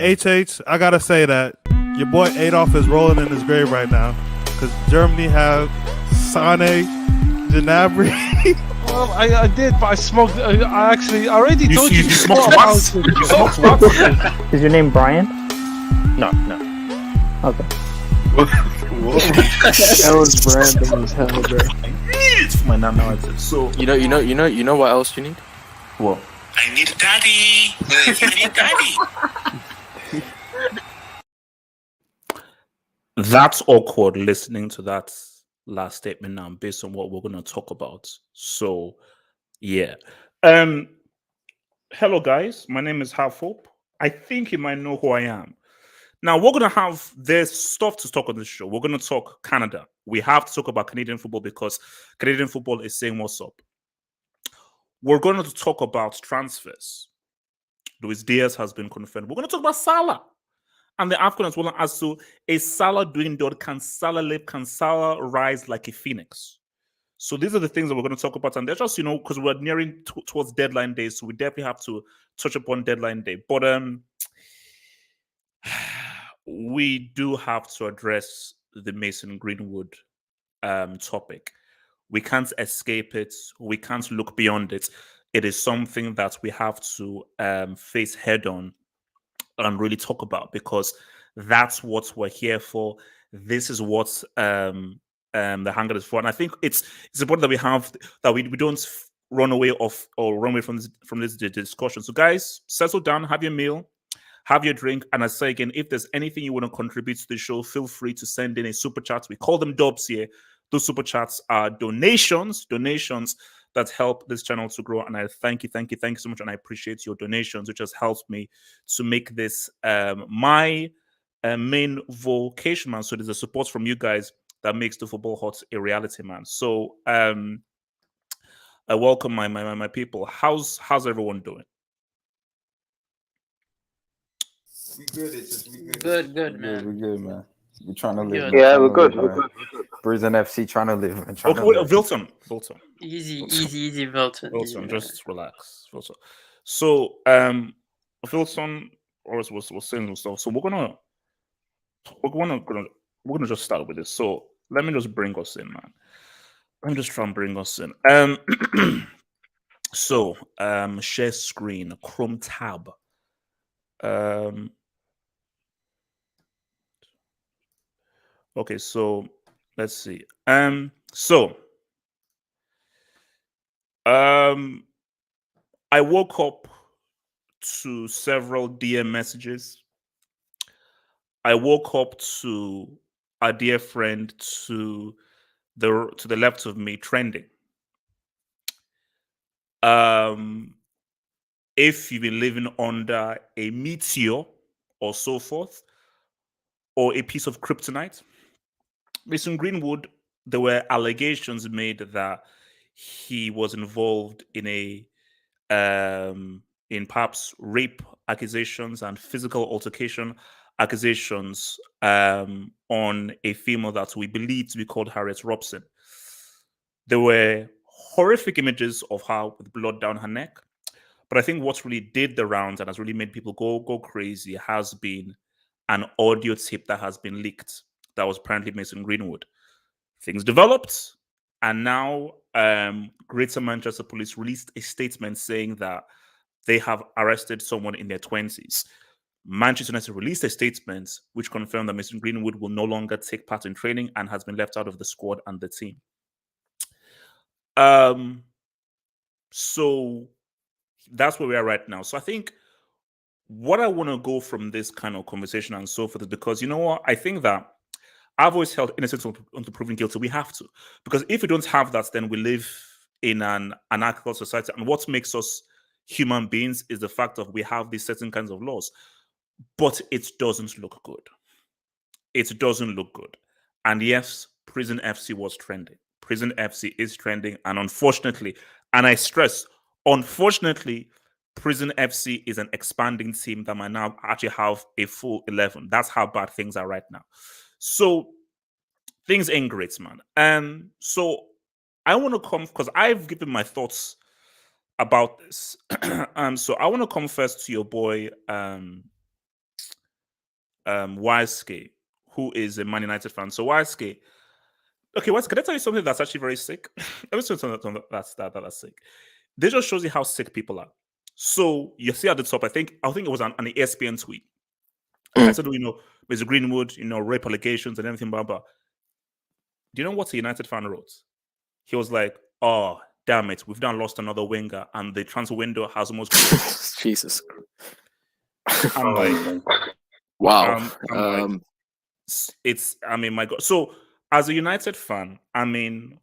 HH, I gotta say that your boy Adolf is rolling in his grave right now because Germany have Sane, Gnabry. Well, I did, but I smoked. I already told you. You smoked once. You smoked once. Is your name Brian? No. Okay. That was random as hell, bro. It's my narrative. So You know what else you need? what? I need daddy. I need daddy. That's awkward listening to that last statement now based on what we're going to talk about. So, yeah. Hello, guys. My name is Half Hope. I think you might know who I am. Now, we're going to have there's stuff to talk on this show. We're going to talk Canada. We have to talk about Canadian football because Canadian football is saying what's up. We're going to talk about transfers. Luis Diaz has been confirmed. We're going to talk about Salah and the AFCON as well as to is Salah doing that? Can Salah live? Can Salah rise like a phoenix? So these are the things that we're going to talk about. And they're just, because we're nearing towards deadline day. So we definitely have to touch upon deadline day. But we do have to address the Mason Greenwood topic. We can't escape it. We can't look beyond it. It is something that we have to face head on and really talk about because that's what we're here for. This is what the Hangout is for. And I think it's important that we don't run away from this discussion. So guys, settle down, have your meal, have your drink. And I say again, if there's anything you want to contribute to the show, feel free to send in a super chat. We call them dubs here. Those super chats are donations that help this channel to grow. And I thank you so much. And I appreciate your donations, which has helped me to make this my main vocation, man. So there's a support from you guys that makes the football hot a reality, man. So I welcome my people. How's everyone doing? We good. It's just we Good, We're man. good, man. We're trying to live. Good. Yeah, we're good. Prison FC trying to live. And Okay, wait, Wilton. Easy, Milton. Wilson, just relax. Wilson. So, Wilson was saying some stuff. So we're gonna just start with this. So let me just bring us in, man. Let me just try and bring us in. So share screen, Chrome tab. Okay, so let's see. I woke up to several DM messages. I woke up to a dear friend to the left of me trending. If you've been living under a meteor or so forth, or a piece of kryptonite, Mason Greenwood, there were allegations made that he was involved in perhaps rape accusations and physical altercation accusations on a female that we believe to be called Harriet Robson. There were horrific images of her with blood down her neck. But I think what really did the rounds and has really made people go crazy has been an audio tape that has been leaked that was apparently Mason Greenwood. Things developed, and now Greater Manchester Police released a statement saying that they have arrested someone in their 20s. Manchester United released a statement which confirmed that Mason Greenwood will no longer take part in training and has been left out of the squad and the team. So that's where we are right now. So I think what I want to go from this kind of conversation and so forth is because, you know what, I think that I've always held innocent until proven guilty. We have to. Because if we don't have that, then we live in an anarchical society. And what makes us human beings is the fact that we have these certain kinds of laws. But it doesn't look good. It doesn't look good. And yes, Prison FC was trending. Prison FC is trending. And unfortunately, and I stress, unfortunately, Prison FC is an expanding team that might now actually have a full 11. That's how bad things are right now. So things ain't great, man. So I want to come because I've given my thoughts about this. So I want to come first to your boy, Wiseky, who is a Man United fan. So Wiseky, okay, can I tell you something that's actually very sick? Let me tell you something that's sick. This just shows you how sick people are. So you see at the top, I think it was an ESPN tweet. I said, Mr. Greenwood, rape allegations and everything, blah, blah. Do you know what a United fan wrote? He was like, "Oh, damn it, we've now lost another winger, and the transfer window has almost closed." Jesus. I'm like, wow. I'm like, it's. I mean, my God. So, as a United fan, I mean,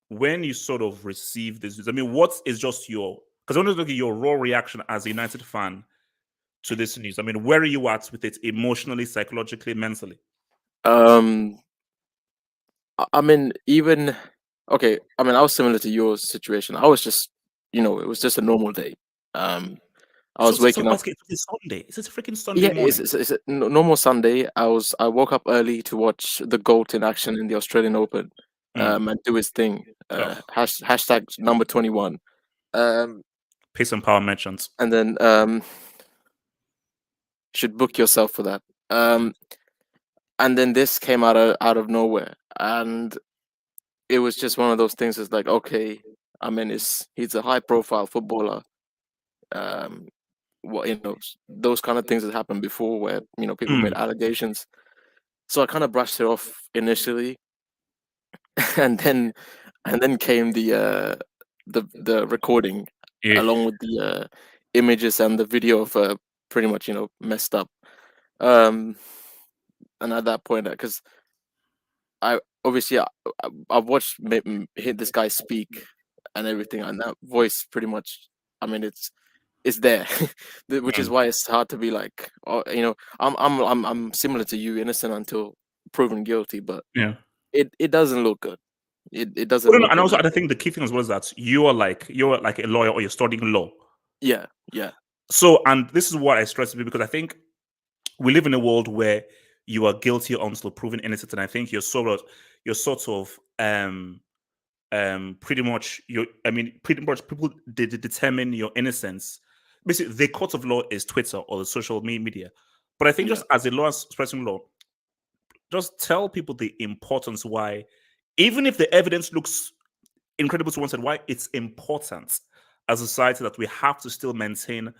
when you sort of receive this news, I mean, what is just because I want to look at your raw reaction as a United fan to this news. I mean, where are you at with it emotionally, psychologically, mentally? I mean, okay. I mean, I was similar to your situation. I was just, it was just a normal day. I was waking up. It's Sunday. It's a freaking Sunday Yeah, morning. it's a normal Sunday. I woke up early to watch the GOAT in action in the Australian Open, and do his thing. Hashtag number 21. Peace and power merchants. And then should book yourself for that. And then this came out of nowhere, and it was just one of those things. It's like, okay, I mean, he's a high profile footballer. Those kind of things that happened before, where people made allegations. So I kind of brushed it off initially, and then came the recording along with the images and the video of pretty much messed up. And at that point, because I've watched this guy speak and everything, and that voice pretty much, I mean, it's there, which is why it's hard to be like, I'm similar to you, innocent until proven guilty, but it doesn't look good. It doesn't. Well, and also, I think the key thing as well is that you're like a lawyer or you're studying law. Yeah. So, and this is what I stress to you, because I think we live in a world where you are guilty until proven innocent, and I think you're sort of pretty much people determine your innocence. Basically, the court of law is Twitter or the social media. But I think just as a lawyer expressing law, just tell people the importance why, even if the evidence looks incredible to one side, why it's important as a society that we have to still maintain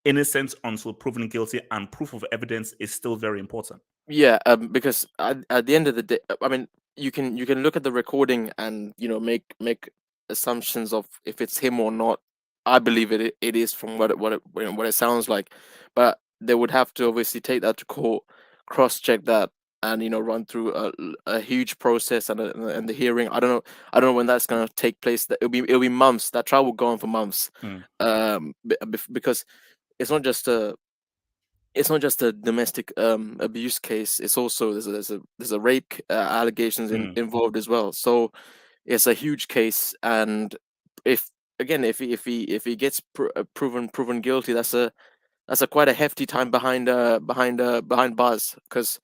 innocence until proven guilty, and proof of evidence is still very important. Yeah, because at the end of the day, I mean, you can look at the recording and make assumptions of if it's him or not. I believe it is from what it sounds like, but they would have to obviously take that to court, cross-check that, and run through a huge process and the hearing. I don't know when that's going to take place. That it'll be months. That trial will go on for months, because it's not just a domestic abuse case. It's also there's a rape allegations involved as well. So it's a huge case, and if he gets proven guilty, that's a quite a hefty time behind bars, because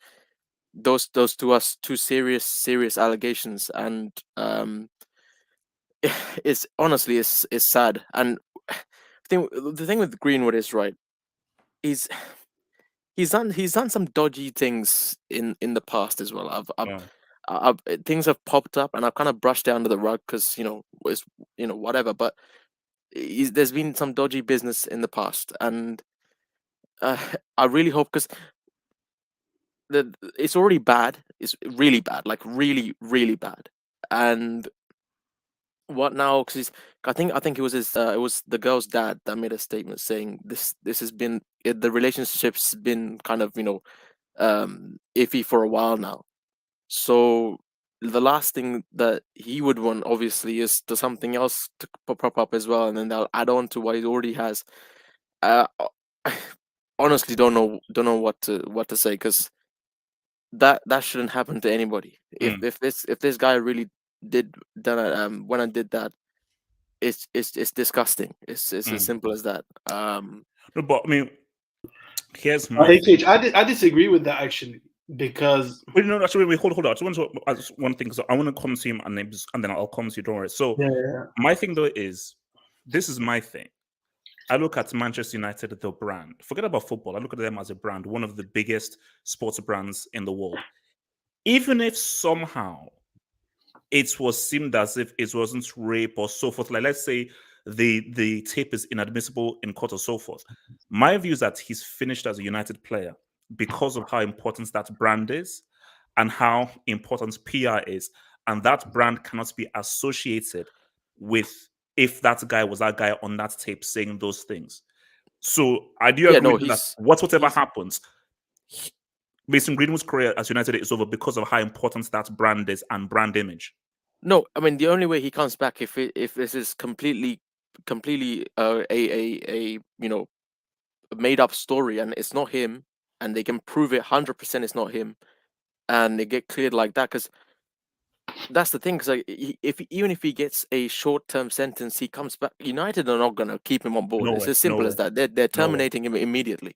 those two are two serious allegations, and it's honestly it's sad. And the thing with Greenwood is, right, he's done some dodgy things in the past as well. Things have popped up, and I've kind of brushed it under the rug because it's whatever. But there's been some dodgy business in the past, and I really hope, because it's already bad. It's really bad, like really, really bad. And what now? Because I think it was it was the girl's dad that made a statement saying this has been the relationship's been kind of iffy for a while now. So the last thing that he would want, obviously, is to something else to pop up as well, and then they'll add on to what he already has. Honestly, don't know what to say, because that shouldn't happen to anybody. If this guy really when I did that, it's disgusting. It's as simple as that. No, but I mean, here's my I disagree with that, actually, because wait, hold on. I just want to ask one thing, so I want to come to him and then I'll come to you. Don't worry. So my thing though is, this is my thing. I look at Manchester United, the brand. Forget about football. I look at them as a brand, one of the biggest sports brands in the world. Even if somehow it was seemed as if it wasn't rape or so forth, like let's say the tape is inadmissible in court or so forth. My view is that he's finished as a United player because of how important that brand is and how important PR is. And that brand cannot be associated with if that guy was that guy on that tape saying those things. So I do agree with that. Whatever happens, Mason Greenwood's career as United is over because of how important that brand is and brand image. No, I mean the only way he comes back if this is completely a made up story and it's not him, and they can prove it 100% it's not him, and they get cleared like that. Because that's the thing. Because like, even if he gets a short-term sentence, he comes back. United are not gonna keep him on board. It's as simple as that. They're terminating him immediately,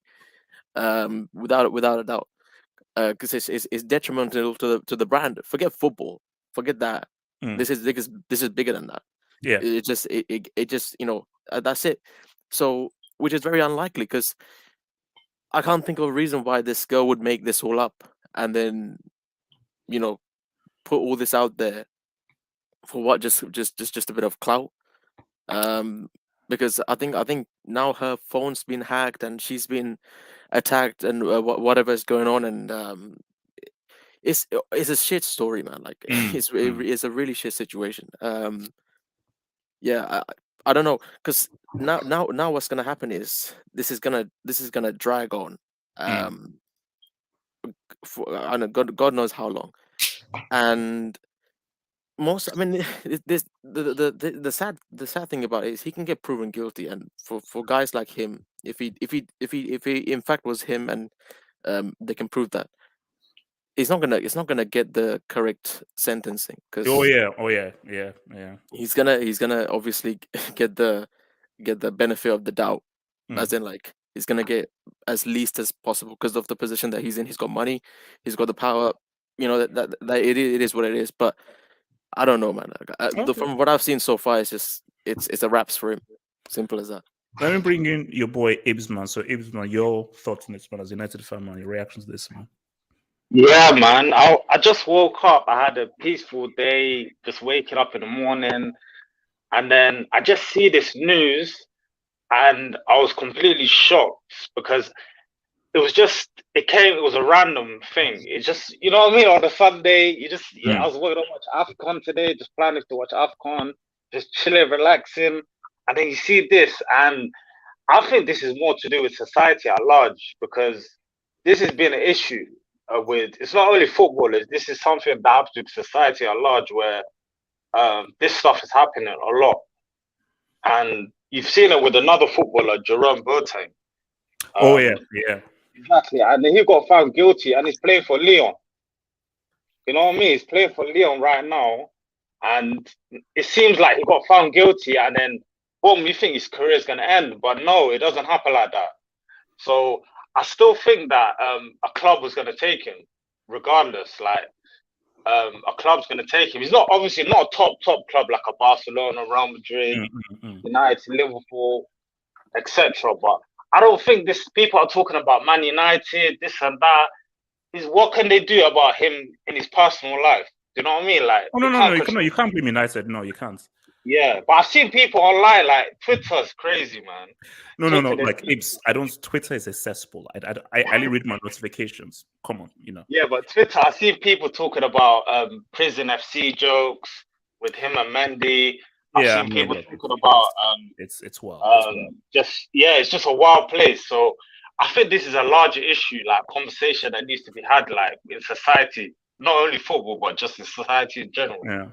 without a doubt. Because it's detrimental to the brand. Forget football. Forget that. This is bigger than that. Yeah. It just that's it. So, which is very unlikely, because I can't think of a reason why this girl would make this all up and then put all this out there for what? Just a bit of clout. Because I think now her phone's been hacked and she's been attacked and whatever's going on, and it's a shit story, man. Like it's a really shit situation. Yeah, I don't know, because now what's gonna happen is this is gonna drag on. For, I know God knows how long, and this the sad thing about it is he can get proven guilty, and for guys like him, if he in fact was him, and they can prove that, it's not gonna get the correct sentencing, because he's gonna obviously get the benefit of the doubt, as in like he's gonna get as least as possible because of the position that he's in. He's got money, he's got the power, that it is what it is. But I don't know, man. From what I've seen so far, it's a wraps for him. Simple as that. Let me bring in your boy Ibsman. So Ibsman, your thoughts on this, man, as a United fan, man, your reactions to this, man. Yeah, man. I just woke up. I had a peaceful day, just waking up in the morning, and then I just see this news, and I was completely shocked because it was a random thing. It just, you know what I mean? On a Sunday, I was going to watch AFCON today, just planning to watch AFCON, just chilling, relaxing, and then you see this, and I think this is more to do with society at large, because this has been an issue. It's not only footballers, this is something that happens with society at large, where this stuff is happening a lot. And you've seen it with another footballer, Jerome Boateng. Yeah. Exactly. And then he got found guilty, and he's playing for Lyon. You know what I mean? He's playing for Lyon right now. And it seems like he got found guilty, and then, boom, you think his career is going to end. But no, it doesn't happen like that. So I still think that a club was going to take him, regardless. Like, a club's going to take him. He's obviously not a top club like a Barcelona, Real Madrid, United, Liverpool, etc. But I don't think people are talking about Man United, this and that. What can they do about him in his personal life? Do you know what I mean? Like, you can't blame United. No, you can't. Yeah, but I've seen people online, like, Twitter's crazy, man. No. Like, Twitter is a cesspool. I only read my notifications. Come on, Yeah, but Twitter, I've seen people talking about prison FC jokes with him and Mendy. I've seen people talking about it's wild. It's just a wild place. So I think this is a larger issue, like conversation that needs to be had, like in society, not only football, but just in society in general. Yeah.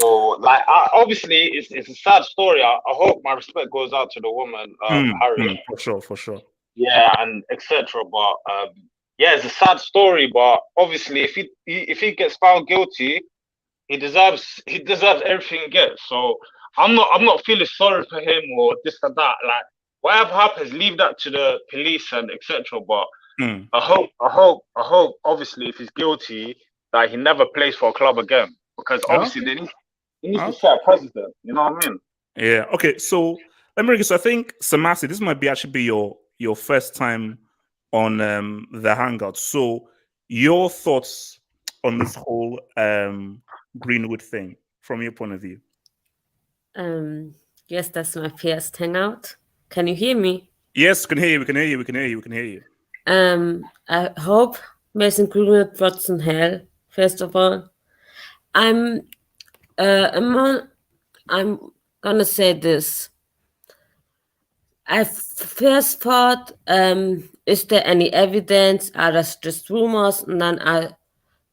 So, like, obviously, it's a sad story. I hope my respect goes out to the woman, Harriet. For sure. Yeah, and etc. But it's a sad story. But obviously, if he gets found guilty, he deserves everything he gets. So I'm not feeling sorry for him or this or that. Like, whatever happens, leave that to the police and etc. But I hope, obviously, if he's guilty, that he never plays for a club again, because obviously he needs to set a precedent. You know what I mean? Yeah. Okay. So America, so I think Samasi, this might be actually be your first time on the Hangout. So your thoughts on this whole Greenwood thing from your point of view? Yes, that's my first hangout. Can you hear me? Yes, we can hear you. We can hear you. We can hear you. We can hear you. I hope Mason Greenwood rots in hell. First of all, I'm gonna say this. I first thought, is there any evidence? Are there just rumors? And then I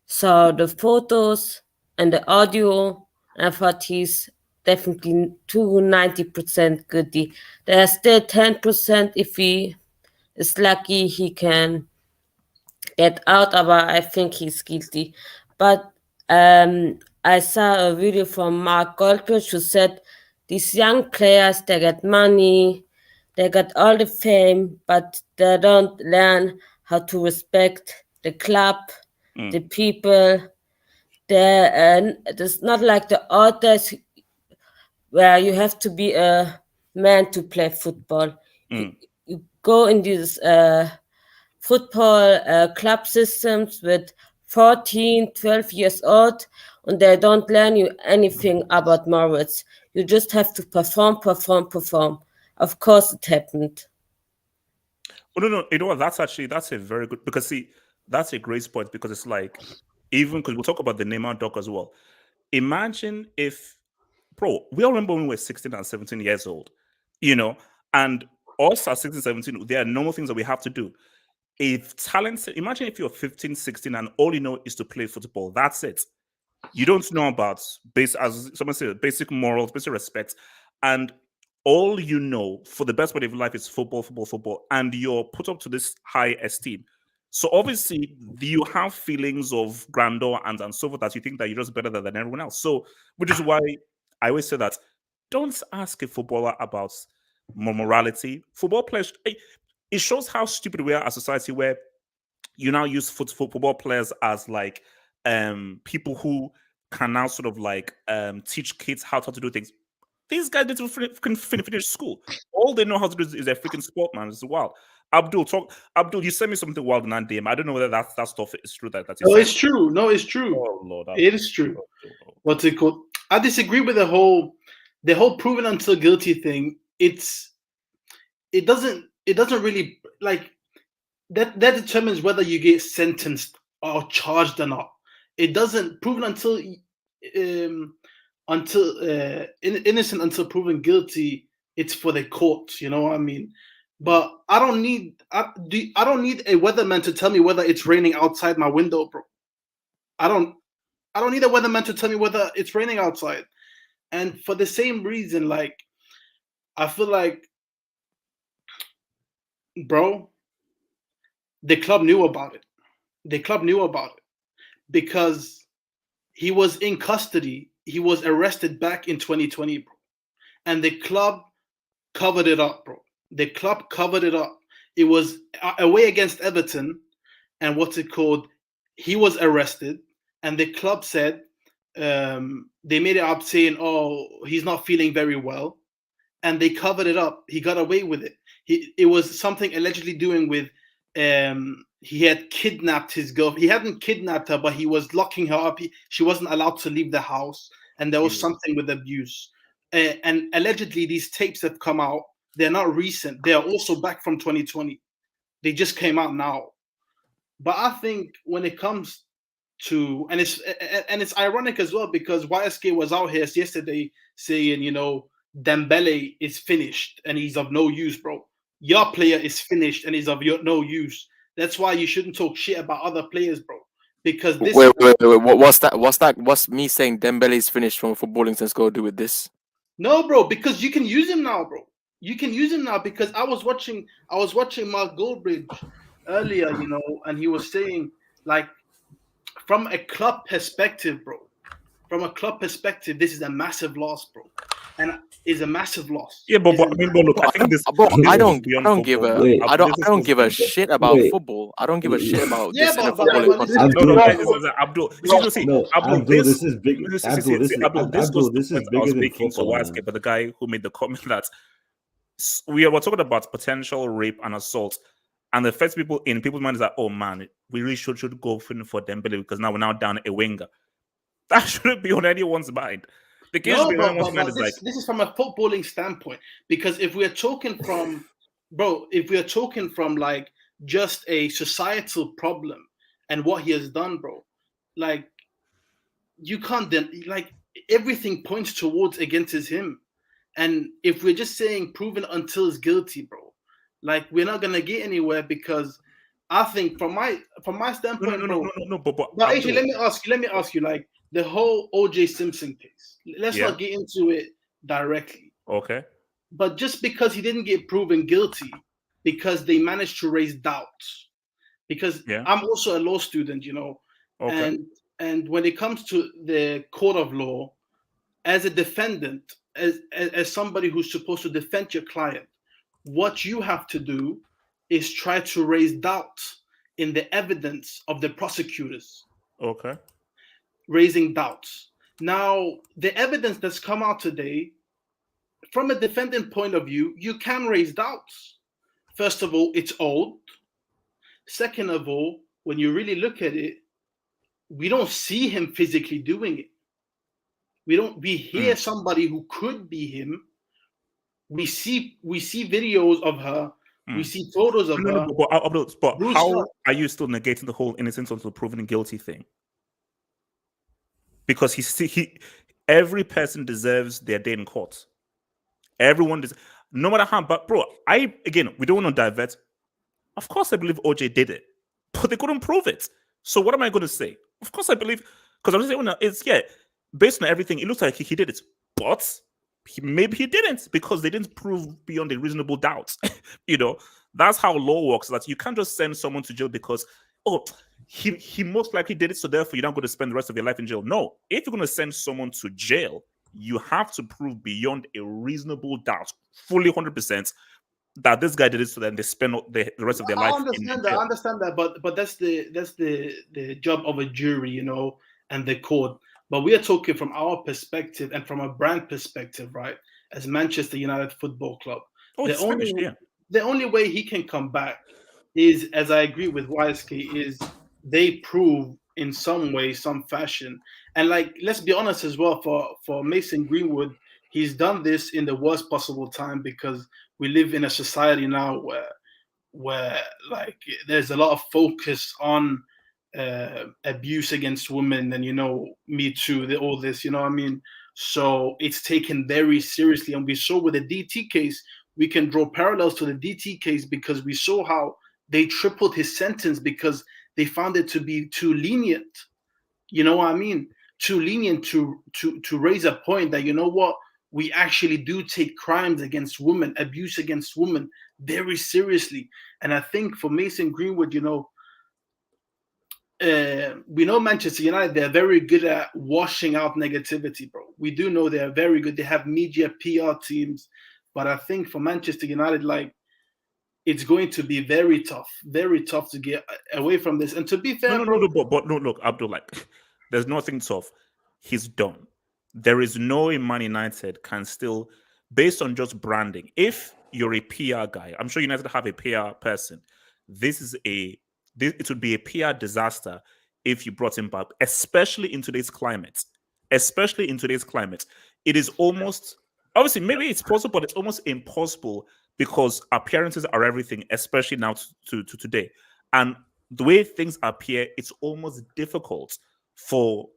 saw the photos and the audio, and I thought he's definitely 90% goodie. There's still 10% if he is lucky he can get out, but I think he's guilty. But I saw a video from Mark Goldbridge who said these young players, they get money, they got all the fame, but they don't learn how to respect the club, the people. It's not like the others where you have to be a man to play football. You go in these football club systems with 14, 12 years old, and they don't learn you anything about morals. You just have to perform. Of course it happened. Oh, no. You know what? That's a very good, because see, that's a great point, because it's like, even because we'll talk about the Neymar doc as well. Imagine if, bro, we all remember when we were 16 and 17 years old, and us at 16, 17, there are normal things that we have to do. If talent, imagine if you're 15, 16 and all you know is to play football. That's it. You don't know about as someone said, basic morals, basic respect, and all you know for the best part of your life is football, and you're put up to this high esteem. So obviously you have feelings of grandeur and so forth, that you think that you're just better than everyone else. So, which is why I always say that don't ask a footballer about morality. Football players, it shows how stupid we are as a society, where you now use football players as like people who can now sort of like teach kids how to do things. These guys didn't finish school. All they know how to do is a freaking sport, man. It's wild. Abdul, you sent me something wild in that DM. I don't know whether that stuff is true. No, it's true. No, it's true. Oh Lord, it is true. What's it called? I disagree with the whole proven until guilty thing. It doesn't really, like, that determines whether you get sentenced or charged or not. It doesn't proven until innocent until proven guilty. It's for the courts, you know what I mean? But I don't need a weatherman to tell me whether it's raining outside my window, bro. I don't need a weatherman to tell me whether it's raining outside. And for the same reason, like, I feel like, bro, the club knew about it. The club knew about it because he was in custody. He was arrested back in 2020, bro. And the club covered it up, bro. The club covered it up. It was away against Everton, and what's it called? He was arrested, and the club said, they made it up saying, oh, he's not feeling very well, and they covered it up. He got away with it. It was something allegedly doing with, he had kidnapped his girl. He hadn't kidnapped her, but he was locking her up. She wasn't allowed to leave the house, and there was something with abuse. And allegedly, these tapes have come out. They're not recent. They are also back from 2020. They just came out now. But I think when it comes to, and it's ironic as well, because YSK was out here yesterday saying, Dembele is finished and he's of no use, bro. Your player is finished and he's of no use. That's why you shouldn't talk shit about other players, bro. Because this. Wait. What's that? What's me saying Dembele is finished from a footballing sense got to do with this? No, bro, because you can use him now, bro. You can use him now because I was watching Mark Goldbridge earlier, and he was saying, like, from a club perspective, bro. From a club perspective, this is a massive loss, bro. And it's a massive loss. Yeah, but look, I think this. I don't give a shit about football. I don't give a shit about this in a footballing context. Abdul, this is bigger than for YSK, but the guy who made the comment that we're talking about potential rape and assault, and the first people in people's minds is like, oh man, we really should go for Dembele because now we're now down a winger. That shouldn't be on anyone's mind. The case No, behind but, one's mind is like, this is from a footballing standpoint, because if we're talking from, bro, if we're talking from like just a societal problem and what he has done, bro, like you can't like everything points towards against him. And if we're just saying proven until it's guilty, bro, like we're not gonna get anywhere, because I think from my standpoint, but actually, let me ask you, like the whole O.J. Simpson case. Let's not get into it directly. Okay. But just because he didn't get proven guilty, because they managed to raise doubts, because I'm also a law student, you know, and when it comes to the court of law, as a defendant, as somebody who's supposed to defend your client, what you have to do is try to raise doubts in the evidence of the prosecutors. Okay. Raising doubts. Now, the evidence that's come out today, from a defendant point of view, you can raise doubts. First of all, it's old. Second of all, when you really look at it, we don't see him physically doing it. We hear somebody who could be him. We see videos of her. We see photos of her. But how are you still negating the whole innocence until proven guilty thing? Because every person deserves their day in court. Everyone does, no matter how. But bro, we don't want to divert. Of course, I believe OJ did it, but they couldn't prove it. So what am I going to say? Of course, I believe, because I'm saying it's based on everything, it looks like he did it, but maybe he didn't, because they didn't prove beyond a reasonable doubt. You know, that's how law works. That you can't just send someone to jail because he most likely did it, so therefore you're not going to spend the rest of your life in jail. No, if you're going to send someone to jail, you have to prove beyond a reasonable doubt, fully 100%, that this guy did it, so then they spend the rest of their life in jail. I understand that, but that's the job of a jury, you know, and the court. But we are talking from our perspective and from a brand perspective, right? As Manchester United Football Club, the only way he can come back is, as I agree with YSK, is they prove in some way, some fashion. And like, let's be honest as well, for Mason Greenwood, he's done this in the worst possible time, because we live in a society now where like there's a lot of focus on abuse against women, and, you know, Me Too, all this, you know what I mean? So it's taken very seriously. And we saw with the DT case, we can draw parallels to the DT case, because we saw how they tripled his sentence because they found it to be too lenient. You know what I mean? Too lenient to raise a point that, you know what, we actually do take crimes against women, abuse against women, very seriously. And I think for Mason Greenwood, you know, we know Manchester United, they're very good at washing out negativity, bro. We do know they're very good. They have media, PR teams. But I think for Manchester United, like, it's going to be very tough to get away from this. And to be fair, look, Abdul, like, there's nothing tough. He's done. There is no in Man United can still, based on just branding. If you're a PR guy, I'm sure United have a PR person. It would be a PR disaster if you brought him back, especially in today's climate. It is almost, obviously, maybe it's possible, but it's almost impossible, because appearances are everything, especially now to today. And the way things appear, it's almost difficult for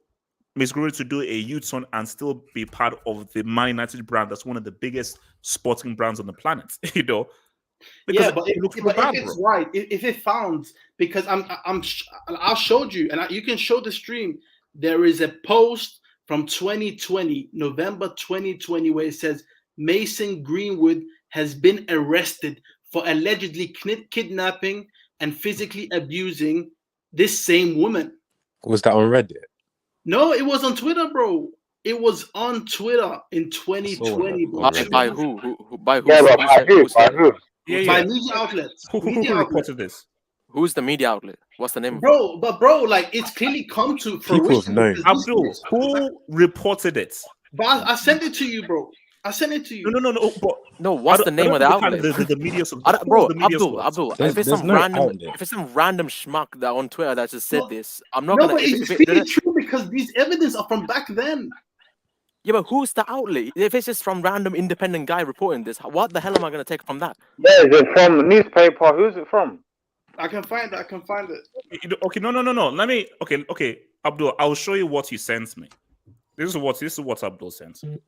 Miss Greenwood to do a U-turn and still be part of the Man United brand. That's one of the biggest sporting brands on the planet, you know. Because but if it's right, if it found, because I'll show you, and you can show the stream. There is a post from 2020, November 2020, where it says Mason Greenwood has been arrested for allegedly kidnapping and physically abusing this same woman. Was that on Reddit? No, it was on Twitter, bro. It was on Twitter in 2020. By who? By who? By who? Yeah. By media outlets. Who reported this? Who's the media outlet? What's the name? Bro, like, it's clearly come to fruition. Abdul, who reported it? But I sent it to you, bro. I sent it to you. No. But No, what's the name of the outlet? The media Bro, the media Abdul, if it's some random schmuck that on Twitter that just said this, I'm not gonna. But it's really true because these evidence are from back then. Yeah, but who's the outlet? If it's just from random independent guy reporting this, what the hell am I gonna take from that? Where is it from? The newspaper? Who's it from? I can find it. Okay, no. Let me. Okay, Abdul. I'll show you what you sent me. This is what Abdul sent me.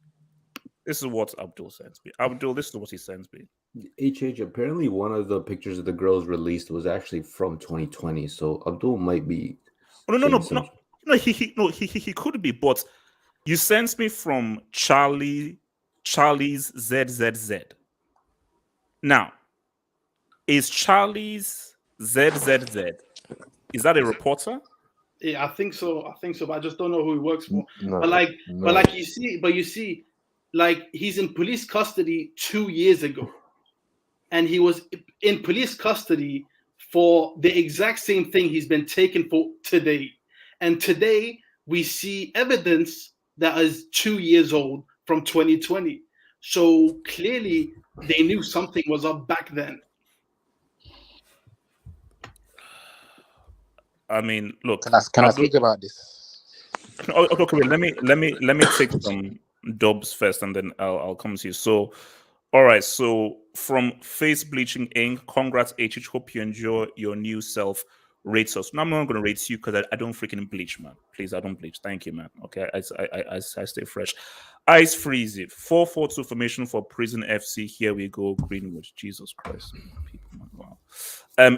This is what Abdul sent me. Abdul, this is what he sends me. HH, apparently one of the pictures of the girls released was actually from 2020. So Abdul might be. No. He could be, but you sent me from Charlie's ZZZ. Now, is Charlie's ZZZ? Is that a reporter? Yeah, I think so. But I just don't know who he works for. No, but you see, like he's in police custody 2 years ago, and he was in police custody for the exact same thing he's been taken for today. And today we see evidence that is 2 years old from 2020. So clearly they knew something was up back then. I mean, look. Can I speak about this? Okay, wait, let me take some dubs first, and then I'll come to you. So, all right. So, from Face Bleaching Inc. Congrats, HH. Hope you enjoy your new self. Rate us. No, I'm not going to rate you because I don't freaking bleach, man. Please, I don't bleach. Thank you, man. Okay, I stay fresh. Ice Freezy 4-4-2 formation for Prison FC. Here we go. Greenwood. Jesus Christ, people, man. Wow.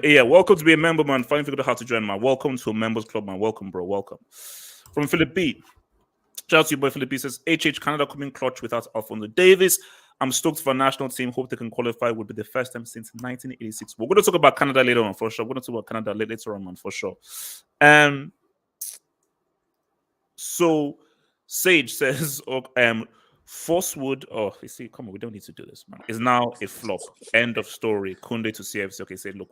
Yeah, welcome to be a member, man. Finally figured out how to join, man. Welcome to a members club, man. Welcome, bro. Welcome. From Philip B. Shout out to you, boy. Philip B says, HH Canada coming clutch without Alfonso Davis. I'm stoked for a national team. Hope they can qualify. Would be the first time since 1986. We're going to talk about Canada later on, for sure. We're going to talk about Canada later on, man, for sure. So, Sage says, Forcewood, you see, come on, we don't need to do this, man. Is now a flop. End of story. Kunde to CFC. Okay, say, look,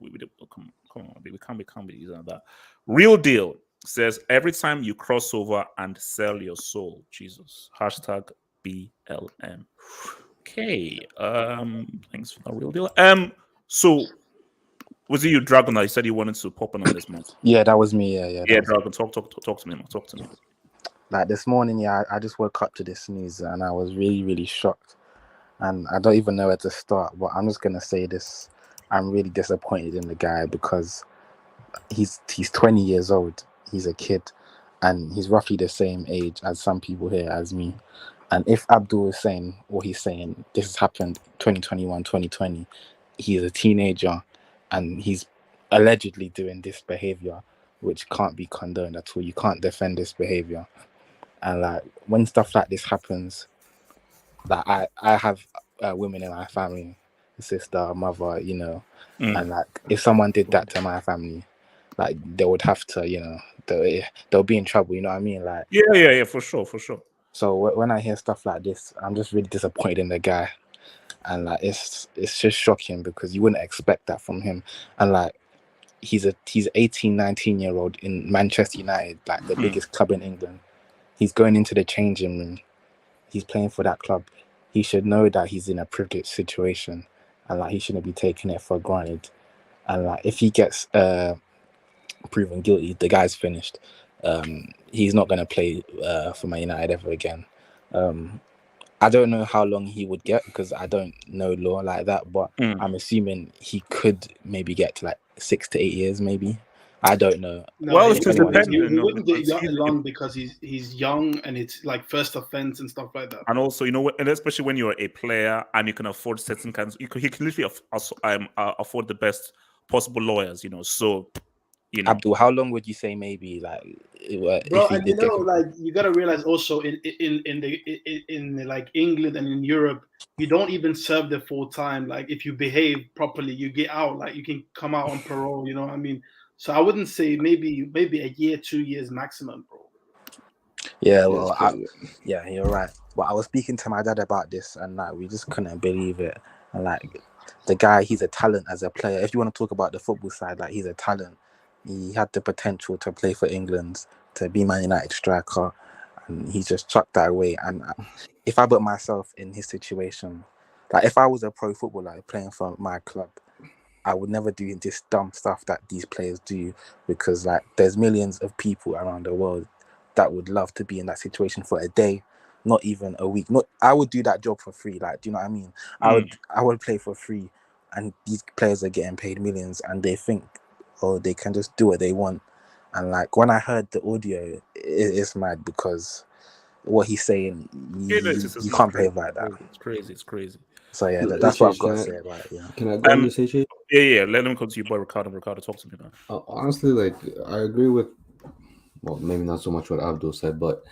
come on, we can't be using that. Real deal says, every time you cross over and sell your soul, Jesus. Hashtag BLM. Okay. Thanks for the real deal. So was it you, Dragon, that you said you wanted to pop on this month? Yeah, that was me. Yeah, Dragon, talk to me, man. Talk to me. Like this morning, I just woke up to this news and I was really, really shocked. And I don't even know where to start, but I'm just gonna say this. I'm really disappointed in the guy because he's 20 years old. He's a kid, and he's roughly the same age as some people here as me. And if Abdul is saying what he's saying, this has happened 2021, 2020. He's a teenager, and he's allegedly doing this behavior, which can't be condoned at all. You can't defend this behavior. And like when stuff like this happens, like I have women in my family, a sister, mother, you know, and like if someone did that to my family, like they would have to, you know, they'll be in trouble. You know what I mean? Like yeah, for sure. So when I hear stuff like this, I'm just really disappointed in the guy, and like it's just shocking because you wouldn't expect that from him. And like he's 18, 19-year-old in Manchester United, like the biggest club in England. He's going into the changing room. He's playing for that club. He should know that he's in a privileged situation, and like he shouldn't be taking it for granted. And like if he gets proven guilty, the guy's finished. He's not going to play for Man United ever again. I don't know how long he would get because I don't know law like that, but I'm assuming he could maybe get to like 6 to 8 years, maybe. I don't know. No, well, it's just dependent. You wouldn't get long because he's young and it's like first offense and stuff like that. And also, you know, and especially when you're a player and you can afford certain kinds, he can literally afford the best possible lawyers, you know. So, you know, Abdul, how long would you say maybe like? Bro, and you know, like you gotta realize also in like England and in Europe, you don't even serve the full time. Like if you behave properly, you get out. Like you can come out on parole. You know what I mean? So I wouldn't say maybe a year, 2 years maximum, bro. Yeah, well, yeah, you're right. But I was speaking to my dad about this, and like we just couldn't believe it. And like the guy, he's a talent as a player. If you want to talk about the football side, like he's a talent. He had the potential to play for England, to be Man United striker. and he just chucked that away. And if I put myself in his situation, like if I was a pro footballer playing for my club, I would never do this dumb stuff that these players do, because like there's millions of people around the world that would love to be in that situation for a day, not even a week. Not I would do that job for free. Like, do you know what I mean? I would play for free, and these players are getting paid millions, and they think, oh, they can just do what they want. And like when I heard the audio, it's mad, because what he's saying, you can't behave like that. It's crazy. So yeah, Look, that's HH, what I've got to say about it. Yeah. Can I go on this, HH? Yeah. Let him come to you, boy. Ricardo, talk to me now. Honestly, like I agree with, well, maybe not so much what Abdul said, but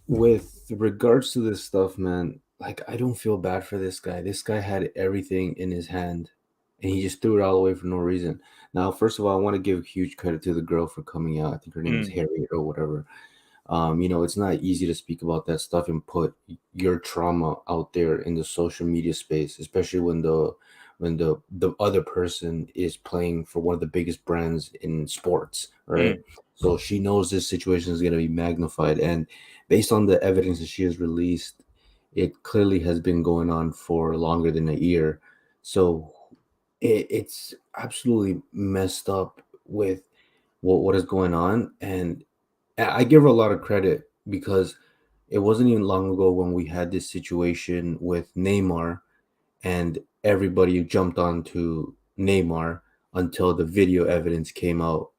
with regards to this stuff, man, like I don't feel bad for this guy. This guy had everything in his hand, and he just threw it all away for no reason. Now, first of all, I want to give huge credit to the girl for coming out. I think her name is Harriet or whatever. It's not easy to speak about that stuff and put your trauma out there in the social media space, especially when the other person is playing for one of the biggest brands in sports, right? So she knows this situation is going to be magnified, and based on the evidence that she has released, it clearly has been going on for longer than a year. So it's absolutely messed up with what is going on, and I give her a lot of credit, because it wasn't even long ago when we had this situation with Neymar, and everybody jumped onto Neymar until the video evidence came out,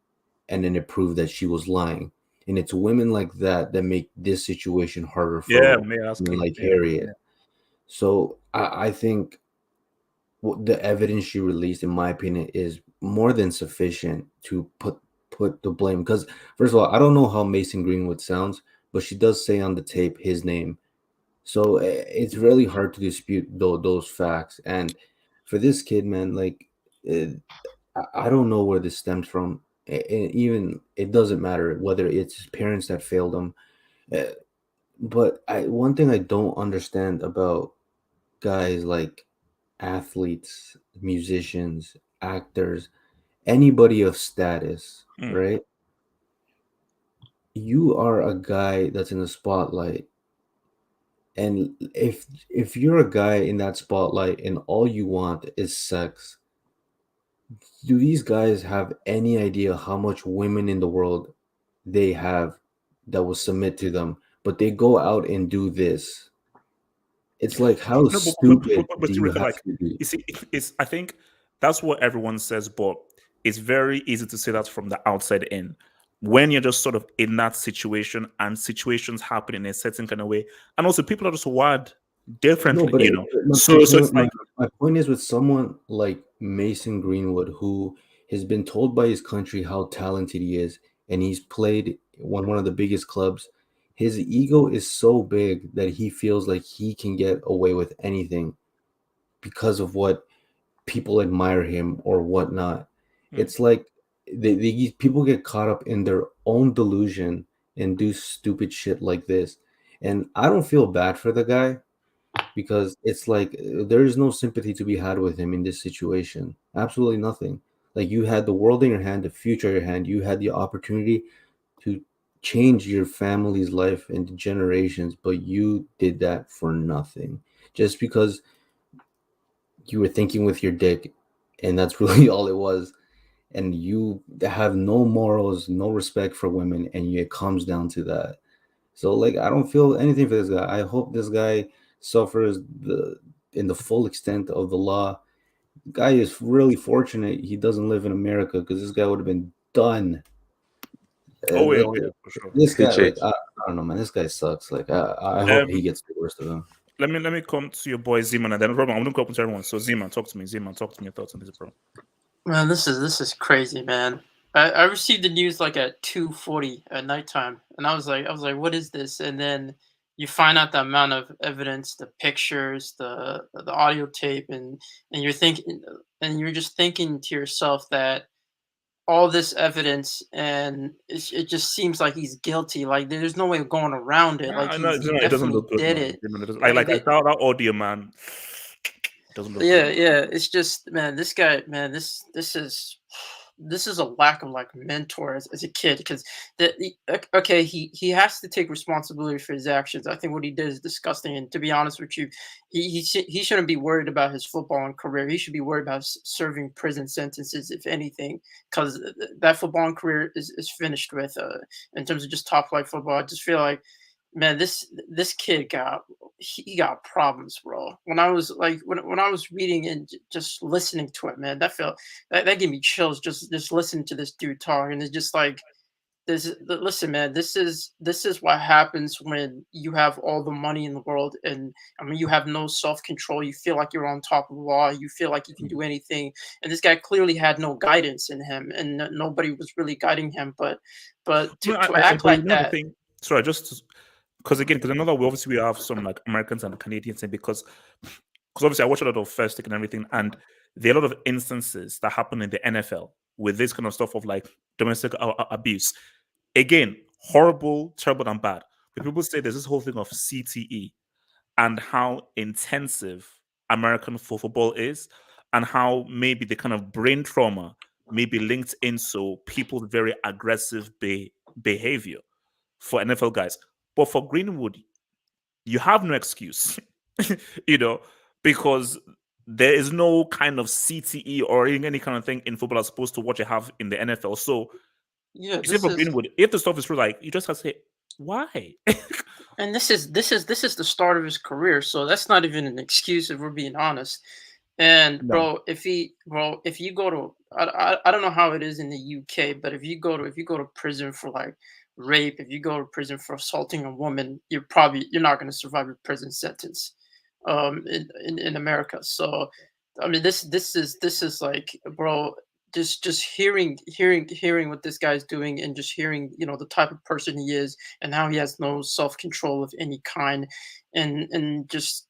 and then it proved that she was lying. And it's women like that that make this situation harder for women like Harriet. Yeah. So I think the evidence she released, in my opinion, is more than sufficient to put the blame. Because first of all, I don't know how Mason Greenwood sounds, but she does say on the tape his name, so it's really hard to dispute those facts. And for this kid, man, like I don't know where this stems from. Even it doesn't matter whether it's his parents that failed him, but one thing I don't understand about guys like athletes, musicians, actors, anybody of status, right? You are a guy that's in the spotlight, and if you're a guy in that spotlight and all you want is sex, do these guys have any idea how much women in the world they have that will submit to them? But they go out and do this. It's like, how stupid do you have to be? You see, I think that's what everyone says, but it's very easy to say that from the outside in. When you're just sort of in that situation, and situations happen in a certain kind of way, and also people are just wired differently, My point is, with someone like Mason Greenwood, who has been told by his country how talented he is, and he's played one of the biggest clubs, his ego is so big that he feels like he can get away with anything because of what people admire him or whatnot. It's like these people get caught up in their own delusion and do stupid shit like this. And I don't feel bad for the guy, because it's like there is no sympathy to be had with him in this situation. Absolutely nothing. Like, you had the world in your hand, the future in your hand. You had the opportunity to change your family's life into generations, but you did that for nothing, just because you were thinking with your dick, and that's really all it was. And you have no morals, no respect for women, and it comes down to that. So, like, I don't feel anything for this guy. I hope this guy suffers in the full extent of the law. The guy is really fortunate he doesn't live in America, because this guy would have been done. Oh, yeah, for sure. This guy, like, I don't know, man. This guy sucks. Like, I hope he gets the worst of him. Let me come to your boy Zeman, and then Robin, I'm gonna go up to everyone. So Zeman, talk to me. Zeman, talk to me your thoughts on this, bro. Man, this is crazy, man. I received the news like at 2:40 at nighttime, and I was like, what is this? And then you find out the amount of evidence, the pictures, the audio tape, and you're thinking, and you're just thinking to yourself that all this evidence, and it just seems like he's guilty. Like, there's no way of going around it. Like, it doesn't look good. Did it? Like that audio, man. Doesn't look good. Yeah. It's just, man, this guy, man, this is this is a lack of like mentor as a kid, because okay, he has to take responsibility for his actions. I think what he did is disgusting, and to be honest with you, he shouldn't be worried about his footballing career. He should be worried about serving prison sentences, if anything, because that footballing career is finished with. In terms of just top flight football, I just feel like, man, this kid got problems, bro. When I was like when I was reading and just listening to it, man, that gave me chills just listening to this dude talk. And it's just like, listen, man, this is what happens when you have all the money in the world, and I mean, you have no self-control. You feel like you're on top of the law. You feel like you can do anything. And this guy clearly had no guidance in him, and nobody was really guiding him. But to act like that. Sorry, just because I know that we have some like Americans and Canadians, and because obviously I watch a lot of First Take and everything, and there are a lot of instances that happen in the NFL with this kind of stuff of like domestic abuse. Again, horrible, terrible, and bad. But people say there's this whole thing of CTE and how intensive American football is, and how maybe the kind of brain trauma may be linked into people's very aggressive behavior for NFL guys. But for Greenwood, you have no excuse, because there is no kind of CTE or any kind of thing in football as opposed to what you have in the NFL. So, yeah, except for Greenwood, if the stuff is true, like, you just have to say, why? And this is the start of his career, so that's not even an excuse if we're being honest. And No. if you go to, I don't know how it is in the UK, but if you go to prison for like rape, if you go to prison for assaulting a woman, you're not going to survive a prison sentence in America. So I mean, this is like, bro, just hearing what this guy's doing, and just hearing the type of person he is, and how he has no self-control of any kind, and just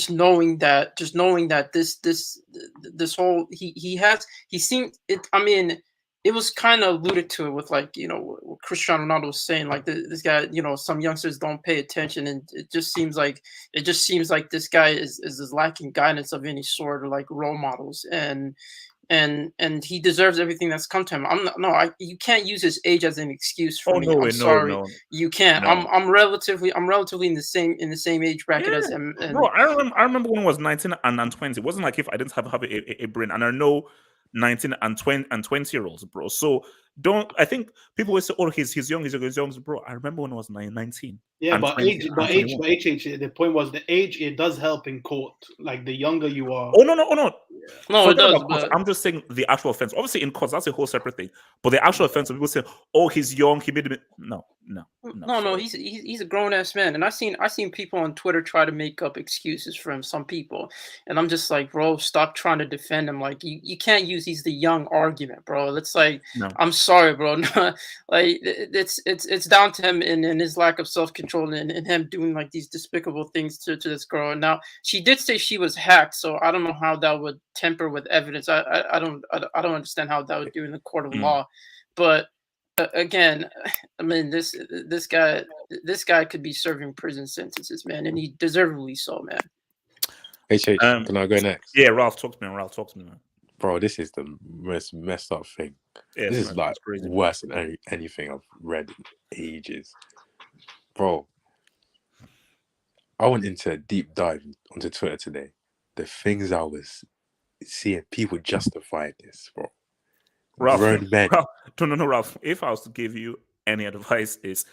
knowing that this whole he seemed it. I mean, it was kind of alluded to it with like what Cristiano Ronaldo was saying, like this guy, some youngsters don't pay attention, and it just seems like this guy is lacking guidance of any sort, or like role models, and he deserves everything that's come to him. You can't use his age as an excuse for me. I'm sorry, no. You can't. No. I'm relatively in the same age bracket as him. And Bro, I remember when I was 19 and 20. It wasn't like if I didn't have a brain, and I know 19 and 20-year-olds, bro. So I think people will say, oh, he's young, bro. I remember when I was 19. Yeah, but 20, age, and but 21. the point was the age. It does help in court. Like the younger you are. Oh no. No, it does. But I'm just saying the actual offense. Obviously, in court, that's a whole separate thing. But the actual offense, people say, "Oh, he's young. He made it." No. He's a grown ass man, and I seen people on Twitter try to make up excuses for him. Some people, and I'm just like, bro, stop trying to defend him. Like you can't use he's the young argument, bro. It's like, no. I'm sorry, bro. Like it's down to him and his lack of self control, and him doing like these despicable things to this girl. And now she did say she was hacked, so I don't know how that would temper with evidence. I don't understand how that would do in the court of law, but. Again, I mean, this guy could be serving prison sentences, man, and he deservedly so, man. Can I go next? Yeah, Ralph, talk to me, man. Bro, this is the most messed up thing. Yeah, this is like worse than anything I've read in ages. Bro, I went into a deep dive onto Twitter today. The things I was seeing, people justify this, bro. Ralph, grown men. No, Ralph. If I was to give you any advice, is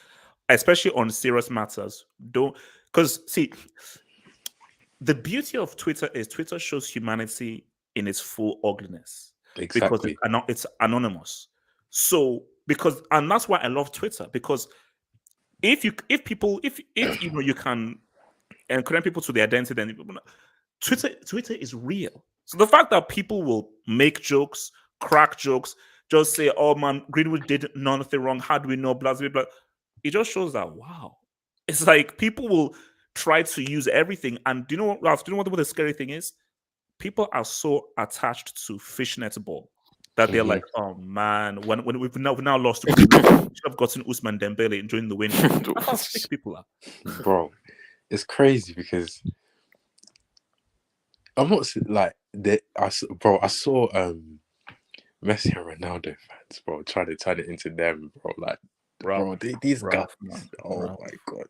especially on serious matters, don't, because see, the beauty of Twitter is Twitter shows humanity in its full ugliness. Exactly. Because it's anonymous. So and that's why I love Twitter, because if you can connect people to their identity, then Twitter is real. So the fact that people will make jokes, crack jokes, just say, oh man, Greenwood did nothing wrong, how do we know, blah, blah, blah. It just shows that, wow. It's like people will try to use everything. And do you know what, Ralph, what the scary thing is? People are so attached to fishnet ball that they're like, oh man, when we've now lost, we should have gotten Usman Dembele enjoying the win. That's how sick people are. Bro, it's crazy because I'm not like I saw Messi and Ronaldo fans, bro, trying to turn it into them, bro. Like, bro, these guys. Oh my god.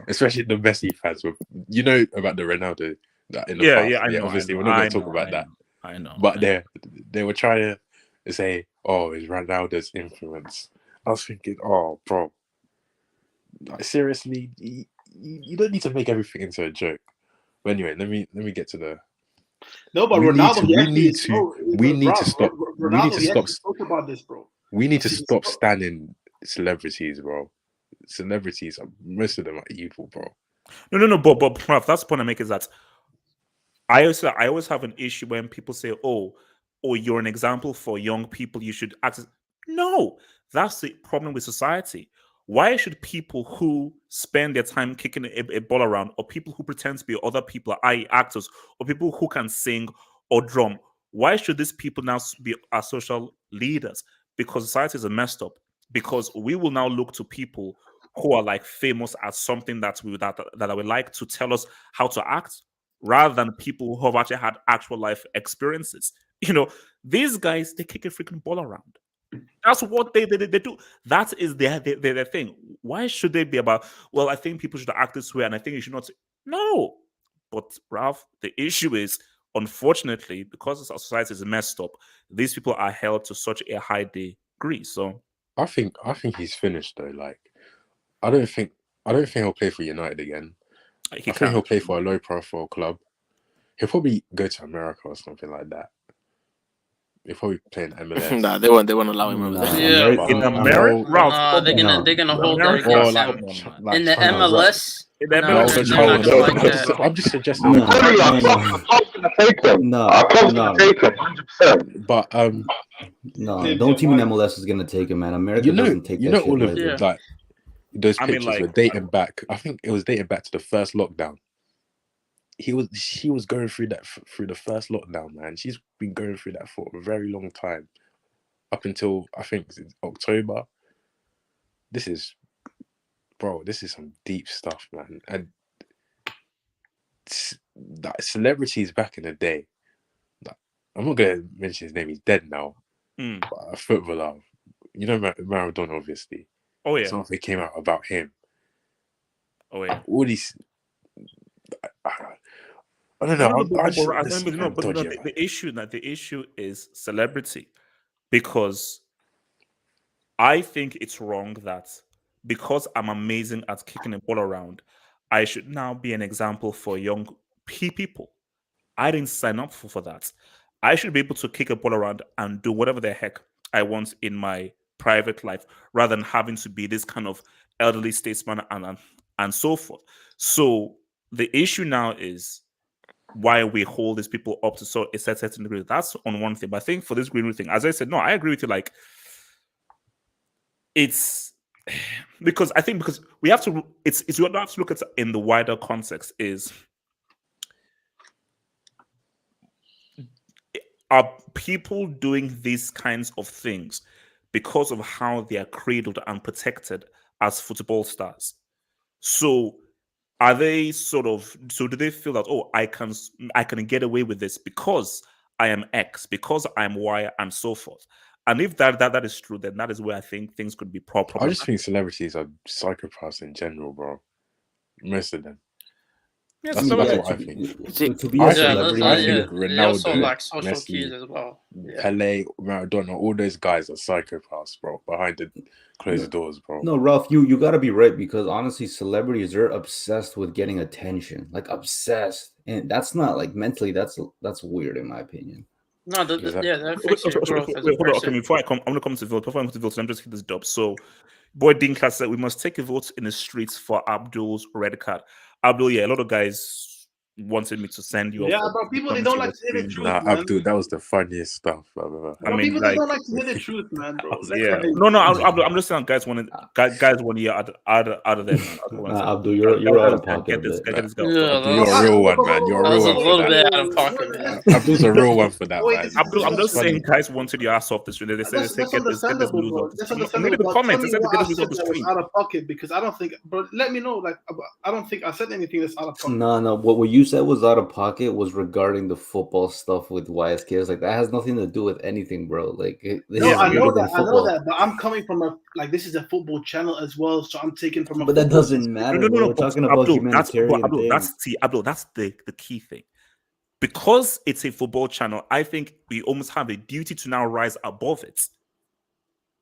Especially the Messi fans. You know about the Ronaldo in the past. I know. Obviously, we're not going to talk about that. I know. But they were trying to say, "Oh, it's Ronaldo's influence." I was thinking, "Oh, bro, like, seriously, you don't need to make everything into a joke." But anyway, let me get to the. No, but we Ronaldo, need to stop. We need to stop. Spoke about this, bro. We need to stop standing celebrities, bro. Celebrities, most of them are evil, bro. No. But Prof, that's the point I make is that I always have an issue when people say, "Oh, you're an example for young people. You should act." No, that's the problem with society. Why should people who spend their time kicking a ball around, or people who pretend to be other people, i.e., actors, or people who can sing or drum, why should these people now be our social leaders? Because societies are messed up. Because we will now look to people who are like famous at something that I would like to tell us how to act, rather than people who have actually had actual life experiences. You know, these guys, they kick a freaking ball around. That's what they do. That is their thing. Why should they be about, well, I think people should act this way and I think you should not? No. But Ralph, the issue is, unfortunately, because our society is messed up, these people are held to such a high degree. So I think he's finished though. Like, I don't think he'll play for United again. I think he'll play for a low profile club. He'll probably go to America or something like that. He'll probably play in MLS. Nah, they won't allow him over there. Yeah, in America, Ralph, they're gonna hold that against him. In the MLS. I'm just suggesting. But no, don't team in MLS is gonna take him, man. America doesn't take. You know, all of like those pictures were dating back. I think it was dating back to the first lockdown. She was going through that through the first lockdown, man. She's been going through that for a very long time, up until I think October. This is some deep stuff, man. And celebrities back in the day, like, I'm not gonna mention his name. He's dead now. But a footballer, you know, Maradona, obviously. Oh yeah. Something came out about him. Oh yeah. All these. I don't know. The issue is celebrity, because I think it's wrong that because I'm amazing at kicking a ball around, I should now be an example for young people. I didn't sign up for that. I should be able to kick a ball around and do whatever the heck I want in my private life, rather than having to be this kind of elderly statesman and so forth. So the issue now is why we hold these people up to a certain degree. That's on one thing. But I think for this Greenwood thing, as I said, no, I agree with you. Like, it's because we have to. We have to look at it in the wider context. Is are people doing these kinds of things because of how they are cradled and protected as football stars? So are they do they feel that, oh, I can get away with this because I am X, because I'm Y, and so forth? And if that is true, then that is where I think things could be proper. I just think celebrities are psychopaths in general, bro. Most of them. Yes, that's what I think. To be a celebrity, I think Ronaldo, they also lack social Messi, cues as well. Pele, Maradona, all those guys are psychopaths, bro. Behind the closed doors, bro. No, Ralph, you gotta be right, because honestly, celebrities are obsessed with getting attention, like obsessed, and that's not like mentally. That's weird in my opinion. No, that affects your growth as a Hold on, person. okay, before I come, I'm gonna come to vote. Before I come to vote, let me just hit this job. So, boy Dinka said we must take a vote in the streets for Abdul's red card. Abdul, yeah, a lot of guys wanted me to send you. Yeah, but people, they don't like to hear the truth, man. Abdul, that was the funniest stuff I've ever heard. I mean, people, they don't like to hear the truth, man, bro. I'm just saying, guys want to hear out of them. Abdul, you're out of pocket. Get this guy. You're a real one, man. You're a real one. A little bit out of pocket, man. Abdul's a real one for that, man. Abdul, I'm just saying, guys wanted your ass off the street. They say get this news off the street. Look at the comments. They said get this news off the street. Out of pocket, because I don't think. But let me know. Like, I don't think I said anything that's out of pocket. No. What you you said was out of pocket was regarding the football stuff with YSK. Like that has nothing to do with anything, bro. Like this No, is I know bigger than that. I know football. that. But I'm coming from this is a football channel as well, so I'm taking from a. But that football doesn't perspective. matter. Bro. We're talking about humanitarian things. Abdul, that's the key thing. Because it's a football channel, I think we almost have a duty to now rise above it.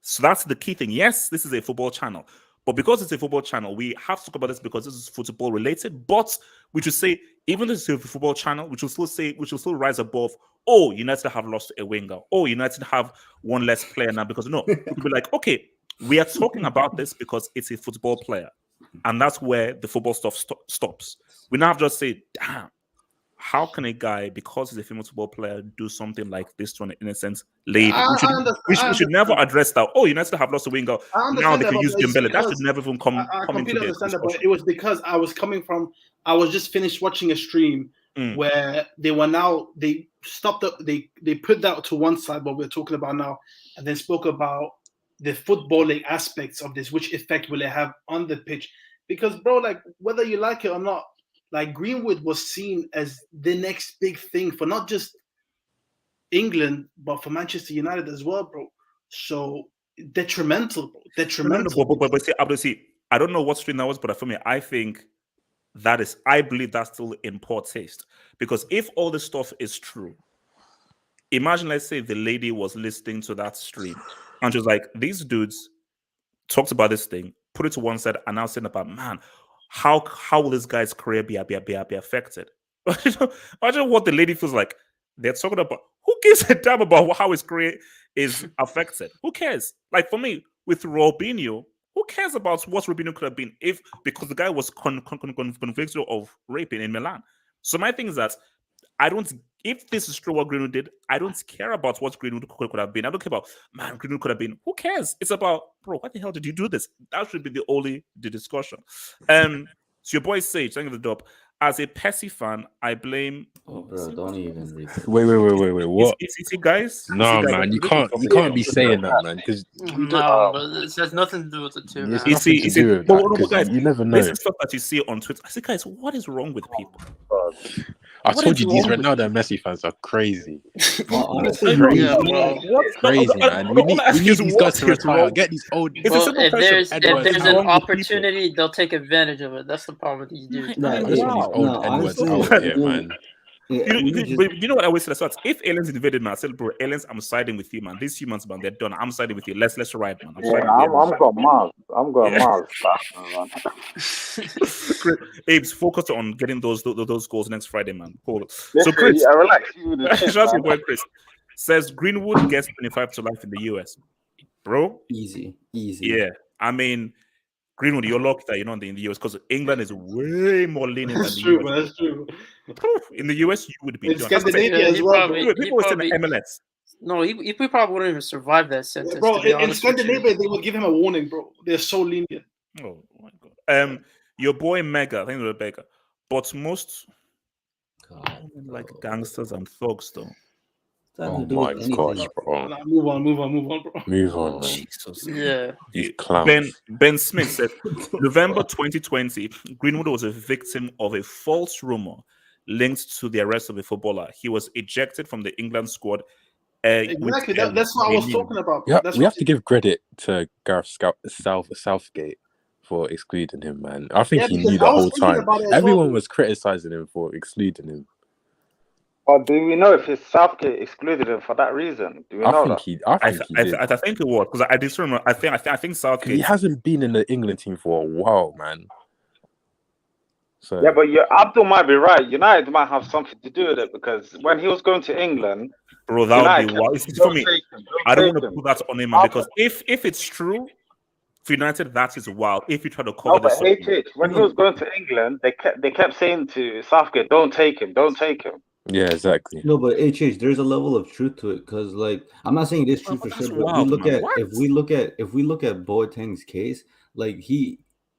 So that's the key thing. Yes, this is a football channel, but because it's a football channel, we have to talk about this because this is football related. But we should say, even though it's a football channel, we should still rise above. Oh, United have lost a winger. Oh, United have one less player now because no, we could be like, okay, we are talking about this because it's a football player, and that's where the football stuff stops. We now have to just say, damn. How can a guy, because he's a famous football player, do something like this to an innocent lady? We should never address that. Oh, United have lost a winger. Now they can use Dembele. That should never even come I into completely the understand that, discussion. but it was because I was coming from. I was just finished watching a stream where they stopped. They put that to one side, what we're talking about now, and then spoke about the footballing aspects of this. Which effect will it have on the pitch? Because, bro, like whether you like it or not. Like Greenwood was seen as the next big thing for not just England, but for Manchester United as well, bro. So detrimental, bro. Detrimental. No, but see, I don't know what stream that was, but for me, I think I believe that's still in poor taste. Because if all this stuff is true, imagine, let's say the lady was listening to that stream and she was like, these dudes talked about this thing, put it to one side, and now saying about, man, how will this guy's career be affected? Imagine what the lady feels like. They're talking about, who gives a damn about how his career is affected? Who cares? Like for me, with Robinho, who cares about what Robinho could have been because the guy was convicted of raping in Milan? So my thing is that if this is true what Greenwood did, I don't care about what Greenwood could have been. I don't care about, man, Greenwood could have been. Who cares? It's about, bro, what the hell did you do this? That should be the discussion. So your boy Sage, thank you for the dub. As a Pessy fan, I blame. Oh, bro, don't even read that. Wait, what? Is it guys? No, man, you can't be saying that, man, because but this has nothing to do with the two. Man. You never know. This is stuff that you see on Twitter. I say, guys, what is wrong with people? I told you these Ronaldo and Messi fans are crazy. Honestly, crazy, crazy, man. We need these guys to retire. Get these old. If there's an opportunity, they'll take advantage of it. That's the problem with these dudes. You know what I always say? If aliens invaded, man, I said, bro, aliens, I'm siding with you, man. These humans, man, they're done. I'm siding with you. Let's ride, man. I'm going Mars. I'm going Mars. Abe's focused on getting those goals next Friday, man. Cool. Yes, So Chris, relax. shout out to your boy Chris. Says Greenwood gets 25 to life in the US, bro. Easy. Yeah, I mean. Greenwood, you're lucky that you're not in the US because England is way more lenient than the US. That's true. In the US, you would be. In Scandinavia as well. People were saying MLS. No, he probably wouldn't even survive that sentence. Bro, in Scandinavia, they would give him a warning, bro. They're so lenient. Oh my god. Your boy Mega, I think they're Mega, but most like gangsters and thugs, though. Oh my gosh, bro. Move on, bro. Move on, man. Jesus. Yeah. These clowns. Ben Smith said, November 2020, Greenwood was a victim of a false rumor linked to the arrest of a footballer. He was ejected from the England squad. Exactly. That's what I was talking about. Yeah, we have to give credit to Gareth Southgate for excluding him, man. I think he knew the whole time. Everyone was criticizing him for excluding him. But do we know if his Southgate excluded him for that reason? Do we know that? I think it was because I just remember. I think Southgate. He hasn't been in the England team for a while, man. So yeah, but Abdul might be right. United might have something to do with it because when he was going to England, bro, that would be wild. For me, I don't want to put that on him, man, because if it's true, for United, that is wild. If you try to cover this, when he was going to England, they kept saying to Southgate, "Don't take him, don't take him." Yeah, exactly. No, but there's a level of truth to it because, like, I'm not saying it is true for sure. But wild, if we look at Boateng's case, like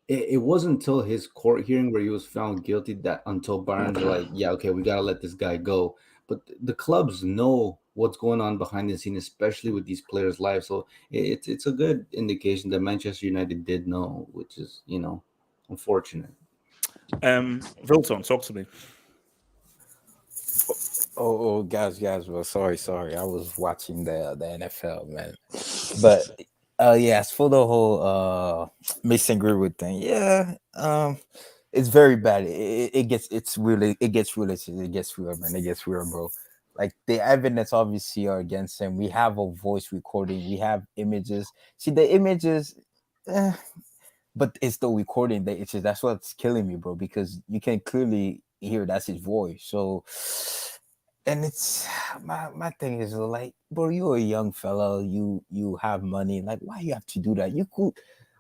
it wasn't until his court hearing where he was found guilty that until Bayern were like, yeah, okay, we gotta let this guy go. But the clubs know what's going on behind the scene, especially with these players' lives. So it's a good indication that Manchester United did know, which is unfortunate. Vilton, talk to me. guys, well, sorry. I was watching the NFL, man. But yeah, as for the whole Mason Greenwood thing, yeah, it's very bad. It gets real, man. It gets real, bro. Like the evidence obviously are against him. We have a voice recording, we have images. See the images, but it's the recording that it's just, that's what's killing me, bro, because you can clearly hear that's his voice. So, and it's my thing is like, bro, you're a young fella, you have money, like why you have to do that? You could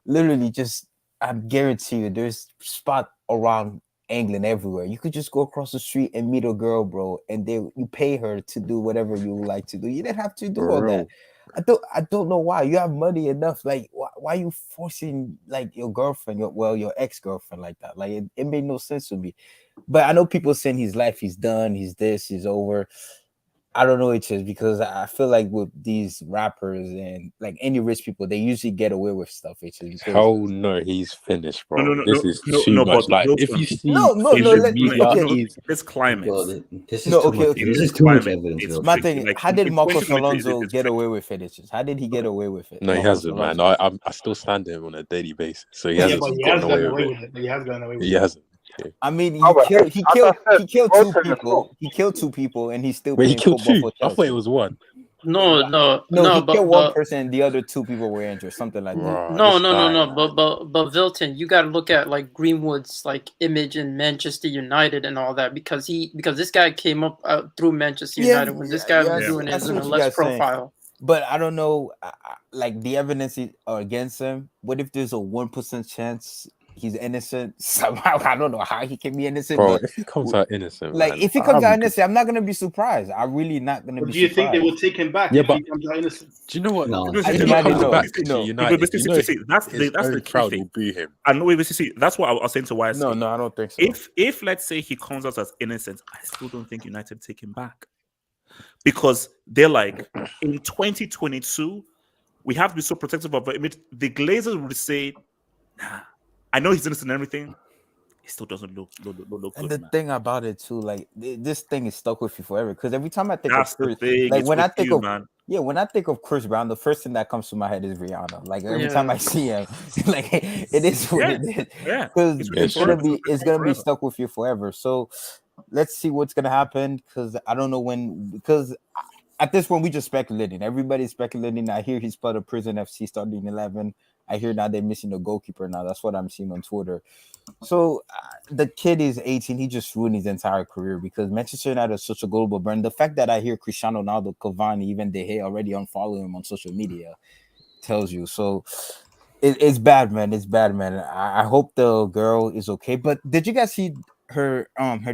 literally just, I guarantee you there's spot around England everywhere. You could just go across the street and meet a girl, bro, and you pay her to do whatever you would like to do. You didn't have to do all that. I don't know why. You have money enough. Like why are you forcing like your girlfriend, your ex-girlfriend like that? Like it made no sense to me. But I know people saying his life is done, he's over. I don't know, it's just because I feel like with these rappers and like any rich people, they usually get away with stuff. It's just because Hell no, he's finished, bro. No, This is too much. Like if you see no, social media, okay. This climate. This is too much. This is too much evidence. Bro. My thing, how did Marcos Alonso get away with it? It's just, how did he get away with it? No, he hasn't, man. I still stand him on a daily basis, so he hasn't gotten away with it. He has gotten away with it. He hasn't. Okay. I mean, he killed two people. He killed two people, and he's still playing football for Chelsea. I thought it was one. No. He killed one person, and the other two people were injured, something like that. No. But Vilton, you got to look at like Greenwood's like image in Manchester United and all that because this guy came up through Manchester United when this guy was doing it in a less profile. But I don't know, like the evidence are against him. What if there's a 1% chance he's innocent? Somehow I don't know how he can be innocent. Bro, but if he comes out innocent, like man, if he comes out innocent, I'm not gonna be surprised. I'm really not gonna be. Do you surprised. think they will take him back? Yeah, if but he comes out innocent? do you know what? No, That's the key. I know. That's what I was saying to YSC. No, I don't think so. If let's say he comes out as innocent, I still don't think United take him back because they're like in 2022 we have to be so protective of it. The Glazers would say, nah, I know he's innocent and everything. It still doesn't look and good. the thing about it too, like this thing is stuck with you forever. Because every time I think That's of Chris, the thing. like It's when I with think you, of man. when I think of Chris Brown, the first thing that comes to my head is Rihanna. Like every time I see him, like it is what it is. Yeah, Because it's gonna be stuck with you forever. So let's see what's gonna happen. Because I don't know when. Because at this point we just speculating. Everybody's speculating. I hear he's part of Prison FC starting 11. I hear now they're missing a goalkeeper now. That's what I'm seeing on Twitter. So the kid is 18. He just ruined his entire career because Manchester United is such a global brand. The fact that I hear Cristiano Ronaldo, Cavani, even De Gea already unfollow him on social media tells you. So it's bad, man. It's bad, man. I hope the girl is okay. But did you guys see her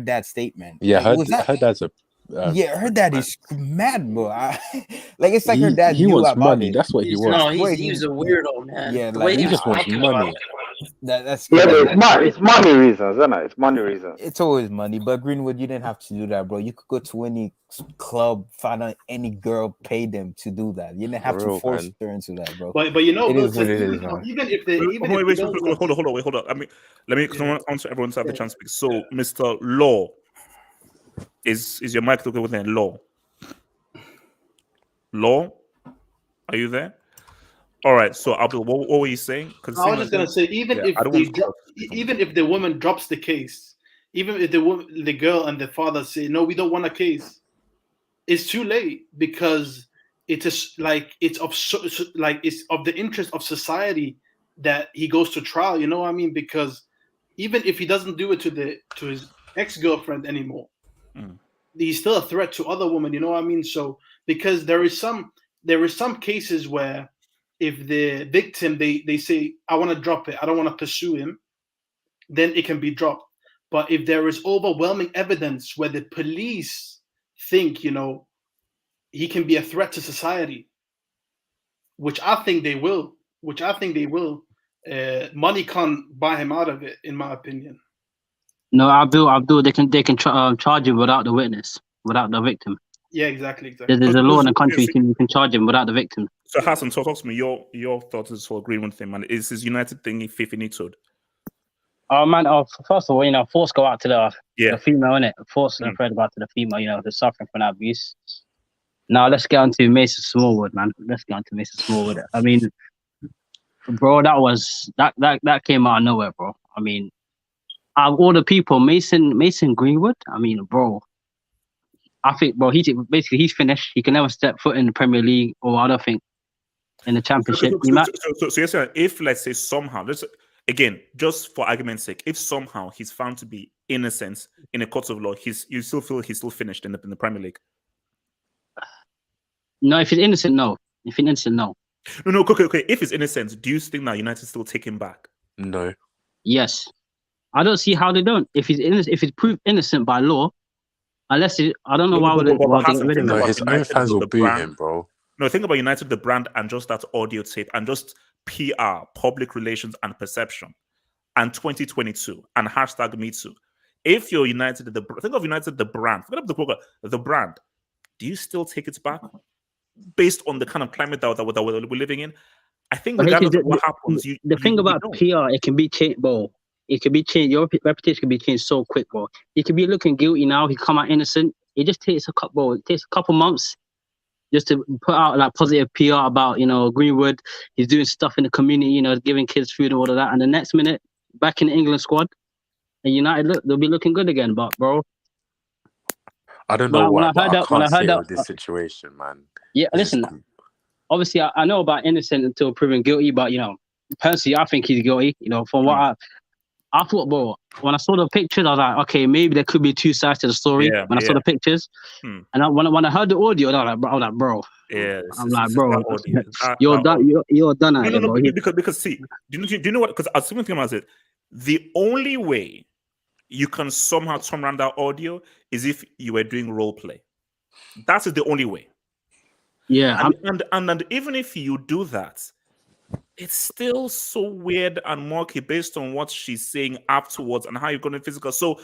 dad's statement? Yeah, like, her dad's a her dad is mad, bro. Like it's like her dad. He knew wants about money. it. That's what he wants. No, he's a weirdo, man. Yeah, the like, way he he just wants talking money. about it. That's Yeah, but it's money reasons, isn't it? It's money reasons. It's always money. But Greenwood, you didn't have to do that, bro. You could go to any club, find out any girl, pay them to do that. You didn't have to force her into that, bro. But you know, it is what it even, is, man. even if they hold on. I mean, let me answer everyone to have the chance to speak. So, Mr. Law, is your mic okay with that? Law, are you there? All right. So, Abdul, what were you saying? I was just gonna say, even if the woman drops the case, even if the girl and the father say no, we don't want a case, it's too late because it's of the interest of society that he goes to trial. You know what I mean? Because even if he doesn't do it to his ex-girlfriend anymore, he's still a threat to other women. You know what I mean? So because there is some cases where if the victim they say I want to drop it, I don't want to pursue him, then it can be dropped. But if there is overwhelming evidence where the police think he can be a threat to society, which I think they will, money can't buy him out of it, in my opinion. No, Abdul, they can charge him without the witness, without the victim. Yeah, exactly. There's a law in the country you can charge him without the victim. So Hassan, talk to me. Your thoughts is for Greenwood thing, man. Is his United thing definited? Oh man! First of all, thoughts go out to the female, innit? Thoughts and prayer go out to the female, who's suffering from that abuse. Now let's get on to Mason Smallwood, man. Let's get on to Mason Smallwood. I mean, bro, that came out of nowhere, bro. I mean, out of all the people, Mason Greenwood. I mean, bro, I think, bro, he's finished. He can never step foot in the Premier League, or I don't think in the Championship. So you're saying if, let's say, somehow, again, just for argument's sake, if somehow he's found to be innocent in a court of law, you still feel he's still finished in the Premier League? No, if he's innocent, no. If he's innocent, no. No, okay. If he's innocent, do you think that United still take him back? No. Yes. I don't see how they don't. If he's innocent, if he's proved innocent by law, I don't know why would they get rid of him. No, his own fans will boo him, bro. No, think about United, the brand, and just that audio tape, and just PR, public relations, and perception, and 2022, and #MeToo. If you're United, think of United, the brand. Forget about the brand. Do you still take it back based on the kind of climate that we're living in? I think regardless of what happens, the thing about PR, it can be changed, bro. It can be changed. Your reputation can be changed so quick, bro. He could be looking guilty now. He come out innocent. It just takes a couple months just to put out like positive PR about Greenwood. He's doing stuff in the community, giving kids food and all of that. And the next minute, back in the England squad, and United they'll be looking good again. But bro, I don't know why, but I can't say with this situation, man. Yeah, listen. Obviously, I know about innocent until proven guilty, but personally, I think he's guilty. From what I thought, bro, when I saw the pictures, I was like, okay, maybe there could be two sides to the story. When I saw the pictures, and when I heard the audio, I was like, bro, I'm like, bro, you're done at it, bro. Because see, do you know what? Because I was thinking about it. The only way you can somehow turn around that audio is if you were doing role play. That is the only way. Yeah, and even if you do that, it's still so weird and murky based on what she's saying afterwards and how you're going to physical. So,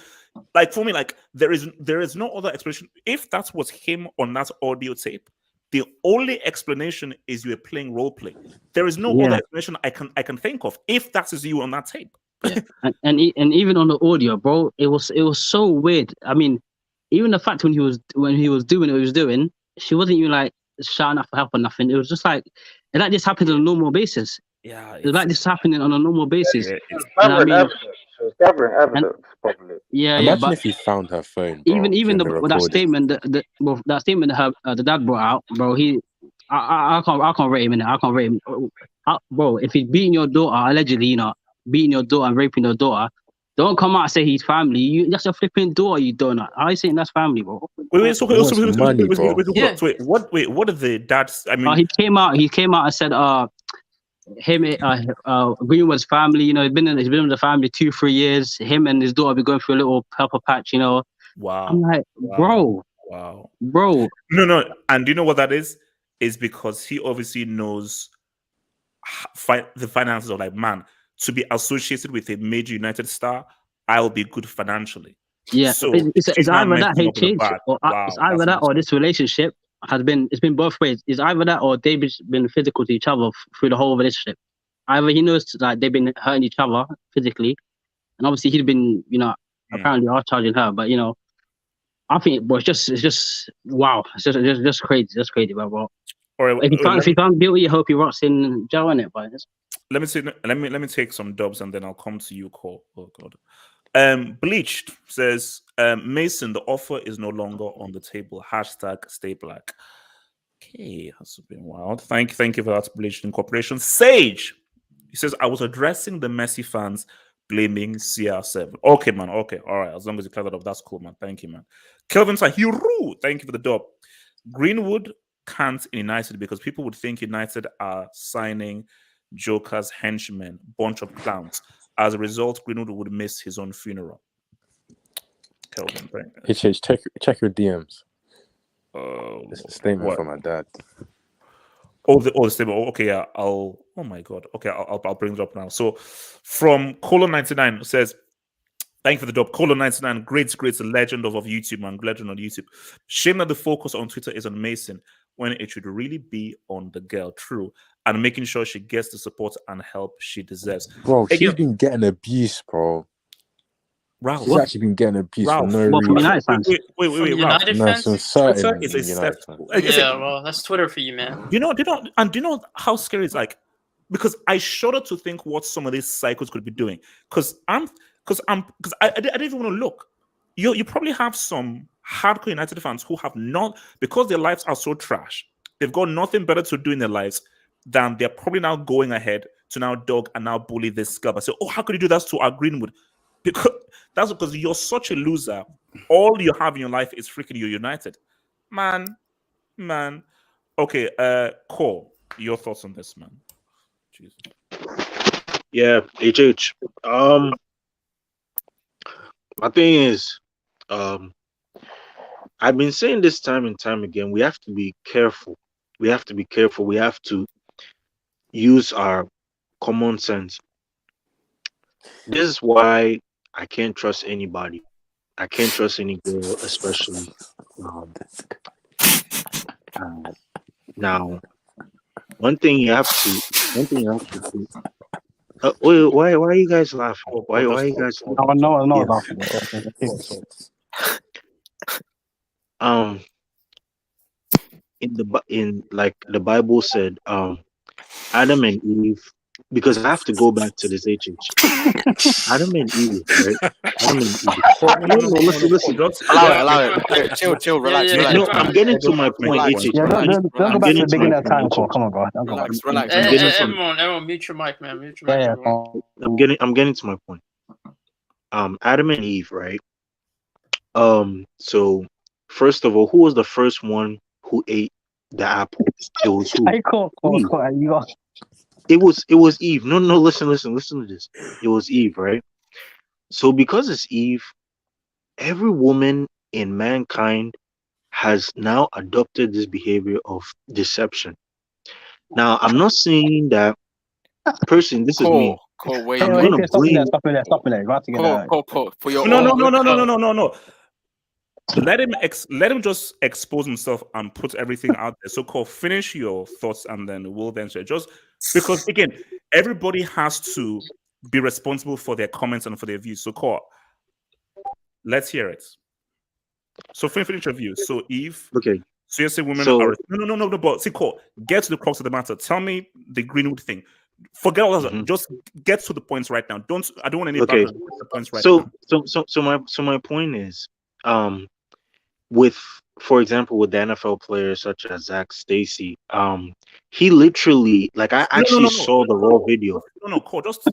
like for me, like there is no other explanation. If that was him on that audio tape, the only explanation is you were playing role play. There is no other explanation I can think of. If that is you on that tape, and even on the audio, bro, it was so weird. I mean, even the fact when he was doing what he was doing, she wasn't even like shouting out for help or nothing. It was just like this happened on a normal basis. Yeah, it's like this happening on a normal basis. It's gathering evidence, probably. Yeah, Imagine if he found her phone. Bro, even that statement that statement that the dad brought out, bro. I can't rate him in it. I can't rate him, bro. If he's beating your daughter, allegedly, beating your daughter and raping your daughter, don't come out and say he's family. That's your flipping daughter, you donut. How are you saying that's family, bro? Wait, what did the dads? I mean, he came out and said, Greenwood's family, he's been in the family 2-3 years. Him and his daughter be going through a little pepper patch, Wow. I'm like, bro. No. And do you know what that is? Is because he obviously knows the finances of like, man, to be associated with a major United star, I'll be good financially. Yeah, so it's either that it's either that or this relationship it's been both ways. It's either that or they've been physical to each other through the whole relationship. Either he knows like they've been hurting each other physically, and obviously he's been apparently charging her. But I think it's just wow. It's just crazy. Just crazy, bro. If he found guilty, I hope he rots in jail on it. But let me take some dubs and then I'll come to you, Cole. Oh God. Bleached says Mason, the offer is no longer on the table. #stay black. Okay, that's been wild. Thank you for that, Bleached Incorporation. Sage, he says I was addressing the Messi fans blaming CR7. Okay, man. Okay, all right. As long as you clear that up, that's cool, man. Thank you, man. Kelvin Sahiru, thank you for the dub. Greenwood can't in United because people would think United are signing jokers, henchmen, bunch of clowns. As a result, Greenwood would miss his own funeral. Kelvin, check your DMs. It's a statement from my dad. The statement. Okay, yeah. Oh my God. Okay, I'll bring it up now. So, from Colon99 says, thank you for the dub. Colon99, great legend of YouTube, man. Legend on YouTube. Shame that the focus on Twitter is on Mason when it should really be on the girl. True. And making sure she gets the support and help she deserves. Bro, she's been getting abuse, bro. Ralph. He's actually been getting abused for no What, from reason. United fans? Wait, From Ralph. United No, fans? some Twitter certain is a United step. fans. Yeah, well, that's Twitter for you, man. Do you know how scary it's like? Because I shudder to think what some of these cycles could be doing. Because I didn't even want to look. You probably have some hardcore United fans who have not, because their lives are so trash, they've got nothing better to do in their lives than they're probably now going ahead to now dog and now bully this club. I say, oh, how could you do that to our Greenwood? Because that's because you're such a loser. All you have in your life is freaking you United. Man. Okay, Cole, your thoughts on this, man? Jesus. Yeah, HH. My thing is, I've been saying this time and time again, we have to be careful. We have to be careful. We have to use our common sense. This is why I can't trust anybody. I can't trust any girl, especially. Now, one thing you have to do. Wait, why are you guys laughing? Why are you guys laughing? No, Yeah. laughing. In like the Bible said, Adam and Eve, because I have to go back to this HH. Adam and Eve, right? Adam and Eve. Listen. Allow it. Chill, relax. No, I'm getting to my point, HH. Yeah, don't go back to the beginning of time, Cole. Come on, bro. Don't go back. Relax. Everyone, mute your mic, man. Mute your mic. Yeah. I'm getting to my point. Adam and Eve, right? So first of all, who was the first one who ate the apple? It was who? It was Eve. No, listen to this. It was Eve, right? So because it's Eve, every woman in mankind has now adopted this behavior of deception. Now, I'm not saying that person, this is me. Cole, wait. Stop it. Cole, for your No. Let him just expose himself and put everything out there. So, Cole, finish your thoughts and then we'll then share. Just because, again, everybody has to be responsible for their comments and for their views. So, Cole, let's hear it. So, finish your view. So, Eve. Okay. So you say women So- are no. But see, Cole, get to the crux of the matter. Tell me the Greenwood thing. Forget all that. Just get to the points right now. I don't want any Okay. background. Get to the points right now. So my point is, with, for example, with the NFL players such as Zach Stacy, he literally, like, I actually saw the raw video. No, Cole, just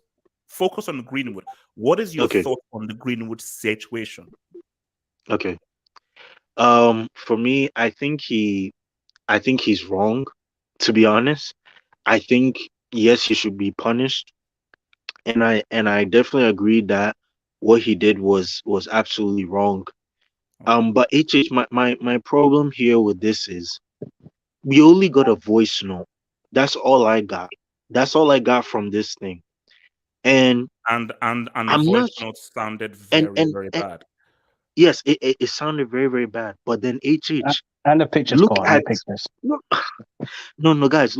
focus on Greenwood. What is your thought on the Greenwood situation? Okay. For me, I think he's wrong, to be honest. I think yes, he should be punished. And I definitely agree that what he did was absolutely wrong. But HH, my problem here with this is we only got a voice note. That's all I got. That's all I got from this thing. And the voice note sounded very bad. Yes, it sounded very, very bad. But then HH and the pictures, look Cole, at and the pictures. no, guys,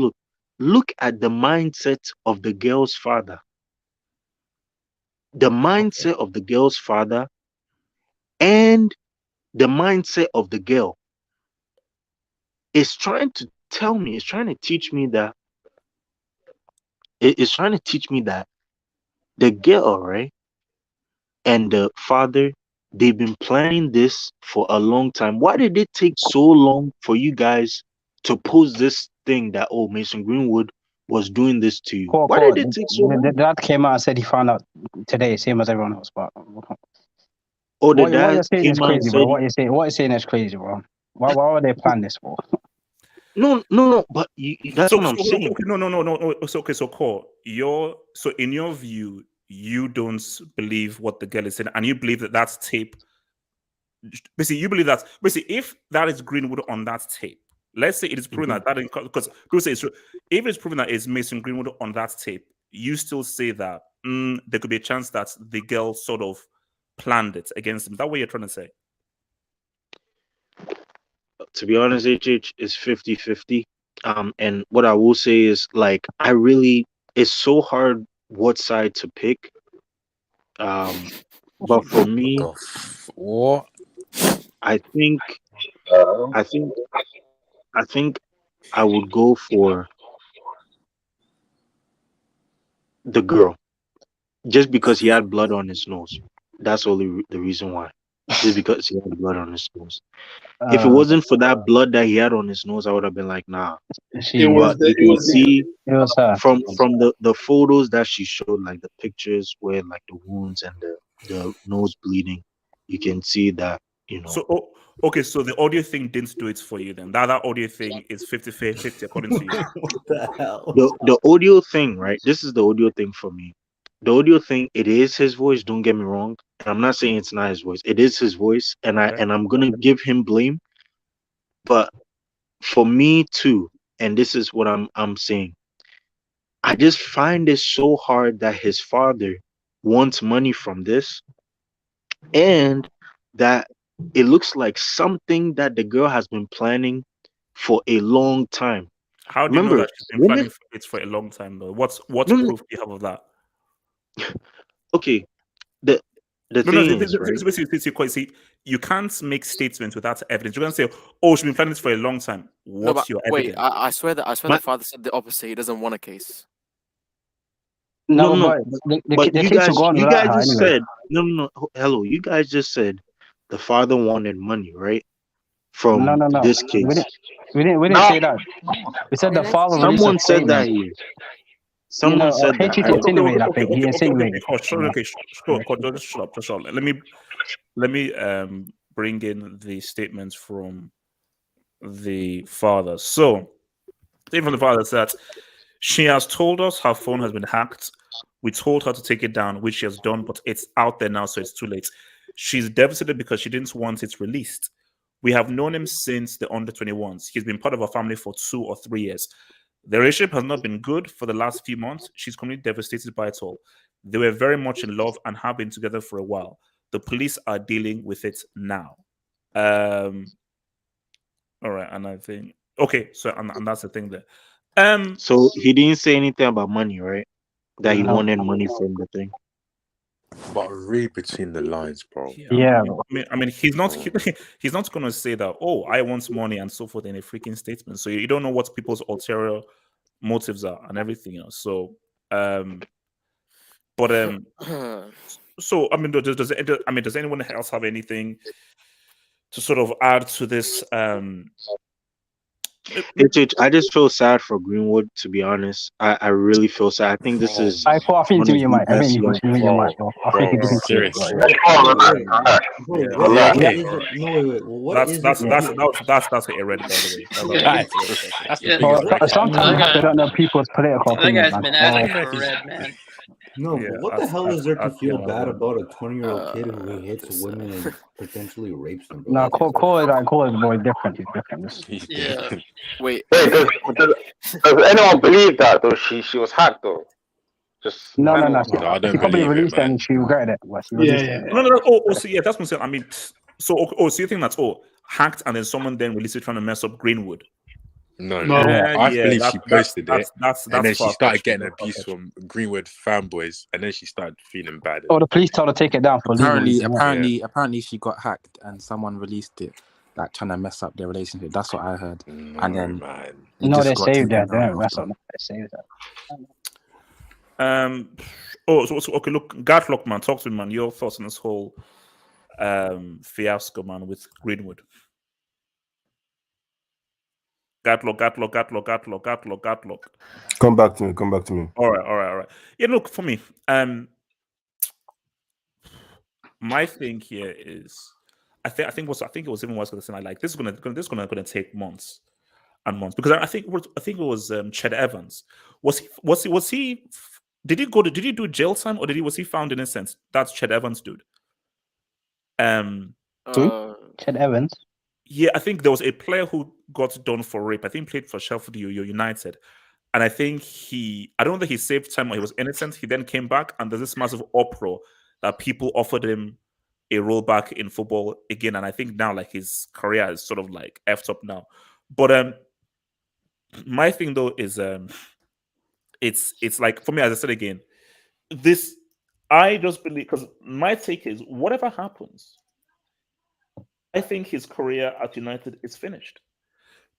look at the mindset of the girl's father. The mindset of the girl's father and the mindset of the girl is trying to tell me, it's trying to teach me that the girl, right, and the father, they've been planning this for a long time. Why did it take so long for you guys to post this thing that Mason Greenwood was doing this to you? Why did it take so long? The dad came out and said he found out today, same as everyone else. But the what dad you're saying came is out and crazy, bro. said What you're saying is crazy, bro. Why would they plan this for? No, but that's what I'm saying. No. So Cole, so in your view, you don't believe what the girl is saying, and you believe that that's tape. Basically, you believe that if that is Greenwood on that tape, let's say it is proven that because people say it's true. If it's proven that it's Mason Greenwood on that tape, you still say that there could be a chance that the girl sort of planned it against him. Is that what you're trying to say? To be honest, HH is 50-50. And what I will say is, like, it's so hard what side to pick. But for me, what? I think, I think, I think I would go for the girl just because he had blood on his nose. That's only the reason why. Just because he had blood on his nose. If it wasn't for that blood that he had on his nose, I would have been like, nah. She, But you can see it was her. from the photos that she showed, like the pictures where like the wounds and the nose bleeding, you can see that, you know. So, okay, so the audio thing didn't do it for you then. That audio thing is 50-50 according to you. What the hell? The audio thing, right? This is the audio thing for me. The audio thing, it is his voice. Don't get me wrong. And I'm not saying it's not his voice. It is his voice, and I'm gonna give him blame. But for me too, and this is what I'm saying. I just find it so hard that his father wants money from this, and that it looks like something that the girl has been planning for a long time. How do you know Remember, that she's been planning for it for a long time though? What proof do you have of that? Okay, the thing is, right? See, you can't make statements without evidence. You're gonna say, "Oh, she's been planning this for a long time." What's your evidence? Wait, I swear the father said the opposite. He doesn't want a case. No, No. but the But kids are gone you without guys her just anyway. said no. Hello, you guys just said the father wanted money, right? From No. this We case. didn't say that. We said the father released a Someone said that statement. here. Someone said that. HT insinuated. I think he insinuated. Just shut up. Let me bring in the statements from the father. So, statement from the father said, she has told us her phone has been hacked. We told her to take it down, which she has done, but it's out there now, so it's too late. She's devastated because she didn't want it released. We have known him since the under 21s. He's been part of our family for 2 or 3 years. The relationship has not been good for the last few months. She's completely devastated by it all. They were very much in love and have been together for a while. The police are dealing with it now. All right, and I think so and that's the thing there. So he didn't say anything about money, right? That he No. wanted money from the thing. But read between the lines, bro. Yeah. I mean, he's not he's not going to say that. Oh, I want money and so forth in a freaking statement. So you don't know what people's ulterior motives are and everything else. So, so I mean, does anyone else have anything to sort of add to this? I just feel sad for Greenwood, to be honest. I really feel sad. I think this is I think one you of mean your the mic. I best think you young should mute your mic. I think you didn't seriously. Bro, Yeah. wait. What is that's it? a irread, by the way. That's the Yeah. biggest Well, sometimes they don't know people's political That opinions, guy's man. been asking for red, man. No, Yeah, but what the hell is there to feel bad one. about a 20-year-old kid who hits women and potentially rapes them, bro? No, Cole is very different. He's different. Yeah. Wait, does anyone believe that though? She was hacked though. Just No. No, I don't She probably believe it, released it man. and she regretted it. But she released it. No. So yeah, that's what I'm saying. I mean, so you think that's hacked and then someone then released it trying to mess up Greenwood? No. Yeah, I believe she posted it, that's and then she far-fetched. started getting abuse from Greenwood fanboys, and then she started feeling bad. Oh, the police told her to take it down for legal reasons. Apparently, she got hacked and someone released it, like trying to mess up their relationship. That's what I heard. And then man. No, they saved that. They don't mess up. They saved that. So okay, look, Gatlock, man, talk to me, man. Your thoughts on this whole fiasco, man, with Greenwood. Gatlock. Come back to me. All right. Yeah, look, for me, my thing here is, I think it was even worse because like this is gonna take months and months, because I think it was Ched Evans. Was he? Did he do jail time, or was he found innocent? That's Ched Evans, dude. Ched Evans. Yeah, I think there was a player who got done for rape. I think played for Sheffield United. And I think I don't think he saved time or he was innocent. He then came back and there's this massive uproar that people offered him a role back in football again. And I think now like his career is sort of like effed up now. But my thing though is it's like, for me, as I said again, this I just believe, because my take is whatever happens, I think his career at United is finished.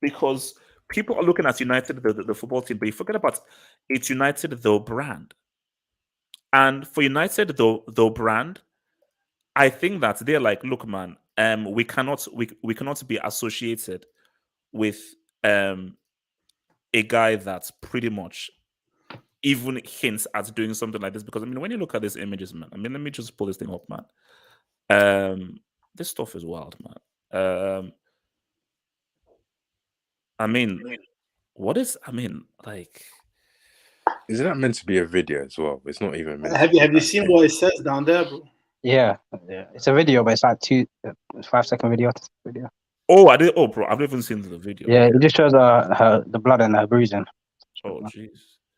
Because people are looking at United, the football team, but you forget about it's United, the brand. And for United, the brand, I think that they're like, look, man, we cannot be associated with a guy that's pretty much even hints at doing something like this. Because I mean, when you look at these images, man, I mean, let me just pull this thing up, man. This stuff is wild, man. I mean, what is? I mean, like, Isn't that meant to be a video as well? It's not even meant. Have you seen what it says down there, bro? Yeah, it's a video, but it's like 5-second video. Oh, I did. Oh, bro, I've never seen the video. Yeah, it just shows the blood and her bruising. Oh, jeez.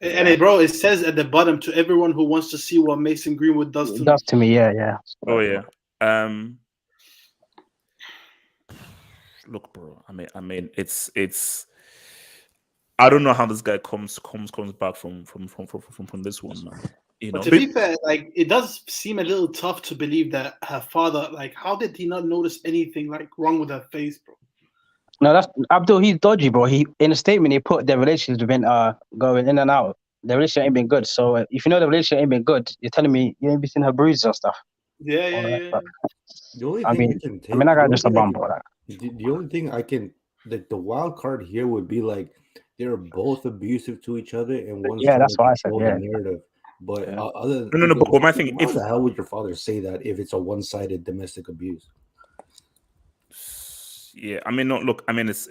And bro, it says at the bottom to everyone who wants to see what Mason Greenwood does to me. Yeah. Oh yeah. Look, bro. I mean, it's. I don't know how this guy comes back from this one, man. You know, but to be fair, like it does seem a little tough to believe that her father, like, how did he not notice anything like wrong with her face, bro? No, that's Abdul. He's dodgy, bro. He in a statement he put the relationship has been going in and out. The relationship ain't been good. So if you know the relationship ain't been good, you're telling me you ain't been seeing her bruises and stuff. Yeah. The only I thing mean, you can take, I got just a bum, bro. The only thing I can, like, the wild card here would be like they're both abusive to each other, and one's trying that's to what I said. control Yeah. the narrative. But other no. But my thing, how the hell would your father say that if it's a one-sided domestic abuse? Yeah, I mean, no. Look, I mean, it's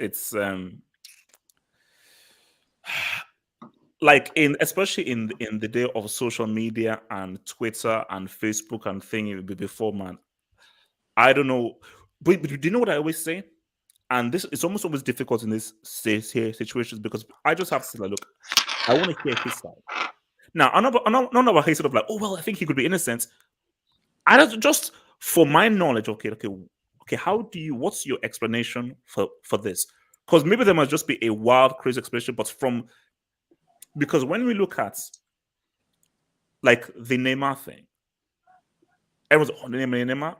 like especially in the day of social media and Twitter and Facebook and thing before, man. I don't know, but do you know what I always say? And this it's almost always difficult in this situations because I just have to say, like, look, I want to hear his side. Now, I'm not about his sort of like, oh well, I think he could be innocent. I don't just for my knowledge. Okay. How do you? What's your explanation for this? Because maybe there must just be a wild, crazy explanation. But because when we look at like the Neymar thing, everyone's Neymar.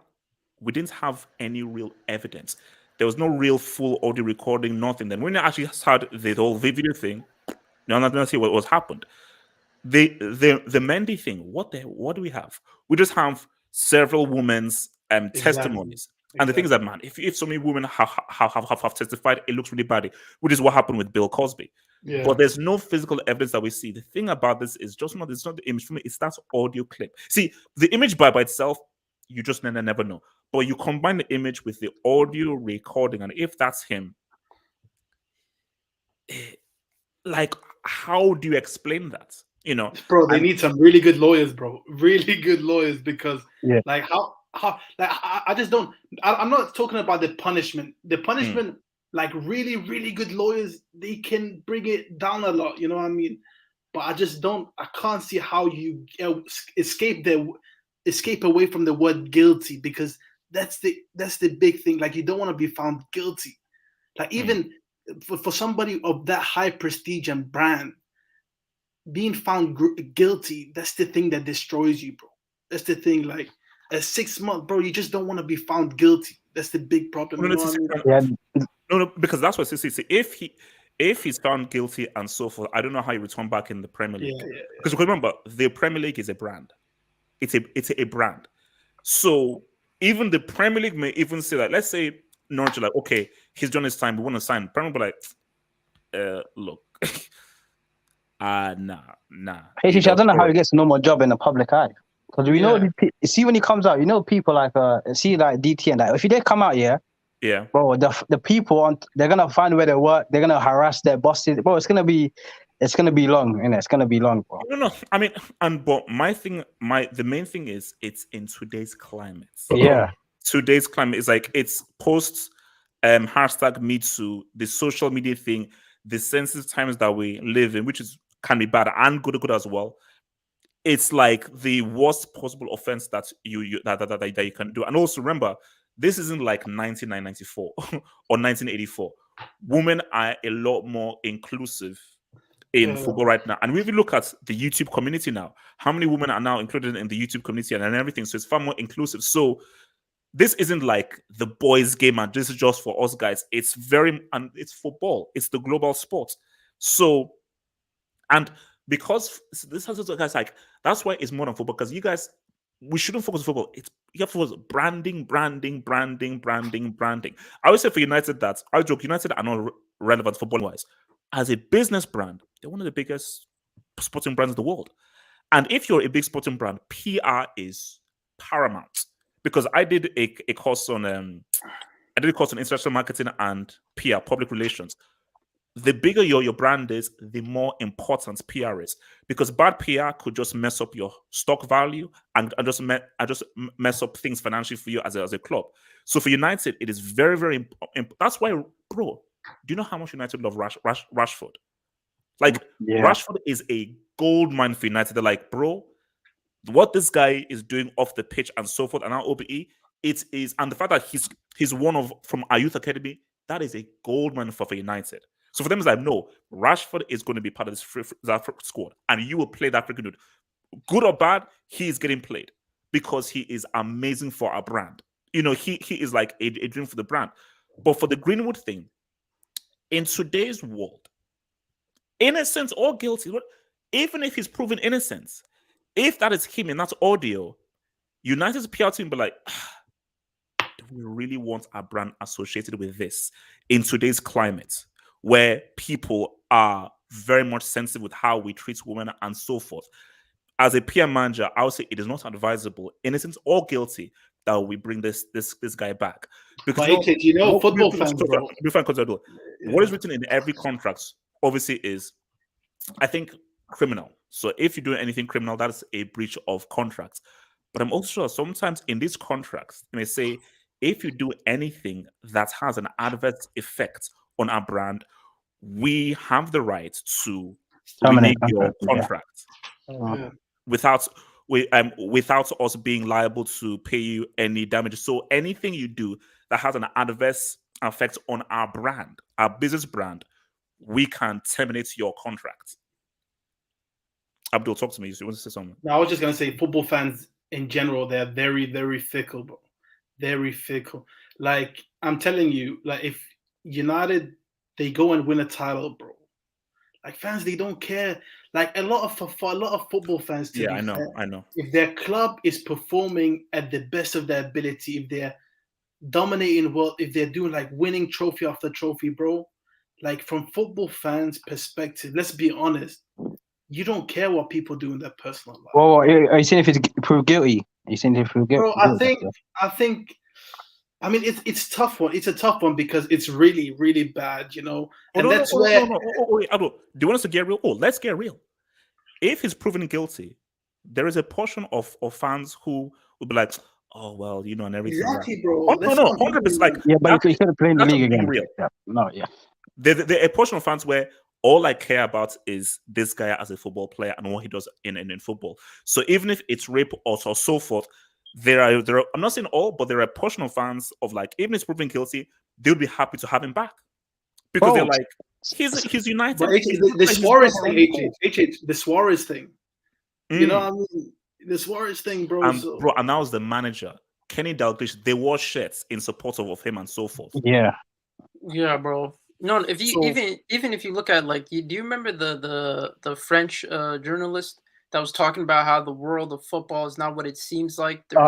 We didn't have any real evidence. There was no real full audio recording, nothing. Then when you actually had the whole video thing, you're not going to see what was happened. The Mendy thing. What do we have? We just have several women's testimonies. And the thing is that, man, if so many women have testified, it looks really bad, which is what happened with Bill Cosby. Yeah. But there's no physical evidence that we see. The thing about this is it's not the image for me, it's that audio clip. See, the image by itself, you just never know. But you combine the image with the audio recording, and if that's him, like, how do you explain that? You know, bro, they need some really good lawyers, bro. Really good lawyers, because like how like I just don't. I'm not talking about the punishment. The punishment, like really, really good lawyers, they can bring it down a lot. You know what I mean? But I just don't. I can't see how you escape away from the word guilty, because that's the big thing. Like, you don't want to be found guilty. Like, even for somebody of that high prestige and brand, being found guilty, that's the thing that destroys you, bro. That's the thing. Like, at 6 months, bro, you just don't want to be found guilty. That's the big problem. No, because that's what see. If he's found guilty and so forth, I don't know how you return back in the Premier League. Because remember, the Premier League is a brand. It's a brand. So even the Premier League may even say that. Let's say Norwich are like, okay, he's done his time. We want to sign. Premier League like, look, nah. Hey, I don't know how he gets a normal job in the public eye. Because we know, see, when he comes out, you know, people like see like DT and that. If they come out, bro, the people they're gonna find where they work. They're gonna harass their bosses, bro. It's gonna be long, innit? It's gonna be long, bro. No. I mean, but the main thing is it's in today's climate. Yeah. Today's climate is like it's post #MeToo, the social media thing, the sensitive times that we live in, which can be bad and good as well. It's like the worst possible offense that you can do. And also remember, this isn't like 1994 or 1984. Women are a lot more inclusive in football right now. And we even look at the YouTube community now. How many women are now included in the YouTube community and everything? So it's far more inclusive. So this isn't like the boys' game and this is just for us guys. It's and it's football. It's the global sport. So, and because this has guys like that's why it's more than football, because you guys, we shouldn't focus on football. You have to focus on branding. I always say for United that I joke United are not relevant football wise. As a business brand, they're one of the biggest sporting brands in the world. And if you're a big sporting brand, PR is paramount. Because I did a course on international marketing and PR, public relations. The bigger your brand is, the more important PR is. Because bad PR could just mess up your stock value and just mess up things financially for you as a club. So for United, it is very, very important. That's why, bro, do you know how much United love Rashford? Like, Rashford is a gold mine for United. They're like, bro, what this guy is doing off the pitch and so forth, and now OBE, it is, and the fact that he's one of from our youth academy, that is a gold mine for United. So for them, it's like, no, Rashford is going to be part of this squad, and you will play that freaking dude. Good or bad, he is getting played because he is amazing for our brand. You know, he is like a dream for the brand. But for the Greenwood thing, in today's world, innocent or guilty, even if he's proven innocent, if that is him in that audio, United's PR team be like, do we really want our brand associated with this in today's climate where people are very much sensitive with how we treat women and so forth? As a PR manager, I would say it is not advisable, innocent or guilty, that we bring this guy back. Because football fans, bro. What is written in every contract, obviously, is, I think, criminal. So if you do anything criminal, that is a breach of contract. But I'm also sure sometimes in these contracts, they may say, if you do anything that has an adverse effect on our brand, we have the right to terminate your contract without us being liable to pay you any damages. So anything you do that has an adverse effect on our brand, our business brand, we can terminate your contract. Abdul, talk to me. You want to say something? No, I was just going to say football fans in general, they're very, very fickle, bro. Very fickle. Like, I'm telling you, like, if United, they go and win a title, bro. Like, fans, they don't care. Like, a lot of football fans, I know. If their club is performing at the best of their ability, if they're dominating well, if they're doing, like, winning trophy after trophy, bro, like, from football fans' perspective, let's be honest, you don't care what people do in their personal life. Well, are you saying if it's proved guilty? Are you saying if it's proved guilty? Bro, I think. I mean, it's tough one. It's a tough one because it's really, really bad, you know. And Wait, Abdul, do you want us to get real? Oh, let's get real. If he's proven guilty, there is a portion of fans who will be like, oh well, you know, and everything. Exactly, bro. Oh, no, 100%. Like, yeah, but he could have played in the league again. Real. Yeah. No, yeah. There a portion of fans where all I care about is this guy as a football player and what he does in football. So even if it's rape or so forth, there are I'm not saying all, but there are a portion of fans of, like, even if he's proven guilty, they'll be happy to have him back because they're like, he's United. But the Suarez thing, the Suarez thing. You know what I mean? The Suarez thing, bro. And that was the manager, Kenny Dalglish. They wore shirts in support of him and so forth. Yeah, bro. No, if you even if you look at, like, do you remember the French journalist that was talking about how the world of football is not what it seems like? With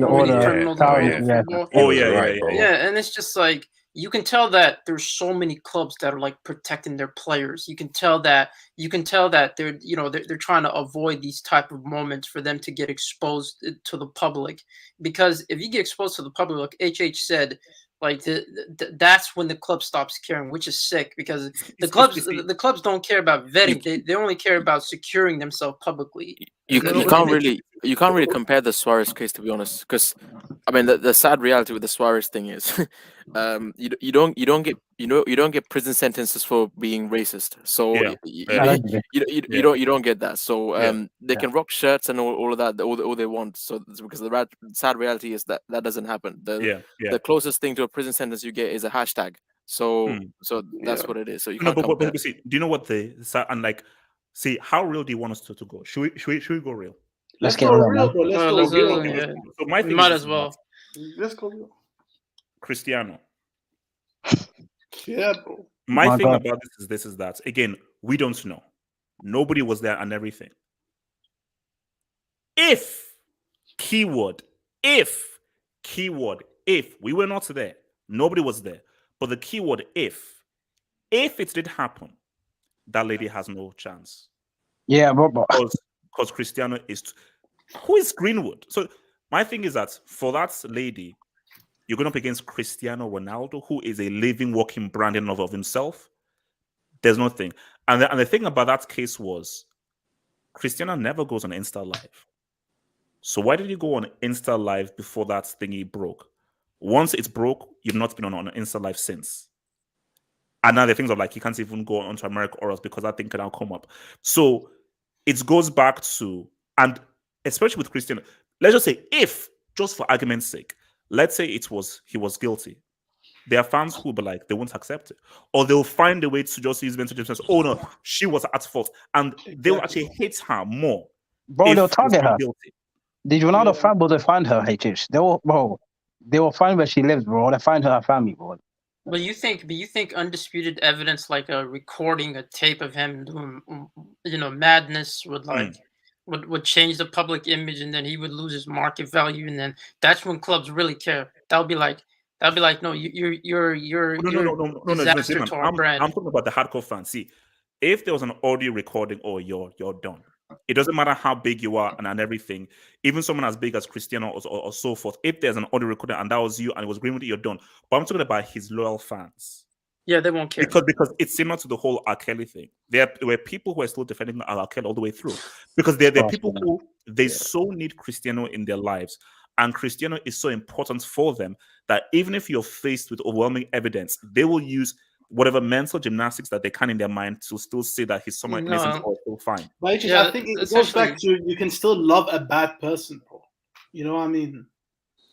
all the criminals. And it's just like, you can tell that there's so many clubs that are, like, protecting their players. You can tell that they're they're trying to avoid these type of moments for them to get exposed to the public, because if you get exposed to the public, like HH said, like, that's when the club stops caring, which is sick, because the clubs don't care about vetting. They only care about securing themselves publicly. You can't really compare the Suarez case, to be honest, because I mean the sad reality with the Suarez thing is you don't get prison sentences for being racist. So you don't get that. So they can rock shirts and all of that all they want. So because the sad reality is that doesn't happen. The closest thing to a prison sentence you get is a hashtag. So that's what it is. So you No, can't compare. but see, do you know what and like, see, how real do you want us to go? Should we go real? Let's Let's get go real, real, man. bro. Let's go Let's real. go, yeah. So my thing Might is as well. Let's go real. Cristiano. Yeah, bro. My My thing God. about this is that, again, we don't know. Nobody was there and everything. If if we were not there, nobody was there. But the keyword if it did happen, that lady has no chance. Yeah, but Because Cristiano who is Greenwood? So my thing is that for that lady, you're going up against Cristiano Ronaldo, who is a living, walking brand in and of himself. There's nothing. And the thing about that case was Cristiano never goes on Insta Live. So why did you go on Insta Live before that thingy broke? Once it's broke, you've not been on Insta Live since. And now the things are like, you can't even go onto America or else because that thing can now come up. So it goes back to, and especially with Cristiano, let's just say if, just for argument's sake, let's say he was guilty. There are fans who will be like, they won't accept it. Or they'll find a way to just use mental defense. Oh no, she was at fault. And they'll actually hate her more. Bro, they'll target her. Guilty. The Ronaldo family will find her, HH. They will find where she lives, bro. They find her family, bro. But you think undisputed evidence like a recording, a tape of him doing, madness would change the public image, and then he would lose his market value, and then that's when clubs really care. That'll be like, no, you're disaster to our brand. I'm talking about the hardcore fans. See, if there was an audio recording, you're done. It doesn't matter how big you are and everything. Even someone as big as Cristiano or so forth. If there's an audio recording and that was you and it was Greenwood, you're done. But I'm talking about his loyal fans. Yeah, they won't care because it's similar to the whole R. Kelly thing. There were people who are still defending R. Kelly all the way through because there are people who they so need Cristiano in their lives, and Cristiano is so important for them that even if you're faced with overwhelming evidence, they will use whatever mental gymnastics that they can in their mind to still say that he's someone innocent or still fine. But I think it goes back to you can still love a bad person, bro. You know what I mean?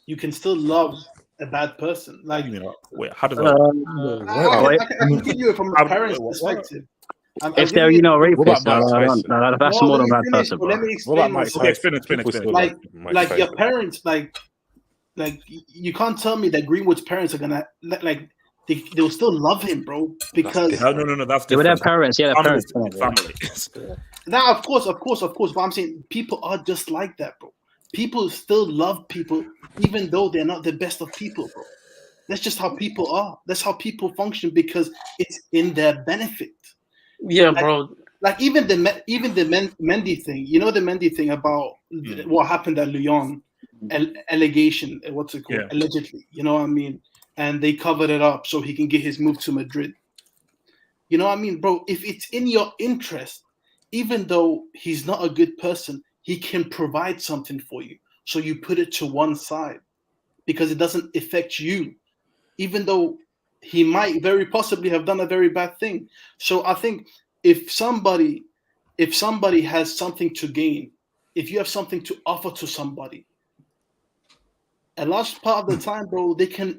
You can still love a bad person. Like, wait, how does that? I can give you it from a parent's perspective. If they're, rapists, that's more than bad person, bro. Let me explain myself. Explain. Like your parents, like you can't tell me that Greenwood's parents are gonna they'll still love him, bro. Because no, that's different. They were their parents, yeah, their parents. Family. Now, of course. But I'm saying people are just like that, bro. People still love people, even though they're not the best of people, bro. That's just how people are. That's how people function because it's in their benefit. Yeah, bro. Like even the Mendy thing. You know the Mendy thing about what happened at Lyon, allegation. What's it called? Yeah. Allegedly. You know what I mean? And they covered it up so he can get his move to Madrid. You know what I mean, bro? If it's in your interest, even though he's not a good person, he can provide something for you. So you put it to one side because it doesn't affect you, even though he might very possibly have done a very bad thing. So I think if somebody has something to gain, if you have something to offer to somebody, a large part of the time, bro, they can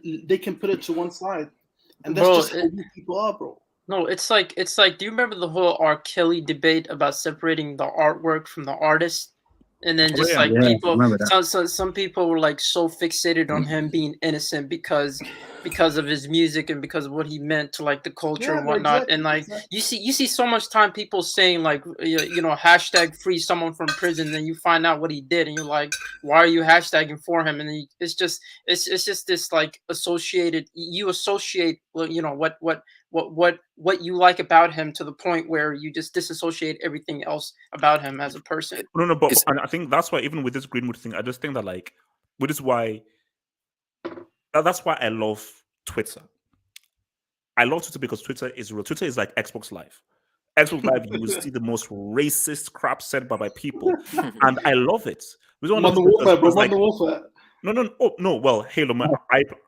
put it to one side, and that's just how people are, bro. No, it's like. Do you remember the whole R. Kelly debate about separating the artwork from the artist? And then just people, some people were like so fixated on him being innocent because of his music and because of what he meant to like the culture and whatnot. And like you see so much time people saying like hashtag free someone from prison, and you find out what he did, and you're like, why are you hashtagging for him? And it's just this like associate what you like about him to the point where you just disassociate everything else about him as a person. No, but and I think that's why even with this Greenwood thing, I just think that like, which is why that's why I love Twitter. I love Twitter because Twitter is real. Twitter is like Xbox Live. Xbox Live, you will see the most racist crap said by people, and I love it. Modern Warfare. No. Well, Halo.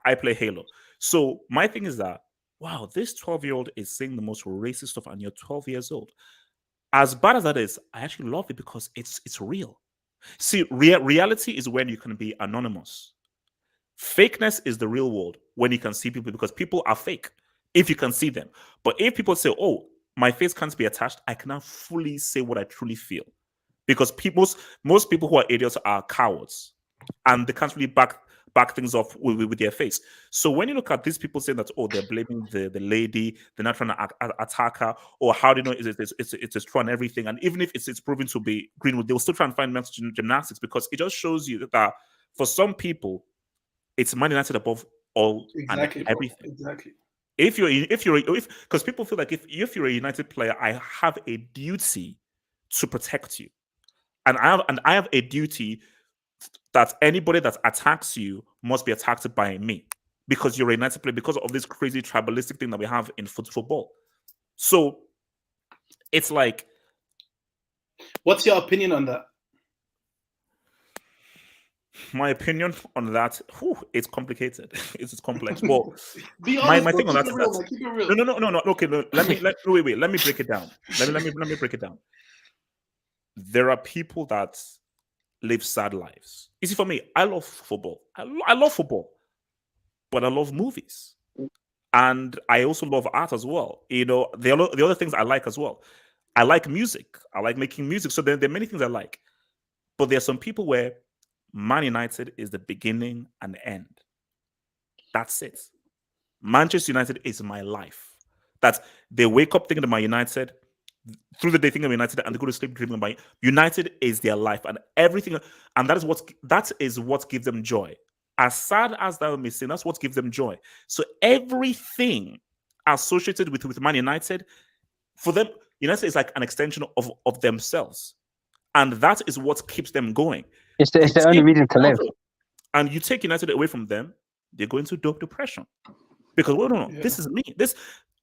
I play Halo. So my thing is that wow, this 12-year-old is saying the most racist stuff, and you're 12 years old. As bad as that is, I actually love it because it's real. See, reality is when you can be anonymous. Fakeness is the real world when you can see people because people are fake. if you can see them. But if people say, "Oh, my face can't be attached," I cannot fully say what I truly feel, because most people who are idiots are cowards, and they can't really back things off with their face. So when you look at these people saying that, oh, they're blaming the lady, they're not trying to attack her, or how do you know it's a straw and everything, and even if it's proven to be Greenwood, they'll still try and find mental gymnastics, because it just shows you that for some people, it's Man United above all Exactly, and bro. everything. Exactly. Because people feel like if you're a United player, I have a duty to protect you, and I have a duty that anybody that attacks you must be attacked by me, because you're a United player, because of this crazy tribalistic thing that we have in football. So it's like, what's your opinion on that? My opinion on that, it's complicated. It's complex. Well, Be honest, my bro. thing on Keep that it is real, that man. Keep it real. no. Okay, wait. Let me break it down. Let me break it down. There are people that live sad lives. You see, for me, I love football. I love football, but I love movies, and I also love art as well. You know, the other things I like as well. I like music. I like making music. So there are many things I like, but there are some people where Man United is the beginning and the end. That's it. Manchester United is my life. That they wake up thinking about United, through the day thinking about United, and they go to sleep dreaming about United is their life, and everything, and that is what gives them joy. As sad as that may seem, that's what gives them joy. So everything associated with Man United, for them, United is like an extension of themselves, and that is what keeps them going. It's the only reason to live. And you take United away from them, they go into depression. Because, well, no, this is me. This,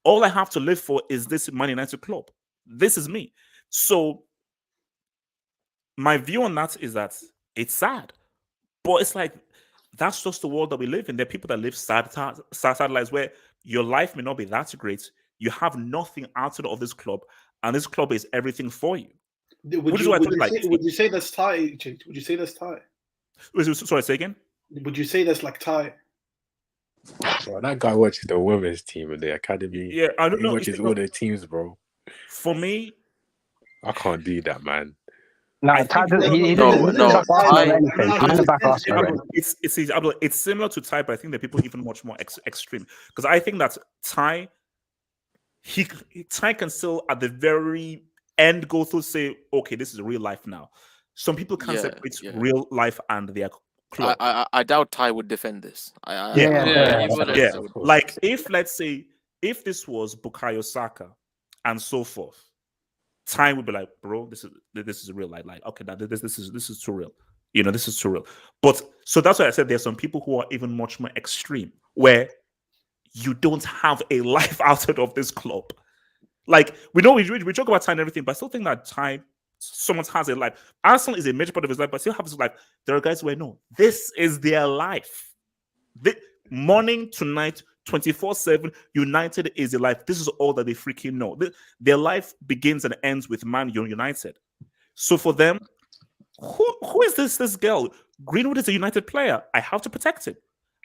all I have to live for is this Man United club. This is me. So my view on that is that it's sad. But it's like, that's just the world that we live in. There are people that live sad lives where your life may not be that great. You have nothing outside of this club, and this club is everything for you. Would you say that's Thai? Would you say that's Thai? Sorry, say again? Would you say that's like Thai? Bro, that guy watches the women's team and the academy. Yeah, I don't know. He watches all the teams, bro. For me, I can't do that, man. No, Ty doesn't. He doesn't back Arsenal or anything. He doesn't back Arsenal or anything. It's similar to Ty, but I think that people even much more extreme, because I think that Ty can still at the very end go through say, okay, this is real life now. Some people can't separate real life and their club. I doubt Ty would defend this. Like if, let's say, if this was Bukayo Saka and so forth, Ty would be like, bro, this is a real life. Like, okay, this is too real. You know, this is too real. But so that's why I said there's some people who are even much more extreme, where you don't have a life outside of this club. Like, we talk about Ty and everything, but I still think that Ty, someone has a life. Arsenal is a major part of his life, but still has his life. There are guys where no, this is their life. Morning to night, 24/7, United is their life. This is all that they freaking know. Their life begins and ends with Man United. So for them, who is this girl? Greenwood is a United player. I have to protect him.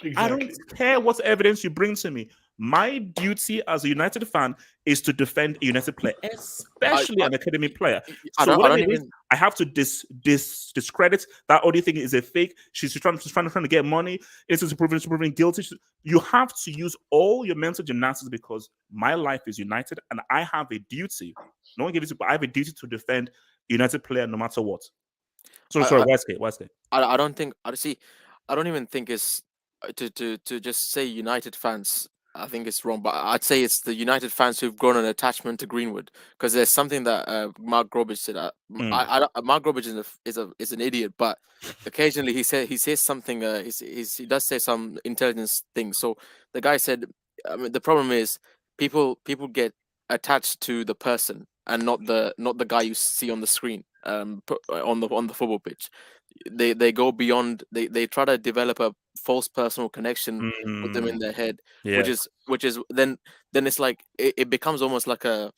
Exactly. I don't care what evidence you bring to me. My duty as a United fan is to defend a United player, especially an academy player. So I have to discredit that audio thing is a fake. She's trying to get money. It's proving guilty. You have to use all your mental gymnastics, because my life is United, and I have a duty. No one gives it, but I have a duty to defend United player no matter what. So sorry, Westgate. I don't even think it's to just say United fans. I think it's wrong, but I'd say it's the United fans who've grown an attachment to Greenwood, because there's something that Mark Grobage said. Mark Grobage is an idiot, but occasionally he says something. He does say some intelligence things. So the guy said, the problem is people get attached to the person and not the guy you see on the screen on the football pitch. They go beyond. They try to develop a false personal connection with them in their head, which is then it's like it becomes almost like a,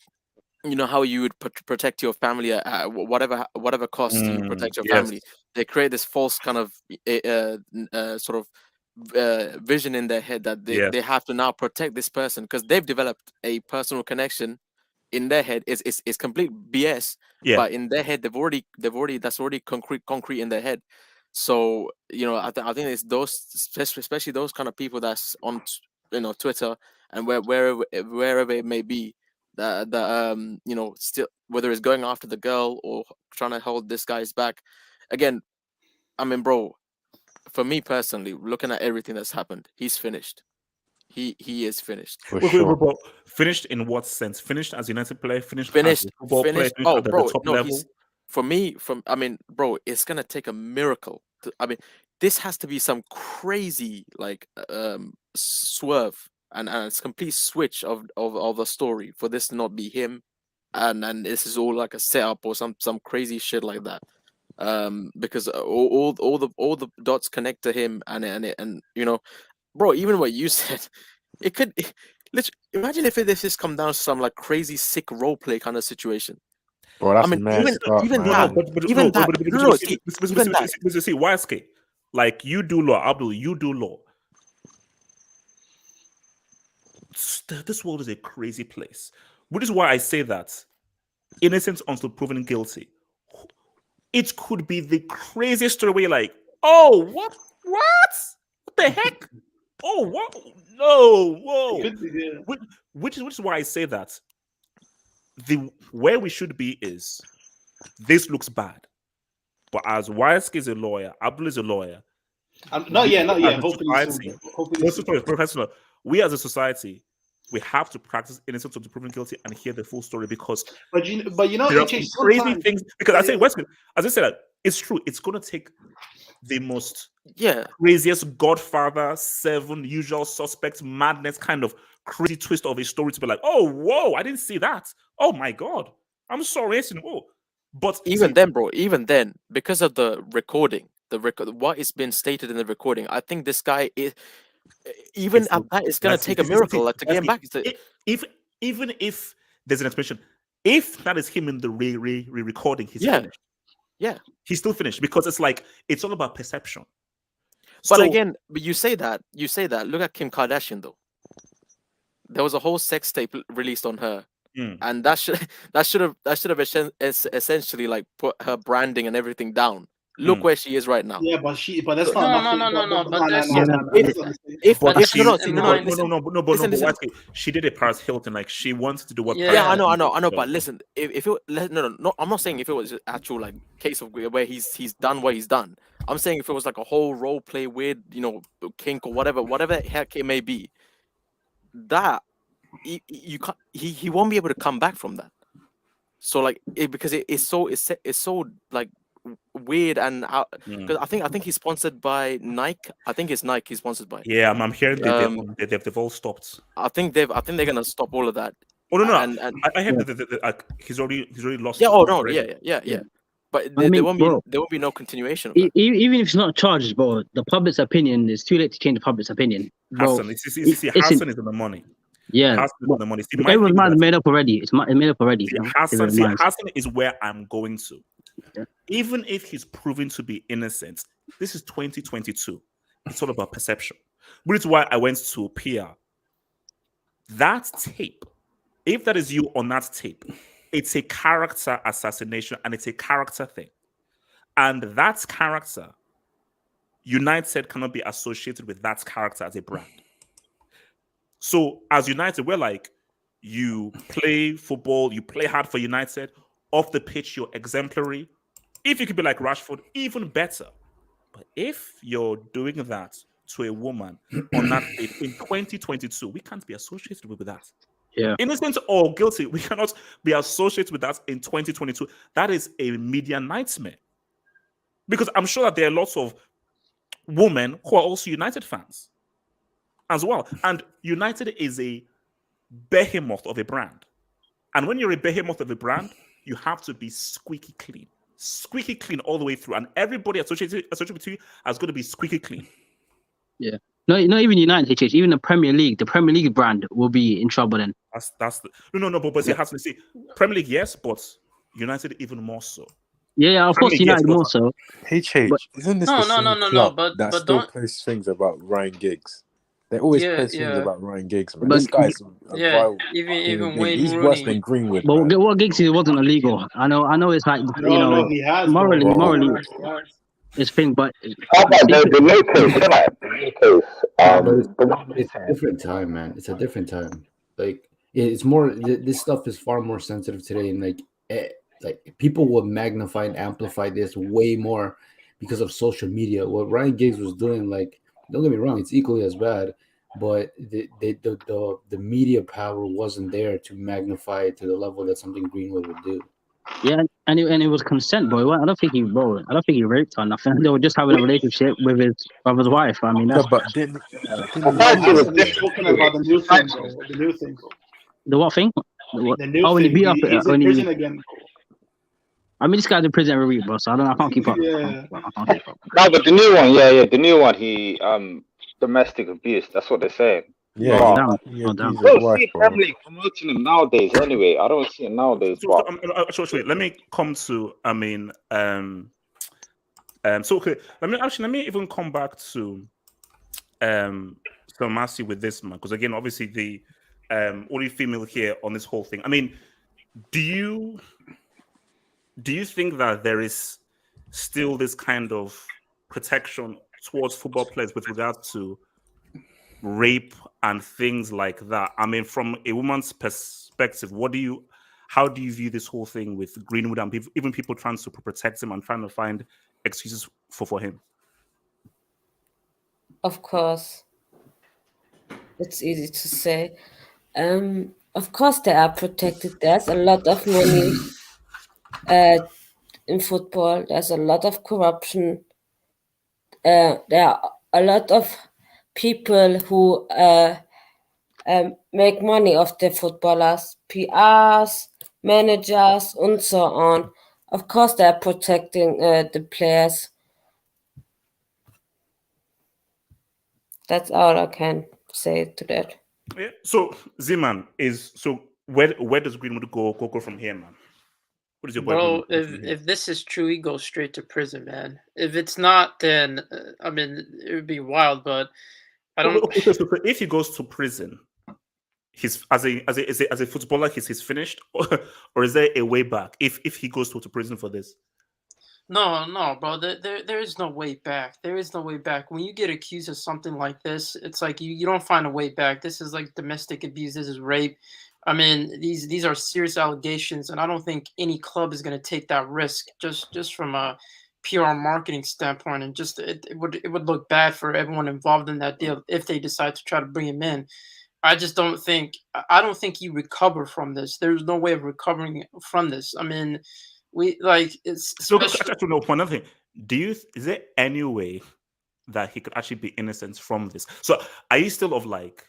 you know how you would protect your family at whatever cost you protect your family. They create this false kind of sort of vision in their head that they have to now protect this person because they've developed a personal connection in their head. It's complete BS. But in their head, they've already that's already concrete in their head. So I think it's those, especially those kind of people that's on Twitter and wherever it may be, that still, whether it's going after the girl or trying to hold this guy's back. Again, I mean, bro, for me personally, looking at everything that's happened, he's finished. He is finished. Wait, finished in what sense? Finished as United player? Finished as a football player? Finished at the top level? For me, bro, it's gonna take a miracle. This has to be some crazy swerve and it's complete switch of the story for this to not be him, and this is all like a setup or some crazy shit like that. Because all the dots connect to him, and bro, even what you said, it could literally imagine if this come down to some like crazy sick role play kind of situation. Bro, that's even that. See, YSK, like you do law, Abdul, you do law. This world is a crazy place, which is why I say that innocent until proven guilty. It could be the craziest story where you're like, oh, what the heck? Oh, what? No, whoa. Which is why I say that where we should be is this looks bad. But as YSK is a lawyer, Abdul is a lawyer. Not yet. Hopefully professional. We as a society, we have to practice innocence until proven guilty and hear the full story because there are crazy things. Because I say Westman, as I said, it's true. It's going to take the most craziest Godfather 7 Usual Suspects madness kind of crazy twist of a story to be like, oh whoa, I didn't see that. Oh my god, I'm sorry. Whoa. But even then, bro, because of the recording, what is being stated in the recording, I think this guy is. Even at that, it's gonna take a miracle to get him back. Even if there's an explanation, if that is him in the re-recording, he's finished. Yeah, he's still finished because it's all about perception. But again, you say that. Look at Kim Kardashian though. There was a whole sex tape released on her, and that should have essentially like put her branding and everything down. Look where she is right now. Yeah, but that's not. But she did it Paris Hilton. Like she wanted to do what. Yeah, I know. But listen, if it no, I'm not saying if it was an actual like case of where he's done what he's done. I'm saying if it was like a whole role play weird, kink or whatever the heck it may be, that you can't. He won't be able to come back from that. So like because it's so like weird and because I think he's sponsored by Nike. I think it's Nike he's sponsored by. Yeah, I'm hearing they've all stopped. I think they're gonna stop all of that. Oh no, and I heard that he's already lost. Yeah. Oh no. Yeah. But there won't be no continuation of that. Even if it's not charged, bro, the public's opinion is too late to change the public's opinion. Bro, Hassan, Hassan is on the money. Yeah, Hassan is on the money. Everyone's mind is made up already. It's made up already. Hassan is where I'm going to. Yeah. Even if he's proven to be innocent, this is 2022. It's all about perception. Which is why I went to PR. That tape, if that is you on that tape, it's a character assassination and it's a character thing. And that character, United cannot be associated with that character as a brand. So as United, we're like, you play football, you play hard for United. Off the pitch, you're exemplary. If you could be like Rashford, even better. But if you're doing that to a woman on that tape in 2022, we can't be associated with that. Yeah. Innocent or guilty, we cannot be associated with that in 2022. That is a media nightmare. Because I'm sure that there are lots of women who are also United fans as well. And United is a behemoth of a brand. And when you're a behemoth of a brand, you have to be squeaky clean all the way through. And everybody associated with you has got to be squeaky clean. Yeah. No, not even United, even the Premier League brand will be in trouble then. But you have to see Premier League, yes, but United even more so. Yeah, of course, Yes, United but more so. HH, isn't this No, the no, same no, no, no. club But that but still don't. posts things about Ryan Giggs? They always Yeah, post things yeah, about Ryan Giggs, man. But This guy's a yeah. vile human Even being. Wayne He's worse Rooney. than Greenwood, but man. what Giggs is wasn't illegal. I know it's like No, he has, bro. morally He has. it's thing, but How about the new case? Innit? The new case. But The one it's a different time, man. It's a different time. Like it's more. This stuff is far more sensitive today, and like people will magnify and amplify this way more because of social media. What Ryan Giggs was doing, like, don't get me wrong, it's equally as bad, but the media power wasn't there to magnify it to the level that something Greenwood would do. yeah, and it was consent, boy. I don't think he raped her or nothing. They were just having a relationship with his brother's wife. I mean, No, that's but didn't No, he's talking about the new thing, bro. The new thing. the what thing? What? The new Oh, when he thing. beat up He's in when he. prison again, bro. I mean, this guy's in prison every week, bro. So I can't keep up. Yeah. I can't keep up. No, but the new one, yeah, the new one. He domestic abuse. That's what they're saying. Yeah, But he I abused his don't wife, see bro. Premier League promoting him nowadays. Anyway, I don't see it nowadays. But Wait, let me come to. So okay, let me even come back to Tomasi with this, man, because again, obviously the only female here on this whole thing. I mean, do you think that there is still this kind of protection towards football players with regards to rape and things like that? I mean, from a woman's perspective, how do you view this whole thing with Greenwood and even people trying to protect him and trying to find excuses for him? Of course, it's easy to say. Of course, they are protected. There's a lot of money in football. There's a lot of corruption. There are a lot of people who make money off the footballers, PRs, managers, and so on. Of course, they are protecting the players. That's all I can say to that. Yeah. So Zeman where does Greenwood go from here, man? What is your boy Bro, Greenwood go from here? if this is true, he goes straight to prison, man. If it's not, then I mean, it would be wild. But I don't. Okay, so if he goes to prison, he's as a footballer, he's finished, or is there a way back if he goes to prison for this? No, bro. There is no way back. There is no way back. When you get accused of something like this, it's like you don't find a way back. This is like domestic abuse. This is rape. I mean, these are serious allegations, and I don't think any club is going to take that risk just from a PR marketing standpoint, and just it would look bad for everyone involved in that deal if they decide to try to bring him in. I don't think you recover from this. There's no way of recovering from this. I mean, it's So I don't know one other thing. Is there any way that he could actually be innocent from this? So are you still of like,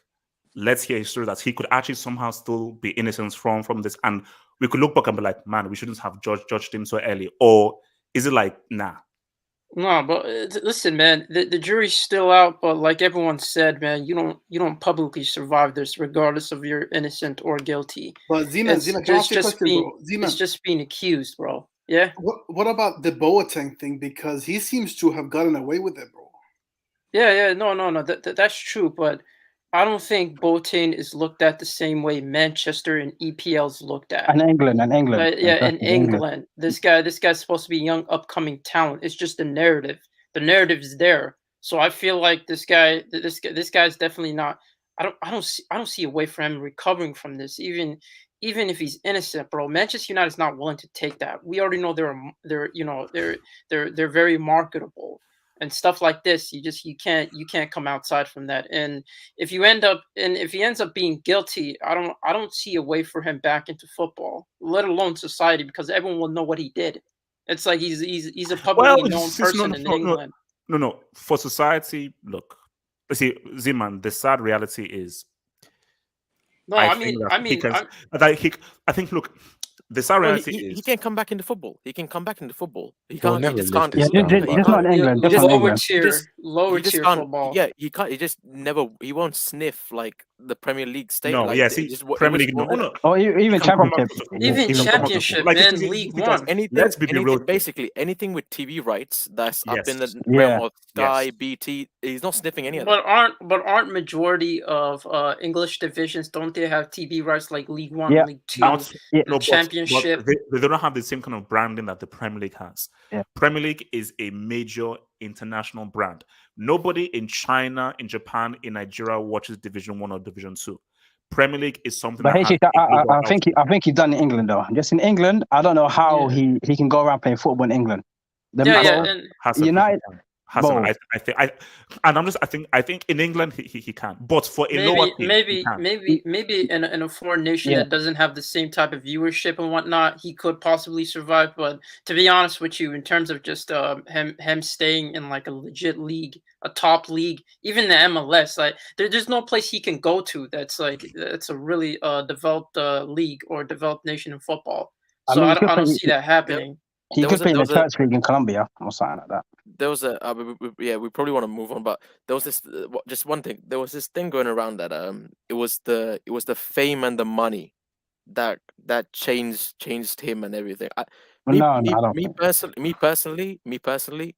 let's hear his story that he could actually somehow still be innocent from this, and we could look back and be like, man, we shouldn't have judged him so early, or is it like, nah? No, but listen, man, the jury's still out. But like everyone said, man, you don't publicly survive this, regardless of you're innocent or guilty. But Zeman, can I ask you a question, bro? Zeman, it's just being accused, bro. Yeah. What about the Boateng thing? Because he seems to have gotten away with it, bro. Yeah, no. That's true, but I don't think Boateng is looked at the same way Manchester and EPL's looked at. And England. Yeah, in England. This guy's supposed to be young, upcoming talent. It's just the narrative. The narrative is there. So I feel like this guy's definitely not. I don't see a way for him recovering from this. Even if he's innocent, bro. Manchester United is not willing to take that. We already know they're very marketable. And stuff like this, you can't come outside from that. And if he ends up being guilty, I don't see a way for him back into football, let alone society, because everyone will know what he did. It's like he's a publicly known person in England. No. For society, look, see, Zeman, the sad reality is. No, I think. Look, the sad reality is he can't come back into football. He can come back into football. He He'll can't. He never just live can't. this down, just not in England. Just not in England. Lower tier can't, football. Yeah, he can't. He just never. He won't sniff like the Premier League state. No, like, yeah, it see, just, it Premier was League, no, one- no. Or even Championship. Even Championship, man, League because One. anything, let's be anything real. basically anything with TV rights that's up in the Yes. realm Yeah. of Sky, Yes. BT. He's not sniffing any of that. But aren't majority of English divisions, don't they have TV rights like League One, Yeah. League Two, Not, Yeah. no, Championship? but they don't have the same kind of branding that the Premier League has. Yeah. Premier League is a major international brand. Nobody in China, in Japan, in Nigeria watches Division 1 or Division 2. Premier League is something But that has I think he's done in England though. Just in England, I don't know how he can go around playing football in England. Hassan, United. Hassan, Bro. I think in England he can, but for a lower team, he can't. maybe in a foreign nation Yeah. that doesn't have the same type of viewership and whatnot, he could possibly survive. But to be honest with you, in terms of just him staying in like a legit league, a top league, even the MLS, like there's no place he can go to that's a really developed league or developed nation in football. So I don't see that happening. He could play in the Church League in Colombia or something like that. There was a we probably want to move on, but there was this just one thing. There was this thing going around that it was the fame and the money that changed him and everything. Me personally,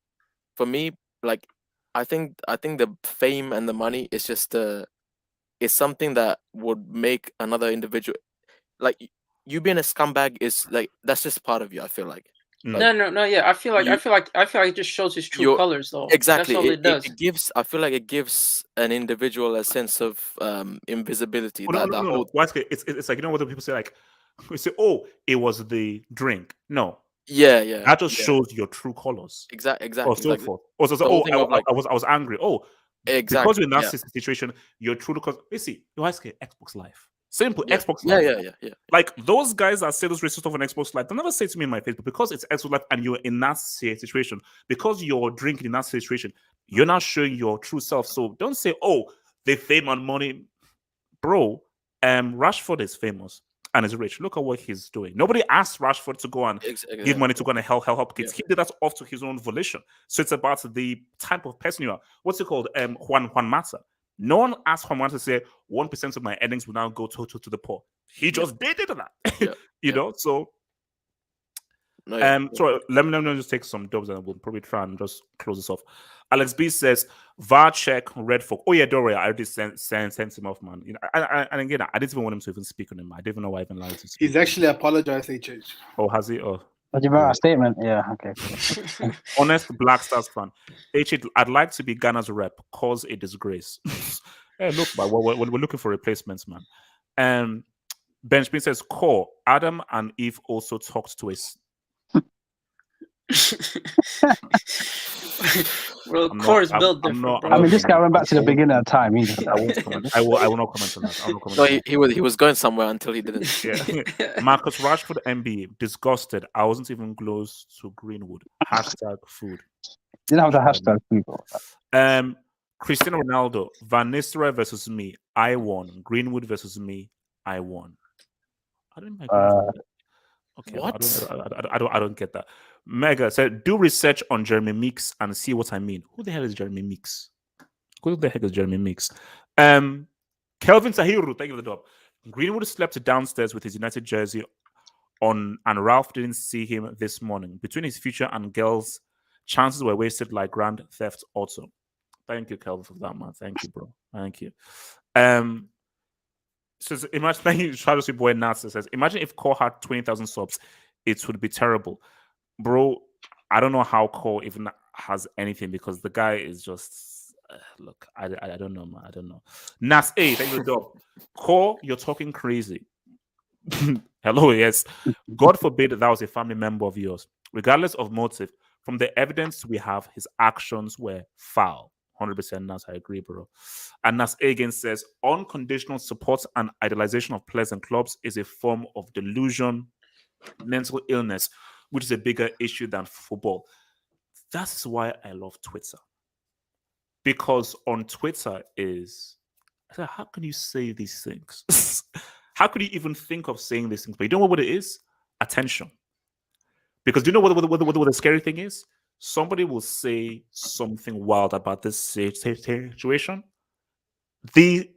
for me, like I think the fame and the money is just is something that would make another individual, like you being a scumbag is like that's just part of you. I feel like. No. Yeah, I feel like it just shows his true colors, though. Exactly, That's all it does. It gives. I feel like it gives an individual a sense of invisibility. No. It's like, you know what the people say, like we say, oh, it was the drink. No. Yeah. That just shows your true colors. Exactly. Or so forth. Or so, I was angry. Oh, exactly. Because you're in that situation, your true colors. You see, you ask Xbox Live. Simple. Xbox Yeah, Live. yeah. Like those guys that say those racist stuff on Xbox Live, they never say to me in my face, but because it's Xbox Live and you're in that situation, because you're drinking in that situation, you're not showing your true self. So don't say, oh, they fame on money. Bro, Rashford is famous and is rich. Look at what he's doing. Nobody asked Rashford to go and give money to go and help kids. He did that off to his own volition. So it's about the type of person you are. What's it called? Juan Mata. No one asked Juan Mata to say 1% of my earnings will now go to the poor. He just did that. You know, so so let me just take some dubs and we'll probably try and just close this off. Alex B says VAR check red folk. Oh yeah, don't worry, I already sent him off, man. You know, and again, I didn't even want him to even speak on him. I didn't even know why I even lied to speak. He's actually apologized, HH. Oh, has he? Oh. What do you about a statement? Yeah, okay. Honest Black Stars fan. I'd like to be Ghana's rep. Cause a disgrace. Hey, look, but we're looking for replacements, man. Benjamin says, "Core Adam and Eve also talked to us." Well, Core is built different. I mean, this guy went back to the beginning of time. I will not comment on that. No, he was going somewhere until he didn't. Yeah. Marcus Rashford MB disgusted. I wasn't even close to Greenwood. #food. Didn't have the hashtag people. Cristiano Ronaldo, Van Nistelrooy versus me. I won. Greenwood versus me. I won. I don't know. Okay, what? I don't get that. Mega said, do research on Jeremy Meeks and see what I mean. Who the hell is Jeremy Meeks? Who the heck is Jeremy Meeks? Kelvin Tahiru, thank you for the dub. Greenwood slept downstairs with his United jersey on, and Ralph didn't see him this morning. Between his future and girls, chances were wasted like grand theft auto. Thank you, Kelvin, for that, man. Thank you, bro. Thank you. So imagine, thank you, Shadow Sweet Boy Nasa says, imagine if Core had 20,000 subs, it would be terrible. Bro, I don't know how Core even has anything because the guy is just look, I don't know, man. I don't know. Nas A, thank you, dog. Core, you're talking crazy. Hello, yes. God forbid that was a family member of yours. Regardless of motive, from the evidence we have, his actions were foul. 100% Nas, I agree, bro. And Nas A again says, unconditional support and idolization of players and clubs is a form of delusion, mental illness, which is a bigger issue than football. That's why I love Twitter. Because on Twitter how can you say these things? How could you even think of saying these things? But you don't know what it is? Attention. Because do you know what the scary thing is? Somebody will say something wild about this situation. The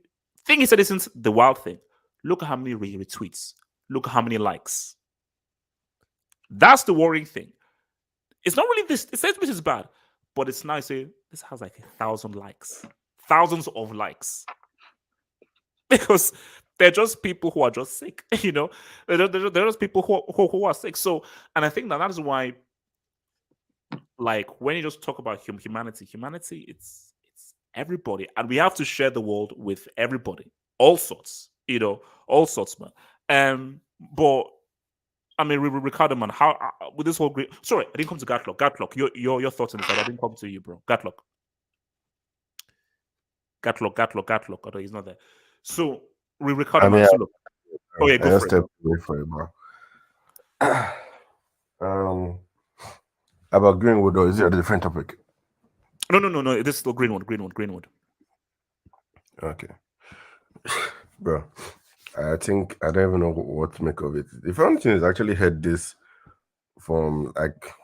Thing he said isn't the wild thing. Look at how many retweets. Look at how many likes. That's the worrying thing. It's not really this. It says this is bad, but it's nice. This has like 1,000 likes, thousands of likes, because they're just people who are just sick. You know, they're just people who are sick. So, and I think that is why, like, when you just talk about humanity, it's everybody, and we have to share the world with everybody, all sorts. You know, all sorts, man. But I mean, Ricardo, man, how with this whole great? Sorry, I didn't come to Gatlock. Gatlock, your thoughts on this? I didn't come to you, bro. Gatlock. Although he's not there. So, Ricardo, man. So look. Oh yeah, go for it. Wait for it, bro. About Greenwood, or is it a different topic? No. This is still Greenwood. Okay, bro. I think I don't even know what to make of it. The funny thing is, I actually heard this from like,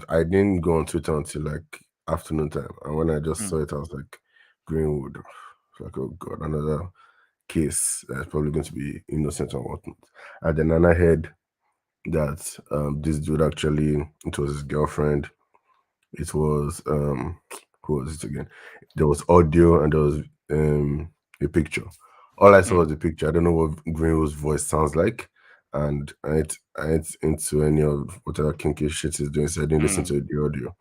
I didn't go on Twitter until like afternoon time, and when I just saw it, I was like, Greenwood. Like, oh god, another case that's probably going to be innocent and whatnot. And then I heard that this dude actually, it was his girlfriend. It was who was it again? There was audio and there was a picture. All I saw was the picture. I don't know what Greenwood's voice sounds like, and I ain't into any of whatever kinky shit he's doing, so I didn't listen to the audio.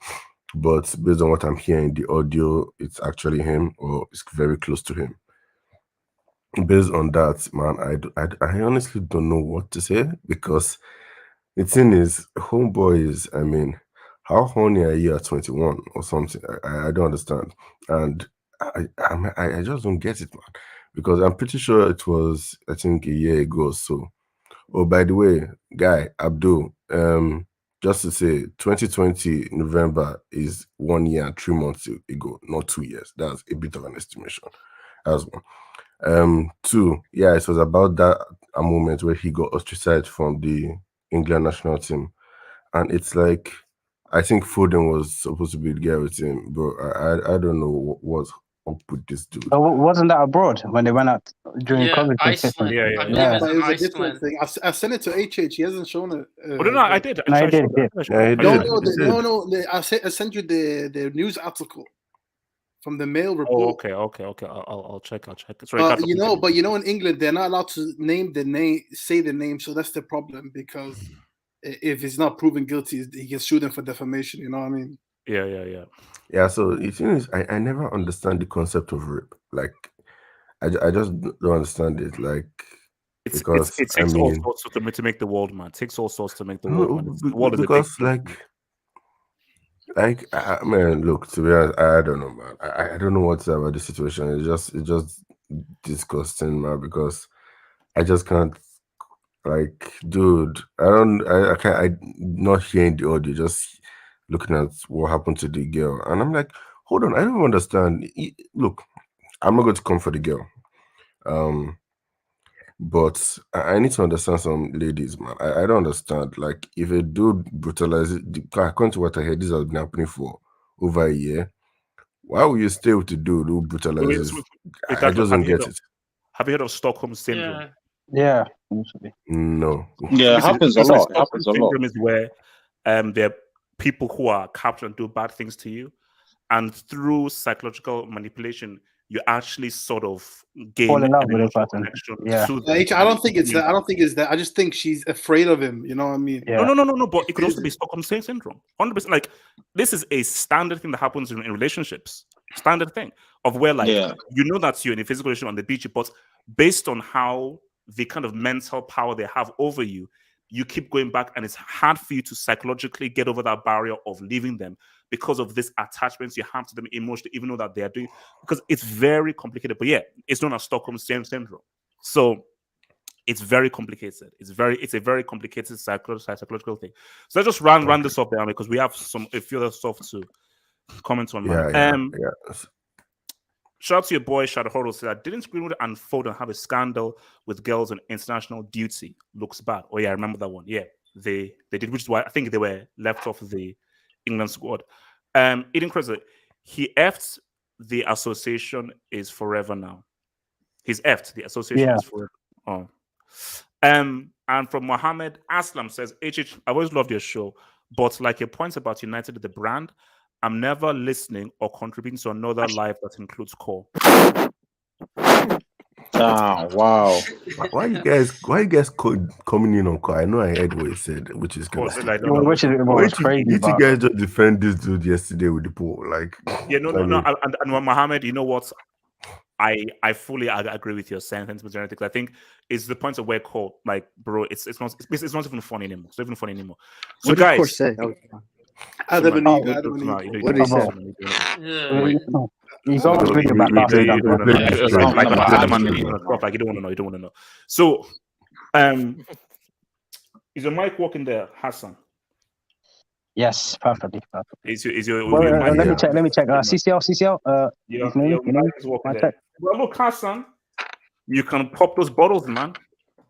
But based on what I'm hearing, the audio, it's actually him, or it's very close to him. Based on that, man, I honestly don't know what to say, because the thing is, homeboy is, I mean, how horny are you at 21 or something? I don't understand, and I just don't get it, man. Because I'm pretty sure it was, I think, a year ago or so. Oh, by the way, guy, Abdul, just to say, 2020 November is 1 year and 3 months ago, not 2 years. That's a bit of an estimation. That's one. Two, yeah, it was about that a moment where he got ostracized from the England national team. And it's like, I think Foden was supposed to be the guy with him, but I don't know what's up with this dude. But wasn't that abroad when they went out during COVID? Iceland. Yeah. But it was a different thing. I sent it to HH. He hasn't shown it. No, I did. No, he did. No. I sent you the news article from the Mail report. Oh, okay. I'll check. Sorry, but in England they're not allowed to say the name, so that's the problem, because if he's not proven guilty, he can sue them for defamation. You know what I mean? Yeah. Yeah, so the thing is, I never understand the concept of rape. Like, I just don't understand it. Like, it takes all sorts to make the world, man. It takes all sorts to make the world, man. The world because, is a big man, look, to be honest, I don't know, man. I don't know what's about the situation. It's just disgusting, man, because I just can't, like, dude, I'm not hearing the audio, just looking at what happened to the girl, and I'm like, hold on, I don't understand. Look, I'm not going to come for the girl, but I need to understand some ladies, man. I don't understand. Like, if a dude brutalizes, according to what I heard, this has been happening for over a year. Why would you stay with the dude who brutalizes? I just don't get it. Have you heard of Stockholm syndrome? Yeah. No. Yeah, it happens a lot. Stockholm syndrome is where there are people who are captured and do bad things to you, and through psychological manipulation, you actually sort of gain fall in love an with a emotional person. connection. Yeah. to I don't think it's that. I don't think it's that. I just think she's afraid of him. You know what I mean? Yeah. No. But it could also be Stockholm syndrome. 100%. Like, this is a standard thing that happens in relationships. Standard thing of where, like, you know that you're in a physical relationship on the beach, but based on how the kind of mental power they have over you, you keep going back, and it's hard for you to psychologically get over that barrier of leaving them because of this attachments you have to them emotionally, even though that they are doing, because it's very complicated. But yeah, it's known as Stockholm syndrome. So it's very complicated. It's a very complicated psychological thing. So let's just run this up there, because we have a few other stuff to comment on. Yeah. Shout out to your boy Shadow Horror, said that didn't Greenwood and Foden have a scandal with girls on international duty? Looks bad. Oh yeah, I remember that one. Yeah, they did, which is why I think they were left off the England squad. Eden Crescent, he effed the association is forever now. He's effed. The association Yeah. is for it. Oh. And from Mohammed Aslam says, HH, I always loved your show, but like your points about United the brand, I'm never listening or contributing to another live that includes core. Ah, wow. Why you guys coming in on call? I know I heard what he said, which is kind of I don't know. Which was crazy. Did you But guys just defend this dude yesterday with the pool? Like, Yeah, no. And Mohammed, you know what? I fully agree with your sentiments, because I think it's the point of where call, like, bro, it's not even funny anymore. It's not even funny anymore. So What did guys, Coach say? Adam and Eve, what What did he say? He's always thinking about last you stuff. don't want to know. So, is your mic working there, Hassan? Yes, perfectly. Is your Well, mic? let me check. CCL. Your mic is working there. Well, look, Hassan, you can pop those bottles, man.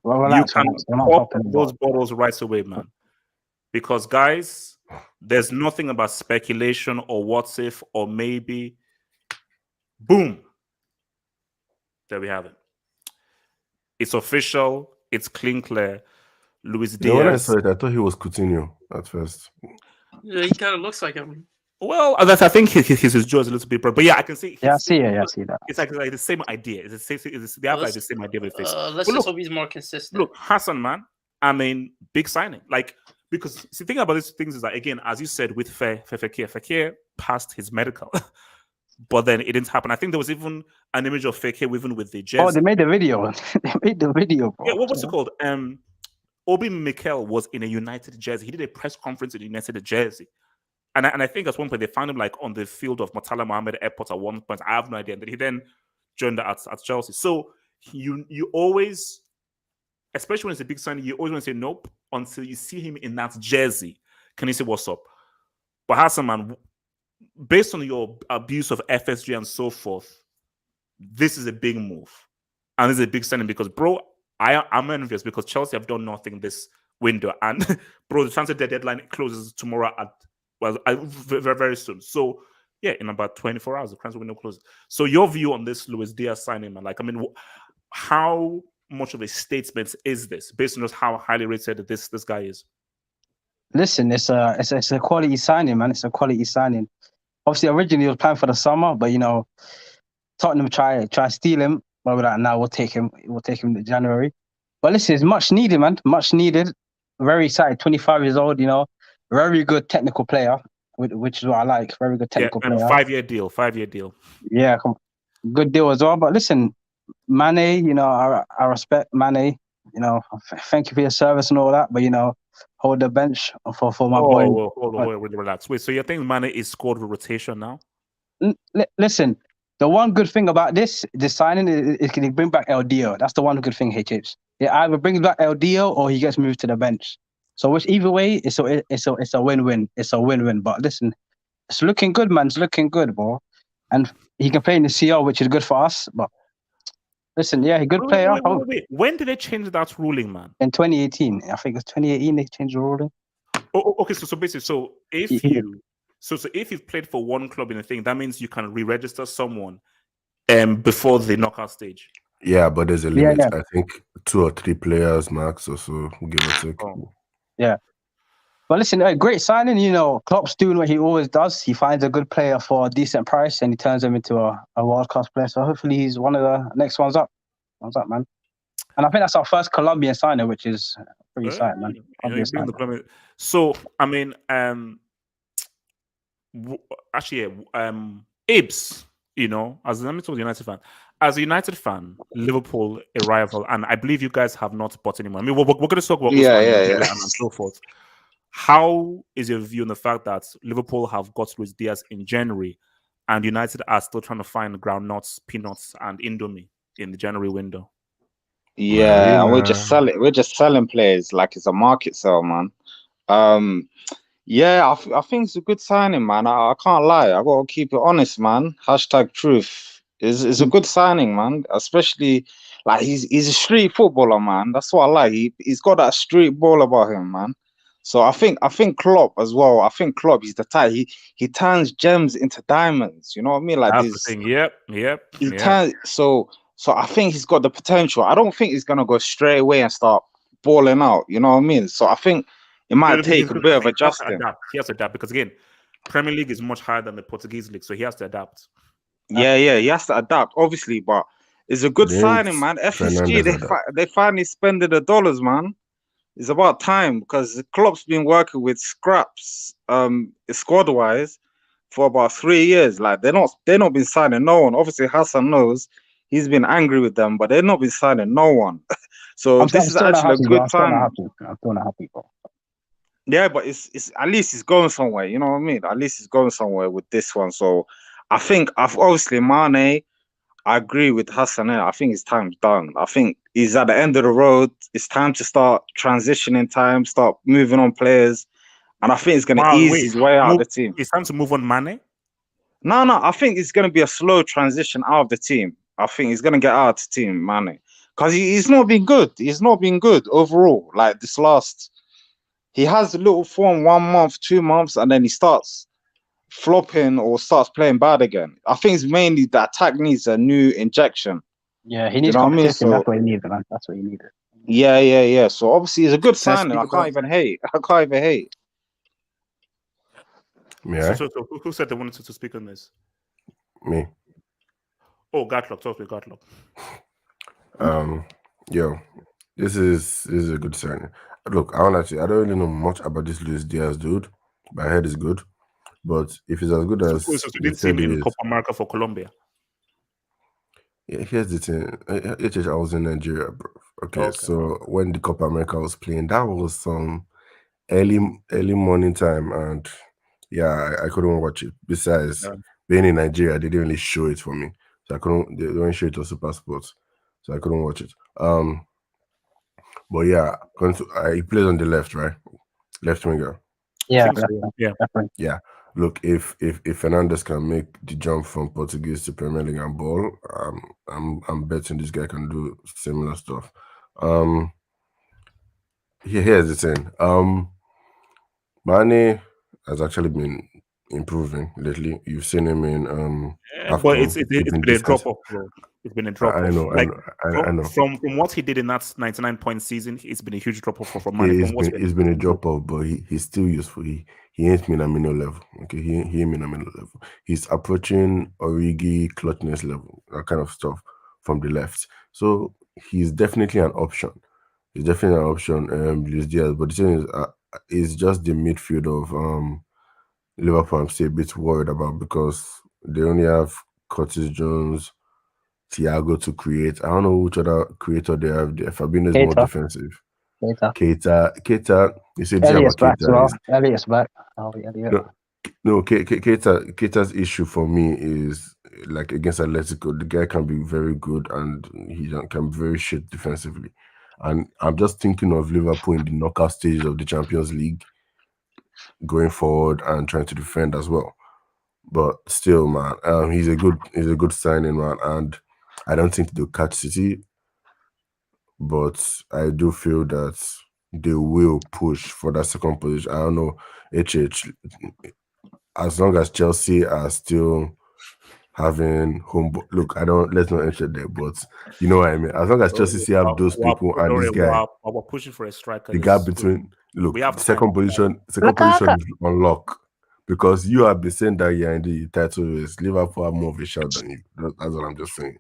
Well, You relax, can relax. We're not pop popping those bottles right away, man. Because, guys, there's nothing about speculation or what if or maybe. Boom. There we have it. It's official. It's clean, clear. Luis yeah, when I Diaz. saw it, I thought he was Coutinho at first. Yeah, he kind of looks like him. Well, I think his jaw is a little bit broad, but yeah, I can see. Yeah, I see it. Yeah, I see that. It's like the same idea. They have like the same idea with face. Let's But just hope he's more consistent. Look, Hassan, man. I mean, big signing. Like, because the thing about these things is that, again, as you said, with Fekir passed his medical, but then it didn't happen. I think there was even an image of Fekir even with the jersey. Oh, they made the video. They made the video, bro. Yeah, what's it called? Obi Mikel was in a United jersey. He did a press conference in a United jersey. And I think at one point they found him like on the field of Murtala Mohammed Airport at one point. I have no idea. And he then joined at Chelsea. So you always, especially when it's a big signing, you always want to say nope until you see him in that jersey. Can you say what's up? But Hassan, man, based on your abuse of FSG and so forth, this is a big move. And this is a big signing because, bro, I'm envious because Chelsea have done nothing this window. And, bro, the transfer deadline closes tomorrow very, very soon. So, yeah, in about 24 hours, the transfer window closes. So, your view on this Luis Diaz signing, man? Like, I mean, how much of a statement is this based on just how highly rated this guy is? Listen, it's a quality signing, man. It's a quality signing. Obviously, originally it was planned for the summer, but Tottenham try steal him. But we're like, now we'll take him. We'll take him to January. But listen, it's much needed, man. Much needed. Very excited. 25 years old. Very good technical player, which is what I like. Very good technical player. 5-year deal. 5-year deal. Yeah, good deal as well. But listen, Mane, I respect Mane. Thank you for your service and all that. But hold the bench for my boy. Hold on, relax. Wait, so you think Mane is scored with rotation now? Listen, the one good thing about this signing is can he bring back El Dio. That's the one good thing, HH. It either brings back El Dio or he gets moved to the bench. So either way, it's a win-win. It's a win-win. But listen, it's looking good, man. It's looking good, bro. And he can play in the CL, which is good for us. But listen, yeah, he's a good player. Wait. When did they change that ruling, man? In 2018. I think it's 2018 they changed the ruling. Oh, okay. So basically, if you've played for one club in a thing, that means you can re-register someone before the knockout stage. Yeah, but there's a limit. Yeah. I think 2 or 3 players max or so, give or take. Yeah. But listen, a great signing. Klopp's doing what he always does. He finds a good player for a decent price and he turns him into a world-class player. So hopefully he's one of the next ones up. Man. And I think that's our first Colombian signing, which is pretty exciting, man. So, I mean, Ibs, as a United fan, Liverpool a rival, and I believe you guys have not bought anyone. I mean, we're going to talk about and so forth. How is your view on the fact that Liverpool have got Luis Diaz in January, and United are still trying to find groundnuts, peanuts, and Indomie in the January window? Yeah, and we're just selling players like it's a market sale, man. Yeah, I think it's a good signing, man. I can't lie. I gotta keep it honest, man. #truth is a good signing, man. Especially like he's a street footballer, man. That's what I like. He's got that street ball about him, man. So I think Klopp as well. I think Klopp, he's the type. He turns gems into diamonds. You know what I mean? Like that's the thing. Yep. He turns So I think he's got the potential. I don't think he's gonna go straight away and start balling out. You know what I mean? So I think it might take a bit of adjusting. He has to adapt because again, Premier League is much higher than the Portuguese league, so he has to adapt. Yeah, he has to adapt, obviously, but it's a good signing, man. FSG, they finally spending the dollars, man. It's about time because Klopp's been working with scraps, squad wise, for about 3 years. Like they're not been signing no one. Obviously, Hassan knows he's been angry with them, but they've not been signing no one. So this is actually a good signing. I'm still not happy, bro. Yeah, but it's at least he's going somewhere. You know what I mean? At least he's going somewhere with this one. So I think obviously Mane. I agree with Hassan. I think his time's done. I think he's at the end of the road. It's time to start transitioning time, start moving on players. And I think it's going to ease his way out of the team. It's time to move on Mane? No. I think it's going to be a slow transition out of the team. I think he's going to get out of the team, Mane. Because he's not been good. He's not been good overall. Like this he has a little form 1 month, 2 months, and then he starts flopping or starts playing bad again. I think it's mainly the attack needs a new injection. Yeah, he needs competition. That's what he needed, man. That's what he needed. Yeah. So obviously it's a good signing. I can't even hate. Yeah. So who said they wanted to speak on this? Me. Oh, Gatlock. Talk to me, Gatlock. Yo, this is a good signing. Look, I don't really know much about this Luis Diaz dude, but I heard it's good. But if he's as good as so you didn't see him in Copa America for Colombia. Yeah, here's the thing. I was in Nigeria, bro. Okay, so when the Copa America was playing, that was some early morning time, and yeah, I couldn't watch it. Besides, being in Nigeria, they didn't really show it for me, so I couldn't. They didn't show it on Super Sports, so I couldn't watch it. But yeah, he plays on the left, right? Left winger. Yeah, yeah. Look, if Fernandes can make the jump from Portuguese to Premier League and ball, I'm betting this guy can do similar stuff. Here's the thing. Mane has actually been improving lately. You've seen him in but it's been a drop off, bro. It's been a drop off. I know. From what he did in that 99-point season, it's been a huge drop off for Mane. It's been a drop off, but he's still useful. He ain't Minamino level. Okay, he ain't Minamino level. He's approaching Origi clutchness level, that kind of stuff from the left. So he's definitely an option. Luis Diaz. But the thing is just the midfield of Liverpool. I'm still a bit worried about because they only have Curtis Jones, Thiago to create. I don't know which other creator they have. Fabinho is more defensive. Keita. You said Elliot's back as well. Elliot's back. No, Keita's issue for me is like against Atletico, the guy can be very good and he can be very shit defensively. And I'm just thinking of Liverpool in the knockout stages of the Champions League going forward and trying to defend as well. But still, man, he's a good signing, man, and I don't think they'll catch City, but I do feel that they will push for that second position. I don't know, as long as Chelsea are still having home. Look, let's not enter there, but you know what I mean. As long as Chelsea still have those people and this guy, we're pushing for a striker. The gap between second position is on lock. Because you have been saying that you're in the title race, Liverpool have more of a shot than you. That's what I'm just saying.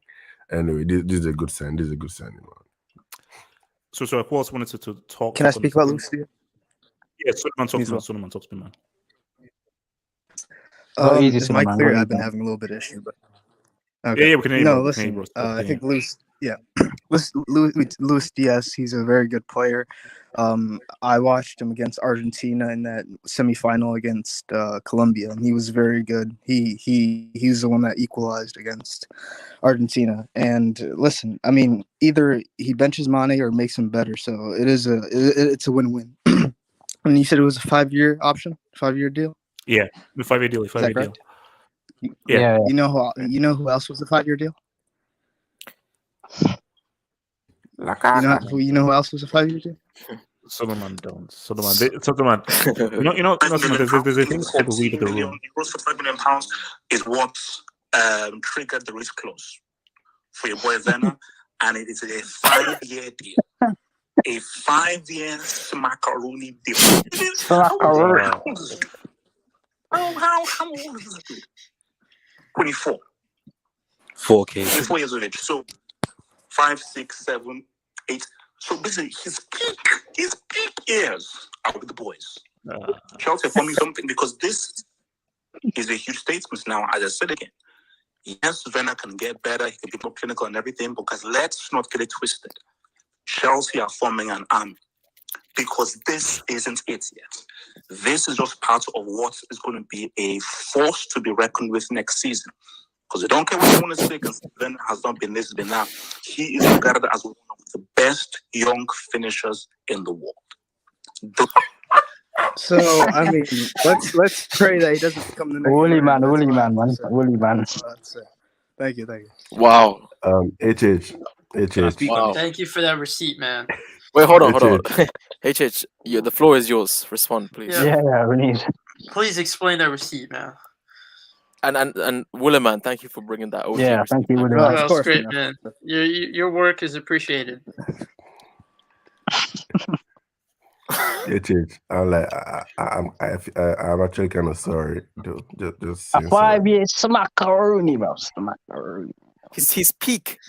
Anyway, this is a good sign. Man. So of course, wanted to talk. Can I speak about Luis? Yeah, Suleiman, talk to me, man. Is my clear? I've been having a little bit of issue, but okay. Yeah, we can hear you. No, listen. I think Luis Diaz. He's a very good player. I watched him against Argentina in that semifinal against Colombia, and he was very good. He's the one that equalized against Argentina. And listen, I mean, either he benches Mane or makes him better. So it's a win-win. And you said it was a 5-year option, 5-year deal. Yeah, the 5-year deal. Yeah. You know who else was a 5-year deal? You know who else was a 5-year deal? Solomon don't. Solomon. There's a thing called read the room. Euros for £5 million is what triggered the risk clause. for your boy Werner, and it is a 5-year deal. A 5-year smackaroonie deal. How old is this dude? 24. 4K. 24 years of age. So 5, 6, 7, 8. So basically, his peak years are with the boys. Chelsea are forming something because this is a huge statement now. As I said again, yes, Werner can get better. He can be more clinical and everything. Because let's not get it twisted. Chelsea are forming an army because this isn't it yet. This is just part of what is going to be a force to be reckoned with next season. Because I don't care what you want to say, because Werner has not been this, been that. He is regarded as one of the best young finishers in the world. So I mean, let's pray that he doesn't become the next. Woolly man, That's woolly all I man, have to man, say. woolly man. That's it. Thank you. Wow. HH. Wow. Thank you for that receipt, man. Wait, hold on. HH, the floor is yours. Respond, please. Yeah, we need. Please explain that receipt, man. And Willerman, thank you for bringing that. Yeah, thank you, Willerman. Well, that's great, man. Your work is appreciated. HH. I'm actually kind of sorry. Just A saying sorry. 5-year smackaroonie, bro. Smackaroonie. His peak.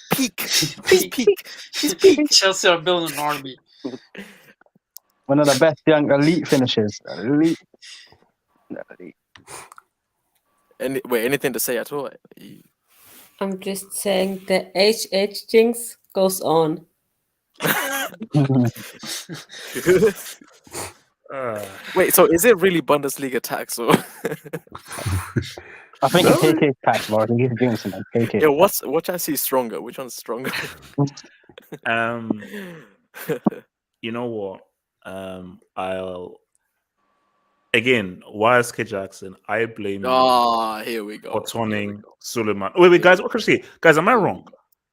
Chelsea are building an army. One of the best young elite finishers. Elite. Anything to say at all? I'm just saying the HH jinx goes on. Wait, so is it really Bundesliga tax or? I think it's KK tax, bro. I think he's doing something. KK. Yeah, which I see stronger? Which one's stronger? You know what? I'll again, YSK Jackson. I blame you here we go. for turning Suleiman. Wait, guys. Guys, am I wrong?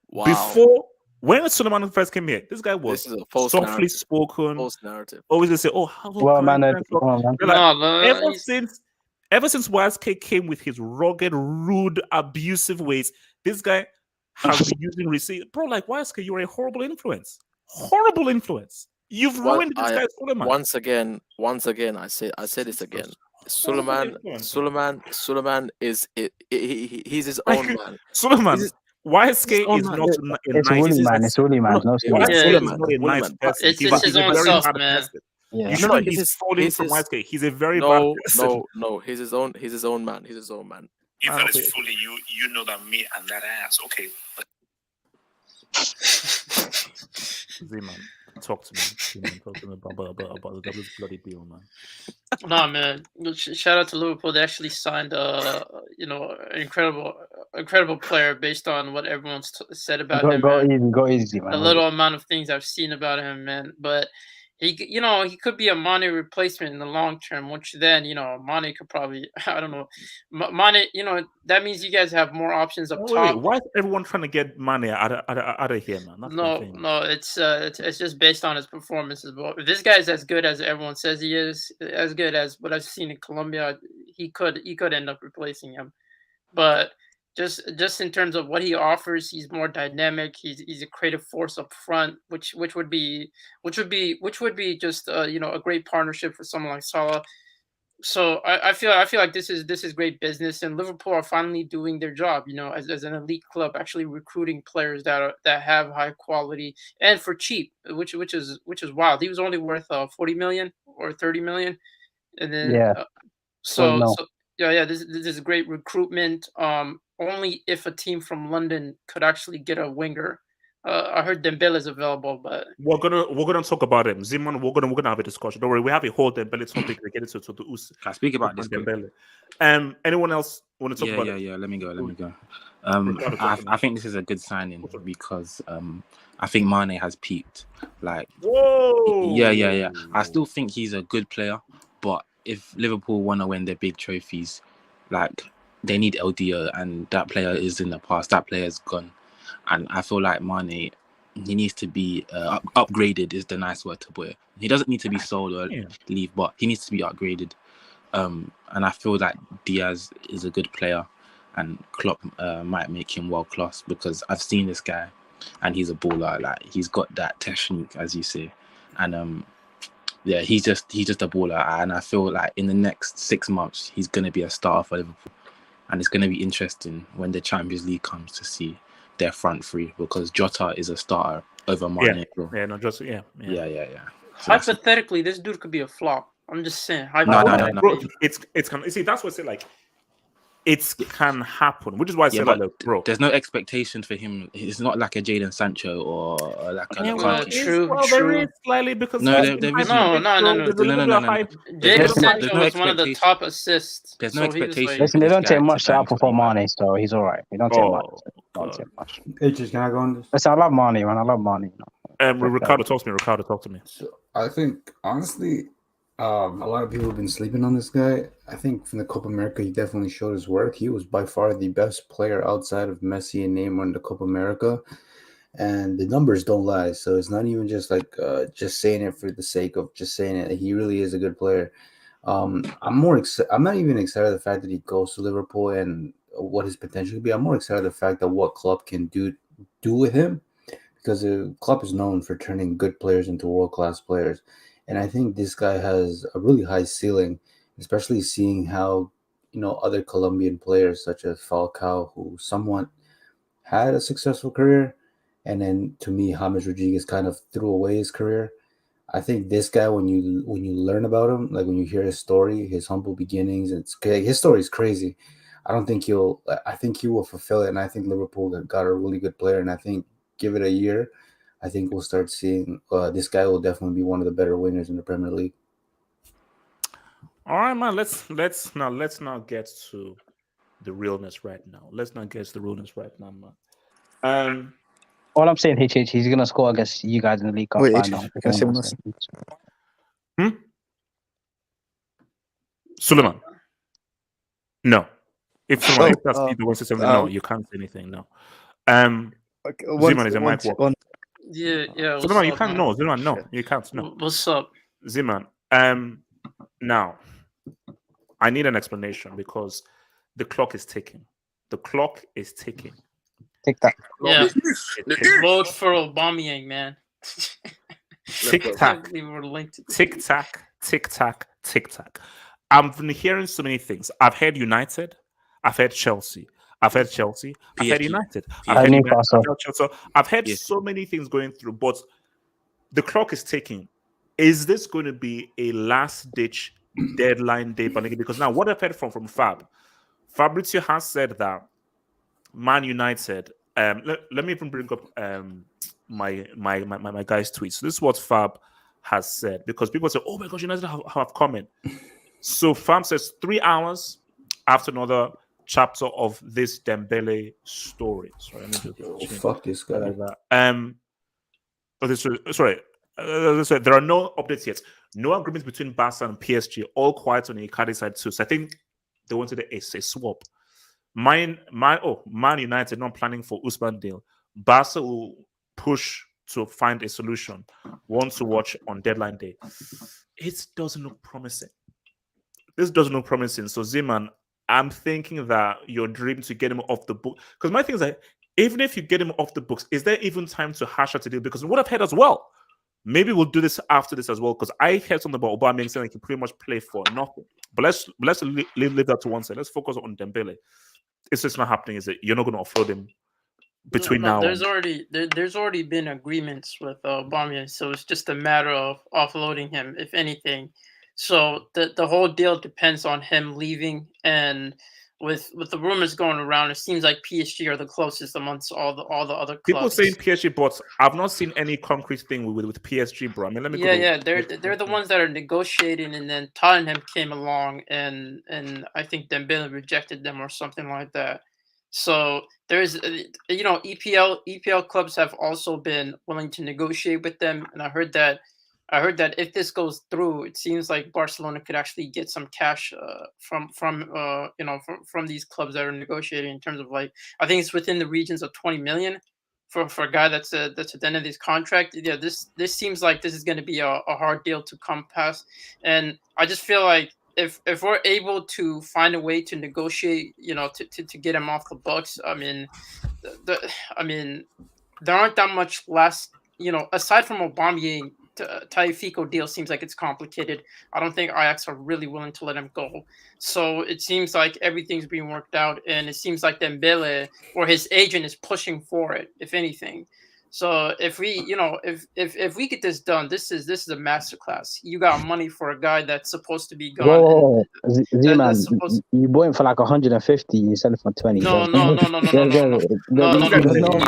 Wow. Before, when Suleiman first came here, this guy was This is a false softly narrative. spoken. False narrative. Always they say, "Oh, how Well mannered. Ever since YSK came with his rugged, rude, abusive ways, this guy has been using receipt. Bro, like YSK, you're a horrible influence. Horrible influence. You've ruined this guy's Suleiman. Once again, I say this again. Suleiman is he's his own man. Suleiman, YSK is not a It's nice Woolly man. It's Woolly man. No, YSK is not a nice person. It's his own self, man. You shouldn't be falling from YSK. He's a very bad person. No. He's his own man. He's his own man. If that is fully you know that me and that ass. Okay. Z-man, talk to me. Talk to me about this bloody deal, man. Nah, man. Shout out to Liverpool. They actually signed an incredible player based on what everyone's said about him. Go easy, man. The little amount of things I've seen about him, man. But he could be a Mane replacement in the long term, which then, Mane could probably, I don't know. Mane, that means you guys have more options up top. Wait, why is everyone trying to get Mane out of here, man? No, it's just based on his performances. But if this guy's as good as everyone says he is, as good as what I've seen in Colombia, he could end up replacing him. But just in terms of what he offers, he's more dynamic. He's a creative force up front, which would be just a great partnership for someone like Salah. So I feel like this is great business, and Liverpool are finally doing their job. As an elite club, actually recruiting players that have high quality and for cheap, which is wild. He was only worth 40 million or 30 million, and then this is great recruitment. Only if a team from London could actually get a winger. I heard Dembele is available, but we're gonna talk about him. Zimon, we're gonna have a discussion. Don't worry, we have a whole Dembele topic to get into to Us. Can I speak about this? Dembele. Anyone else want to talk about it? Yeah. Let me go. I think this is a good signing because I think Mane has peaked. Like, whoa. Yeah. I still think he's a good player, but if Liverpool want to win their big trophies, like, they need LDO, and that player is in the past. That player's gone, and I feel like Mane, he needs to be upgraded. Is the nice word to put it. He doesn't need to be sold or leave, but he needs to be upgraded. And I feel that Diaz is a good player. and Klopp might make him world class, because I've seen this guy, and he's a baller. Like, he's got that technique, as you say, and yeah, he's just a baller, and I feel like in the next 6 months he's gonna be a starter for Liverpool, and it's gonna be interesting when the Champions League comes to see their front three, because Jota is a starter over Mane. No, just yeah. So Hypothetically, this dude could be a flop. I'm just saying. No. Bro, it's kind of, see, that's what I say, like, it can happen, which is why I say, like, look, bro, there's no expectation for him. It's not like a Jadon Sancho or like a Lukaku. True. There is slightly, because No. There's no Sancho was one of the top assists. There's no so he was expectation. Listen, they don't take much to outperform Mane, so he's all right. They don't take much. Don't take much. H's, can I go on this? Listen, I love Mane, man. I love Mane. Ricardo, talk to me. So I think, honestly, a lot of people have been sleeping on this guy. I think from the Copa America, he definitely showed his work. He was by far the best player outside of Messi and Neymar in the Copa America. And the numbers don't lie. So it's not even just like just saying it for the sake of just saying it. He really is a good player. I'm not even excited at the fact that he goes to Liverpool and what his potential could be. I'm more excited at the fact that what Klopp can do with him, because Klopp is known for turning good players into world-class players. And I think this guy has a really high ceiling, especially seeing how, other Colombian players such as Falcao, who somewhat had a successful career, and then to me, James Rodriguez kind of threw away his career. I think this guy, when you learn about him, like when you hear his story, his humble beginnings, his story is crazy. I think he will fulfill it, and I think Liverpool got a really good player, and I think give it a year, I think we'll start seeing this guy will definitely be one of the better winners in the Premier League. All right, man. Let's not get to the realness right now. Man. All I'm saying, HH, he's gonna score against you guys in the League Cup final. Suleiman. No. If someone that's the one says something, no, you can't say anything. No. Ziman is a mic walk. Yeah. Ziman, you can't. No, Ziman, no, you can't. No. What's up, Ziman? Now, I need an explanation because the clock is ticking. Tick tock. Yeah. Vote for Aubameyang, man. Tick tack. Tick tack. I've been hearing so many things. I've heard United. I've heard Chelsea. I've heard United. I've heard so many things going through, but the clock is ticking. Is this going to be a last-ditch deadline day? Because now what I've heard from Fabrizio has said that Man United. Let me even bring up my guy's tweets. So this is what Fab has said, because people say, "Oh my gosh, United have comment." So Fab says 3 hours after another chapter of this Dembele story. Sorry, let me just fuck this guy. There are no updates yet. No agreements between Barca and PSG. All quiet on the Icardi side too. So I think they wanted a swap. Man United not planning for Usman deal. Barca will push to find a solution. Want to watch on deadline day. It doesn't look promising. This doesn't look promising. So Ziman, I'm thinking that your dream to get him off the book. Because my thing is that even if you get him off the books, is there even time to hash out a deal? Because what I've heard as well, maybe we'll do this after this as well. Because I heard something about Aubameyang saying he can pretty much play for nothing. But let's leave that to one side. Let's focus on Dembele. It's just not happening, is it? You're not going to offload him between now. There's already been agreements with Aubameyang, so it's just a matter of offloading him, if anything. So the whole deal depends on him leaving, and with the rumors going around, it seems like PSG are the closest amongst all the other clubs. People saying PSG, but I've not seen any concrete thing with PSG, bro. I mean, let me. They're the ones that are negotiating, and then Tottenham came along, and I think Dembele rejected them or something like that. So there's, EPL clubs have also been willing to negotiate with them, and I heard that if this goes through, it seems like Barcelona could actually get some cash from these clubs that are negotiating, in terms of, like, I think it's within the regions of 20 million for a guy that's at the end of his contract. This seems like this is going to be a hard deal to come past, and I just feel like if we're able to find a way to negotiate, to get him off the books, I mean, I mean, there aren't that much last, aside from Aubameyang. Taifiko deal seems like it's complicated. I don't think Ajax are really willing to let him go. So it seems like everything's being worked out, and it seems like Dembele or his agent is pushing for it, if anything. So if we, if we get this done, this is a masterclass. You got money for a guy that's supposed to be gone. Whoa, Z-Man, you bought him for like 150. You sell it for 20. No. Get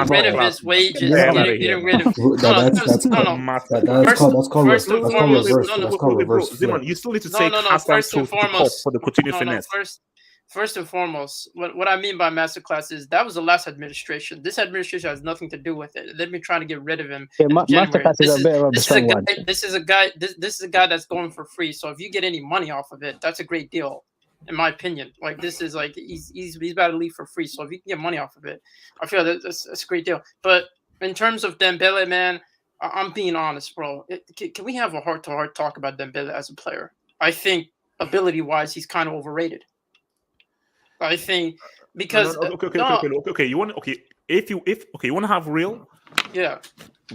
rid of his wages. Getting rid of. That's called reverse. Zeman, you still need to take Hassan to for the Coutinho finesse. First and foremost, what I mean by masterclass is that was the last administration. This administration has nothing to do with it. They've been trying to get rid of him. Yeah, masterclass is a bit of a strong one. This is a guy that's going for free. So if you get any money off of it, that's a great deal, in my opinion. Like this is like he's about to leave for free. So if you can get money off of it, I feel that's a great deal. But in terms of Dembele, man, I'm being honest, bro. Can we have a heart-to-heart talk about Dembele as a player? I think ability-wise, he's kind of overrated. I think because okay. You want if you want to have real, yeah.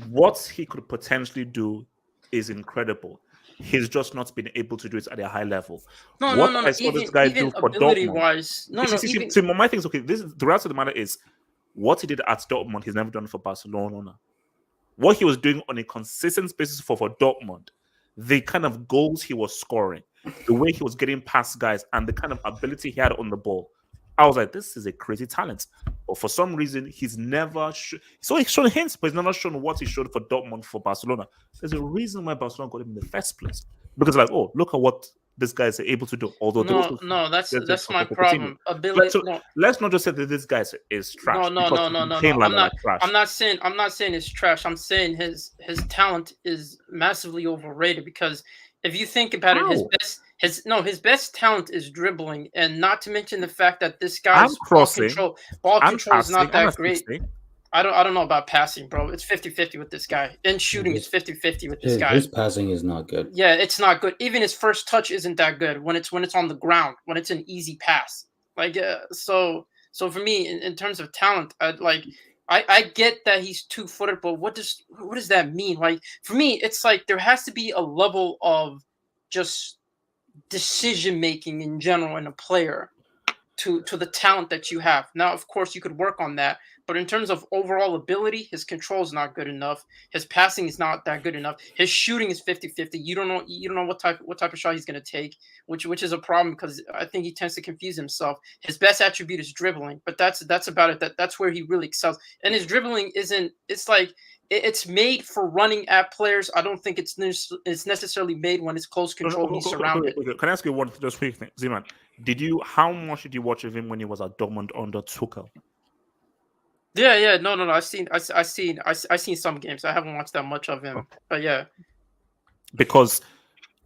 What he could potentially do is incredible. He's just not been able to do it at a high level. No. I saw this guy do for Dortmund. See, my thing is This is the rest of the matter is what he did at Dortmund. He's never done for Barcelona. What he was doing on a consistent basis for Dortmund, the kind of goals he was scoring, the way he was getting past guys, and the kind of ability he had on the ball. I was like, this is a crazy talent. But for some reason, he's never so he's shown hints, but he's never shown what he showed for Dortmund for Barcelona. There's a reason why Barcelona got him in the first place. Because look at what this guy is able to do. Although that's my problem. Ability. Let's not just say that this guy is trash. No. I'm not saying it's trash. I'm saying his talent is massively overrated because if you think about it, his best talent is dribbling, and not to mention the fact that this guy's ball control is not that great. I don't know about passing, bro. It's 50-50 with this guy. And shooting is 50-50 with this guy. His passing is not good. Yeah, it's not good. Even his first touch isn't that good when it's on the ground, when it's an easy pass. Like so for me, in terms of talent, I get that he's 2-footed, but what does that mean? Like for me, it's like there has to be a level of just decision making in general in a player to the talent that you have. Now, of course, you could work on that, but in terms of overall ability, his control is not good enough. His passing is not that good enough. His shooting is 50-50. You don't know what type of shot he's going to take, which is a problem because I think he tends to confuse himself. His best attribute is dribbling, but that's about it. That's where he really excels. And his dribbling it's made for running at players. I don't think it's necessarily made when it's close control. He's surrounded. Can I ask you one just quick thing, Zeman? How much did you watch of him when he was at Dortmund under Tuchel? Yeah. No. I seen some games. I haven't watched that much of him, but yeah. Because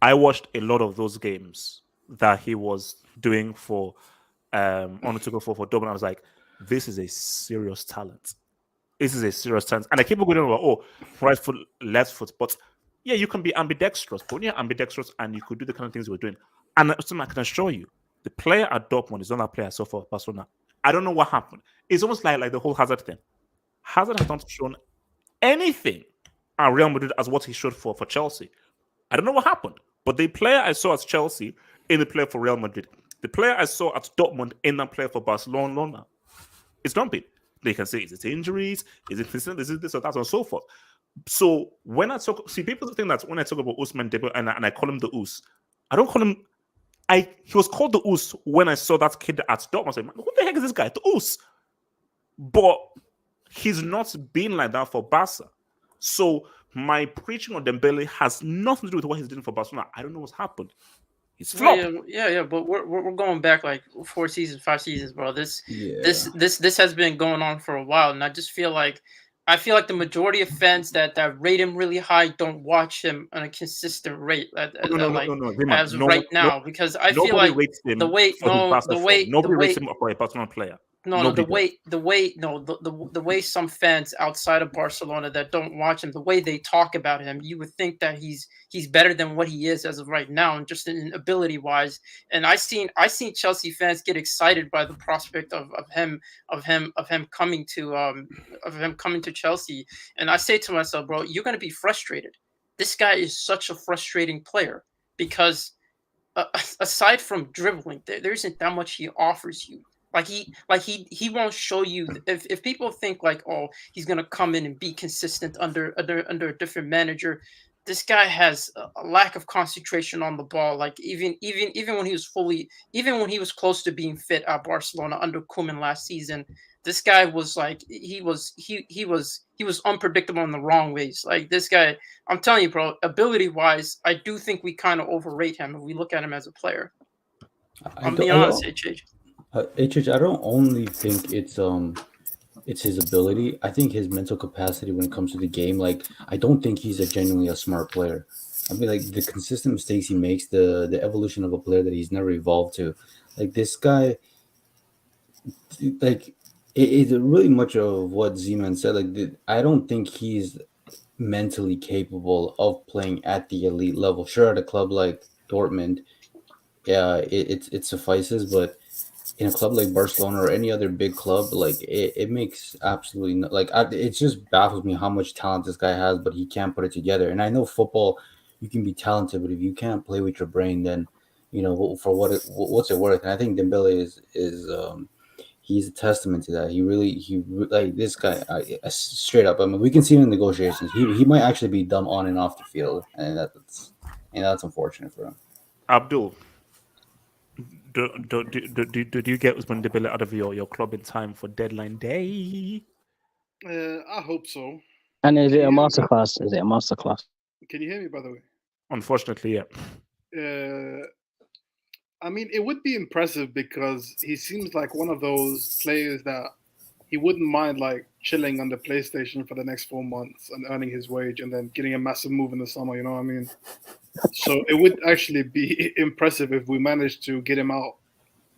I watched a lot of those games that he was doing for under Tuchel for Dortmund. I was like, this is a serious talent. This is a serious talent. And I keep going about, right foot, left foot. But yeah, you can be ambidextrous. But when you're ambidextrous and you could do the kind of things you were doing. And I can assure you, the player at Dortmund is not that player I saw for Barcelona. I don't know what happened. It's almost like the whole Hazard thing. Hazard has not shown anything at Real Madrid as what he showed for Chelsea. I don't know what happened. But the player I saw at Chelsea in the player for Real Madrid, the player I saw at Dortmund in the player for Barcelona, it's not been. They can say, is it injuries? Is it this or that, and so forth. So when I talk, people think that when I talk about Ousmane Dembele and I call him the Ous, I don't call him. He was called the Ous when I saw that kid at Dortmund. I said, who the heck is this guy? The Ous. But he's not been like that for Barca. So my preaching on Dembele has nothing to do with what he's doing for Barcelona. I don't know what's happened. He's flopped. Yeah, but we're going back like 4 seasons, 5 seasons, bro. This has been going on for a while, and I just feel like the majority of fans that rate him really high don't watch him on a consistent rate right now, because I feel like nobody rates him for his Barcelona for a Barcelona player. No, the way some fans outside of Barcelona that don't watch him, the way they talk about him, you would think that he's better than what he is as of right now, and just in ability wise. And I seen Chelsea fans get excited by the prospect of him coming to Chelsea. And I say to myself, bro, you're gonna be frustrated. This guy is such a frustrating player because aside from dribbling, there isn't that much he offers you. He won't show you. If people think like, oh, he's gonna come in and be consistent under a different manager, this guy has a lack of concentration on the ball. Like even when he was close to being fit at Barcelona under Koeman last season, this guy was like he was unpredictable in the wrong ways. Like this guy, I'm telling you, bro, ability wise, I do think we kind of overrate him if we look at him as a player. I'm being honest, HH. I don't only think it's his ability. I think his mental capacity when it comes to the game. Like, I don't think he's genuinely a smart player. I mean, like the consistent mistakes he makes, the evolution of a player that he's never evolved to. Like this guy, like it's really much of what Z-Man said. Like, I don't think he's mentally capable of playing at the elite level. Sure, at a club like Dortmund, yeah, it suffices, but in a club like Barcelona or any other big club, like it makes absolutely no, like it just baffles me how much talent this guy has, but he can't put it together. And I know football, you can be talented, but if you can't play with your brain, then for what's it worth? And I think Dembele is he's a testament to that. He like this guy straight up. I mean, we can see him in negotiations. He might actually be dumb on and off the field, and that's unfortunate for him. Abdul, do you get Usman Dembele out of your club in time for deadline day? I hope so. And is it a masterclass? Is it a masterclass? Can you hear me, by the way? Unfortunately, yeah. I mean, it would be impressive because he seems like one of those players that he wouldn't mind like chilling on the PlayStation for the next 4 months and earning his wage and then getting a massive move in the summer. You know what I mean? So it would actually be impressive if we managed to get him out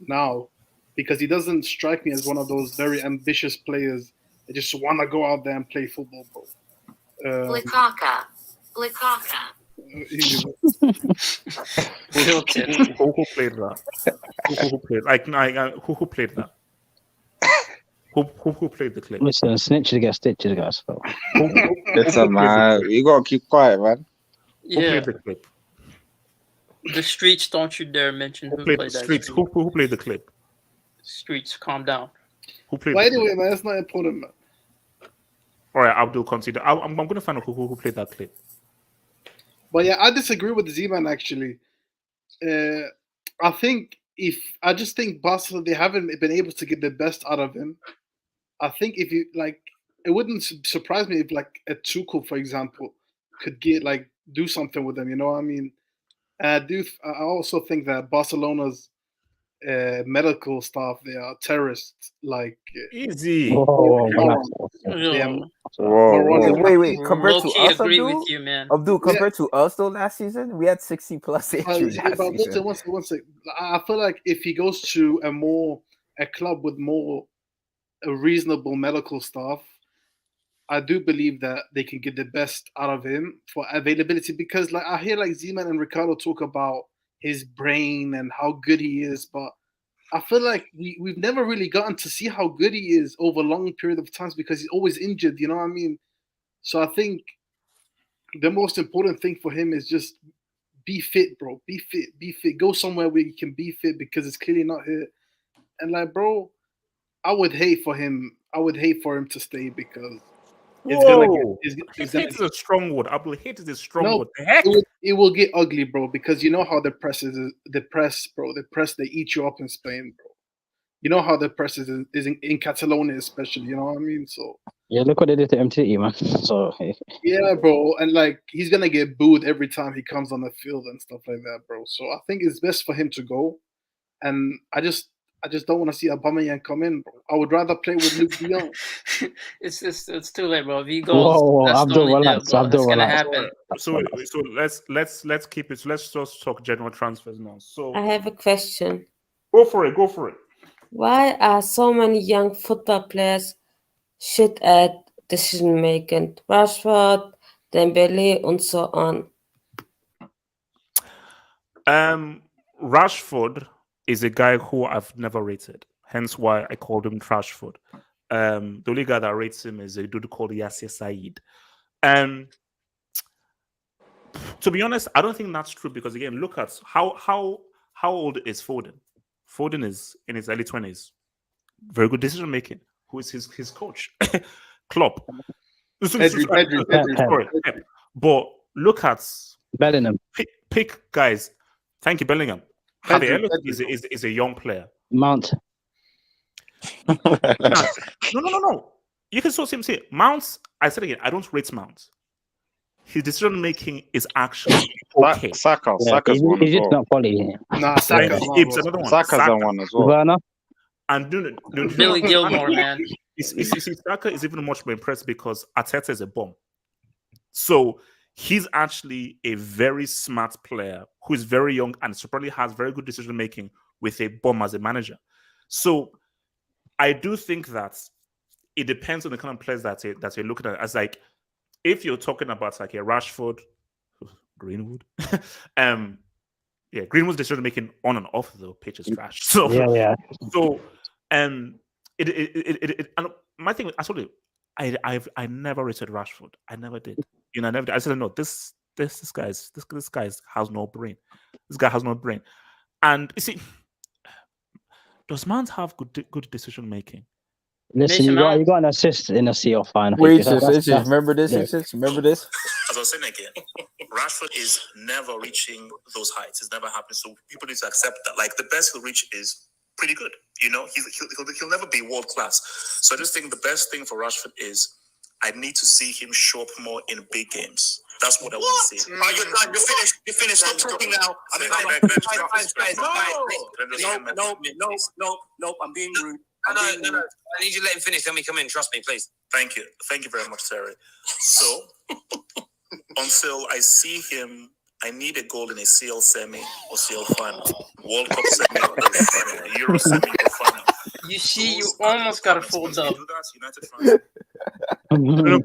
now, because he doesn't strike me as one of those very ambitious players that just want to go out there and play football, bro. Likaka. Who played that? Who played that? Who played the clip? Listen, snitches get stitches, guys. So. Listen, man, you gotta keep quiet, man. Who played the clip? The Streets, don't you dare mention who played that. Streets. Who played the clip? Streets, calm down. Who played? Well, anyway, man, that's not important, man. All right, Abdul, consider. I'm going to find out who played that clip. But yeah, I disagree with Z-Man actually. I just think Barcelona, they haven't been able to get the best out of him. I think if you like, it wouldn't surprise me if like a Tuchel, for example, could do something with him. You know what I mean? I also think that Barcelona's medical staff, they are terrorists. Like easy. Wait. Compared to us, agree Abdul? with you, man. Abdul, compared to us though, last season we had 60+ injuries last season. One second. I feel like if he goes to a club with more a reasonable medical staff, I do believe that they can get the best out of him for availability, because like I hear like Z-Man and Ricardo talk about his brain and how good he is, but I feel like we've never really gotten to see how good he is over a long period of times because he's always injured, you know what I mean? So I think the most important thing for him is just be fit, bro. Be fit. Go somewhere where you can be fit, because it's clearly not here. And like, bro, I would hate for him to stay, because Hate is a strong word. I will hate is a strong word. The heck? It will get ugly, bro, because you know how the press is. The press, bro. The press, they eat you up in Spain, bro. You know how the press is in Catalonia, especially. You know what I mean? So yeah, look what they did to MTE, man. So yeah, bro, and like he's gonna get booed every time he comes on the field and stuff like that, bro. So I think it's best for him to go, and I just don't want to see Aubameyang come in, bro. I would rather play with Luke de Jong. It's too late, bro. If he goes, Whoa, that's Abdul, the only relax, deal, bro. That's Abdul, gonna relax. happen. So let's keep it. So let's just talk general transfers now. So I have a question. Go for it. Why are so many young football players shit at decision making? Rashford, Dembele, and so on. Rashford is a guy who I've never rated, hence why I called him Trashford. The only guy that rates him is a dude called Yasser Said. To be honest, I don't think that's true because again, look at how old is Foden? Foden is in his early 20s. Very good decision making. Who is his coach? Klopp. Sorry, Pep. But look at Bellingham. Pick guys. Thank you, Bellingham. Harvey Elliott is a young player. Mount. No. You can still see him say Mount. I said again, I don't rate Mount. His decision making is actually okay. Saka's one. He's just not quality. Nah, Saka's another one. Saka's on one as well. Werner. And Billy Gilmore, man. Saka is even much more impressed because Arteta is a bomb. So he's actually a very smart player who is very young and probably has very good decision making with a bomb as a manager. So I do think that it depends on the kind of players that you're looking at. As like, if you're talking about like a Rashford, Greenwood, Greenwood's decision making on and off the pitch is trash. So So and my thing, I told you, I never rated Rashford. I never did. I never did. I said no. This guy has no brain. This guy has no brain. And you see, does Mount have good decision making? Listen, you got an assist in a CL final. Wait, remember this? Remember this? As I was saying again, Rashford is never reaching those heights. It's never happened. So people need to accept that. Like the best he'll reach is pretty good. He'll never be world class. So I just think the best thing for Rashford is I need to see him show up more in big games. That's what I want to see. You're done. You're finished. You're finished. Stop talking now. Nope. I'm being rude. No. I need you to let him finish. Let me come in. Trust me, please. Thank you. Thank you very much, Serie. So, until I see him, I need a goal in a CL semi or CL final. World Cup semi or final. Euro semi or final. You see, you almost got a full dub. No,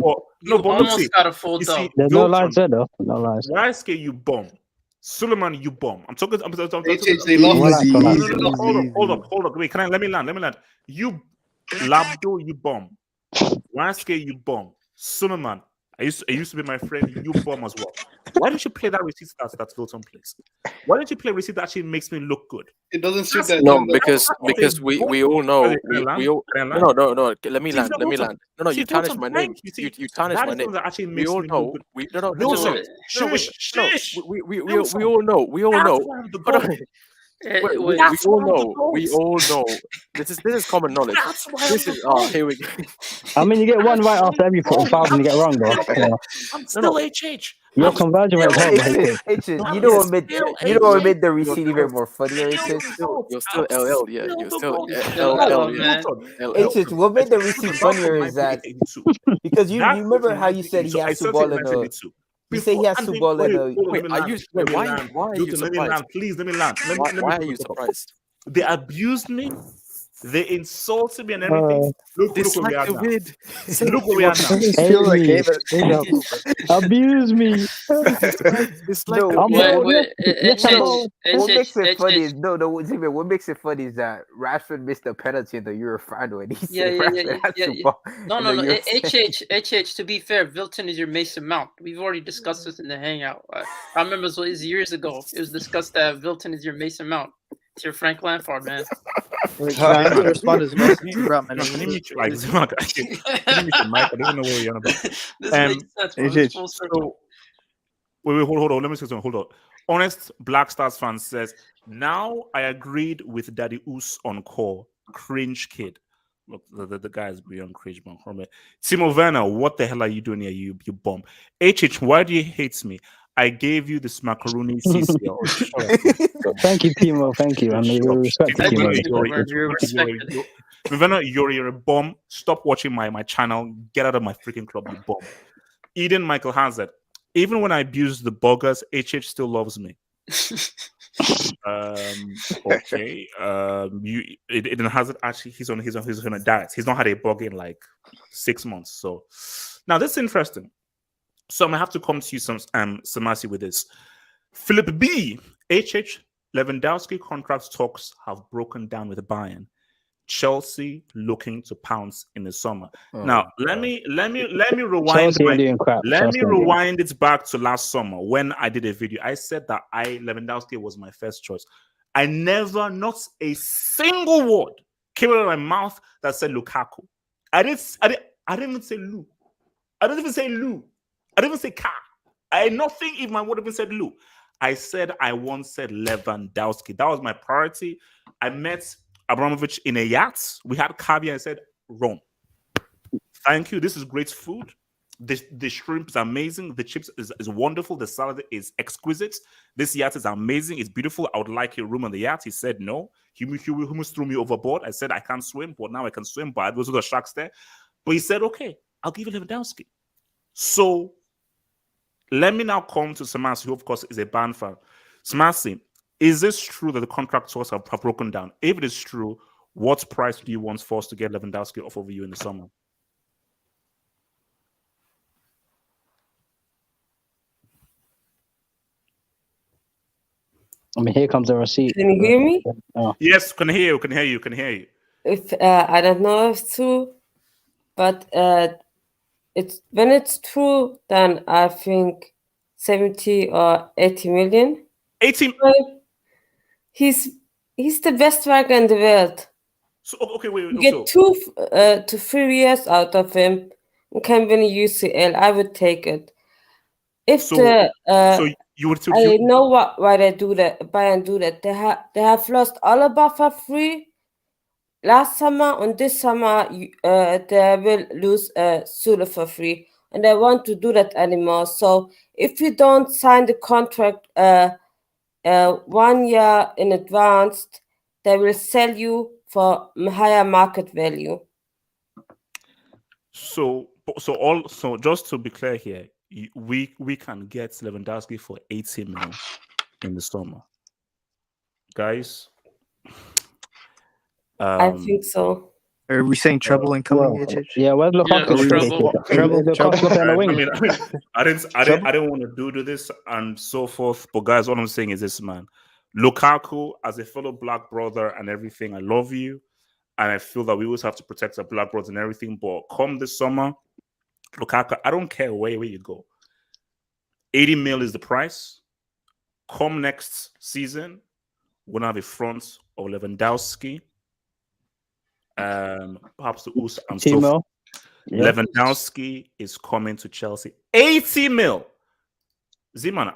but almost got a full dub. There's no lies there, though. No lies. Why you bomb? Suleiman, you bomb. I'm talking. Hold up. Wait, let me land. You, Labdo, you bomb. Wanske, you bomb. Suleiman, I used to be my friend. You bomb as well. Why didn't you play that receipt that Wilton plays? Why didn't you play receipt that actually makes me look good? It doesn't suit that. No, because we all know. No. Let me land. No. You tarnish my name. You tarnish my name. We all know. We all know. We all know. We all know. This is common knowledge. Here we go. I mean, you get one right after every 1,000 you get wrong, though. I'm still HH. Your conversion rate is You don't admit the receipt even more funnier. You're still LL, yeah. You're still LL, man. What made the receipt funnier is that because you remember how you said he has to ball in the. You say he has to ball in a. Wait, why are you surprised? Please let me land. Why are you surprised? They abused me. They insulted me and everything. Look where we are now. Look where we are now. Abuse me. It's like what makes it funny is what makes it funny is that Rashford missed a penalty in the Euro final and he said No. HH. To be fair, Wilton is your Mason Mount. We've already discussed this in the Hangout. I remember it was years ago. It was discussed that Wilton is your Mason Mount. It's your Frank Lampard, man. I need to respond as much as I don't know where you're on about. Wait, hold on. Let me say something. Hold on. Honest Black Stars fan says, now I agreed with Daddy Oos on call. Cringe kid. Look, the guy's beyond cringe, man. Timo Werner, what the hell are you doing here, you bomb? HH, why do you hate me? I gave you this macaroni CCL. Thank you, Timo. Thank you. I mean, respect Timo. You're a bomb. Stop watching my channel. Get out of my freaking club, you bomb. Eden Michael Hazard. Even when I abuse the buggers, HH still loves me. Okay. Eden Hazard actually he's on a diet. He's not had a bug in like 6 months. So now this is interesting. So I'm gonna have to come to you Samasi with this. Philip B. HH Lewandowski contract talks have broken down with Bayern. Chelsea looking to pounce in the summer. Now let me rewind. Rewind it back to last summer when I did a video. I said that Lewandowski was my first choice. I never, not a single word came out of my mouth that said Lukaku. I didn't even say Lou. I didn't even say Lou. I didn't even say Ka. Nothing if my word even said Lou. I once said Lewandowski. That was my priority. I met Abramovich in a yacht. We had caviar. I said, Rome. Thank you. This is great food. The shrimp is amazing. The chips is wonderful. The salad is exquisite. This yacht is amazing. It's beautiful. I would like a room on the yacht. He said no. He almost threw me overboard. I said I can't swim, but now I can swim. But those are the sharks there. But he said, okay, I'll give you Lewandowski. So let me now come to Samasi, who of course is a Bayern fan. Samasi, is this true that the contract talks have broken down? If it is true, what price do you want for us to get Lewandowski off of you in the summer? I mean, here comes the receipt. Can you hear me? Oh. Yes, can hear you. If I don't know if it's true, but it's when it's true, then I think 70 or 80 million. 80. He's the best striker in the world. So okay, wait. You get 2 to 3 years out of him and can win a UCL. I would take it. If you would. I know why they do that. Bayern do that. They have lost Alaba for free last summer, and this summer they will lose Sula for free, and they want to do that anymore. So if you don't sign the contract 1 year in advance, they will sell you for higher market value. So just to be clear here, we can get Lewandowski for 80 million in the summer, guys. I think so. Are we saying treble incoming? Yeah, where's Lukaku? I didn't want to do this and so forth. But guys, what I'm saying is this, man. Lukaku, as a fellow black brother and everything, I love you. And I feel that we always have to protect our black brothers and everything. But come this summer, Lukaku, I don't care where you go. 80 mil is the price. Come next season, we'll have a front of Lewandowski. Perhaps the Us and so forth. Yep. Lewandowski is coming to Chelsea. 80 mil. Zeman,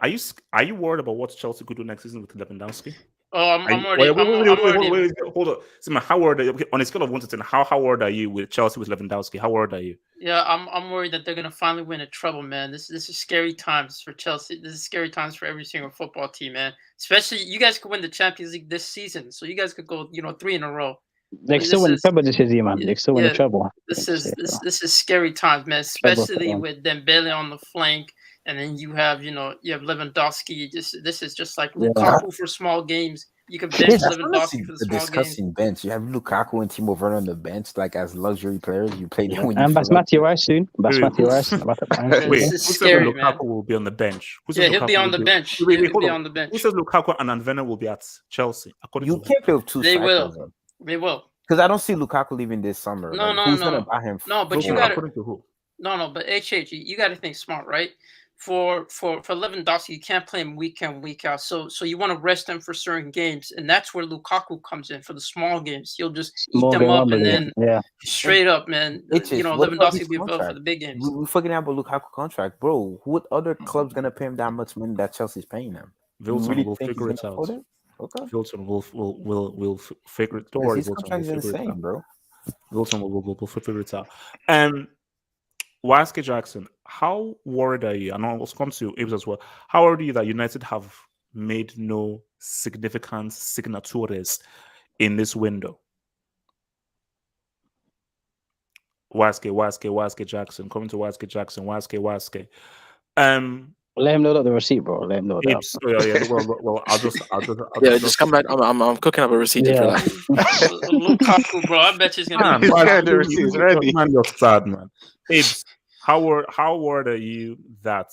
are you worried about what Chelsea could do next season with Lewandowski? Oh, I'm already. Wait, hold on. Zeman, how worried are you? On a scale of 1 to 10, how worried are you with Chelsea with Lewandowski? How worried are you? Yeah, I'm worried that they're gonna finally win a treble, man. This is scary times for Chelsea. This is scary times for every single football team, man. Especially you guys could win the Champions League this season, so you guys could go, 3 in a row. They still win the treble this year, man. They still win the treble. This is scary times, man. Especially with Dembele on the flank, and then you have Lewandowski. This is just like Lukaku for small games. You can bench Lewandowski for the small discussing games. bench. You have Lukaku and Timo Werner on the bench, like as luxury players. You play them when you. And Basmati Rice soon. Basmati Rice. Wait, who says Lukaku will be on the bench? He'll be on the bench. He'll be on the bench. Who says Lukaku and Anvena will be at Chelsea? You can't play with two. They will. They will. Because I don't see Lukaku leaving this summer. No, who's gonna buy him? No, but you got according to who? No, but you got to think smart, right? For Lewandowski, you can't play him week in, week out. So you want to rest him for certain games, and that's where Lukaku comes in for the small games. He'll just eat them up, and then straight up, man. Lewandowski will be built for the big games. We're forgetting about Lukaku contract, bro. What other club's gonna pay him that much money that Chelsea's paying him? Wilson will figure it out. Okay. Wilson will figure it out. His contract is insane, bro. Wilson will figure it out. YSK Jackson, how worried are you? And I'll come to Abe's as well. How worried are you that United have made no significant signatures in this window? YSK Jackson, coming to YSK Jackson, YSK. Let him load up the receipt, bro. Let him load up. Ibs. Oh, yeah. Well, I'll just Yeah, just come back. I'm cooking up a receipt. Just Yeah. relax. Lukaku, bro. I bet she's gonna be. He's got the receipts ready. Man, you're sad, man. Ibs, how worried are you that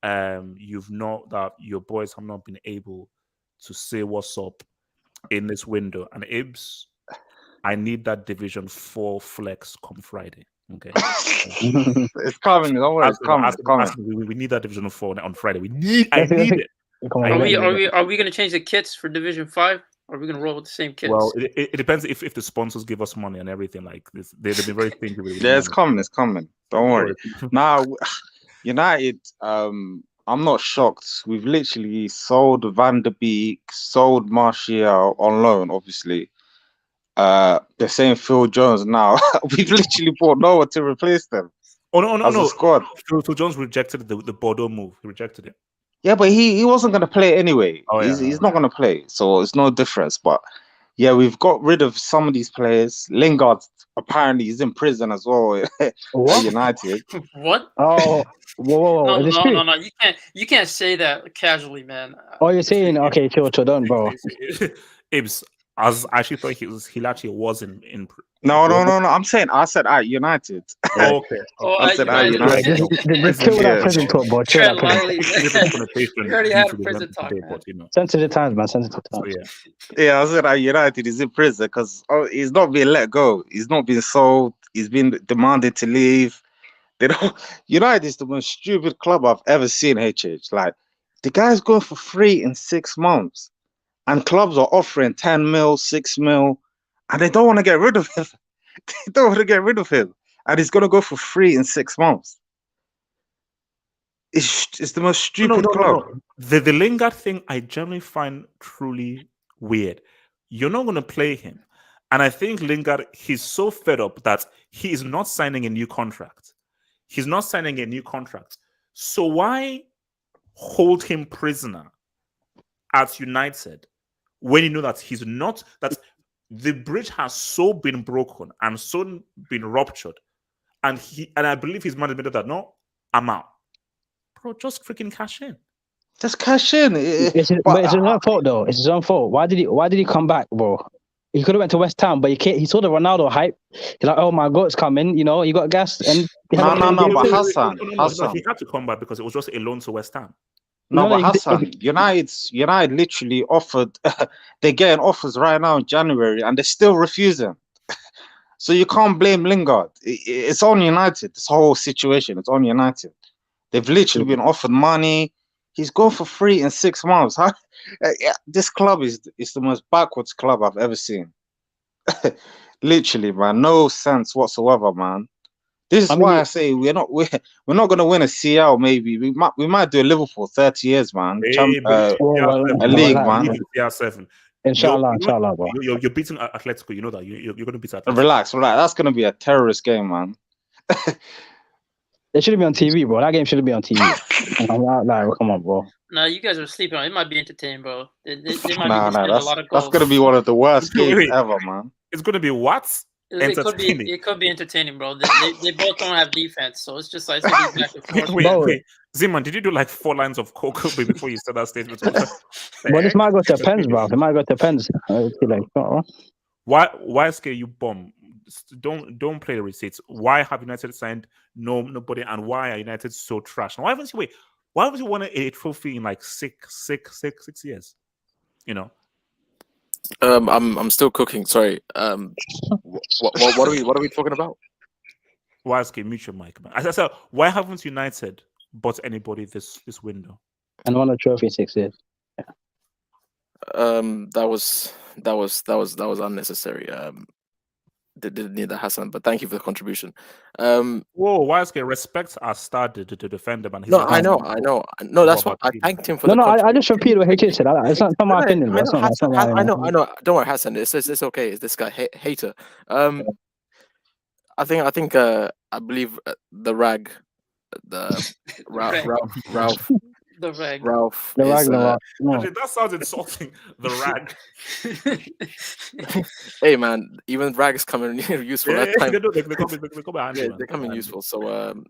that your boys have not been able to say what's up in this window? And Ibs, I need that Division 4 flex come Friday. Okay, It's coming. Don't worry, it's coming. It's coming. We need that Division 4 on Friday. I need it. Are we gonna change the kits for Division 5? Or are we gonna roll with the same kits? Well, it depends if the sponsors give us money and everything like this. They've been very stingy with Yeah, it's coming. It's coming. Don't worry. Now, United. I'm not shocked. We've literally sold Van der Beek, sold Martial on loan, obviously. They're saying Phil Jones now. We've literally bought no one to replace them. Oh no! As a squad. Phil Jones rejected the Bordeaux move. He rejected it. Yeah, but he wasn't going to play anyway. Oh, yeah, he's not going to play, so it's no difference. But yeah, we've got rid of some of these players. Lingard apparently is in prison as well at United. What? Oh, whoa. No. You can't say that casually, man. Oh, you're saying okay, chill, done, bro. Ibs, I actually thought he actually was in. No. I said at United. Oh, okay. I said at United. Just chill that prison talk, bro. Chill that You already had a prison talk. Sensitive times, man. Sensitive times. Yeah, I said at United he's in prison because he's not being let go. He's not being sold. He's been demanded to leave. United is the most stupid club I've ever seen. HH, like the guy's going for free in 6 months, and clubs are offering 10 mil, 6 mil, and they don't want to get rid of him. They don't want to get rid of him, and he's going to go for free in 6 months. It's the most stupid club. No. The Lingard thing I generally find truly weird. You're not going to play him, and I think Lingard, he's so fed up that he is not signing a new contract. He's not signing a new contract. So why hold him prisoner at United when you know that he's not, that the bridge has so been broken and so been ruptured, and I believe he's management that no, I'm out. Bro, just freaking cash in. Just cash in. But it's his own fault though. It's his own fault. Why did he come back, bro? He could have went to West Ham, but he saw the Ronaldo hype. He's like, oh my God, it's coming. You know, he got gas. And no, but Hassan. He had to come back because it was just a loan to West Ham. No, but Hassan, United literally offered. They're getting offers right now in January, and they're still refusing. So you can't blame Lingard. It's on United. This whole situation, it's on United. They've literally been offered money. He's gone for free in 6 months. This club is the most backwards club I've ever seen. Literally, man, no sense whatsoever, man. This is why I say we're not going to win a CL. Maybe we might do a Liverpool 30 years, man. A league, man. CR7. Inshallah, bro. You're beating Atletico. You know that you're going to beat Atletico. Relax. That's going to be a terrorist game, man. It shouldn't be on TV, bro. That game shouldn't be on TV. Come on, bro. No, you guys are sleeping on it. It might be entertaining, bro. They might nah, be a lot of goals. That's going to be one of the worst games ever, man. It's going to be what? It could be entertaining, bro. They both don't have defense, so it's just like it's gonna be back and forth. Wait. Ziman, did you do like 4 lines of coke before you said that statement? Well, this might go to pens, bro. It might go to pens. Why scare you bomb? Don't play the receipts. Why have United signed nobody, and why are United so trash? Why haven't you won a trophy in like six years? You know. I'm still cooking. Sorry. What are we talking about? Why mute your mic, man? As I said, why haven't United bought anybody this window? And won a trophy in 6 years. Yeah. That was unnecessary. Didn't need that, Hassan, but thank you for the contribution. Whoa, Wiseky, respect our star to defend him. And no, I know. No, that's what I thanked him for. No, I just repeat what he said. It's not my opinion. I know. Don't worry, Hassan. It's okay. It's this guy hater. I believe the rag, Ralph. The rag. Ralph. The rag. Actually, that sounds insulting. The rag. Hey man, even rags come in useful. They come in useful. So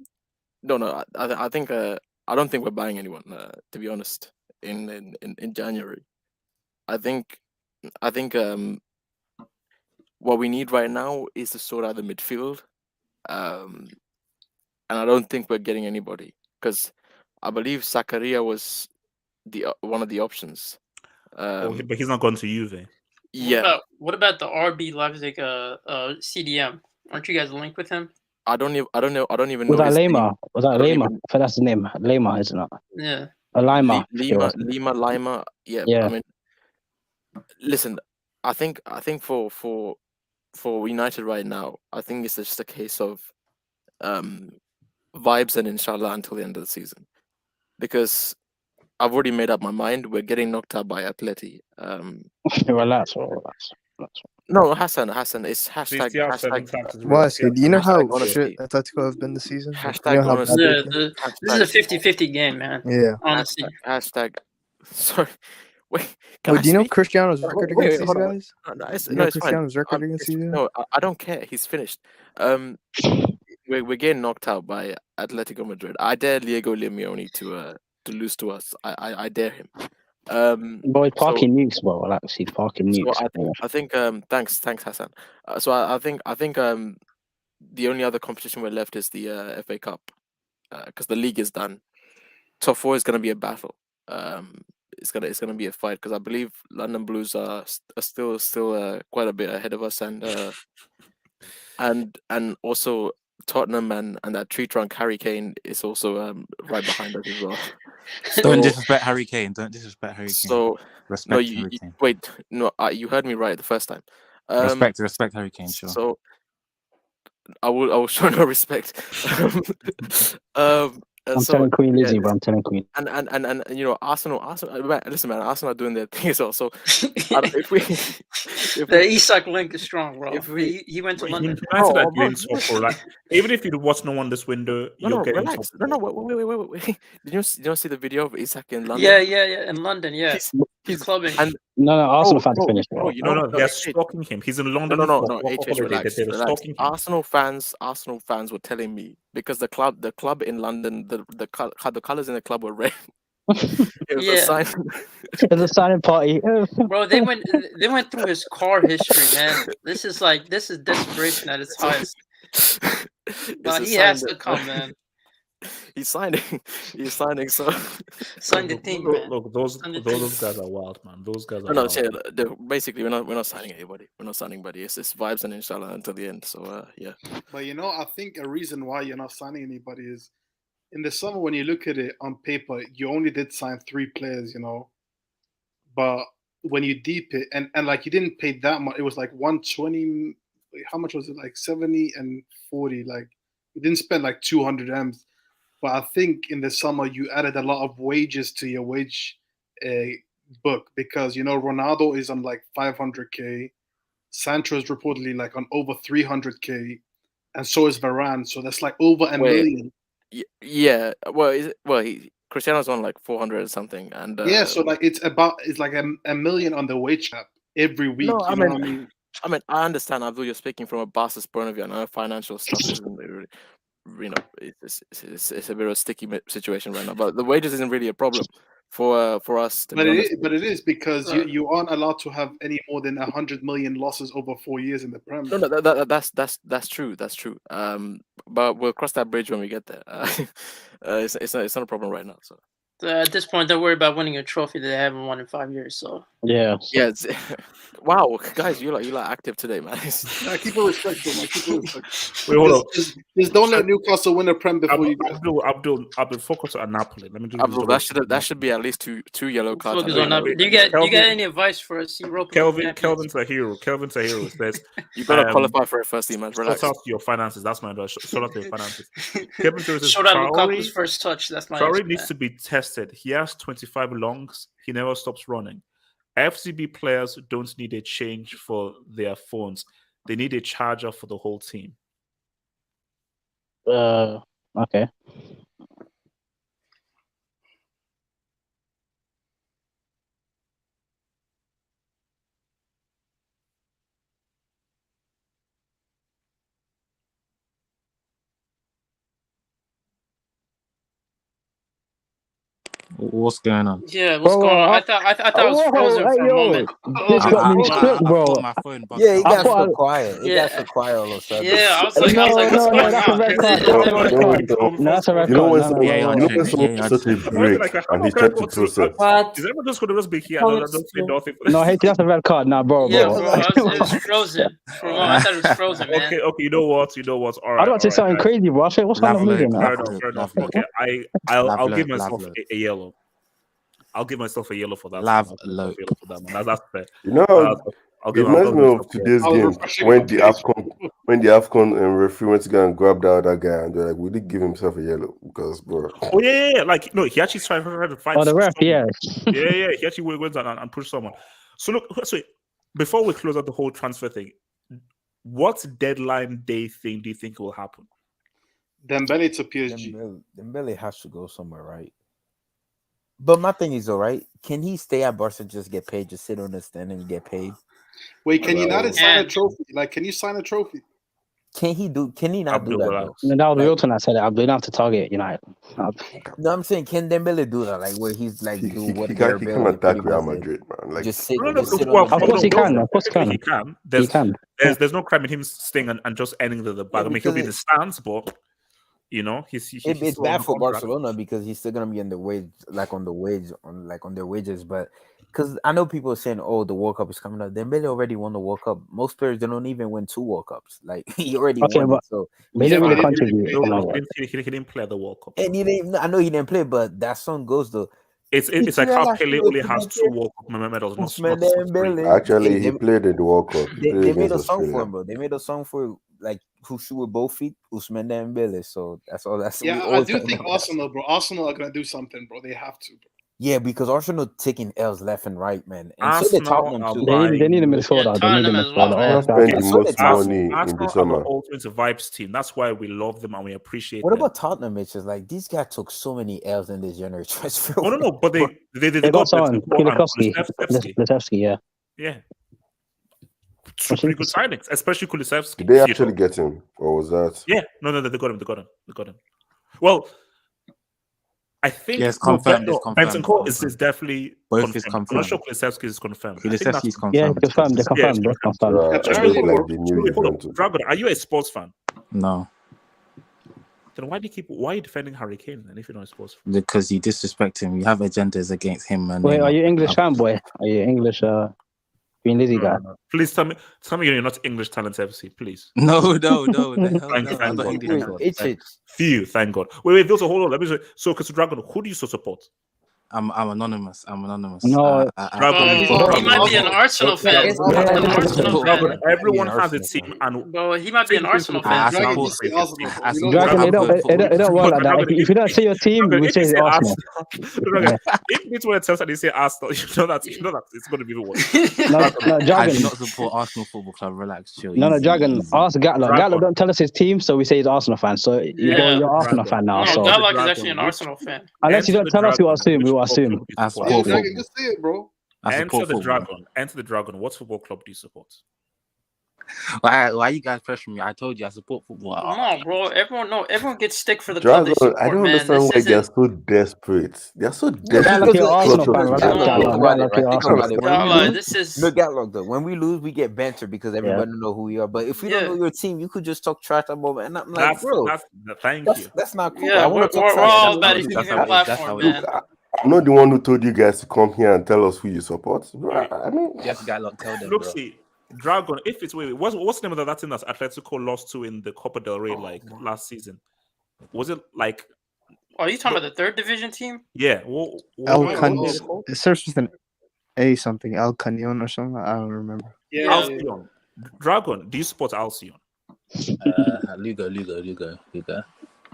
no, I think I don't think we're buying anyone. To be honest, in January, I think what we need right now is to sort out the midfield, and I don't think we're getting anybody because I believe Zakaria was the one of the options. But he's not gone to Juve. Yeah. What about the RB Leipzig CDM? Aren't you guys linked with him? I don't even Was know that his Lima? name. Was that I don't Lima? even- I think that's his name. Lima, isn't it? Yeah. Lima. Lima. Yeah. Yeah. I mean, listen. I think for United right now, I think it's just a case of vibes and inshallah until the end of the season, because I've already made up my mind. We're getting knocked out by Atleti. Relax. No, Hassan, it's Please, hashtag Diaz seven hashtag. times as Why? well. Do you know how honesty. shit Atletico have been this season? Like, you Hashtag know how honesty. bad they've been? This is a 50-50 game, man. Yeah. Honestly. Hashtag. Sorry. Wait. Can Wait, I do you know speak? Cristiano's record against these hold on. guys? No, no, it's, Do you no, know it's fine. Cristiano's record against these guys? No, I don't care. He's finished. We're getting knocked out by Atletico Madrid. I dare Diego Simeone to lose to us. I dare him. Boy, parking nukes, bro. Like, see, parking So nukes. I think thanks Hassan. So I think the only other competition we're left is the FA Cup, because the league is done. Top four is going to be a battle. It's gonna be a fight because I believe London Blues are still quite a bit ahead of us, and also Tottenham and that tree trunk Harry Kane is also right behind us as well. Don't disrespect Harry Kane. Don't disrespect Harry Kane. So respect no, Harry Kane. wait, no, you heard me right the first time. Respect Harry Kane. Sure. So I will show no respect. I'm telling Queen Lizzie, bro. I'm telling Queen. And you know, Arsenal. Listen, man, Arsenal are doing their thing as well. So if we, the Isak link is strong, bro. He went to London. United are doing so for like, even if you watch no one this window, you're getting relax. top four. Wait. Did you see the video of Isak in London? Yeah. In London, yeah. He's clubbing. And No, Arsenal fans are finished, bro. No, they're stalking him. He's in London No. for Relax. They were stalking him. Arsenal fans were telling me because the club in London, the colors in the club were red. It was a sign. It was a signing party. Bro, they went through his car history, man. This is desperation at its highest. But he has to come, man. He's signing. So sign the team, man. Look, those guys are wild, man. Those guys are no, wild. basically we're not signing anybody. We're not signing anybody. It's vibes and inshallah until the end. So yeah. But you know, I think a reason why you're not signing anybody is in the summer when you look at it on paper, you only did sign 3 players, you know. But when you deep it and like you didn't pay that much, it was like 120. How much was it? Like 70 and 40. Like you didn't spend like 200 M's. But I think in the summer you added a lot of wages to your wage book because, you know, Ronaldo is on like 500K. Sancho is reportedly like on over 300K. And so is Varane. So that's like over a million. Yeah. Well, Cristiano's on like 400 or something. And yeah, so like it's like a million on the wage cap every week. No, you know what I mean? I understand, Abdul, you're speaking from a Barca's point of view. I know financial stuff isn't really, you know, it's a bit of a sticky situation right now. But the wages isn't really a problem for us. But it is because you aren't allowed to have any more than 100 million losses over 4 years in the Prem. No, that's true. That's true. But we'll cross that bridge when we get there. It's not a problem right now. So at this point, don't worry about winning a trophy that they haven't won in 5 years. So yeah. Wow, guys, you like active today, man. Keep it respectful, man. Keep it respectful. Wait, hold on. Just don't let Newcastle win a Prem before you go. Abdul, focus on Napoli. Let me just. Abdul, that should be at least two yellow cards. Focus on Napoli. Do you get any advice for us? Kelvin's a hero. Says you gotta qualify for a first team match. Relax. Shout out to your finances. That's my advice. Shout out to your finances. Kevin says shout out Lukaku's first touch. That's my. Traore needs to be tested. He has 25 longs. He never stops running. FCB players don't need a change for their phones. They need a charger for the whole team. Okay. What's going on? Yeah, what's going on? I thought it was frozen for a moment. This got me shook, bro. My phone bugged Yeah, it out. got so quiet. It got Yeah. so quiet all of a sudden. Yeah, I was like, No, what's going that's a on? red card. Is That's a everyone- red card. No, that's a red You know card. when No, someone, no, you know when someone takes such a break and he's trying to process. But Is everyone just going to just be here? I don't say nothing. no, hey, that's a red card. Nah, bro, Yeah, bro. bro, it was frozen. For a moment, I thought it was frozen, man. Okay, you know what? All I right. don't say something crazy, bro. I say, what's wrong with me? Fair enough. Okay, I'll give myself a yellow. I'll give myself a yellow for that. Man. That's fair. You know, it reminds me of today's game when the AFCON referee went to go and grab the other guy and they're like, "Would he give himself a yellow?" Because, bro. Oh yeah. Like no, he actually tried to fight. Oh, the ref, someone. Yeah. He actually went and pushed someone. So look, before we close out the whole transfer thing, what deadline day thing do you think will happen? Dembele to PSG. Dembele has to go somewhere, right? But my thing is, all right, can he stay at Barca, just get paid, just sit on the stand and get paid? Wait, can you not sign a trophy? Like, can you sign a trophy? Can he not do that? Though? No, that was Wilton that said it. Abdul have to target United. No, I'm saying, can Dembele do that? Like, where he's like, do what He can attack Real Madrid, man. Like, just sit. Of course he can. Of course he can. There's no crime in him staying and just ending the bag. I mean, he'll be in the stands, but you know, it's bad for Barcelona because he's still gonna be on the wage, on their wages. But because I know people are saying, "Oh, the World Cup is coming up." Dembele already won the World Cup. Most players they don't even win 2 World Cups. Like he already won it. So he didn't really contribute. He didn't play the World Cup. And he didn't. I know he didn't play, but that song goes though. It's like how Pele only has 2 World Cup medals. Actually, he played in the World Cup. They made a song for him, bro. They made a song for like who shoot with both feet, Ousmane Dembele. So that's all. Yeah, I do think Arsenal, bro. Arsenal are gonna do something, bro. They have to, bro. Yeah, because Arsenal taking L's left and right, man. And so they Tottenham too. They need a midfielder. They need a midfielder. Spend the most money in the summer. Ultimate vibes team. That's why we love them and we appreciate them. What about Tottenham? It's just like these guys took so many L's in this January transfer. No, but they got someone. Kulusevski, yeah. Yeah. 2 pretty good signings, especially Kulusevski. Did they actually get him, or was that? Yeah, no, they got him. Well, I think it's confirmed. Bentancur is definitely both confirmed. is confirmed. I'm not sure Kulusevski is confirmed. Kulusevski is confirmed. Yeah, confirmed. They're confirmed. Dragon, are you a sports fan? No. Then why are you defending Harry Kane? And if you're not a sports fan, because you disrespect him. You have agendas against him. And wait, are you English fanboy? Are you English? Green Lizzie guy. No. Please tell me you're not English Talent FC, please. No. Phew, thank God. Wait, hold on. Let me say, so, because Dragon, who do you support? I'm anonymous. No, he might be an Arsenal fan. Everyone has a team, and he might be an Arsenal fan. Dragon, it don't work like that. If you don't say your team, we say Arsenal. If it's when it tells and they say Arsenal, you know that it's going to be the worst. No, Dragon. I do not support Arsenal Football Club. Relax, chill. No, Dragon. Ask Gatlock. Gatlock don't tell us his team, so we say he's Arsenal fan. So you're Arsenal fan now. No, Gatlock is actually an Arsenal fan. Unless you don't tell us, we assume. We will assume. Just say it, bro. Enter the Dragon. What football club do you support? Why you guys pressuring me? I told you I support football. No, bro. Everyone gets stick for the club they support, I don't man. understand why they're so desperate. They're so desperate. This is look Gatlock though. When we lose, we get banter because everybody know who we are. But if we don't know your team, you could just talk trash about it. And I'm like, thank you. That's not cool. Yeah, I want to talk we're all about trash. it. Even platform, man. I'm not the one who told you guys to come here and tell us who you support. I mean, just Gatlock, tell them. Look, see, Dragon. If it's what's the name of that team that Atletico lost to in the Copa del Rey last season? Was it like? Are you talking about the 3rd division team? Yeah. It starts with an A something. El Cañon or something. I don't remember. Yeah. Alcyon. Dragon. Do you support Alcyon? Lugo.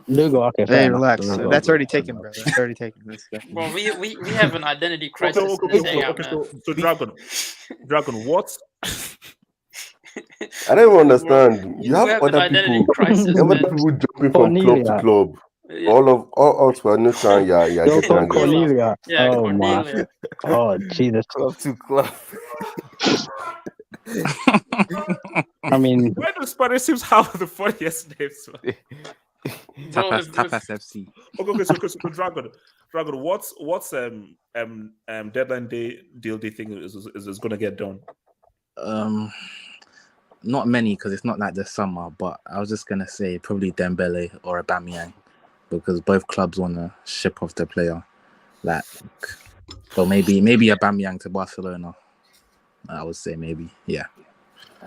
Lugo, okay. Hey, relax. That's already taken, bro. That's already taken. Well, we have an identity crisis. So Dragon, what? I don't even understand. You have other people. People jumping from club to club. Yeah. All us were no time. Yeah. Cornelia. Oh my. Oh Jesus. Club to club. I mean, why do Spanish teams have the funniest names? Bro, Tapas FC. Okay, so Dragon, what's deadline day deal do you think is going to get done? Not many because it's not like the summer, but I was just gonna say probably Dembele or Aubameyang because both clubs want to ship off the player. Like, or maybe Aubameyang to Barcelona. I would say maybe, yeah.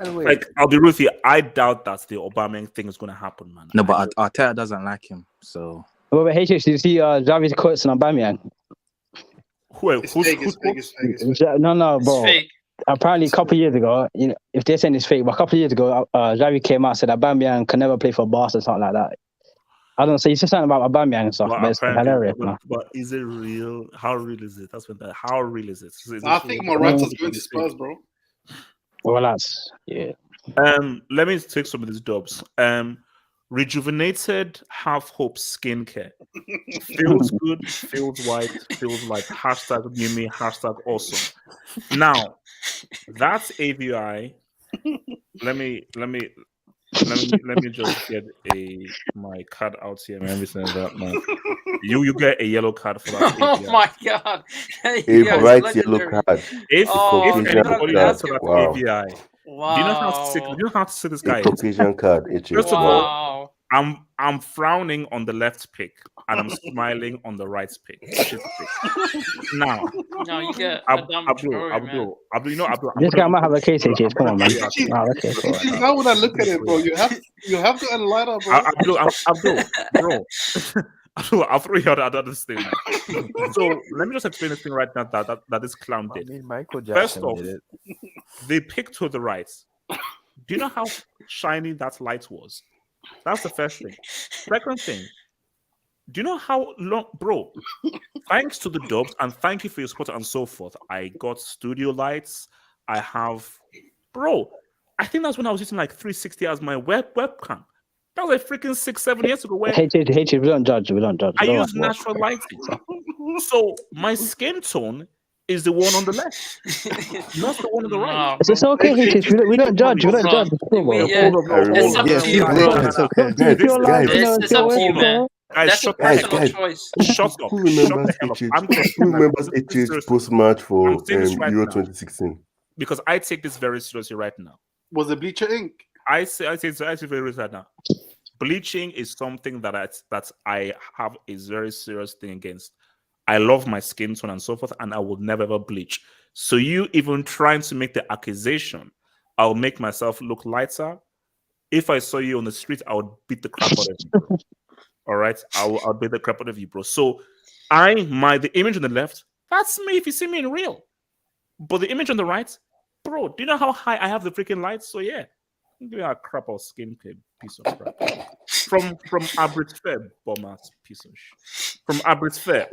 Like, I'll be real with you, I doubt that the Aubameyang thing is going to happen, man. No, but Arteta doesn't like him, so. Wait, HH, did you see Xavi's quotes on Aubameyang? No, bro. Apparently, a couple of years ago, if they're saying it's fake, but a couple of years ago, Xavi came out and said Aubameyang can never play for Barca or something like that. I don't know. So you said something about Aubameyang and stuff, but it's hilarious, man. But is it real? How real is it? How real is it? I think Morata's going to Spurs, bro. Well, that's yeah. Let me take some of these dubs. Rejuvenated half hope skincare. Feels good, feels white, feels like hashtag new me, hashtag awesome. Now, that's AVI. Let me just get my card out here, man. Everything like that, man. You get a yellow card for that. Oh my god! A bright yellow card. If anybody has for that AVI, wow. Do you know how to see this guy? A Caucasian card. First of all, I'm frowning on the left pick and I'm smiling on the right pick. Now, no, you get Abdul. This guy might have a case, HH. Come on, man. How would I look at it, bro? You have to enlighten, bro. Bro. I'll throw you out of this thing. So let me just explain this thing right now that this clown did. Michael Jackson First off, did it. they picked to the right. Do you know how shiny that light was? That's the first thing. Second thing, do you know how long, bro? Thanks to the dubs and thank you for your support and so forth. I got studio lights. I have, bro. I think that's when I was using like 360 as my webcam. That was like freaking 6-7 years ago. Where HH, we don't judge. I use natural lighting. So my skin tone is the one on the left, not the one on the right. It's okay, HH. We don't judge. We don't judge. It's up to you, man. Guys, shut up. Who remembers HH post-match for Euro 2016? Because I take this very seriously right now. Was it Bleacher Ink? I say very seriously right now. Bleaching is something that I have a very serious thing against. I love my skin tone and so forth, and I will never ever bleach. So you even trying to make the accusation, I'll make myself look lighter. If I saw you on the street, I would beat the crap out of you. All right, I'll beat the crap out of you, bro. So the image on the left, that's me if you see me in real. But the image on the right, bro, do you know how high I have the freaking lights? So yeah. Give me a crap or skin piece of crap. From Abrit Fair, bomber piece of shit. From Abrit Fair.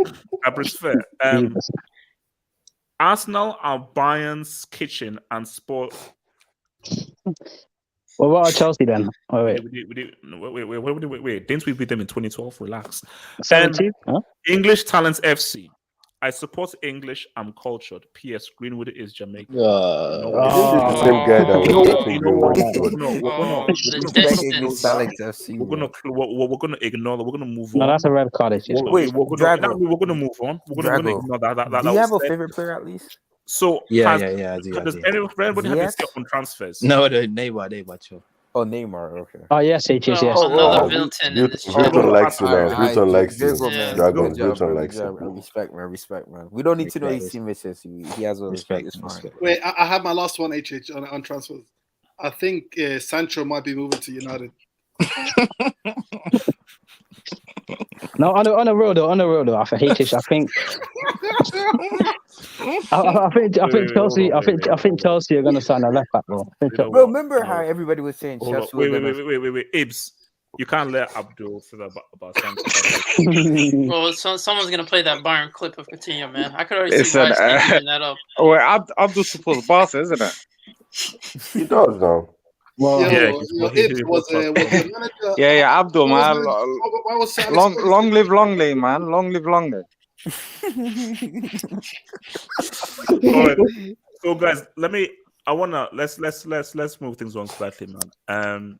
Arsenal are Bayern's kitchen and sport. Well, what are Chelsea then? Wait. Didn't we beat them in 2012? Relax. 17? Huh? English Talents FC. I support English. I'm cultured. P.S. Greenwood is Jamaican. This is the same guy that we're gonna ignore. We're gonna move on. No, that's a red card. We're gonna move on. We're gonna ignore that. Do you have a favorite player at least? So yeah. I do. Does everybody have a step on transfers? No, Neymar, sure. Oh, Neymar, okay. Oh, yes, HH, yes. Another Vilton in this Vilton likes you now. Vilton likes you. Dragon, Good job, Vilton likes you. Respect, man. We don't need to know his teammates. He has all respect. It's fine. Wait, I have my last one, HH, on transfers. I think Sancho might be moving to United. No, on the road though. I think HH. I think Chelsea are gonna sign a left back, bro. Bro, remember how everybody was saying Chelsea? Wait, Ibs. You can't let Abdul say that about Sancho. Well, someone's gonna play that Bayern clip of Coutinho, man. I could already see why he's that up. Wait, Abdul supports Barca, isn't it? He does now. Well, was the manager. Yeah, Abdul, man. Long live Longley, man. Long live Longley. All right. So, guys, let's move things on slightly, man.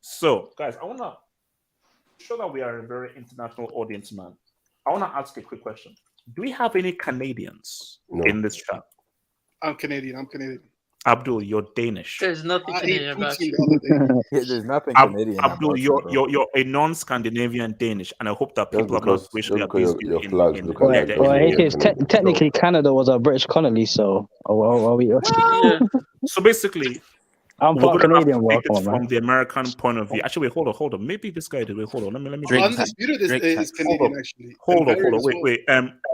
So, guys, sure that we are a very international audience, man, I want to ask a quick question. Do we have any Canadians in this chat? I'm Canadian. Abdul, you're Danish. There's nothing I ate Canadian about poutine you. the other day. Yeah, there's nothing Canadian Abdul, about you, bro. you're a non-Scandinavian Danish, and I hope that Just people have not because racially your, abused you your flags look Well, like well, Canadian. technically Canada was a British colony, so are we? Yeah. So basically, I'm we're part going to have Canadian. to take Come it on, man. from the American point of view. Actually, wait, hold on. Maybe this guy did. Wait, hold on. Let me. Undisputed is Canadian, actually. Hold And on. Barry as well. Wait.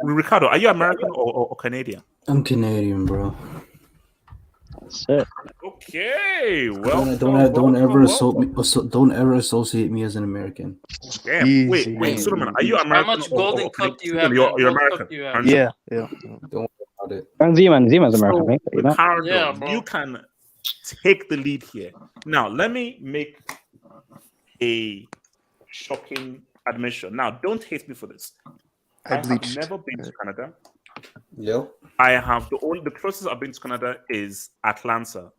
Ricardo, are you American or Canadian? I'm Canadian, bro. Okay. Well, Don't ever associate me as an American. Damn. Wait, Solomon, are you American? How much Golden Cup do you have? You're Gold American. Cup do you have? aren't you? Yeah. Don't worry about it. And Zeman's American, So, right? You know? Ricardo, Yeah, bro. you can take the lead here. Now, let me make a shocking admission. Now, don't hate me for this. I have never been to Canada. Yep. I have the closest I've been to Canada is Atlanta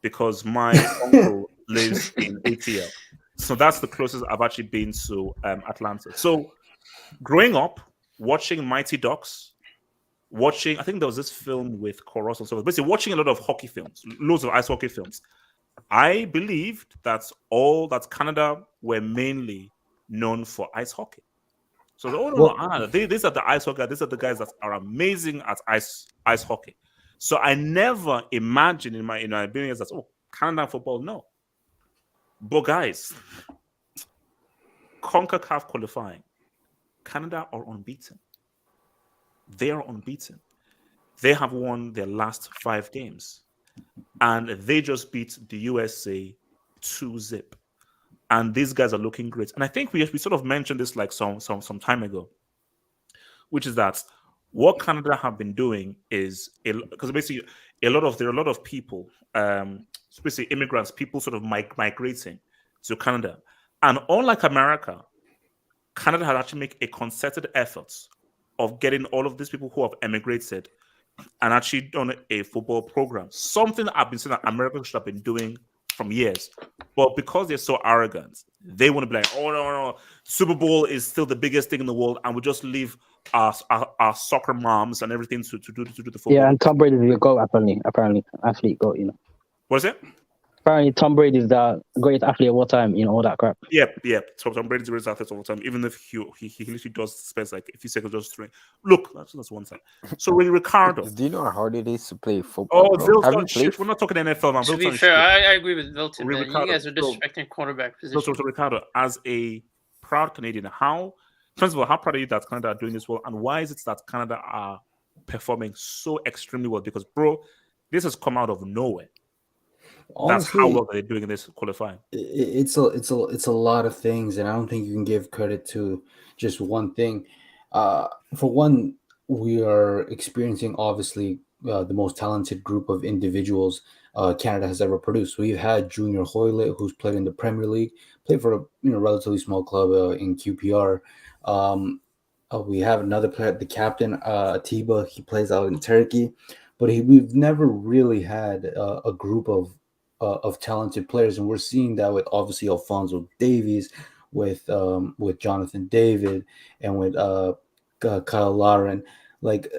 because my uncle lives in ATL. So that's the closest I've actually been to Atlanta. So growing up, watching Mighty Ducks, I think there was this film with Koros and so on. Basically, watching a lot of hockey films, loads of ice hockey films. I believed that Canada were mainly known for ice hockey. So these are the ice hockey. These are the guys that are amazing at ice hockey. So I never imagined in my experience that Canada football, no. But guys, CONCACAF qualifying, Canada are unbeaten. They are unbeaten. They have won their last 5 games, and they just beat the USA 2-0. And these guys are looking great. And I think we sort of mentioned this like some time ago, which is that what Canada have been doing is because basically there are a lot of people, especially immigrants, people sort of migrating to Canada. And unlike America, Canada has actually made a concerted effort of getting all of these people who have emigrated and actually done a football program. Something I've been saying that America should have been doing from years. But because they're so arrogant, they want to be like, oh, no. Super Bowl is still the biggest thing in the world, and we just leave our soccer moms and everything to do the football. Yeah, and Tom Brady is the GOAT, apparently. Athlete GOAT, What is it? Apparently, Tom Brady is the greatest athlete of all time, all that crap. Yep. So Tom Brady's the greatest athlete of all time, even if he literally does spend like a few seconds just throwing. Look, that's one side. So when Ricardo. Do you know how hard it is to play football? We're not talking NFL, man. To be fair, I agree with Vilton, man. Ricardo, you guys are disrespecting quarterback position. So Ricardo, as a proud Canadian, first of all, how proud are you that Canada are doing this well, and why is it that Canada are performing so extremely well? Because, bro, this has come out of nowhere. That's how well they're doing in this qualifying. It's a lot of things, and I don't think you can give credit to just one thing. For one, we are experiencing obviously the most talented group of individuals Canada has ever produced. We've had Junior Hoylett, who's played in the Premier League, played for a relatively small club in QPR. We have another player, the captain, Atiba. He plays out in Turkey, but we've never really had a group of talented players, and we're seeing that with obviously Alphonso Davies, with Jonathan David, and with Kyle Lauren. Like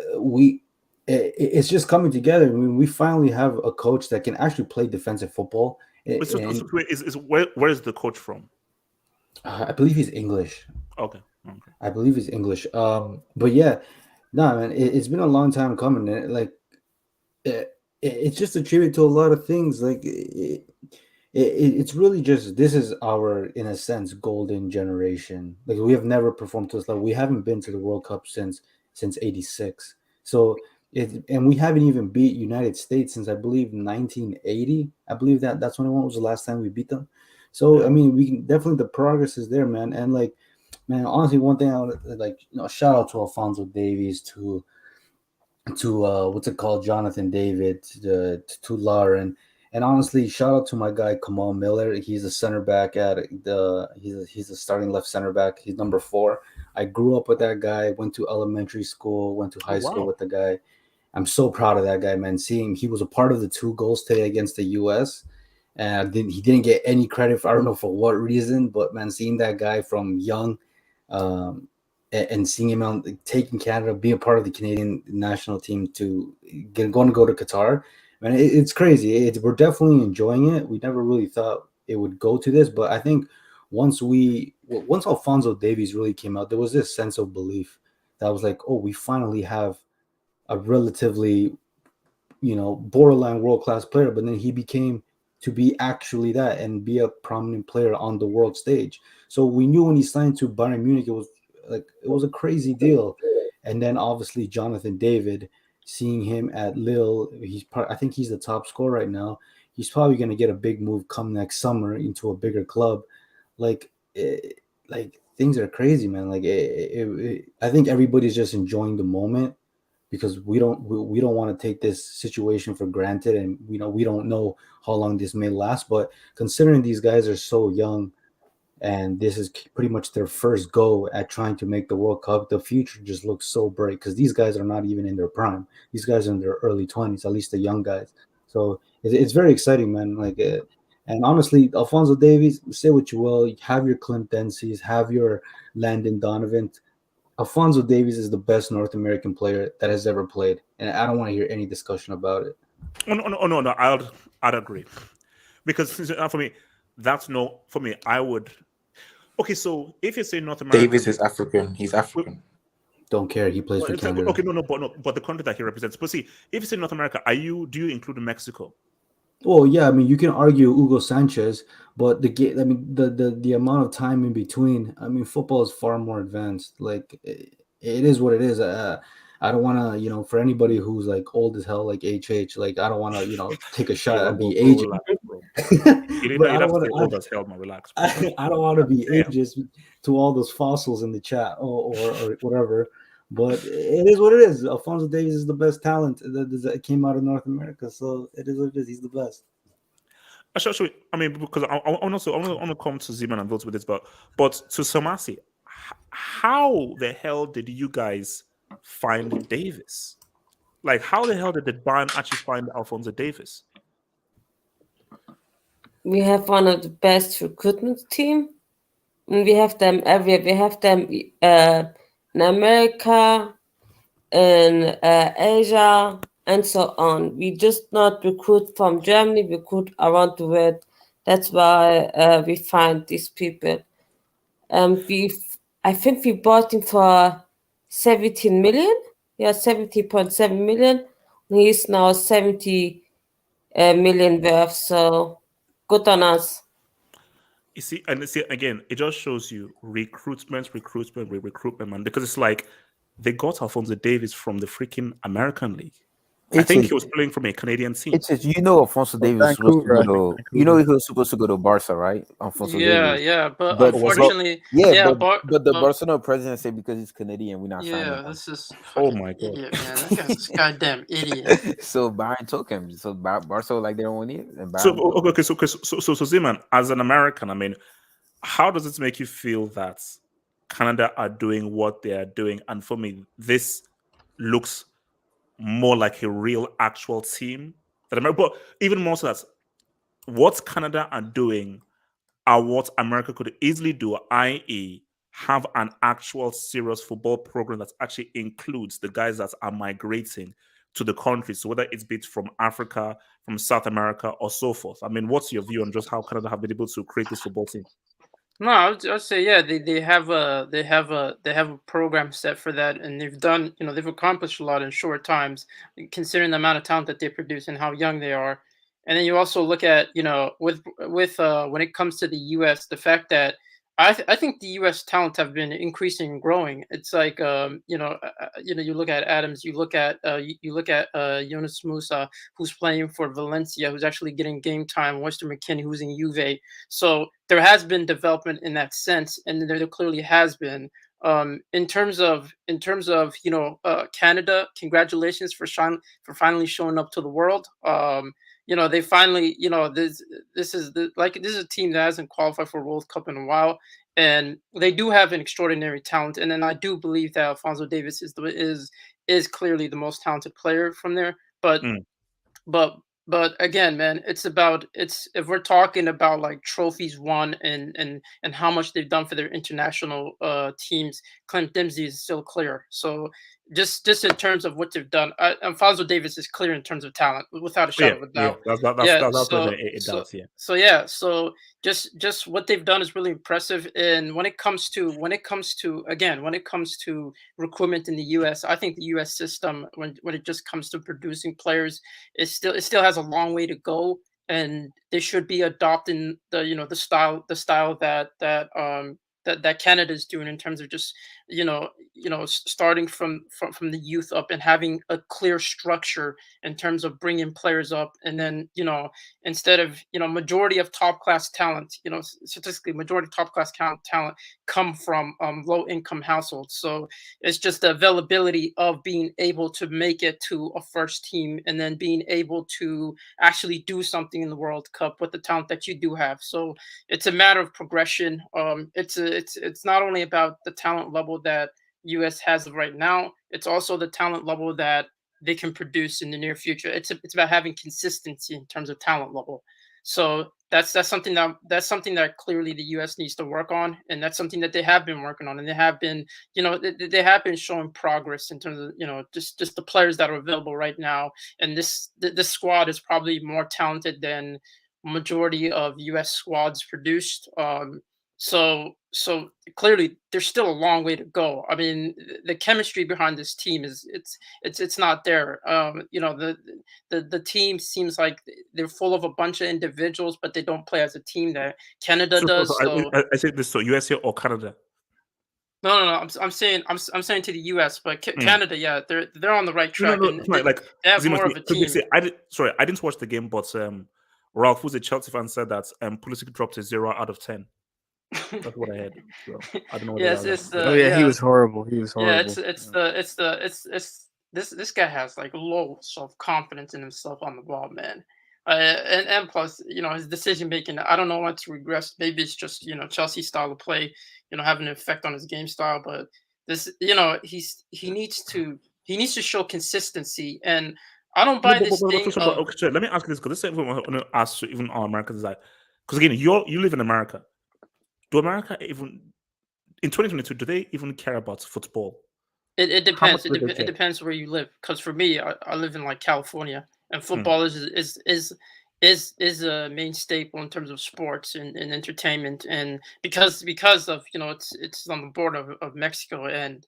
it's just coming together. I mean, we finally have a coach that can actually play defensive football. Where is the coach from? I believe he's English. Okay. I believe he's English. But yeah, no, man, it's been a long time coming. It's just a tribute to a lot of things. Like it's really just, this is our, in a sense, golden generation. Like we have never performed to this level. We haven't been to the World Cup since '86. So and we haven't even beat United States since I believe 1980. I believe that's when it was the last time we beat them. So I mean, we can definitely, the progress is there, man. And like, man, honestly, one thing I would shout out to Alphonso Davies, to what's it called, Jonathan David, to Lauren, and honestly, shout out to my guy Kamal Miller. He's a center back he's a starting left center back. He's number 4. I grew up with that guy, went to elementary school, went to high school with the guy. I'm so proud of that guy, man. Seeing he was a part of the 2 goals today against the US. and he didn't get any credit for, I don't know for what reason, but man, seeing that guy from young, and seeing him on taking Canada, be a part of the Canadian national team to going to go to Qatar, man, it's crazy. We're definitely enjoying it. We never really thought it would go to this, but I think once Alphonso Davies really came out, there was this sense of belief that was like, oh, we finally have a relatively, borderline world-class player, but then he became to be actually that and be a prominent player on the world stage. So we knew when he signed to Bayern Munich, it was a crazy deal. And then obviously Jonathan David, seeing him at Lille, I think he's the top scorer right now. He's probably going to get a big move come next summer into a bigger club. Like things are crazy, man. I think everybody's just enjoying the moment, because we don't want to take this situation for granted, and we don't know how long this may last. But considering these guys are so young, and this is pretty much their first go at trying to make the World Cup, the future just looks so bright, because these guys are not even in their prime. These guys are in their early 20s, at least the young guys. So it's very exciting, man. And honestly, Alphonso Davies, say what you will, have your Clint Dempsey's, have your Landon Donovan. Alphonso Davies is the best North American player that has ever played, and I don't want to hear any discussion about it. No. I'd agree, because for me, I would. Okay, so if you say North America, Davies is African. He's African. Don't care. He plays for Canada. Okay, but the country that he represents. But see, if you say North America, do you include Mexico? Well, yeah, I mean, you can argue Hugo Sanchez, but the amount of time in between, I mean, football is far more advanced. It is what it is. I don't want to, for anybody who's like old as hell, like HH, I don't want to, take a shot and be aging. But I don't want to old as hell, man. Relax. I don't want to be ageist to all those fossils in the chat or whatever. But it is what it is. Alphonso Davies is the best talent that came out of North America. So it is what it is. He's the best. Actually, I mean, because I want to come to Zeman and vote with this, but to Somasi, how the hell did you guys find Davis? Like, how the hell did the Bayern actually find Alphonso Davies? We have one of the best recruitment team. And we have them everywhere. We have them in America, in Asia, and so on. We just not recruit from Germany, we recruit around the world. That's why we find these people. I think we bought him for 17 million. Yeah, 70.7 million. He's now 70 million worth. So good on us. You see, again, it just shows you recruitment, man. Because it's like they got Alphonso Davies from the freaking American League. I think he was playing from a Canadian team. Alphonso Davies was supposed to go to, he was supposed to go to Barca, right? Alphonso Davies. Yeah, but unfortunately, but the Barcelona president said because he's Canadian, we're not signing him. This is oh my god, idiot, man. That guy's a goddamn idiot. So Bayern took him. So Barca like they don't want it. So Zeman, as an American, I mean, how does it make you feel that Canada are doing what they are doing? And for me, this looks more like a real actual team that America, but even more so that what Canada are doing are what America could easily do, i.e. have an actual serious football program that actually includes the guys that are migrating to the country. So whether it's bits from Africa, from South America, or so forth. I mean, what's your view on just how Canada have been able to create this football team? No, I'd say they have a program set for that, and they've accomplished a lot in short times, considering the amount of talent that they produce and how young they are. And then you also look at with when it comes to the U.S., the fact that I think the U.S. talent have been increasing and growing. It's like you look at Adams, you look at Jonas Musa, who's playing for Valencia, who's actually getting game time. Weston McKinney, who's in Juve. So there has been development in that sense, and there clearly has been. In terms of Canada, congratulations for finally showing up to the world. They finally, this is a team that hasn't qualified for World Cup in a while, and they do have an extraordinary talent. And then I do believe that Alphonso Davies is clearly the most talented player from there. But But again, man, it's if we're talking about like trophies won and how much they've done for their international teams, Clint Dempsey is still clear. So just in terms of what they've done, Alfonso Davis is clear in terms of talent, without a shadow of a doubt. That's So it doubts, yeah. so just what they've done is really impressive. And when it comes to recruitment in the U.S., I think the U.S. system, when it just comes to producing players, it still has a long way to go, and they should be adopting the style that Canada is doing in terms of just starting from the youth up and having a clear structure in terms of bringing players up, and then instead of majority of top class talent, statistically majority of top class talent come from low income households. So it's just the availability of being able to make it to a first team and then being able to actually do something in the World Cup with the talent that you do have. So it's a matter of progression. It's not only about the talent level that US has right now, it's also the talent level that they can produce in the near future. It's about having consistency in terms of talent level. So that's something that clearly the US needs to work on, and that's something that they have been working on, and they have been they have been showing progress in terms of just the players that are available right now. And this squad is probably more talented than majority of US squads produced. So clearly there's still a long way to go. I mean, the chemistry behind this team it's not there. The team seems like they're full of a bunch of individuals, but they don't play as a team that Canada does. So I say this, so USA or Canada? no. I'm saying to the US, but Canada, yeah, they're on the right track. No, And it's not like they have more of a team. I didn't watch the game, but Ralph, who's a Chelsea fan, said that Pulisic dropped a 0 out of 10. That's what I had. So I don't know. Yes, he was horrible. He was horrible. This guy has like low self confidence in himself on the ball, man. And plus, his decision making. I don't know what to regress. Maybe it's just Chelsea style of play, having an effect on his game style. But this, he needs to show consistency. And I don't buy this thing. Okay, let me ask you this, because this is what I want to ask even our Americans, like, because again, you live in America. Do America even in 2022? Do they even care about football? It depends. It depends where you live. Because for me, I live in like California, and football is a main staple in terms of sports and entertainment. And because of it's on the border of Mexico, and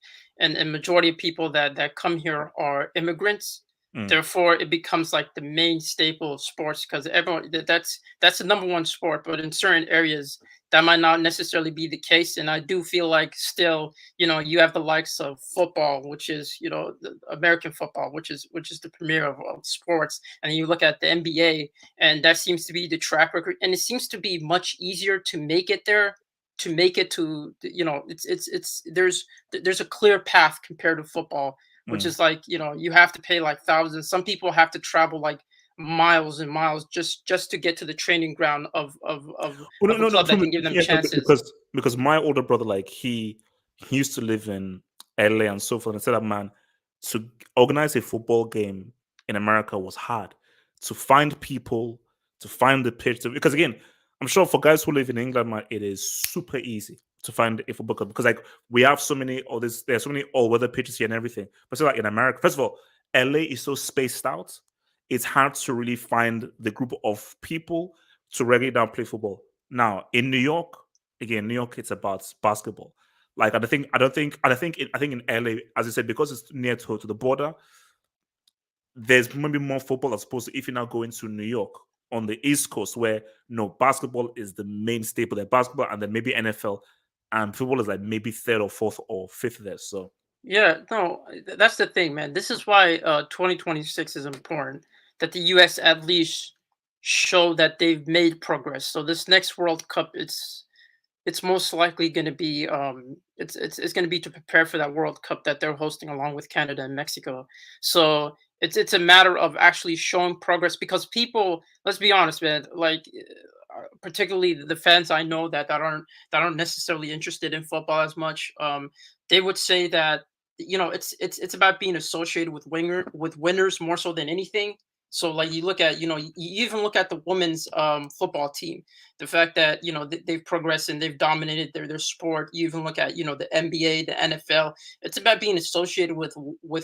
majority of people that come here are immigrants. Therefore, it becomes like the main staple of sports, because everyone that's the number one sport. But in certain areas, that might not necessarily be the case. And I do feel like still, you have the likes of football, which is the American football, which is the premier of sports. And you look at the NBA, and that seems to be the track record. And it seems to be much easier to make it there. To make it to there's a clear path compared to football, which is like you have to pay like thousands. Some people have to travel like miles and miles just to get to the training ground of a club that can give them chances. Because my older brother, like he used to live in LA and so forth, and said that, man, to organize a football game in America was hard. To find people, to find the pitch, because again, I'm sure for guys who live in England, man, it is super easy to find a football club, because like we have so many, there's so many all-weather pitches here and everything. But so like in America, first of all, LA is so spaced out. It's hard to really find the group of people to regularly down play football. Now in New York, again, New York, it's about basketball. Like I think in LA, as I said, because it's near to the border, there's maybe more football as opposed to if you now go into New York on the East Coast, where basketball is the main staple there, basketball, and then maybe NFL, and football is like maybe third or fourth or fifth there. So yeah, no, that's the thing, man. This is why 2026 is important, that the US at least show that they've made progress. So this next World Cup, it's most likely going to be it's going to be to prepare for that World Cup that they're hosting along with Canada and Mexico. So it's a matter of actually showing progress, because people, let's be honest, man, like particularly the fans I know that aren't necessarily interested in football as much, they would say that it's about being associated with winners more so than anything. So like you look at, you even look at the women's football team, the fact that they've progressed and they've dominated their sport. You even look at the NBA, the NFL. It's about being associated with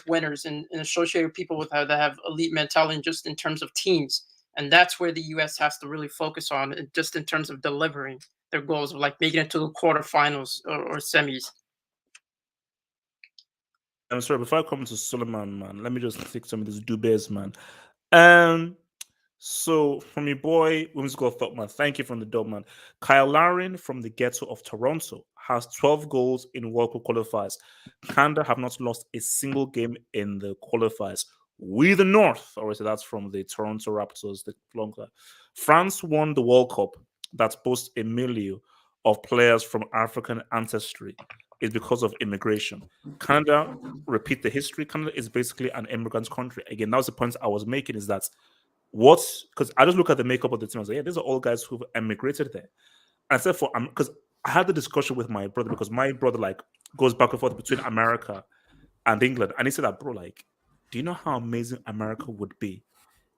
winners and associated with people that have elite mentality, just in terms of teams. And that's where the U.S. has to really focus on, just in terms of delivering their goals, of like making it to the quarterfinals or semis. I'm sorry, before I come to Suleiman, man, let me just take some of these Dubes, man. So from your boy, Women's Goal Thought, man, thank you from the dog, man. Kyle Larin from the ghetto of Toronto has 12 goals in World Cup qualifiers. Canada have not lost a single game in the qualifiers. We the North, alright, so that's from the Toronto Raptors, the Blanca. France won the World Cup that boasts a milieu of players from African ancestry. Is because of immigration. Canada, repeat the history, Canada is basically an immigrant country. Again, that was the point I was making, is that because I just look at the makeup of the team, I was like, yeah, these are all guys who've emigrated there. And so because I had the discussion with my brother, because my brother like goes back and forth between America and England. And he said that, bro, like, do you know how amazing America would be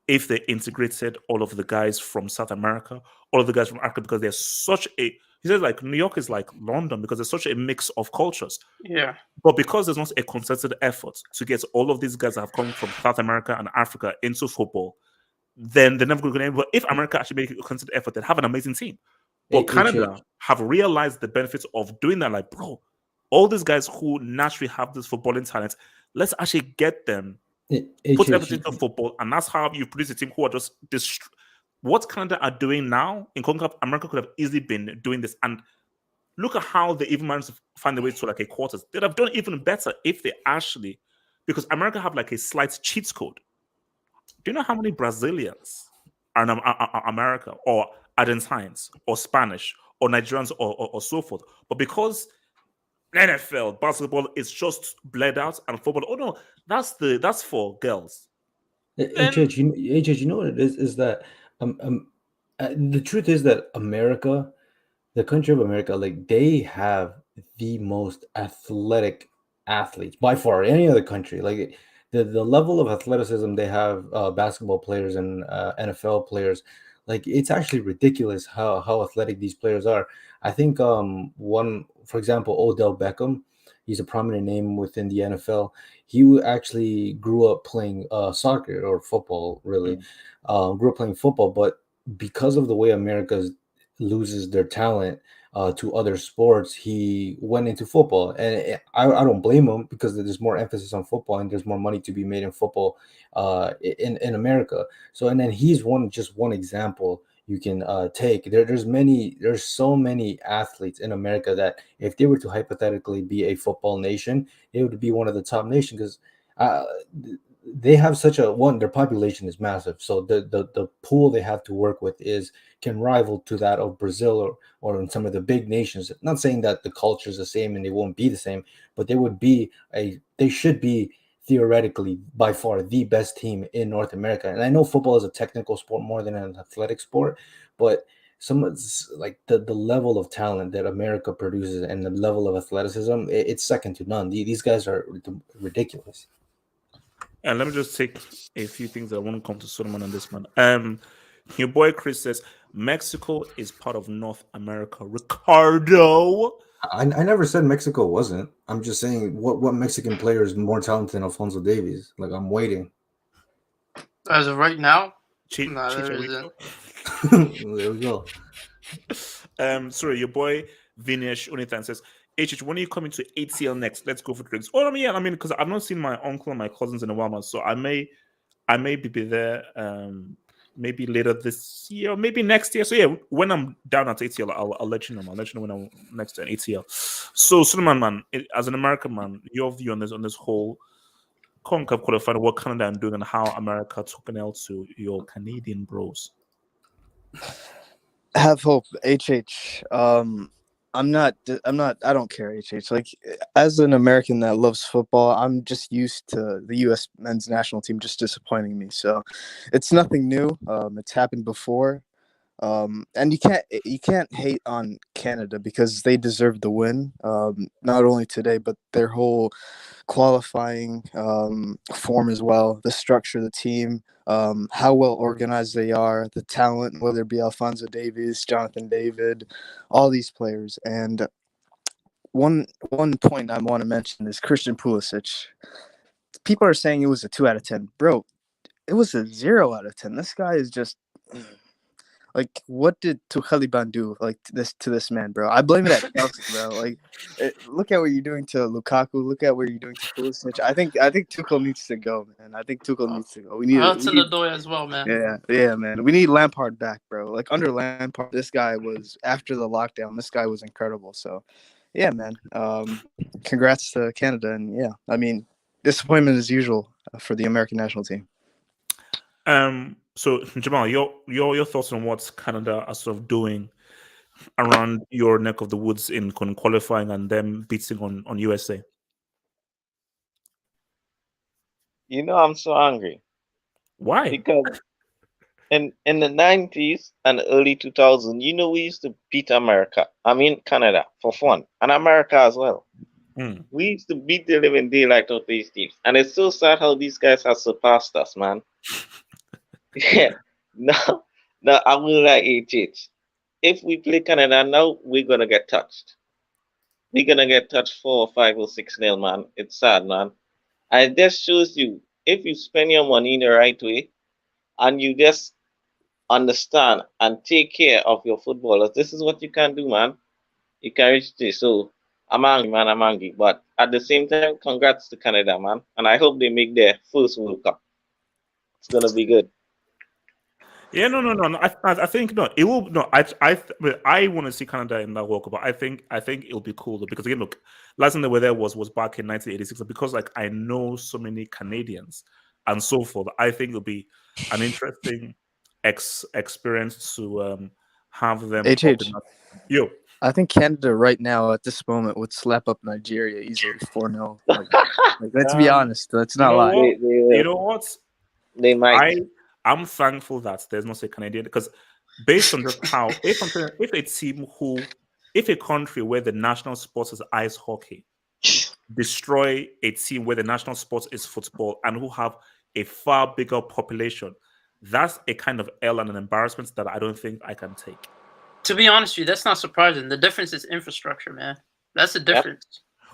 if they integrated all of the guys from South America, all of the guys from Africa, because there's such a, he says like New York is like London because there's such a mix of cultures. Yeah. But because there's not a concerted effort to get all of these guys that have come from South America and Africa into football, then they're never going to. But if America actually make a concerted effort, they'd have an amazing team. But Canada have realized the benefits of doing that. Like, bro, all these guys who naturally have this footballing talent, let's actually get them, put everything into football, and that's how you produce a team who are just what Canada are doing now in CONCACAF, America could have easily been doing this. And look at how they even managed to find their way to like a quarters. They'd have done even better if they actually, because America have like a slight cheat code. Do you know how many Brazilians are in America, or Argentines, or Spanish, or Nigerians, or so forth? But because NFL basketball is just bled out, and football, oh no, that's for girls. HH, you know what it is that the truth is that America, the country of America, like they have the most athletic athletes by far any other country. Like the level of athleticism they have, basketball players and NFL players, like it's actually ridiculous how athletic these players are. I think one, for example, Odell Beckham, he's a prominent name within the NFL. He actually grew up playing soccer or football, really. Grew up playing football, but because of the way America loses their talent to other sports, he went into football. And I don't blame him, because there's more emphasis on football and there's more money to be made in football in America. So, and then he's just one example you can take. There's so many athletes in America that if they were to hypothetically be a football nation, it would be one of the top nations, because they have such their population is massive. So the pool they have to work with can rival to that of Brazil or in some of the big nations. Not saying that the culture is the same and they won't be the same, but they should be theoretically by far the best team in North America. And I know football is a technical sport more than an athletic sport, but like the level of talent that America produces and the level of athleticism, it's second to none. These guys are ridiculous. And let me just take a few things that I want to come to Solomon on this one. Your boy Chris says Mexico is part of North America. Ricardo, I never said Mexico wasn't. I'm just saying what Mexican player is more talented than Alfonso Davies? Like, I'm waiting. As of right now, no, there isn't. There we go. Sorry, your boy Vinesh Unithan says, HH, when are you coming to ATL next? Let's go for drinks. Oh, I mean, because I've not seen my uncle and my cousins in a while, so I may be there. Maybe later this year, or maybe next year. So yeah, when I'm down at ATL, I'll let you know. I'll let you know when I'm next to an ATL. So Suleiman, man, as an American man, your view on this whole CONCACAF qualifier, what Canada are doing, and how America took an L to your Canadian bros. Have hope, HH. I don't care, HH. Like, as an American that loves football, I'm just used to the U.S. men's national team just disappointing me. So it's nothing new. It's happened before. And you can't hate on Canada because they deserve the win. Not only today, but their whole qualifying form as well. The structure of the team, how well organized they are, the talent, whether it be Alphonso Davies, Jonathan David, all these players. And one point I want to mention is Christian Pulisic. People are saying it was a 2 out of 10, bro. It was a 0 out of 10. This guy is just like, what did Tuchel do like to this man, bro? I blame it at Chelsea, bro. Like, look at what you're doing to Lukaku. Look at what you're doing to Pulisic. I think Tuchel needs to go, man. I think Tuchel needs to go. We need Hudson-Odoi as well, man. yeah, man. We need Lampard back, bro. Like under Lampard, this guy was after the lockdown. This guy was incredible. So, yeah, man. Congrats to Canada, and yeah, I mean, disappointment as usual for the American national team. So Jamal, your thoughts on what Canada are sort of doing around your neck of the woods in qualifying and them beating on USA? You know, I'm so angry. Why? Because in the 90s and early 2000s, you know, we used to beat Canada for fun, and America as well. We used to beat the living daylight of these teams, and it's so sad how these guys have surpassed us, man. Yeah, now I will like HH. If we play Canada now, we're gonna get touched. We're gonna get touched 4 or 5 or 6-0, man. It's sad, man. And it just shows you, if you spend your money in the right way and you just understand and take care of your footballers, this is what you can do, man. You can reach this. So I'm angry, man. I'm angry. But at the same time, congrats to Canada, man. And I hope they make their first World Cup. It's gonna be good. Yeah, no. I think no. It will no. I want to see Canada in that World Cup, but I think it'll be cool because again, look, last time they were there was back in 1986. Because like I know so many Canadians and so forth, I think it'll be an interesting experience to have them. Yo, I think Canada right now at this moment would slap up Nigeria easily 4-0. Like, let's be honest. Let's not lie. You know what? They might. I'm thankful that there's not a Canadian because based on just how if a country where the national sport is ice hockey destroy a team where the national sport is football and who have a far bigger population, that's a kind of L and an embarrassment that I don't think I can take. To be honest with you, that's not surprising. The difference is infrastructure, man. That's the difference.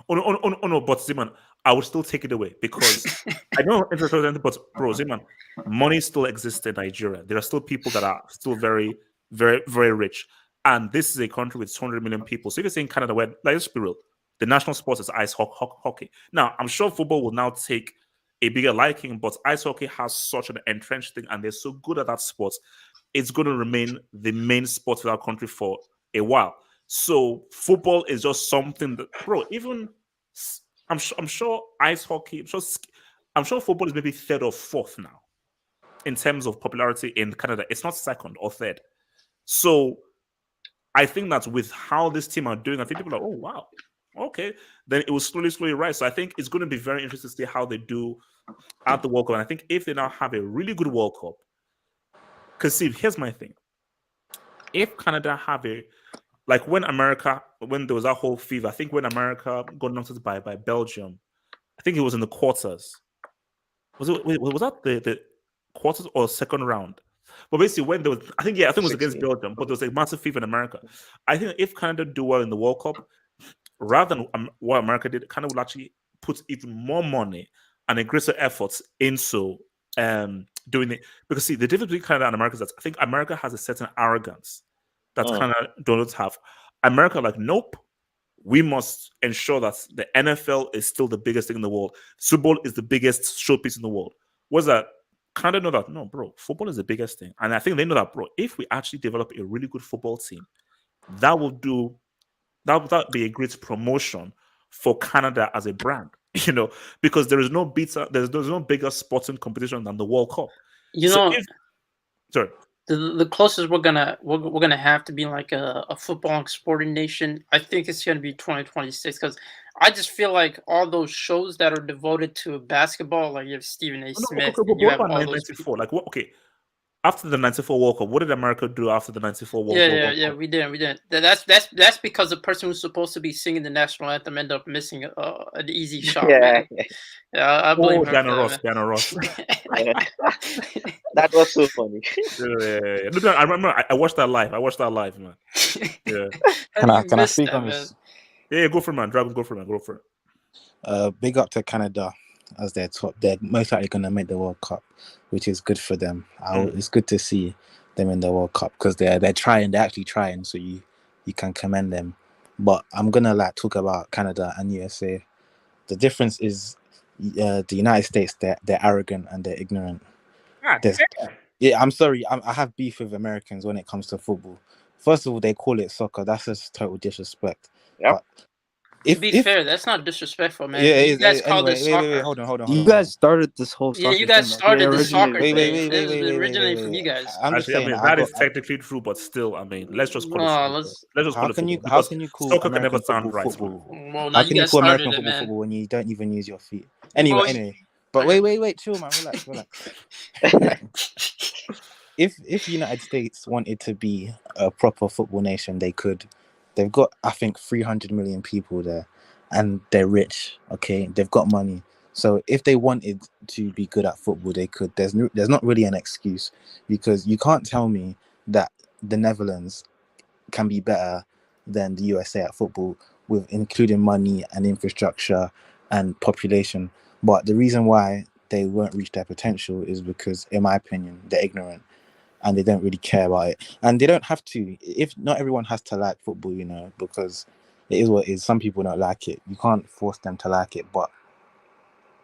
Oh no, but Zeman, I would still take it away because I know infrastructure, but bro, Zeman, money still exists in Nigeria. There are still people that are still very, very, very rich, and this is a country with 200 million people. So if you're saying Canada, where let's be real, the national sport is ice hockey. Now, I'm sure football will now take a bigger liking, but ice hockey has such an entrenched thing, and they're so good at that sport. It's going to remain the main sport for our country for a while. So football is just something that, bro. Even I'm sure ice hockey. I'm sure football is maybe third or fourth now in terms of popularity in Canada. It's not second or third. So I think that with how this team are doing, I think people are, oh wow, okay. Then it will slowly rise. So I think it's going to be very interesting to see how they do at the World Cup. And I think if they now have a really good World Cup, because see, here's my thing: if Canada have like when there was that whole fever, I think when America got knocked by Belgium, I think it was in the quarters. Was that the quarters or second round? But basically, when there was, I think it was against Belgium, but there was a massive fever in America. I think if Canada do well in the World Cup, rather than what America did, Canada will actually put even more money and a greater efforts into doing it. Because see, the difference between Canada and America is that I think America has a certain arrogance that Canada don't have. America, like, nope, we must ensure that the NFL is still the biggest thing in the world. Super Bowl is the biggest showpiece in the world. What's that? Canada know that? No, bro, football is the biggest thing. And I think they know that, bro, if we actually develop a really good football team, that would be a great promotion for Canada as a brand, because there's no bigger sporting competition than the World Cup. Sorry. The closest we're gonna have to be like a football and sporting nation, I think it's gonna be 2026, because I just feel like all those shows that are devoted to basketball, like you have Stephen A. Smith, you have all those people. Like what? Okay, after the '94 World Cup, what did America do after the '94 World Cup? Yeah. We didn't. That's because the person who's supposed to be singing the national anthem ended up missing an easy shot. Man. Yeah, I blame her. Diana Ross. That was so funny. Yeah. No, I remember. I watched that live. Man. Yeah. Can I speak on this? Yeah, go for it, man. Dragon, go for it. Big up to Canada as they're top. They're most likely going to make the World Cup, which is good for them. It's good to see them in the World Cup because they're trying. They're actually trying, so you can commend them. But I'm gonna talk about Canada and USA. The difference is the United States. They're arrogant and they're ignorant. Yeah, I'm sorry. I have beef with Americans when it comes to football. First of all, they call it soccer. That's just total disrespect. Yep. To be fair, that's not disrespectful, man. Yeah, you guys called anyway, it soccer. Wait, hold on. You guys started this whole soccer. Yeah, you guys started the soccer thing. Wait, It originated from you guys. I'm just saying that is technically true, but still, I mean, let's just call it. Let's just call it football. How can you call soccer American can never sound right? Football? Well, How can you call American football football when you don't even use your feet? Anyway. But wait, chill, man, relax. If United States wanted to be a proper football nation, they could. They've got, I think, 300 million people there, and they're rich. Okay, they've got money. So if they wanted to be good at football, they could. There's not really an excuse, because you can't tell me that the Netherlands can be better than the USA at football, with including money and infrastructure and population. But the reason why they won't reach their potential is because, in my opinion, they're ignorant and they don't really care about it. And they don't have to. If not everyone has to like football, because it is what it is. Some people don't like it. You can't force them to like it, but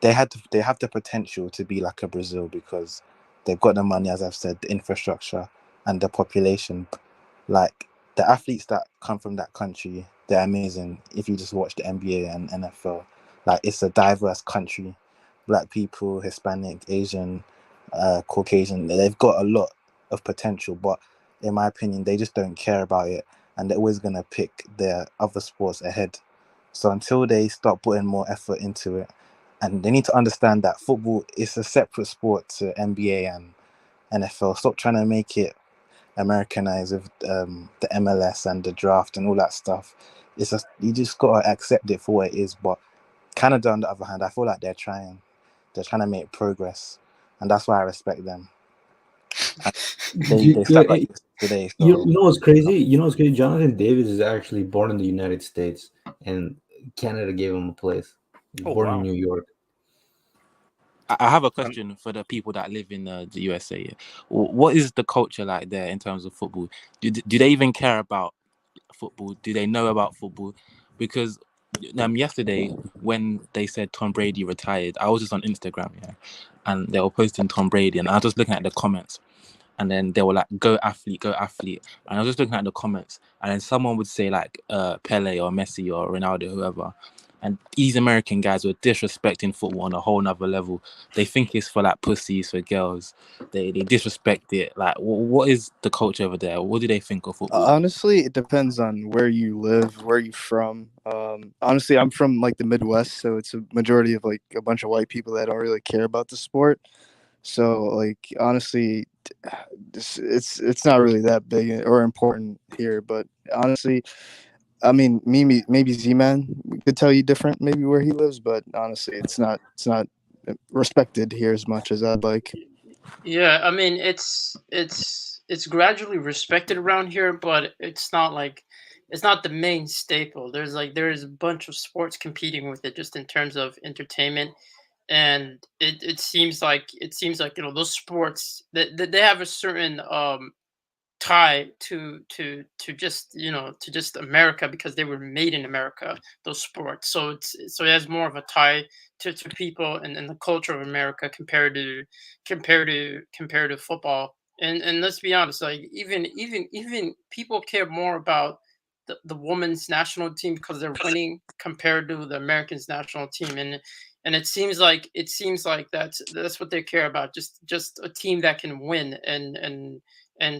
they have the potential to be like a Brazil, because they've got the money, as I've said, the infrastructure and the population. Like, the athletes that come from that country, they're amazing. If you just watch the NBA and NFL, like, it's a diverse country. Black people, Hispanic, Asian, Caucasian, they've got a lot of potential, but in my opinion, they just don't care about it, and they're always going to pick their other sports ahead. So until they start putting more effort into it, and they need to understand that football is a separate sport to NBA and NFL. Stop trying to make it Americanized with the MLS and the draft and all that stuff. You just got to accept it for what it is. But Canada, on the other hand, I feel like they're trying to make progress, and that's why I respect them. They slept like this today. So. You know what's crazy? Jonathan Davis is actually born in the United States, and Canada gave him a place. He was born in New York. I have a question for the people that live in the USA. What is the culture like there in terms of football? Do they even care about football? Do they know about football? Because yesterday, when they said Tom Brady retired, I was just on Instagram, and they were posting Tom Brady, and I was just looking at the comments, and then they were like, "Go athlete, go athlete," and I was just looking at the comments, and then someone would say like Pele or Messi or Ronaldo, whoever. And these American guys were disrespecting football on a whole nother level. They think it's for like pussies, for girls. They disrespect it. Like, what is the culture over there? What do they think of football? Honestly, it depends on where you live, where you're from. Honestly, I'm from like the Midwest, so it's a majority of like a bunch of white people that don't really care about the sport. So like, honestly, it's not really that big or important here. But honestly, I mean, maybe Z-Man could tell you different, maybe where he lives, but honestly, it's not respected here as much as I'd like. Yeah, I mean, it's gradually respected around here, but it's not the main staple. There's a bunch of sports competing with it, just in terms of entertainment, and it seems like those sports that they have a certain tie to just America, because they were made in America, those sports. So it has more of a tie to people and the culture of America compared to football. And let's be honest, like even people care more about the women's national team because they're winning compared to the Americans national team. And it seems like that's what they care about, just a team that can win and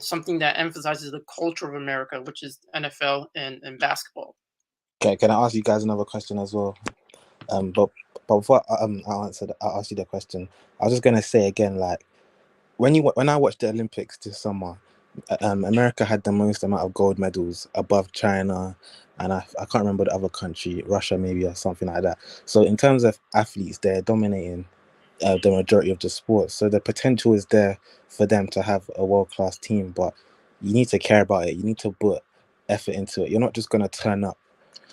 something that emphasizes the culture of America, which is NFL and basketball. Okay, can I ask you guys another question as well? But before I'll ask you the question, I was just gonna say again, like, when I watched the Olympics this summer, America had the most amount of gold medals above China, and I can't remember the other country, Russia maybe or something like that. So in terms of athletes, they're dominating the majority of the sports. So the potential is there for them to have a world-class team, but you need to care about it. You need to put effort into it. You're not just going to turn up.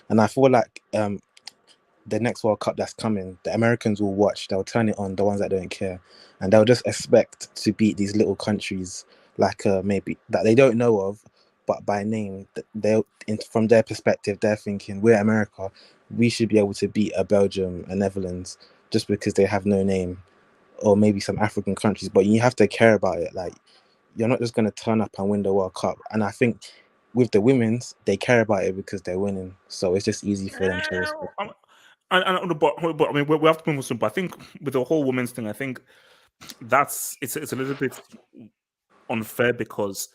And I feel like the next World Cup that's coming, the Americans will watch. They'll turn it on, the ones that don't care, and they'll just expect to beat these little countries like maybe that they don't know of, but by name, from their perspective, they're thinking we're America, we should be able to beat a Belgium, a Netherlands, just because they have no name, or maybe some African countries. But you have to care about it. Like, you're not just going to turn up and win the World Cup. And I think with the women's, they care about it because they're winning, so it's just easy for them to respect. But I mean, we have to move soon. But I think with the whole women's thing, I think it's a little bit unfair because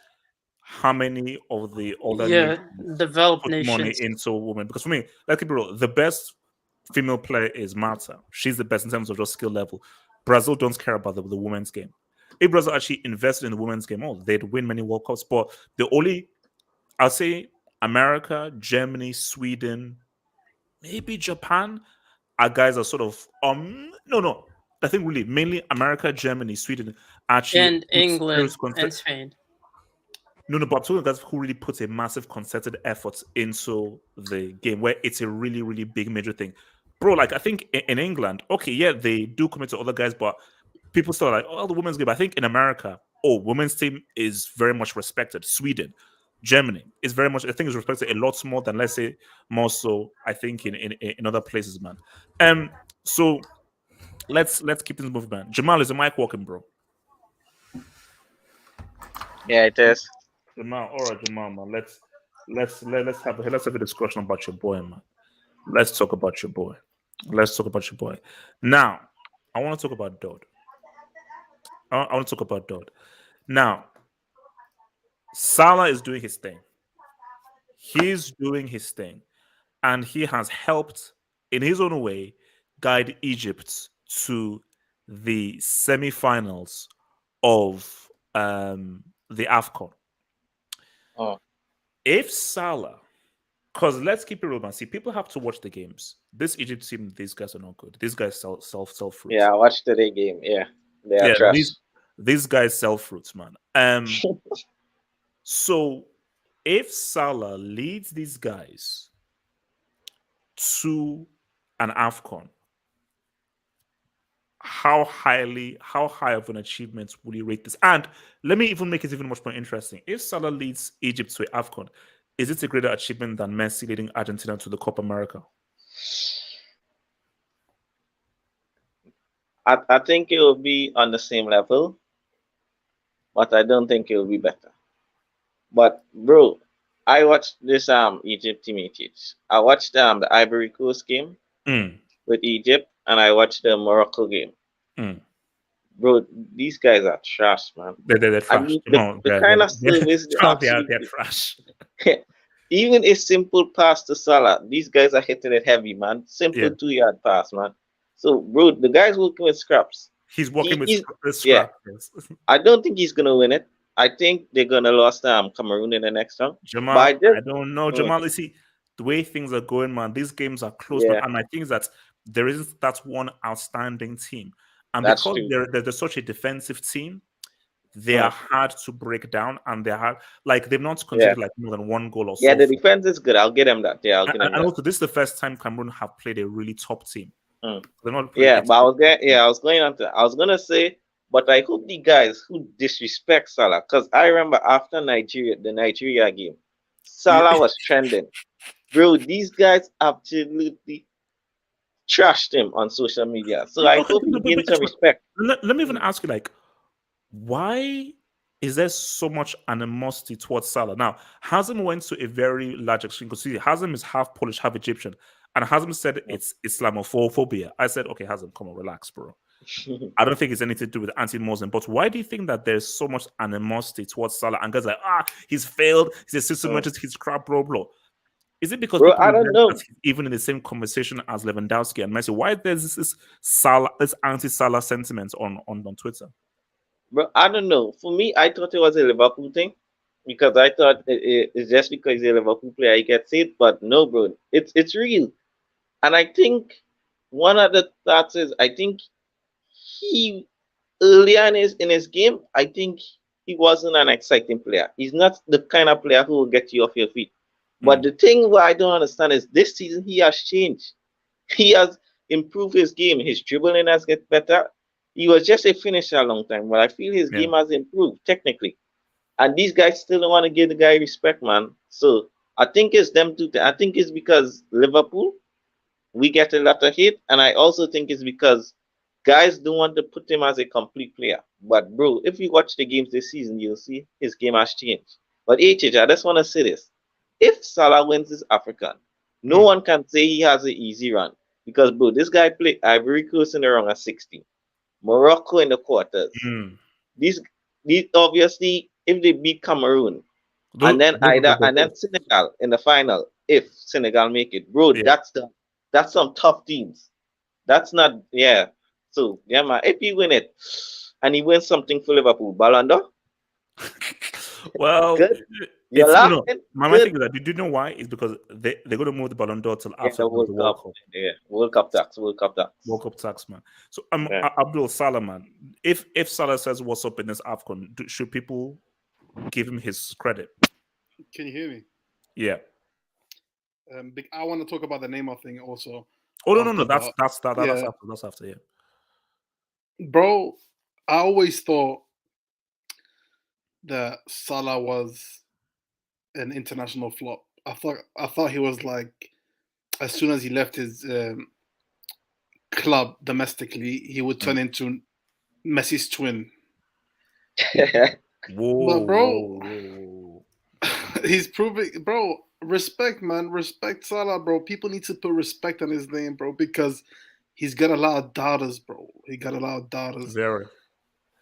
how many of the older nations developed put nations money into women? Because for me, like bro, the best female player is Marta. She's the best in terms of just skill level. Brazil don't care about the women's game. If Brazil actually invested in the women's game, they'd win many World Cups. But I'll say America, Germany, Sweden, maybe Japan are guys are sort of no. I think really mainly America, Germany, Sweden actually and England and Spain. No, but I'm talking guys who really put a massive concerted effort into the game where it's a really, really big major thing. Bro, like I think in England, okay, yeah, they do commit to other guys, but people still are like, oh, the women's game. I think in America, women's team is very much respected. Sweden, Germany is very much, I think, is respected a lot more than, let's say, more so, I think, in other places, man. So let's keep things moving, man. Jamal, is the mic working, bro? Yeah, it is. Jamal, all right, Jamal, man. Let's have a discussion about your boy, man. Let's talk about your boy. Now, I want to talk about Dodd. Now, Salah is doing his thing. He's doing his thing. And he has helped, in his own way, guide Egypt to the semi-finals of the AFCON. If Salah, because let's keep it real, man. See, people have to watch the games. This Egypt team, these guys are not good. These guys sell fruits. Yeah, I watched the game. Yeah, they are trash. These guys sell fruits, man. So if Salah leads these guys to an AFCON, how high of an achievement would you rate this? And let me even make it even much more interesting. If Salah leads Egypt to AFCON, is it a greater achievement than Messi leading Argentina to the Copa America? I think it will be on the same level, but I don't think it will be better. But bro, I watched this Egypt team. I watched the Ivory Coast game with Egypt, and I watched the Morocco game. Bro, these guys are trash, man. They're trash. I mean, the kind of service they're trash. Even a simple pass to Salah, these guys are hitting it heavy, man. Simple 2-yard pass, man. So, bro, the guy's working with scraps. He's working with scraps. Yeah. I don't think he's gonna win it. I think they're gonna lose Cameroon in the next round. Jamal, I don't know. Jamal, you see, the way things are going, man, these games are close. Yeah. And I think that there isn't that one outstanding team. And That's because true. they're such a defensive team, they are hard to break down, and they're hard. Like they've not conceded like more than one goal or so. Yeah, the defense is good. I'll get them that. Yeah, I'll get them and that. also, this is the first time Cameroon have played a really top team. But I was gonna say, but I hope the guys who disrespect Salah, because I remember after the Nigeria game, Salah was trending. Bro, these guys absolutely trashed him on social media. So I hope he gains some respect. Let me even ask you, like, why is there so much animosity towards Salah? Now, Hazem went to a very large extreme, because Hazem is half Polish, half Egyptian. And Hazem said it's Islamophobia. I said, okay, Hazem, come on, relax, bro. I don't think it's anything to do with anti-Muslim. But why do you think that there's so much animosity towards Salah? And guys like, he's failed, he's a system, he's crap, bro. Is it because bro, I don't know, even in the same conversation as Lewandowski and Messi, why there's this Salah, this anti-Salah sentiment on Twitter? But I don't know. For me, I thought it was a Liverpool thing because I thought it's just because he's a Liverpool player he gets it. But no, bro, it's real. And I think one of the thoughts is I think he earlier in his game, I think he wasn't an exciting player. He's not the kind of player who will get you off your feet. But the thing what I don't understand is this season he has changed. He has improved his game. His dribbling has get better. He was just a finisher a long time, but I feel his game has improved technically. And these guys still don't want to give the guy respect, man. So I think it's them two. I think it's because Liverpool, we get a lot of hate, and I also think it's because guys don't want to put him as a complete player. But bro, if you watch the games this season, you'll see his game has changed. But HH, I just want to say this: if Salah wins this African, no one can say he has an easy run because bro, this guy played Ivory Coast in the round of 16, Morocco in the quarters. These obviously, if they beat Cameroon, and then Senegal in the final, if Senegal make it, bro, that's some tough teams. That's not So yeah, man, if he win it, and he wins something for Liverpool, Ballon d'Or. Well, Good. You're laughing. My thing is that, do you know why? It's because they're going to move the Ballon d'Or till after the World Cup. Yeah, World Cup tax, World Cup tax, man. So Abdul Salah, man, if Salah says what's up in this AFCON, should people give him his credit? Can you hear me? Yeah. I want to talk about the Neymar thing also. Oh no, that's after, yeah. Bro, I always thought that Salah was an international flop. I thought he was like, as soon as he left his club domestically, he would turn into Messi's twin. Whoa, but bro, he's proving, bro. Respect, man. Respect Salah, bro. People need to put respect on his name, bro, because he's got a lot of doubters, bro. He got a lot of doubters. Very.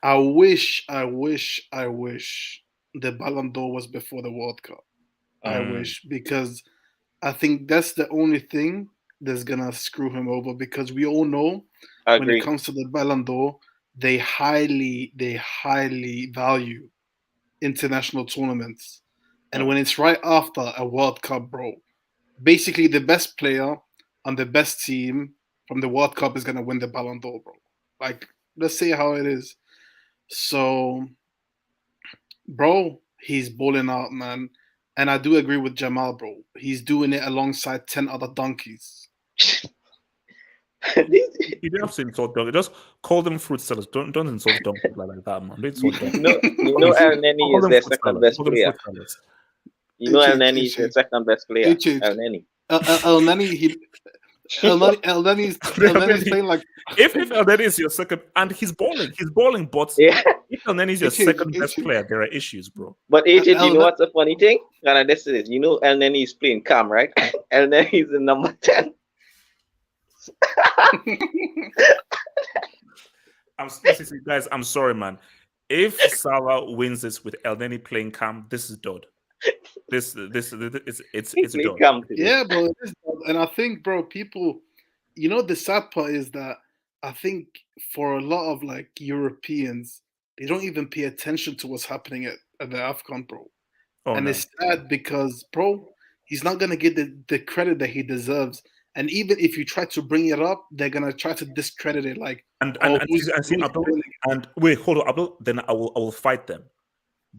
I wish the Ballon d'Or was before the World Cup. I wish, because I think that's the only thing that's gonna screw him over, because we all know when it comes to the Ballon d'Or, they highly value international tournaments. And when it's right after a World Cup, bro, basically the best player on the best team from the World Cup is gonna win the Ballon d'Or, bro. Like, let's say how it is. So, bro, he's balling out, man. And I do agree with Jamal, bro. He's doing it alongside 10 other donkeys. You don't have to insult donkeys. Just call them fruit sellers. Don't insult donkeys like that, man. Don't insult them. You know El Neni is their second best player. You know El Neni is their second best player. El Neni. El Neni, El Neni's playing like. If El Neni is your second, and he's balling, but if El Neni is your second best player, there are issues, bro. But AJ, do you know what's the funny thing? And this is, you know, El Neni is playing calm, right? El Neni is the number 10. Guys, I'm sorry, man. If Salah wins this with El Neni playing calm, this is dud. It's a dud. Yeah, bro. It is dud. And I think, bro, people, you know, the sad part is that I think for a lot of like Europeans, they don't even pay attention to what's happening at the AFCON, bro. It's sad because, bro, he's not gonna get the credit that he deserves. And even if you try to bring it up, they're gonna try to discredit it. Like, wait, hold on, Abdul. Then I will fight them.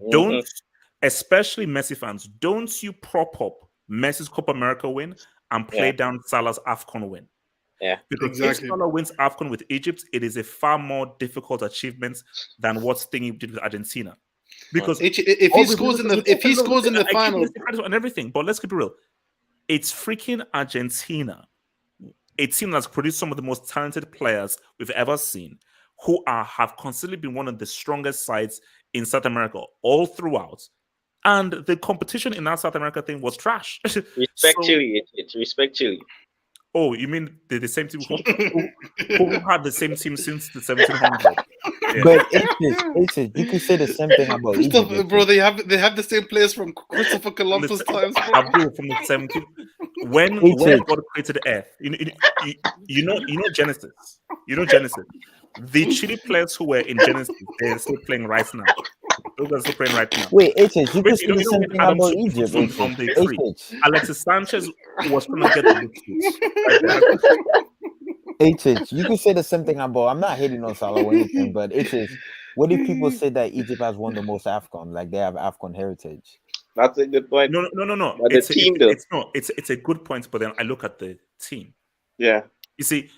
Don't, especially Messi fans, don't you prop up Messi's Copa America win and play down Salah's AFCON win. Yeah, because if Salah wins AFCON with Egypt, it is a far more difficult achievement than what Stingy did with Argentina. Because if he scores in the final and everything, but let's keep it real. It's freaking Argentina, a team that's produced some of the most talented players we've ever seen, who have constantly been one of the strongest sides in South America all throughout. And the competition in that South America thing was trash. Respect Chile. Oh, you mean the same team who had the same team since the 1700s? Yeah. But it's you can say the same thing about Egypt, bro. They have the same players from Christopher Columbus times, bro. Abdul from the 17th. When God created the earth, you know Genesis. You know Genesis. The Chile players who were in Genesis, they're still playing right now. Those are still playing right now. Wait, HH, you could Wait, say the same thing Adam about took Egypt, from the free. HH. Alexis Sanchez was trying to get the biscuits. HH, you could say the same thing about. I'm not hating on Salah or anything, but HH, what if people say that Egypt has won the most AFCON, like they have AFCON heritage? That's a good point. No. But the team, though. It's a good point, but then I look at the team. Yeah. You see,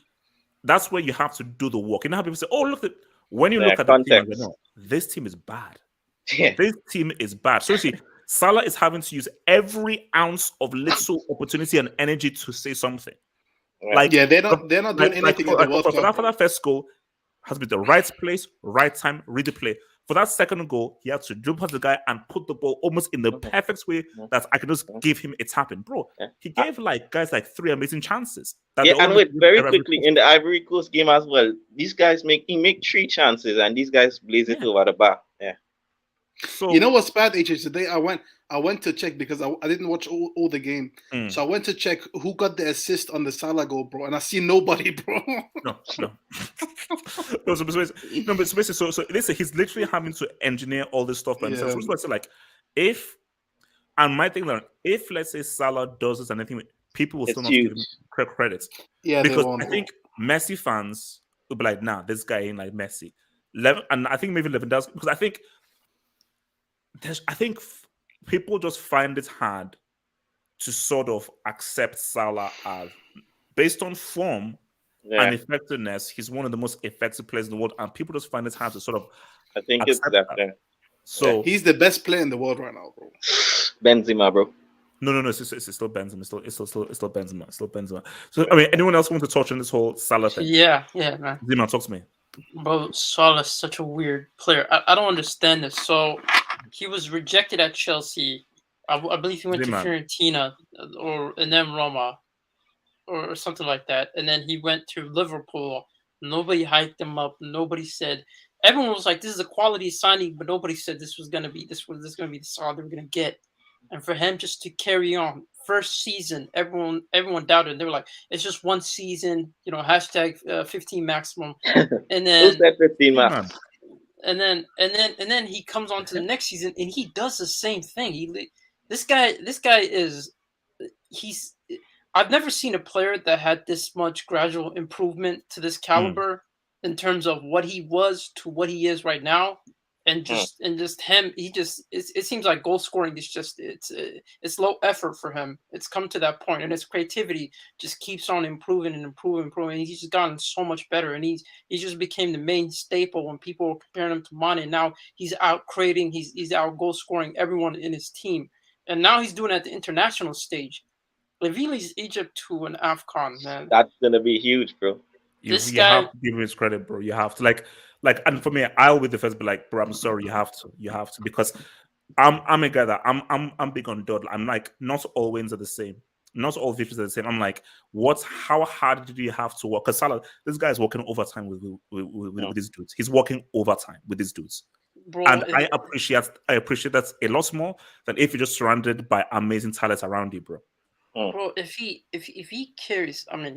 that's where you have to do the work. You know how people say, "Oh, look at," when you Yeah, look at the team, context. you know, this team is bad. Yeah. This team is bad. So you see, Salah is having to use every ounce of little opportunity and energy to say something. Yeah, they're not doing anything in the World Cup. For that first goal, has been the right place, right time, read the play. For that second goal, he had to jump past the guy and put the ball almost in the perfect way that I could just give him a tapping. Bro, he gave guys 3 amazing chances. Yeah, and wait, very quickly in the Ivory Coast game as well. These guys make 3 chances, and these guys blaze it over the bar. Yeah. So you know what's bad, HH? Today I went to check because I didn't watch all the game. So I went to check who got the assist on the Salah goal, bro, and I see nobody, bro. No. So listen, he's literally having to engineer all this stuff by himself. So it's like, if let's say Salah does this and anything, people will still not give him credit. Yeah, because they won't. I think Messi fans will be like, nah, this guy ain't like Messi. And I think maybe Lewandowski, because I think people just find it hard to sort of accept Salah as, based on form and effectiveness, he's one of the most effective players in the world, and people just find it hard to sort of. I think it's that. So he's the best player in the world right now, bro. Benzema, bro. No, it's still Benzema. It's still Benzema. So I mean, anyone else want to touch on this whole Salah thing? Yeah, man. Zima, talk to me. Bro, Salah's such a weird player. I don't understand this. So he was rejected at Chelsea. I believe he went to Fiorentina and then Roma or something like that. And then he went to Liverpool. Nobody hyped him up. Nobody said. Everyone was like, "This is a quality signing," but nobody said this was gonna be the Salah they were gonna get. And for him just to carry on, first season, everyone doubted. They were like, "It's just one season," hashtag 15 maximum. And then who said 15 max? And then he comes on to the next season and he does the same thing. This guy is I've never seen a player that had this much gradual improvement to this caliber in terms of what he was to what he is right now. And just him, it seems like goal scoring is just it's low effort for him. It's come to that point, and his creativity just keeps on improving and improving. He's just gotten so much better, and he just became the main staple when people were comparing him to Mane. Now he's out creating, he's out goal scoring everyone in his team, and now he's doing it at the international stage. If he leads Egypt to an AFCON, man, that's gonna be huge, bro. You have to give him his credit, bro. You have to like, and for me, I'll be the first to be like, bro, I'm sorry, you have to, because I'm a guy that I'm big on dud. I'm like, not all wins are the same, not all victories are the same. I'm like, how hard did you have to work? Because Salah, this guy is working overtime with these dudes. He's working overtime with these dudes. Bro, and I appreciate that a lot more than if you're just surrounded by amazing talents around you, bro. Bro, if he carries, I mean,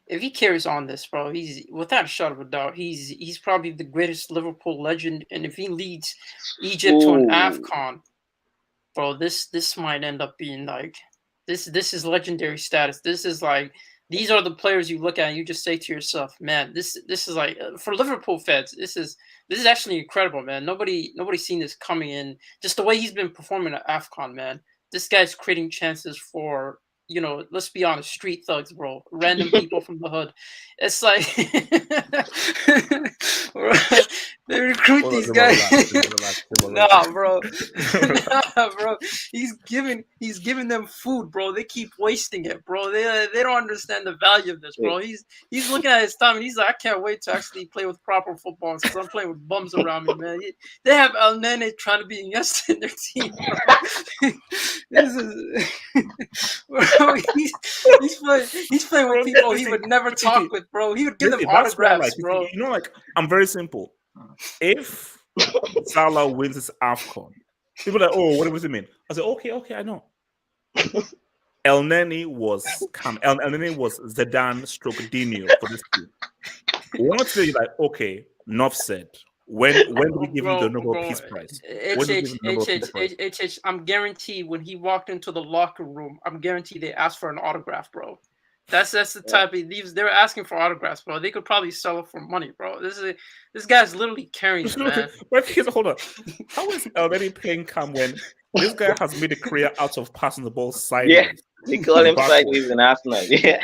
if he carries on this, bro, he's without a shadow of a doubt, he's probably the greatest Liverpool legend. And if he leads Egypt to an AFCON, bro, this might end up being like this is legendary status. This is like, these are the players you look at and you just say to yourself, man, this is like, for Liverpool fans, this is actually incredible, man. Nobody's seen this coming in. Just the way he's been performing at AFCON, man. This guy's creating chances for, let's be honest, street thugs, bro. Random people from the hood. It's like they recruit these guys. Nah, bro. Nah, bro. He's giving them food, bro. They keep wasting it, bro. They don't understand the value of this, bro. He's looking at his time and he's like, I can't wait to actually play with proper football because I'm playing with bums around me, man. They have El Nene trying to be Iniesta in their team, bro. This is bro, he's playing with people he would never talk with, bro. He would give them autographs, bro. I'm very simple. If Salah wins his AFCON, people are like, oh, what does it mean? I said, okay, I know. El Nene was Zidane / Dino for this team. we want to say like, okay, enough said. When do we give him the Nobel Peace Prize? When do we give him the Nobel Peace Prize? I'm guaranteed when he walked into the locker room, I'm guaranteed they asked for an autograph, bro. That's the type of these. They're asking for autographs, bro. They could probably sell it for money, bro. This guy's literally carrying it, man. Hold on. How is already playing Cam when this guy has made a career out of passing the ball sideways? Yeah, they call him sideways in Arsenal. Yeah.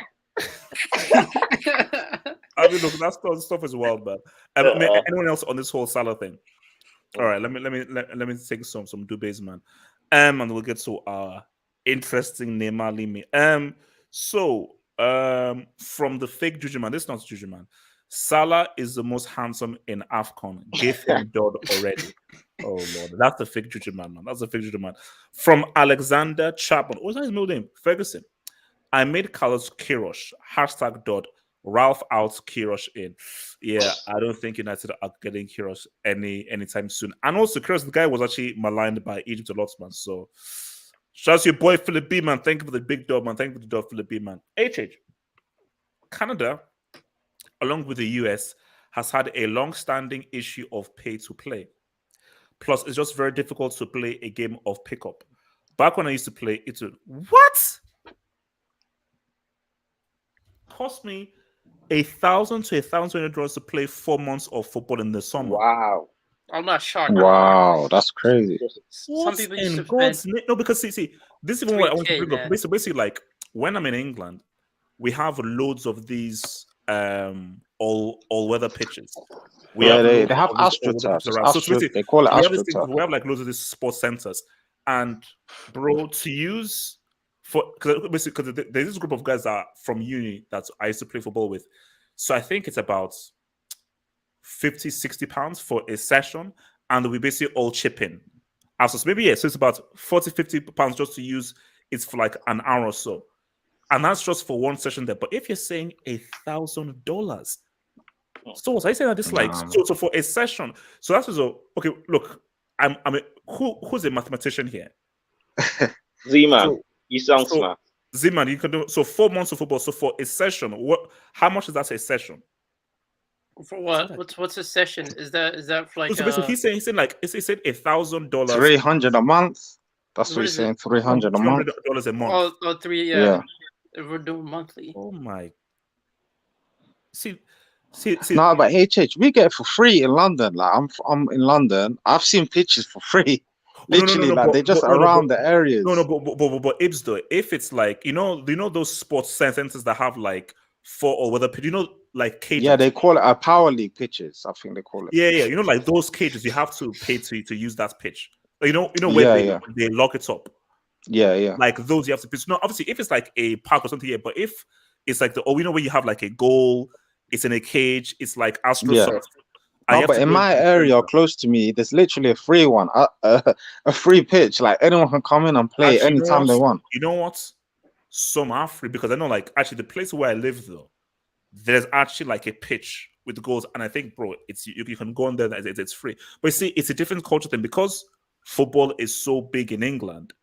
I mean, look, that stuff is wild, man. Anyone else on this whole Salah thing? All right, let me take some debates, man. And we'll get to our interesting Neymar Limi. So, from the fake Juju man, this is not Juju man. Salah is the most handsome in AFCON. Give him dud already. Oh Lord, that's the fake Juju man. That's the fake Juju man. From Alexander Chapman. What's his middle name? Ferguson. I made Carlos Queiroz. # dud. Ralph out, Queiroz in. Yeah, I don't think United are getting Queiroz anytime soon. And also, Queiroz, the guy was actually maligned by Egypt a lot, man. So, shout out to your boy Philip B, man. Thank you for the big dog, man. Thank you for the dog, Philip B, man. HH. Canada, along with the US, has had a long-standing issue of pay to play. Plus, it's just very difficult to play a game of pickup. Back when I used to play, it would what? Cost me $1,000 to $1,200 to play 4 months of football in the summer. Wow. I'm not shocked. Wow, that's crazy. Some people used to God's name? No, because see, this is even what I want to bring up. Basically, like when I'm in England, we have loads of these all-weather pitches. They have AstroTurf. They call it AstroTurf. We have like loads of these sports centers, and bro, to use because there's this group of guys that are from uni that I used to play football with. So I think it's about 50, 60 pounds for a session, and we basically all chip in. So maybe, so it's about 40, 50 pounds just to use it for like an hour or so. And that's just for one session there. But if you're saying $1,000, so what are you saying that this like so for a session? So that's so okay. Look, who's a mathematician here? Z-Man, you sound smart. Z-Man, you can do so 4 months of football. So for a session, how much is that a session? For what? What's a session? Is that for like? So basically, he's saying like he said $1,000. $300 a month. That's what he's saying. $300 a month. $300 a month. Oh, three. Yeah. We're doing monthly. Oh my. See. No, but HH, we get it for free in London. Like I'm in London. I've seen pitches for free. Literally, they're just around the areas. But Ibs though, if it's like you know those sports centers that have like 4 or whether like cages. Yeah, they call it a power league pitches. I think they call it. Yeah. Like those cages, you have to pay to use that pitch. You know where they lock it up. Yeah. Like those you have to pitch. No, obviously if it's like a park or something, yeah. But if it's like where you have like a goal, it's in a cage, it's like AstroTurf. No, but in my area, close to me, there's literally a free one, a free pitch. Like anyone can come in and play anytime they want. You know what? Some are free because I know, like, actually, the place where I live though, there's actually like a pitch with goals, and I think, bro, it's you can go on there. It's free. But you see, it's a different culture thing because football is so big in England,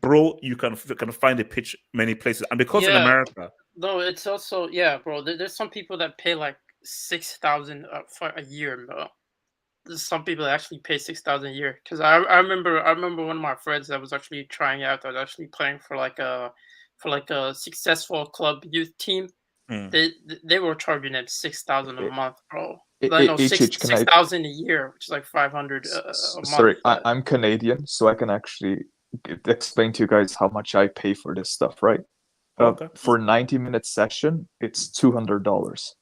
bro. You can find a pitch many places, and because in America, no, it's also bro. There's some people that pay like 6,000 for a year, bro. There's some people that actually pay 6,000 a year. Because I remember one of my friends that was actually trying out. That was actually playing for like a successful club youth team. They were charging them 6,000 a month, bro. No, 6,000 a year, which is like 500 a month. Sorry, I'm Canadian, so I can actually explain to you guys how much I pay for this stuff, right? For 90-minute session, it's $200.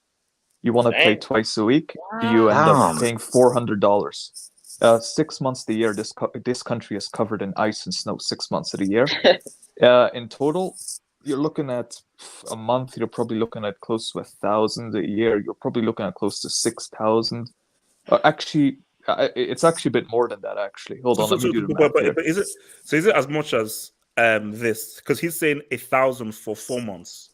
You want to play twice a week, you end up paying $400. 6 months of the year, this country is covered in ice and snow 6 months of the year. In total, you're looking at a month, you're probably looking at close to 1,000 a year. You're probably looking at close to 6,000. Actually, it's actually a bit more than that, actually. Hold on, let me do the math here. But is it as much as this? Because he's saying 1,000 for 4 months.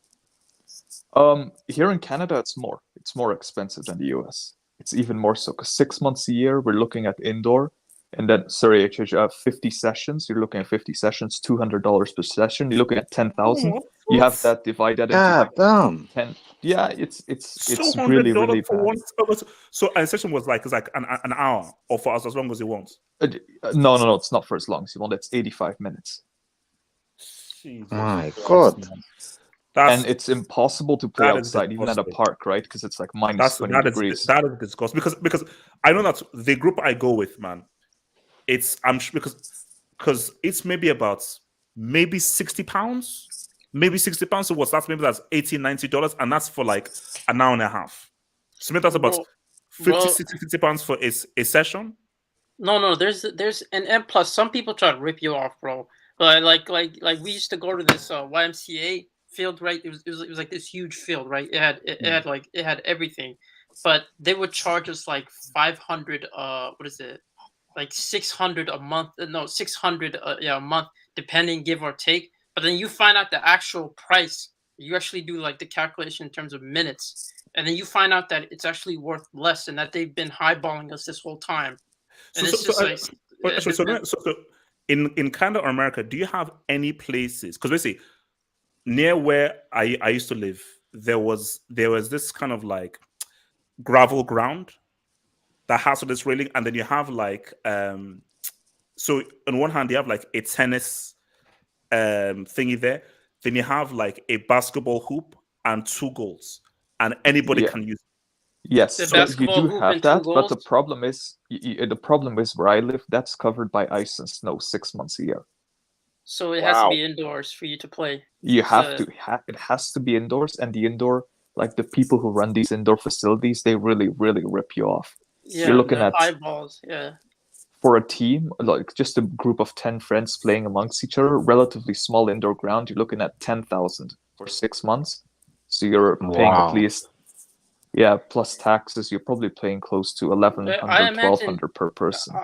Here in Canada, it's more. It's more expensive than the US. It's even more so because 6 months a year, we're looking at indoor. And then, 50 sessions. You're looking at 50 sessions, $200 per session. You're looking at 10,000. You have that divided into like 10. Yeah, it's really really for bad. one. So a session was like, it's like an hour, or for us as long as you want. No, it's not for as long as you want. It's 85 minutes. Jesus My Christ, God. man. And it's impossible to play that is outside, even at a disgusting. park, right? Because it's like minus 20 degrees. That is disgusting. Because I know that the group I go with, man, because it's maybe 60 pounds. Maybe 60 pounds. So what's that? Maybe that's $80-$90, and that's for like an hour and a half. So maybe that's about 50 pounds for a session. No, there's and plus some people try to rip you off, bro. Like we used to go to this YMCA field, right? It was like this huge field, right? It had everything, but they would charge us like 500. What is it? Like 600 a month? No, 600 a month, depending, give or take. But then you find out the actual price. You actually do like the calculation in terms of minutes, and then you find out that it's actually worth less, and that they've been highballing us this whole time. And So in Canada or America, do you have any places? Because basically, near where I used to live, there was this kind of like gravel ground that has this railing, and then you have like so on one hand you have like a tennis thingy there, then you have like a basketball hoop and 2 goals, and anybody can use it. Yes, so you do have that, but the problem is where I live, that's covered by ice and snow 6 months a year. So it has to be indoors for you to play. You have to. It has to be indoors, and the indoor, like the people who run these indoor facilities, they really, really rip you off. Yeah, you're looking at eyeballs. Yeah. For a team, like just a group of 10 friends playing amongst each other, relatively small indoor ground, you're looking at 10,000 for 6 months. So you're paying at least, plus taxes, you're probably paying close to 1,100, 1,200 per person.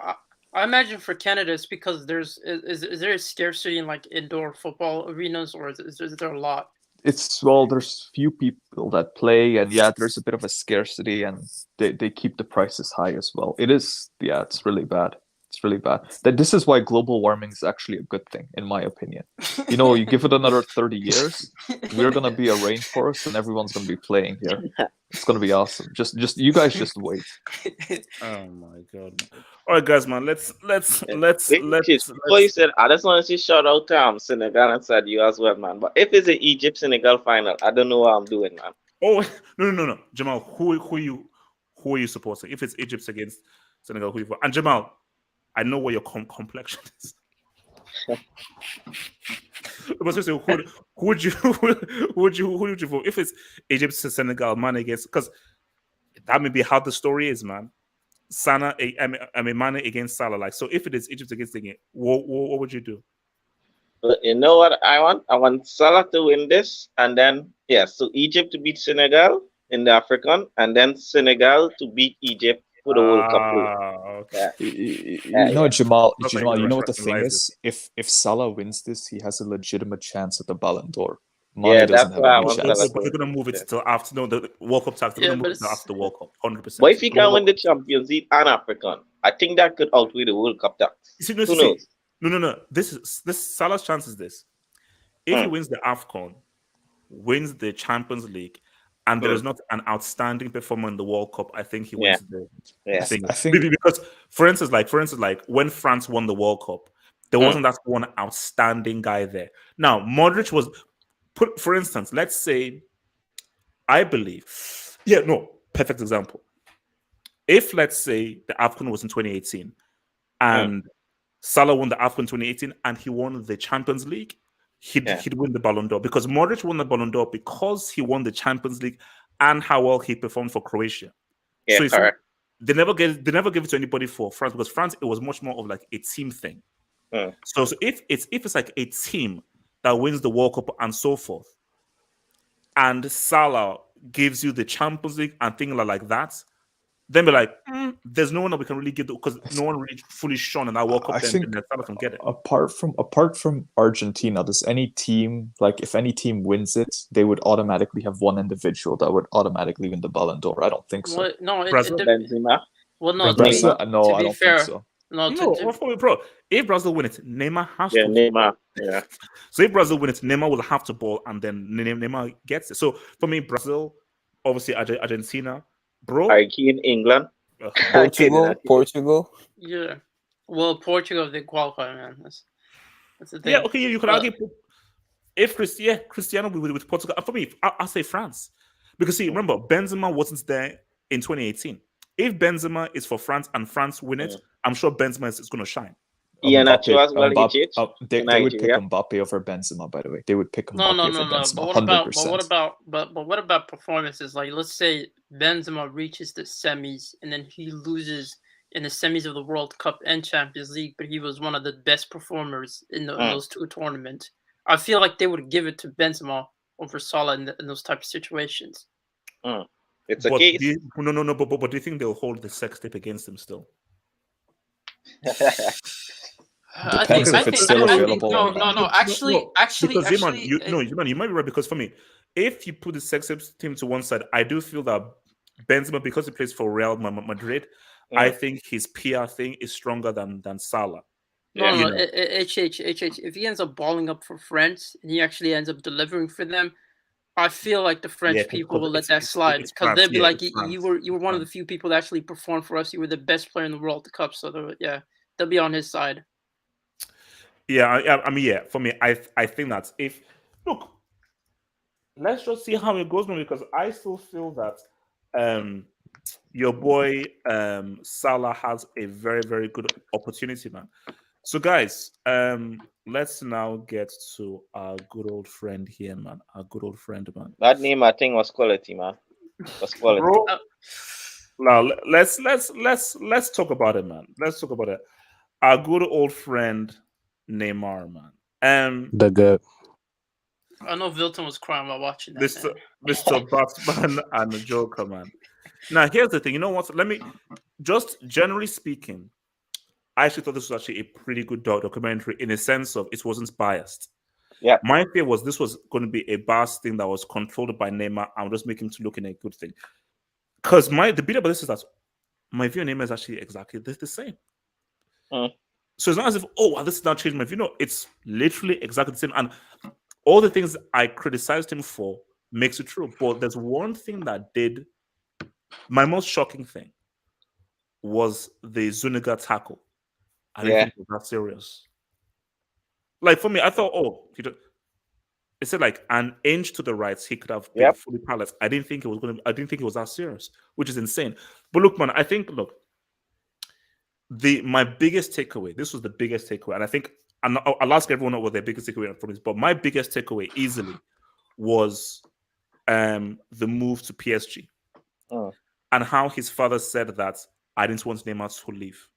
I imagine for Canada, it's because is there a scarcity in like indoor football arenas, or is there a lot? There's few people that play, and there's a bit of a scarcity, and they keep the prices high as well. It's really bad. It's really bad. This is why global warming is actually a good thing, in my opinion. You give it another 30 years, we're gonna be a rainforest, and everyone's gonna be playing here. It's gonna be awesome. Just you guys just wait. Oh my God! All right, guys, man. Let's. Before you said, I just want to say shout out to Senegal and Sadio as well, man. But if it's an Egypt Senegal final, I don't know what I'm doing, man. Oh no, Jamal, who are you supporting? If it's Egypt against Senegal, who you for? And Jamal, I know what your complexion is. But seriously, who would you vote if it's Egypt to Senegal, man, against? Because that may be how the story is, man. Mane against Salah. Like, so if it is Egypt against the game, what would you do? But you know what I want? I want Salah to win this, and then so Egypt to beat Senegal in the African, and then Senegal to beat Egypt for the World Cup. Okay. Jamal, you know what the thing is? If Salah wins this, he has a legitimate chance at the Ballon d'Or. Mane that's why I want Salah. But they're gonna move it till after the World Cup tax. They're gonna move it till after the World Cup, 100%. But if he can win the Champions League and African, I think that could outweigh the World Cup tax. Who knows? No. This Salah's chance is this: if he wins the AFCON, wins the Champions League, and there is not an outstanding performer in the World Cup, I think he wins the thing. I think because, for instance, like when France won the World Cup, there wasn't that one outstanding guy there. Now, Modric was put, for instance, let's say, I believe, perfect example. If, let's say, the AFCON was in 2018 and Salah won the AFCON 2018 and he won the Champions League, he'd win the Ballon d'Or, because Modric won the Ballon d'Or because he won the Champions League and how well he performed for Croatia. So they never give it to anybody for France, because France, it was much more of like a team thing. So if it's like a team that wins the World Cup and so forth, and Salah gives you the Champions League and things like that, then be like, there's no one that we can really give, because no one really fully shone in that World Cup. I think Salah can get it. Apart from Argentina, does any team, like if any team wins it, they would automatically have one individual that would automatically win the Ballon d'Or? I don't think so. Well, no, Benzema. Well, no, Brazil? No, I don't fair, think so. Bro, if Brazil win it, Neymar has to. Neymar. Yeah. So if Brazil wins, Neymar will have to ball, and then Neymar gets it. So for me, Brazil, obviously Argentina, bro. England. Portugal. Yeah. Well, Portugal did qualify, man. That's the thing. Yeah, okay, you could argue if Cristiano with Portugal. For me, I'll say France, because see, remember Benzema wasn't there in 2018. If Benzema is for France and France win it, I'm sure Benzema is going to shine. Iheanacho as well, they would pick Mbappe over Benzema. By the way, they would pick Mbappe over Benzema. But what about performances? Like, let's say Benzema reaches the semis and then he loses in the semis of the World Cup and Champions League, but he was one of the best performers in those two tournaments. I feel like they would give it to Benzema over Salah in those type of situations. It's a case. But do you think they'll hold the sex tape against him still? Depends if it's still available. No. Actually, you might be right, because for me, if you put the sex tape team to one side, I do feel that Benzema, because he plays for Real Madrid, I think his PR thing is stronger than Salah. No. If he ends up balling up for France and he actually ends up delivering for them, I feel like the French people will let that slide, because they'll be like, you were one of the few people that actually performed for us. You were the best player in the World Cup, so they'll be on his side. Yeah, I mean, for me, I think that let's just see how it goes, man, because I still feel that your boy Salah has a very, very good opportunity, man. So, guys, let's now get to our good old friend here, man. Our good old friend, man. That name, I think, was quality, man. Was quality. Bro, now let's talk about it, man. Let's talk about it. Our good old friend Neymar, man. The good. I know Vilton was crying while watching that. Mr. Batman and the Joker, man. Now, here's the thing. You know what? Let me just generally speaking, I actually thought this was actually a pretty good documentary in a sense of it wasn't biased. Yeah. My fear was this was going to be a biased thing that was controlled by Neymar and just make him to look in a good thing. Because the bit about this is that my view on Neymar is actually exactly the same. So it's not as if, this is not changed my view. No, it's literally exactly the same. And all the things I criticized him for makes it true. But there's one thing that did, my most shocking thing was the Zuniga tackle. I didn't think it was that serious. Like, for me, I thought, it said like an inch to the right, he could have been fully paralyzed. I didn't think it was that serious, which is insane. But look, man, I think, my biggest takeaway, this was the biggest takeaway, and I think, and I'll ask everyone what their biggest takeaway from this, but my biggest takeaway easily was the move to PSG and how his father said that I didn't want Neymar to leave.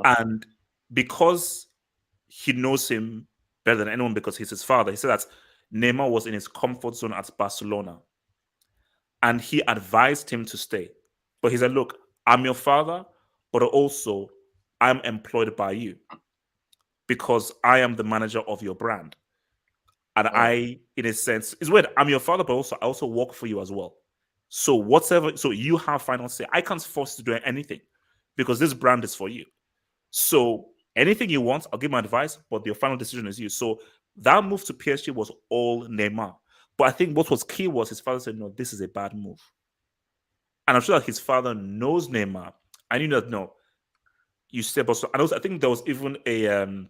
And because he knows him better than anyone because he's his father, he said that Neymar was in his comfort zone at Barcelona and he advised him to stay. But he said, look, I'm your father, but also I'm employed by you because I am the manager of your brand. And I, in a sense, it's weird. I'm your father, but also I also work for you as well. So you have final say. I can't force you to do anything because this brand is for you. So anything you want, I'll give my advice, but your final decision is you. So that move to PSG was all Neymar. But I think what was key was his father said, no, this is a bad move. And I'm sure that his father knows Neymar. I knew that, no, you step also. And also, I think there was even a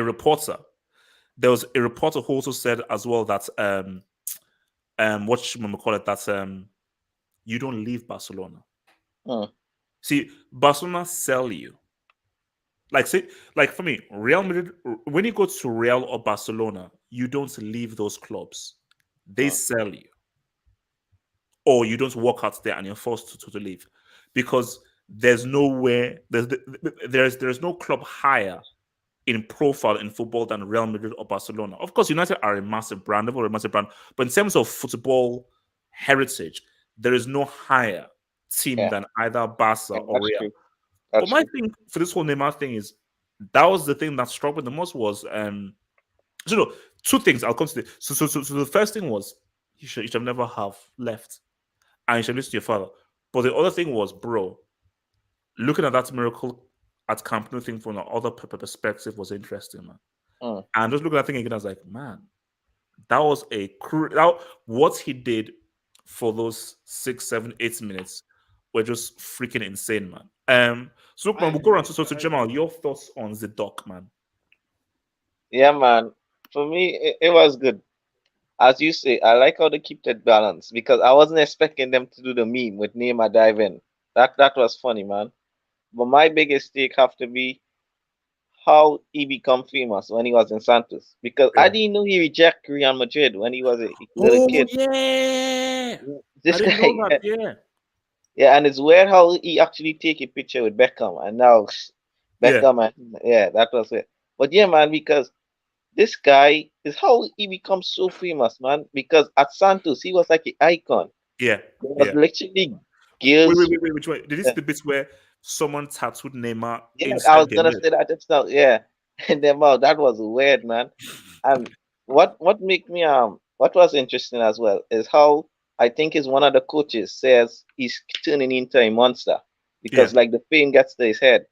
reporter. There was a reporter who also said as well that, what should we call it, that you don't leave Barcelona. See, Barcelona sell you. Like for me, Real Madrid, when you go to Real or Barcelona, you don't leave those clubs. They sell you. Or you don't walk out there and you're forced to leave. Because there's nowhere, there's no club higher in profile in football than Real Madrid or Barcelona. Of course, United are a massive brand, but in terms of football heritage, there is no higher team than either Barca or Real. But my thing for this whole Neymar thing is that was the thing that struck me the most was two things I'll consider. So the first thing was you should never have left and you should listen to your father. But the other thing was, bro, looking at that miracle at Camp Nou thing from the other perspective was interesting, man. And just looking at that thing again, I was like, man, that was what he did for those 6, 7, 8 minutes were just freaking insane, man. So man, we'll go around to Jamal, your thoughts on the doc, man. Yeah, man. For me, it was good. As you say, I like how they keep that balance because I wasn't expecting them to do the meme with Neymar diving. That was funny, man. But my biggest take have to be how he become famous when he was in Santos. Because I didn't know he reject Real Madrid when he was a little kid. Yeah. This I didn't guy, know that, yeah. Yeah, and it's weird how he actually take a picture with Beckham and now Beckham and yeah, that was it. But yeah, man, because this guy is how he becomes so famous, man. Because at Santos, he was like an icon. Yeah. There was literally Wait, girls. which way? Did this the bit where someone tattooed Neymar Yeah, inside I was their gonna milk? say that just now. Yeah, and then wow, that was weird, man. And what make me what was interesting as well is how I think is one of the coaches says he's turning into a monster because like the pain gets to his head.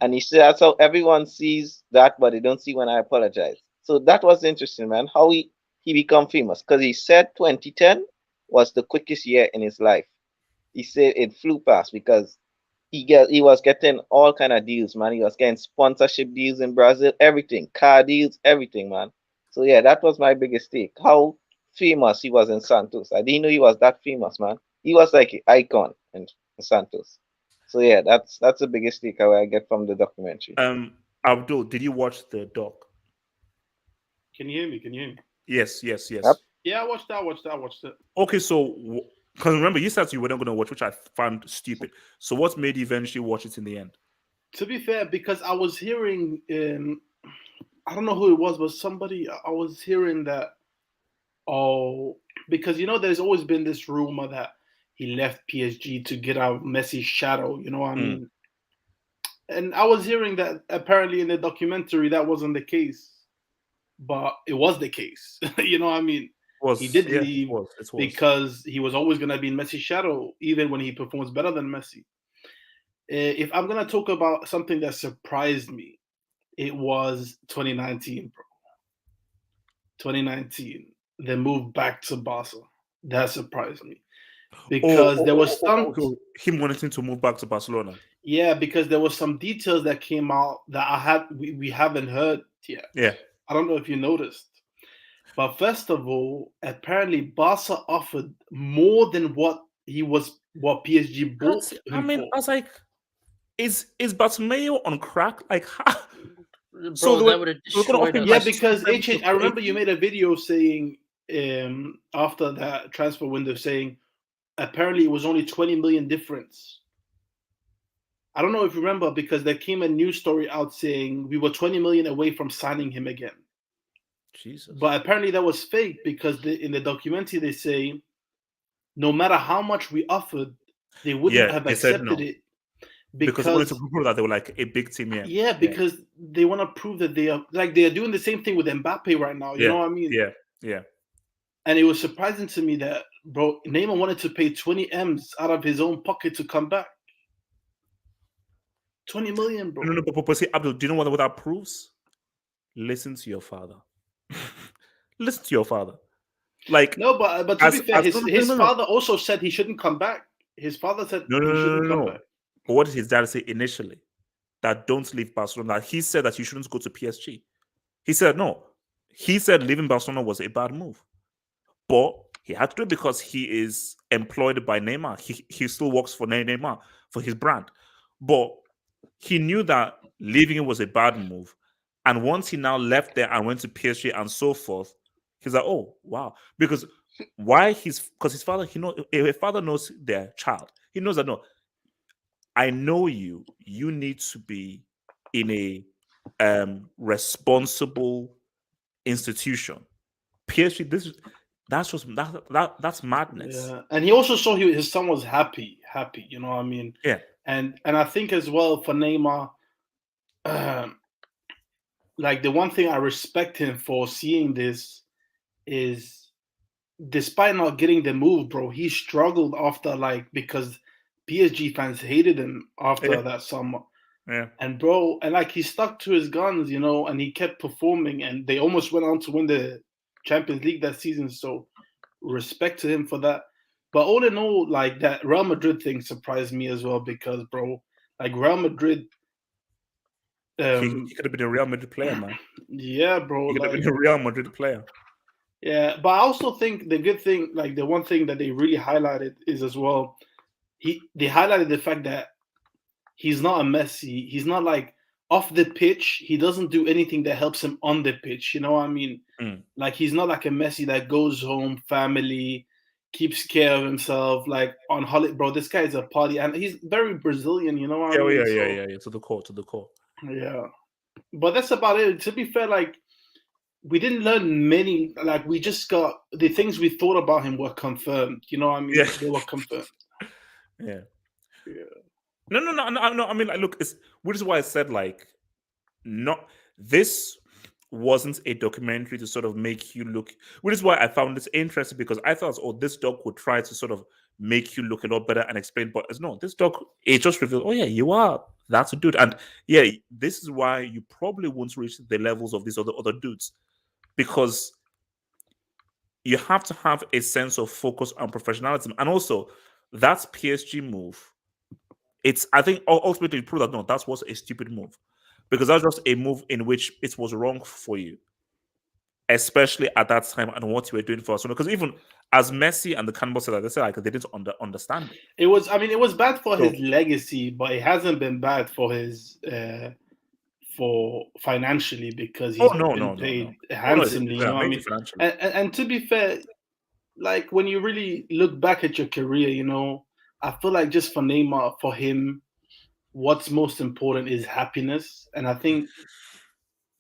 And he said that's how everyone sees that, but they don't see when I apologize. So that was interesting, man. How he become famous because he said 2010 was the quickest year in his life. He said it flew past because he was getting all kind of deals, man. He was getting sponsorship deals in Brazil, everything, car deals, everything, man. So yeah, that was my biggest take. How famous he was in Santos. I didn't know he was that famous, man. He was like an icon in Santos. So yeah, that's the biggest takeaway I get from the documentary. Abdul, did you watch the doc? Can you hear me? Can you hear me? Yes. Yep. Yeah, I watched it. Okay, so because remember you said you were not going to watch, which I found stupid. So what made you eventually watch it in the end? To be fair, because I was hearing, I don't know who it was, but somebody I was hearing that. Oh, because there's always been this rumor that he left PSG to get out of Messi's shadow. You know what I mean? And I was hearing that apparently in the documentary that wasn't the case, but it was the case. You know what I mean? He did leave because he was always going to be in Messi's shadow, even when he performs better than Messi. If I'm going to talk about something that surprised me, it was 2019, bro. 2019, the move back to Barca. That surprised me because there was him wanting to move back to Barcelona. Yeah, because there was some details that came out that we haven't heard yet. Yeah, I don't know if you noticed, but first of all, apparently Barca offered more than what PSG bought him for. I was like, is Bartomeu on crack? Like, bro, so that would have destroyed us. Yeah, because HH, I remember you made a video saying after that transfer window saying apparently it was only 20 million difference. I don't know if you remember because there came a news story out saying we were 20 million away from signing him again. Jesus. But apparently that was fake because in the documentary they say no matter how much we offered, they wouldn't have accepted it. Because they wanted to prove that they were like a big team, Yeah, because they want to prove that they are doing the same thing with Mbappe right now. You know what I mean? Yeah. And it was surprising to me that, bro, Neymar wanted to pay 20 M's out of his own pocket to come back. 20 million, bro. No, but see, Abdul, do you know what that proves? Listen to your father. Listen to your father. Like no, but to be fair, his father also said he shouldn't come back. His father said he shouldn't come back. But what did his dad say initially? That don't leave Barcelona. He said that you shouldn't go to PSG. He said no. He said leaving Barcelona was a bad move. But he had to do it because he is employed by Neymar. He still works for Neymar, for his brand. But he knew that leaving it was a bad move. And once he now left there and went to PSG and so forth, he's like, oh, wow. Because his father, if a father knows their child, he knows that no, I know you need to be in a responsible institution. PSG, that's madness. Yeah. And he also saw his son was happy, you know what I mean? Yeah. And I think as well for Neymar, like the one thing I respect him for seeing this is despite not getting the move, bro, he struggled after because PSG fans hated him after that summer. Yeah. And bro, and like he stuck to his guns, you know, and he kept performing, and they almost went on to win the Champions League that season. So respect to him for that. But all in all, like that Real Madrid thing surprised me as well because, bro, like Real Madrid. He could have been a Real Madrid player, man. Yeah, bro. He could have like, been a Real Madrid player. Yeah, but I also think the good thing, like the one thing that they really highlighted is as well, they highlighted the fact that he's not a Messi. He's not like off the pitch. He doesn't do anything that helps him on the pitch. You know what I mean? Like he's not like a Messi that goes home, family, keeps care of himself, like on holiday. Bro, this guy is a party, and he's very Brazilian. You know what I mean? Yeah. To the core. Yeah, but that's about it. To be fair, like we didn't learn many. Like we just got the things we thought about him were confirmed. You know what I mean? Yeah. They were confirmed. Yeah. No. I mean, like, look, which is why I said, like, this wasn't a documentary to sort of make you look. Which is why I found this interesting because I thought, oh, this doc would try to sort of make you look a lot better and explain. But no, this doc, it just revealed, oh yeah, you are that's a dude, and yeah, this is why you probably won't reach the levels of these other dudes because you have to have a sense of focus and professionalism, and also that PSG move. I think ultimately prove that no, that was a stupid move because that's just a move in which it was wrong for you, especially at that time and what you were doing for Barcelona. Because even as Messi and the Cannibal said, they said like they didn't understand it. It was bad for his legacy, but it hasn't been bad for his for financially because he's been paid handsomely. You know what I mean? And to be fair, like when you really look back at your career, you know, I feel like just for Neymar, for him, what's most important is happiness. And I think,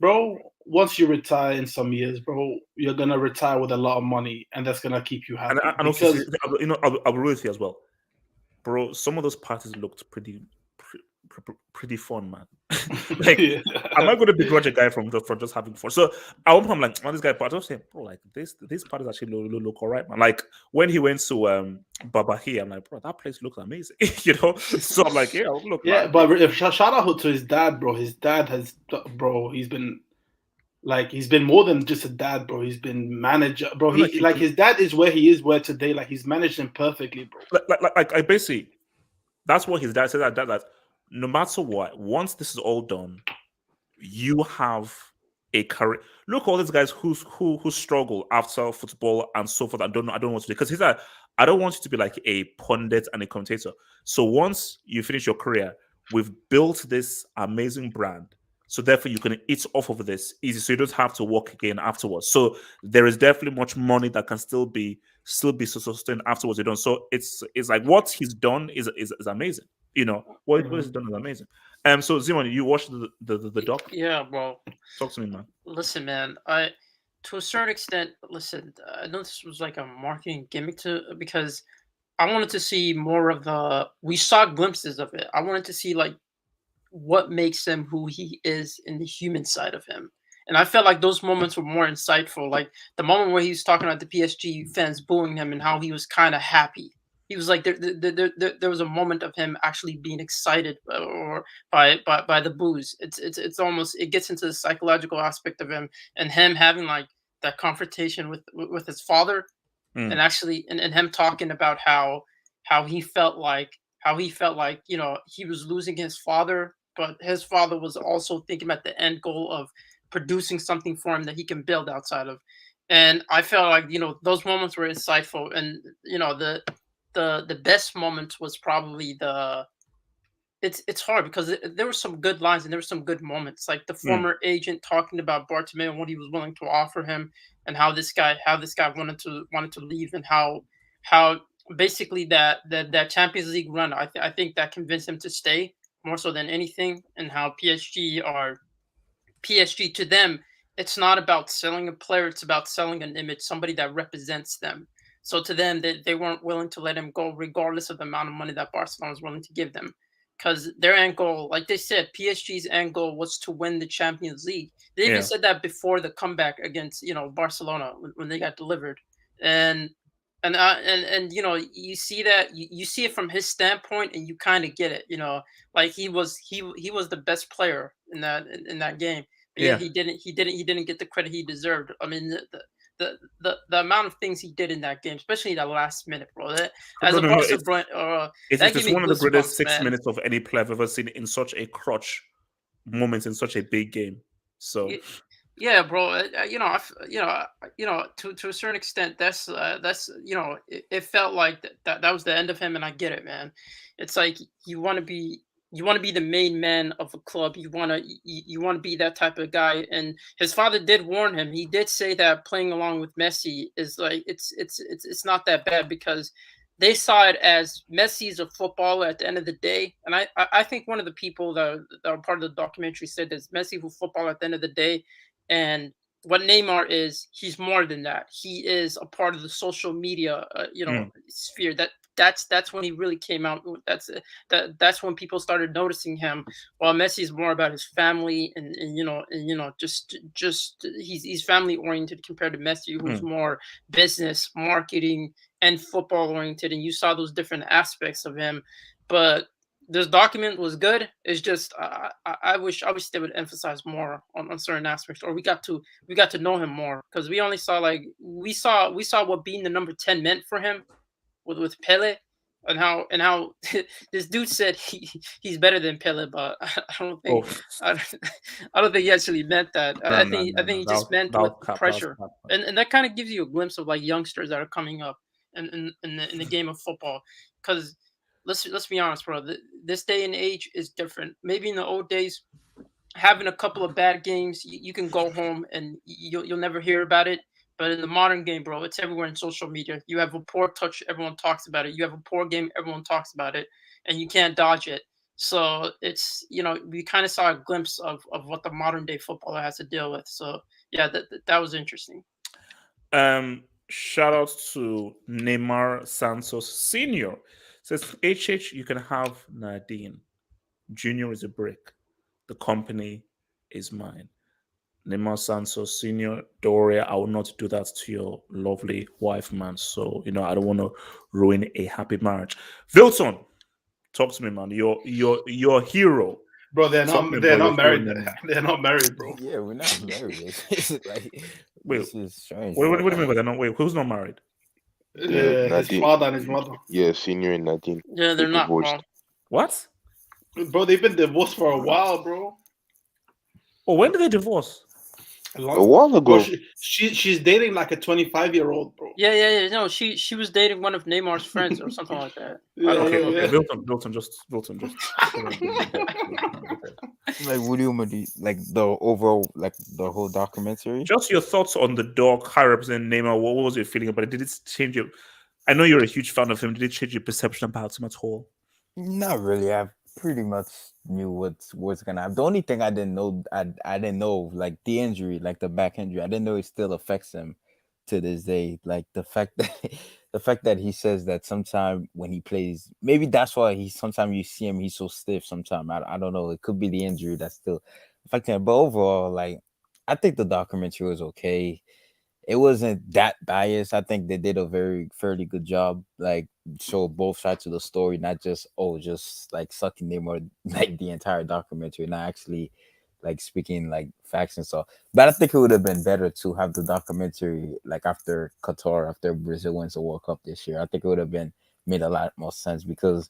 bro, once you retire in some years, bro, you're gonna retire with a lot of money, and that's gonna keep you happy. And also, you know, I'll agree with you as well, bro. Some of those parties looked pretty fun, man. Like, am I going to begrudge a guy from just having fun? So at one point, I'm like, this guy, but I was saying, bro, like this parties actually look all right, man. Like when he went to Babahia, I'm like, bro, that place looks amazing, you know. So I'm like, yeah, look, yeah. man. But if shout out to his dad, bro. His dad has, bro. He's been more than just a dad, bro. He's been manager, bro. His dad is where he is today. Like he's managed him perfectly, bro. Like I basically, that's what his dad said. That no matter what, once this is all done, you have a career. Look, all these guys who struggle after football and so forth. I don't know what to do because he's like, I don't want you to be like a pundit and a commentator. So once you finish your career, we've built this amazing brand. So therefore, you can eat off of this easy. So you don't have to work again afterwards. So there is definitely much money that can still be sustained afterwards. You don't. So it's like what he's done is amazing. You know what he's done is amazing. So Zimon, you watched the doc? Yeah, well, talk to me, man. Listen, man, to a certain extent, I know this was like a marketing gimmick because I wanted to see more of we saw glimpses of it. I wanted to see like what makes him who he is in the human side of him. And I felt like those moments were more insightful. Like the moment where he was talking about the PSG fans booing him and how he was kind of happy. He was like there was a moment of him actually being excited or by the boos. It's almost, it gets into the psychological aspect of him and him having like that confrontation with his father and actually and him talking about how he felt like you know he was losing his father, but his father was also thinking about the end goal of producing something for him that he can build outside of. And I felt like, you know, those moments were insightful. And you know, the best moment was probably it's hard because there were some good lines and there were some good moments, like the former agent talking about Bartomeu and what he was willing to offer him, and how this guy wanted to leave, and how basically that Champions League run, I think that convinced him to stay more so than anything, and how PSG to them, it's not about selling a player, it's about selling an image, somebody that represents them. So to them, they weren't willing to let him go regardless of the amount of money that Barcelona was willing to give them. Because their end goal, like they said, PSG's end goal was to win the Champions League. They even said that before the comeback against, you know, Barcelona when they got delivered. And And you know, you see that, you see it from his standpoint, and you kind of get it. You know, like he was the best player in that game, but yeah, he didn't get the credit he deserved. I mean, the amount of things he did in that game, especially that last minute, bro. That, as a Barca, it's one of the greatest 6 minutes of any player I've ever seen in such a clutch moment in such a big game. So. Yeah, bro. You know, to a certain extent, that's you know, it felt like that was the end of him, and I get it, man. It's like you want to be the main man of a club. You want to be that type of guy. And his father did warn him. He did say that playing along with Messi is like it's not that bad, because they saw it as Messi's a footballer at the end of the day. And I think one of the people that are part of the documentary said that Messi was a footballer at the end of the day. And what Neymar is, he's more than that. He is a part of the social media, sphere. That's when he really came out. That's when people started noticing him. While Messi is more about his family, and just he's family oriented compared to Messi, who's more business, marketing, and football oriented. And you saw those different aspects of him, but this document was good. It's just I wish they would emphasize more on certain aspects, or we got to know him more, because we only saw we saw what being the number 10 meant for him with Pele, and how this dude said he's better than Pele, but I don't think I don't think he actually meant that. I think he just meant with pressure, and that kind of gives you a glimpse of like youngsters that are coming up in the game of football, because. Let's be honest, bro. This day and age is different. Maybe in the old days, having a couple of bad games, you can go home and you'll never hear about it. But in the modern game, bro, it's everywhere in social media. You have a poor touch, everyone talks about it. You have a poor game, everyone talks about it, and you can't dodge it. So it's, we kind of saw a glimpse of what the modern day footballer has to deal with. So yeah, that was interesting. Shout out to Neymar Santos Senior. Says HH, you can have Nadine. Junior is a brick. The company is mine. Neymar Santos Senior, Doria, I will not do that to your lovely wife, man. So, I don't want to ruin a happy marriage. Vilton, talk to me, man. Your hero. Bro, they're not married. They're not married, bro. Yeah, we're not married. Wait, this is strange. What do you mean by they're not? Wait, who's not married? His father and his mother. Yeah, Senior and Nadine. Yeah, they're not divorced. What? Bro, they've been divorced for a while, bro. Oh, when did they divorce? A while ago. Bro, she's dating like a 25-year-old, bro. Yeah. No, she was dating one of Neymar's friends or something like that. Okay. Wilton, just. Like, what do you mean? Like the overall, like the whole documentary? Just your thoughts on the dog, how represent Neymar. What was your feeling about it? Did it change your? I know you're a huge fan of him. Did it change your perception about him at all? Not really. I pretty much knew what's gonna happen. The only thing I didn't know, I didn't know, like the injury, like the back injury. I didn't know it still affects him to this day. Like the fact that he says that sometimes when he plays, maybe that's why sometimes you see him, he's so stiff. Sometimes I don't know. It could be the injury that's still affecting him. But overall, like I think the documentary was okay. It wasn't that biased. I think they did a fairly good job, like show both sides of the story, not just like sucking Neymar like the entire documentary, not actually like speaking like facts and stuff. But I think it would have been better to have the documentary like after Qatar, after Brazil wins the World Cup this year. I think it would have made a lot more sense, because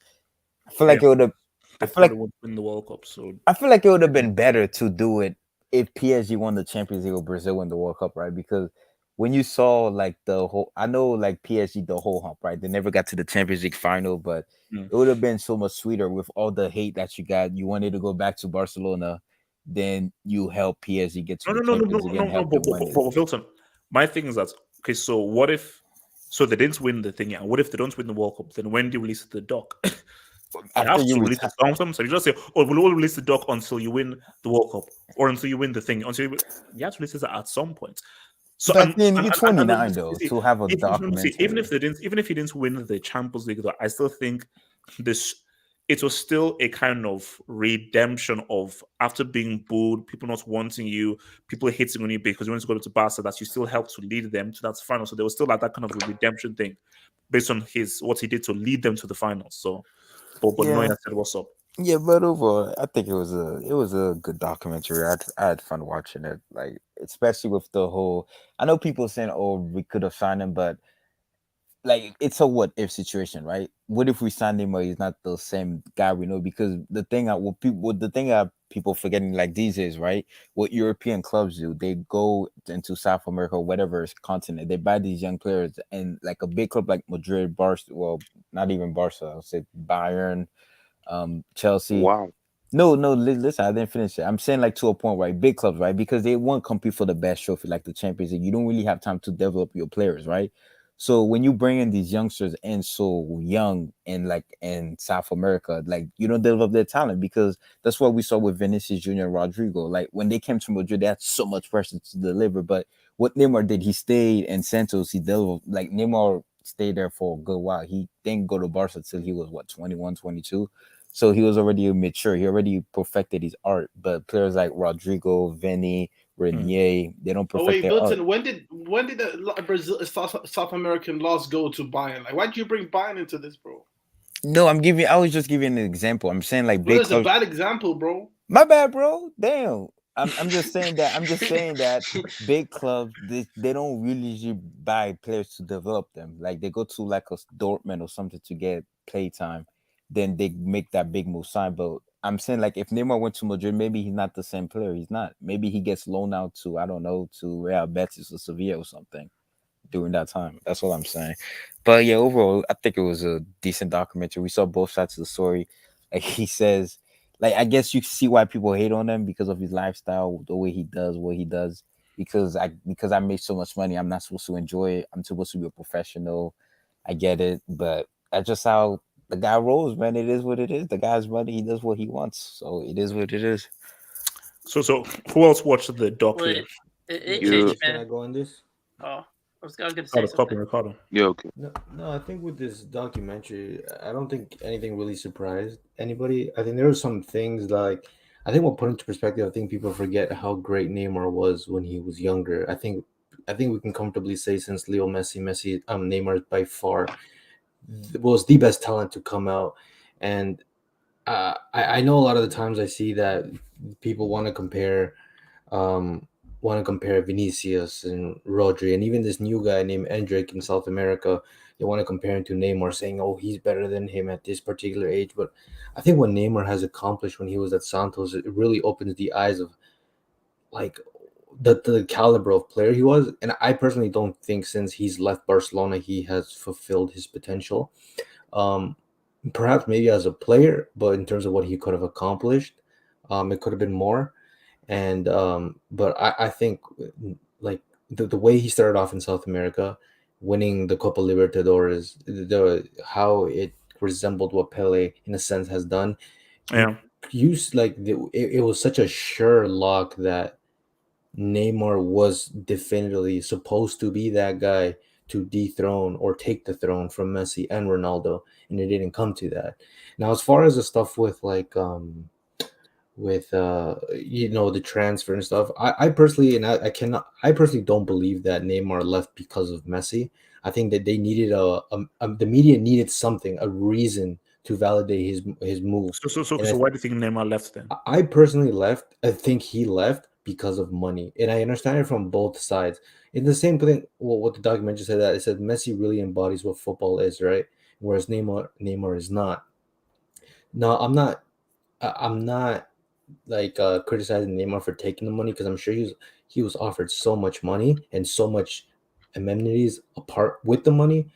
I feel like it would have. I feel like would win the World Cup. So I feel like it would have been better to do it if PSG won the Champions League or Brazil won the World Cup, right? Because when you saw like the whole, I know like PSG the whole hump, right? They never got to the Champions League final, but it would have been so much sweeter with all the hate that you got. You wanted to go back to Barcelona, then you help PSG get to the Champions League and help them win it. But Wilton, my thing is that okay. So what if? So they didn't win the thing, and what if they don't win the World Cup? Then when do you release the doc? After you release the song, so you just say, "Oh, we'll all release the doc until you win the World Cup, or until you win the thing." You have to release it at some point. So but you're 29 though to have a documentary. Even if you didn't win the Champions League, though, I still think this it was still a kind of redemption of after being booed, people not wanting you, people hating on you because you wanted to go to Barca, that you still helped to lead them to that final. So there was still like that kind of a redemption thing based on what he did to lead them to the finals. So, but Neuer said, "What's up?" Yeah, but overall, I think it was a good documentary. I had fun watching it, like especially with the whole. I know people saying, "Oh, we could have signed him," but like it's a what if situation, right? What if we signed him, or he's not the same guy we know? Because the thing that people forgetting like these days, right? What European clubs do, they go into South America, whatever continent, they buy these young players, and like a big club like Madrid, Barca, well, not even Barca, I'll say Bayern, Chelsea. Wow. No, listen, I didn't finish it. I'm saying like to a point, right? Big clubs, right? Because they won't compete for the best trophy like the Champions League. You don't really have time to develop your players, right? So when you bring in these youngsters and so young and like in South America, like you don't develop their talent, because that's what we saw with Vinicius Jr. and Rodrigo. Like when they came to Madrid, they had so much pressure to deliver. But what Neymar did, he stayed in Santos. He developed, like Neymar stayed there for a good while. He didn't go to Barca till he was what, 21, 22. So he was already mature. He already perfected his art. But players like Rodrigo, Vinny, Renier, they don't Oh perfect wait, their art. Milton, when did the Brazil South American loss go to Bayern? Like, why did you bring Bayern into this, bro? No, I was just giving an example. I'm saying like Well, big it's a clubs. bad example, bro. My bad, bro. Damn. I'm just saying that big clubs, they don't really usually buy players to develop them. Like they go to like a Dortmund or something to get play time, then they make that big move sign. But I'm saying like if Neymar went to Madrid, maybe he's not the same player. He's not. Maybe he gets loaned out to, I don't know, to Real Betis or Sevilla or something during that time. That's what I'm saying. But yeah, overall, I think it was a decent documentary. We saw both sides of the story. Like he says, like I guess you see why people hate on him because of his lifestyle, the way he does what he does. Because I make so much money, I'm not supposed to enjoy it. I'm supposed to be a professional. I get it, but that's just how the guy rolls, man. It is what it is. The guy's money, he does what he wants, so it is what it is. So who else watched the doc Wait, here? Can I go on this? Oh, I was gonna say something. Copy, Ricardo. Yeah, okay. No, I think with this documentary, I don't think anything really surprised anybody. I think there were some things like, I think what put into perspective, I think people forget how great Neymar was when he was younger. I think we can comfortably say since Leo Messi, Neymar by far was the best talent to come out. And I know a lot of the times I see that people want to compare Vinicius and Rodri, and even this new guy named Endrick in South America. They want to compare him to Neymar, saying, "Oh, he's better than him at this particular age." But I think what Neymar has accomplished when he was at Santos, it really opens the eyes of like the caliber of player he was. And I personally don't think since he's left Barcelona he has fulfilled his potential. Um, Perhaps maybe as a player, but in terms of what he could have accomplished, it could have been more. And but I think like the way he started off in South America, winning the Copa Libertadores, how it resembled what Pele in a sense has done. Yeah. It was such a sure lock that Neymar was definitively supposed to be that guy to dethrone or take the throne from Messi and Ronaldo, and it didn't come to that. Now, as far as the stuff with the transfer and stuff, I personally, and I cannot, I personally don't believe that Neymar left because of Messi. I think that they needed the media needed something, a reason to validate his move. So why do you think Neymar left then? I personally left. I think he left because of money, and I understand it from both sides. In the same thing, well, what the documentary said, that it said Messi really embodies what football is, right? Whereas Neymar is not. No, I'm not like criticizing Neymar for taking the money, because I'm sure he was offered so much money and so much amenities apart with the money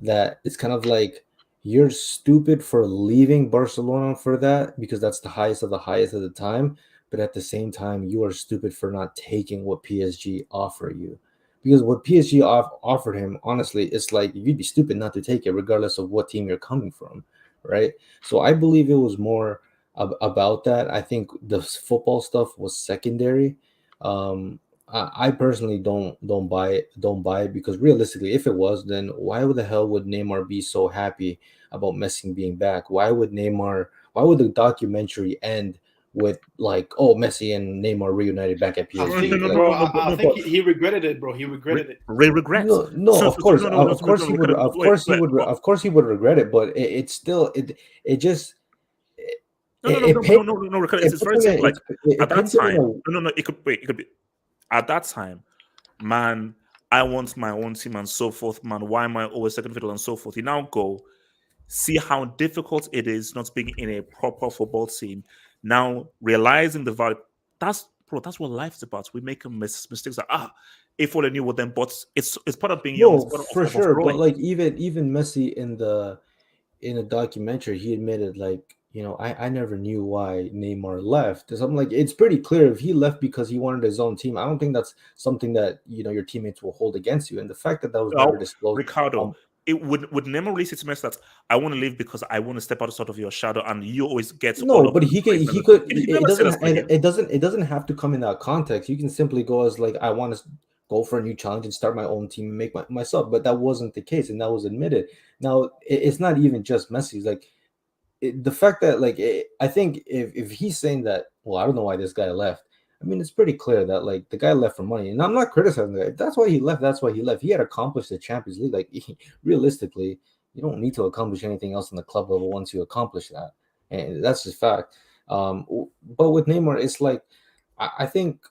that it's kind of like you're stupid for leaving Barcelona for that, because that's the highest of the highest at the time. But at the same time, you are stupid for not taking what PSG offer you, because what PSG offered him, honestly, it's like you'd be stupid not to take it, regardless of what team you're coming from, right? So I believe it was more about that. I think the football stuff was secondary. I personally don't buy it, because realistically, if it was, then why the hell would Neymar be so happy about Messi being back? Why would Neymar Why would the documentary end with like, oh, Messi and Neymar reunited back at PSG? I think he regretted it, bro. He regretted it. Regrets. No, of course, of course he would, of course he would, of course he would regret it. But it's still it just. No. It's very simple. Like at that time, no. It could be at that time, man. I want my own team and so forth, man. Why am I always second fiddle and so forth? You now go see how difficult it is not being in a proper football team. Now realizing the value. That's what life's about. We make mistakes. Like, if all I knew what then, but it's part of being young. For sure. But like even Messi in the documentary, he admitted like, you know, I never knew why Neymar left. So I'm like, it's pretty clear if he left because he wanted his own team. I don't think that's something that, you know, your teammates will hold against you. And the fact that was never disclosed, Ricardo. It would Neymar really say to me that I want to leave because I want to step out of your shadow, and you always get but he could. It doesn't have to come in that context. You can simply go as like, I want to go for a new challenge and start my own team and make myself. But that wasn't the case, and that was admitted. Now it's not even just Messi. It's like the fact that like I think if he's saying that, well, I don't know why this guy left. I mean, it's pretty clear that like the guy left for money, and I'm not criticizing the guy. If that's why he left. That's why he left. He had accomplished the Champions League. Like realistically, you don't need to accomplish anything else in the club level once you accomplish that, and that's just fact. But with Neymar, it's like I think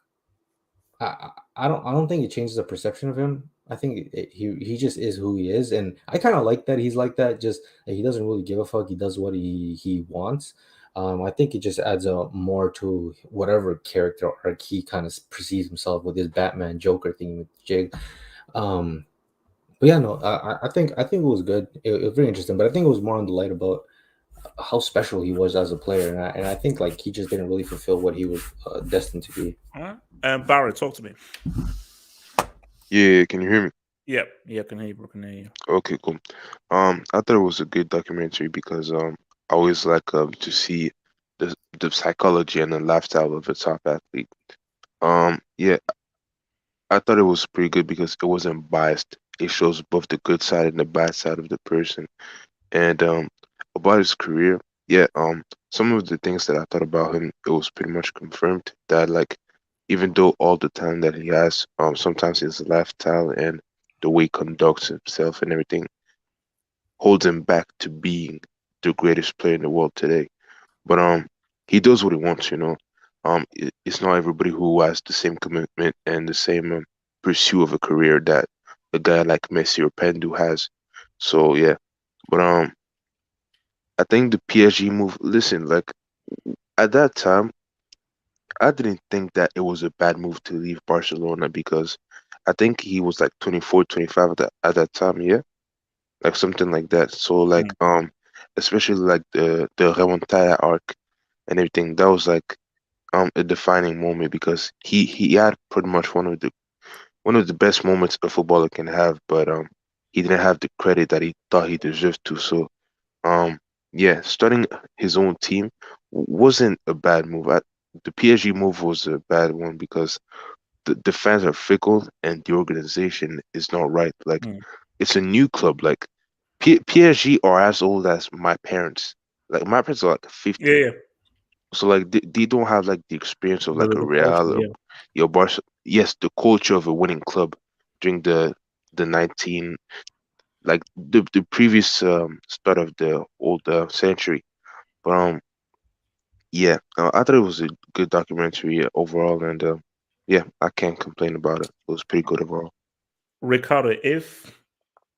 I don't think it changes the perception of him. I think he just is who he is, and I kind of like that he's like that. Just he doesn't really give a fuck. He does what he wants. I think it just adds more to whatever character arc he kind of perceives himself with his Batman Joker thing with Jig. But yeah, no, I think it was good. It was very interesting, but I think it was more on the light about how special he was as a player, and I think like he just didn't really fulfill what he was destined to be. Barry, talk to me. Yeah, can you hear me? Yeah, I can hear you, bro. Can hear you. Okay, cool. I thought it was a good documentary because I always like to see the psychology and the lifestyle of a top athlete. Yeah, I thought it was pretty good because it wasn't biased. It shows both the good side and the bad side of the person. And about his career, yeah, some of the things that I thought about him, it was pretty much confirmed that like even though all the talent that he has, sometimes his lifestyle and the way he conducts himself and everything holds him back to being the greatest player in the world today. But he does what he wants, you know. It's not everybody who has the same commitment and the same pursuit of a career that a guy like Messi or Pendu has. So yeah, but I think the PSG move. Listen, like at that time, I didn't think that it was a bad move to leave Barcelona because I think he was like 24, 25 at that time, yeah, like something like that. So like especially like the remontada arc and everything, that was like a defining moment because he had pretty much one of the best moments a footballer can have, but he didn't have the credit that he thought he deserved to. So yeah, starting his own team wasn't a bad move. The PSG move was a bad one because the fans are fickle and the organization is not right. Like it's a new club. Like PSG are as old as my parents. Like my parents are like 50. Yeah. So like they don't have like the experience of like a Real or your Barca. Yes, the culture of a winning club during the 19 like the previous start of the old century. But yeah, I thought it was a good documentary overall, and yeah, I can't complain about it. It was pretty good overall. Ricardo, if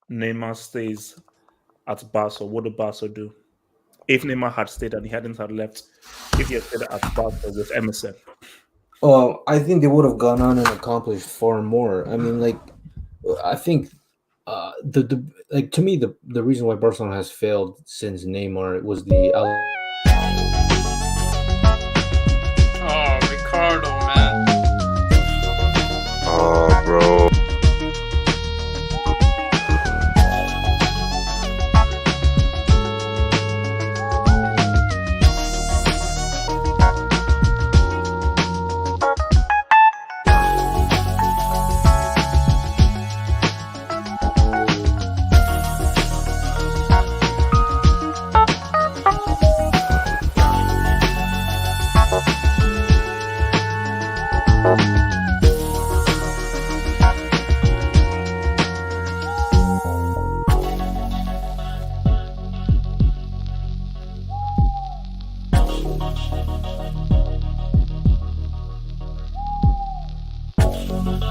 Neymar stays at Barca, what would Barca do? If Neymar had stayed and he hadn't had left, if he had stayed at Barca with Emerson? I think they would have gone on and accomplished far more. I mean, like, I think the like to me the reason why Barcelona has failed since Neymar was the. Oh, Ricardo, man. Oh, bro.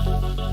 Bye.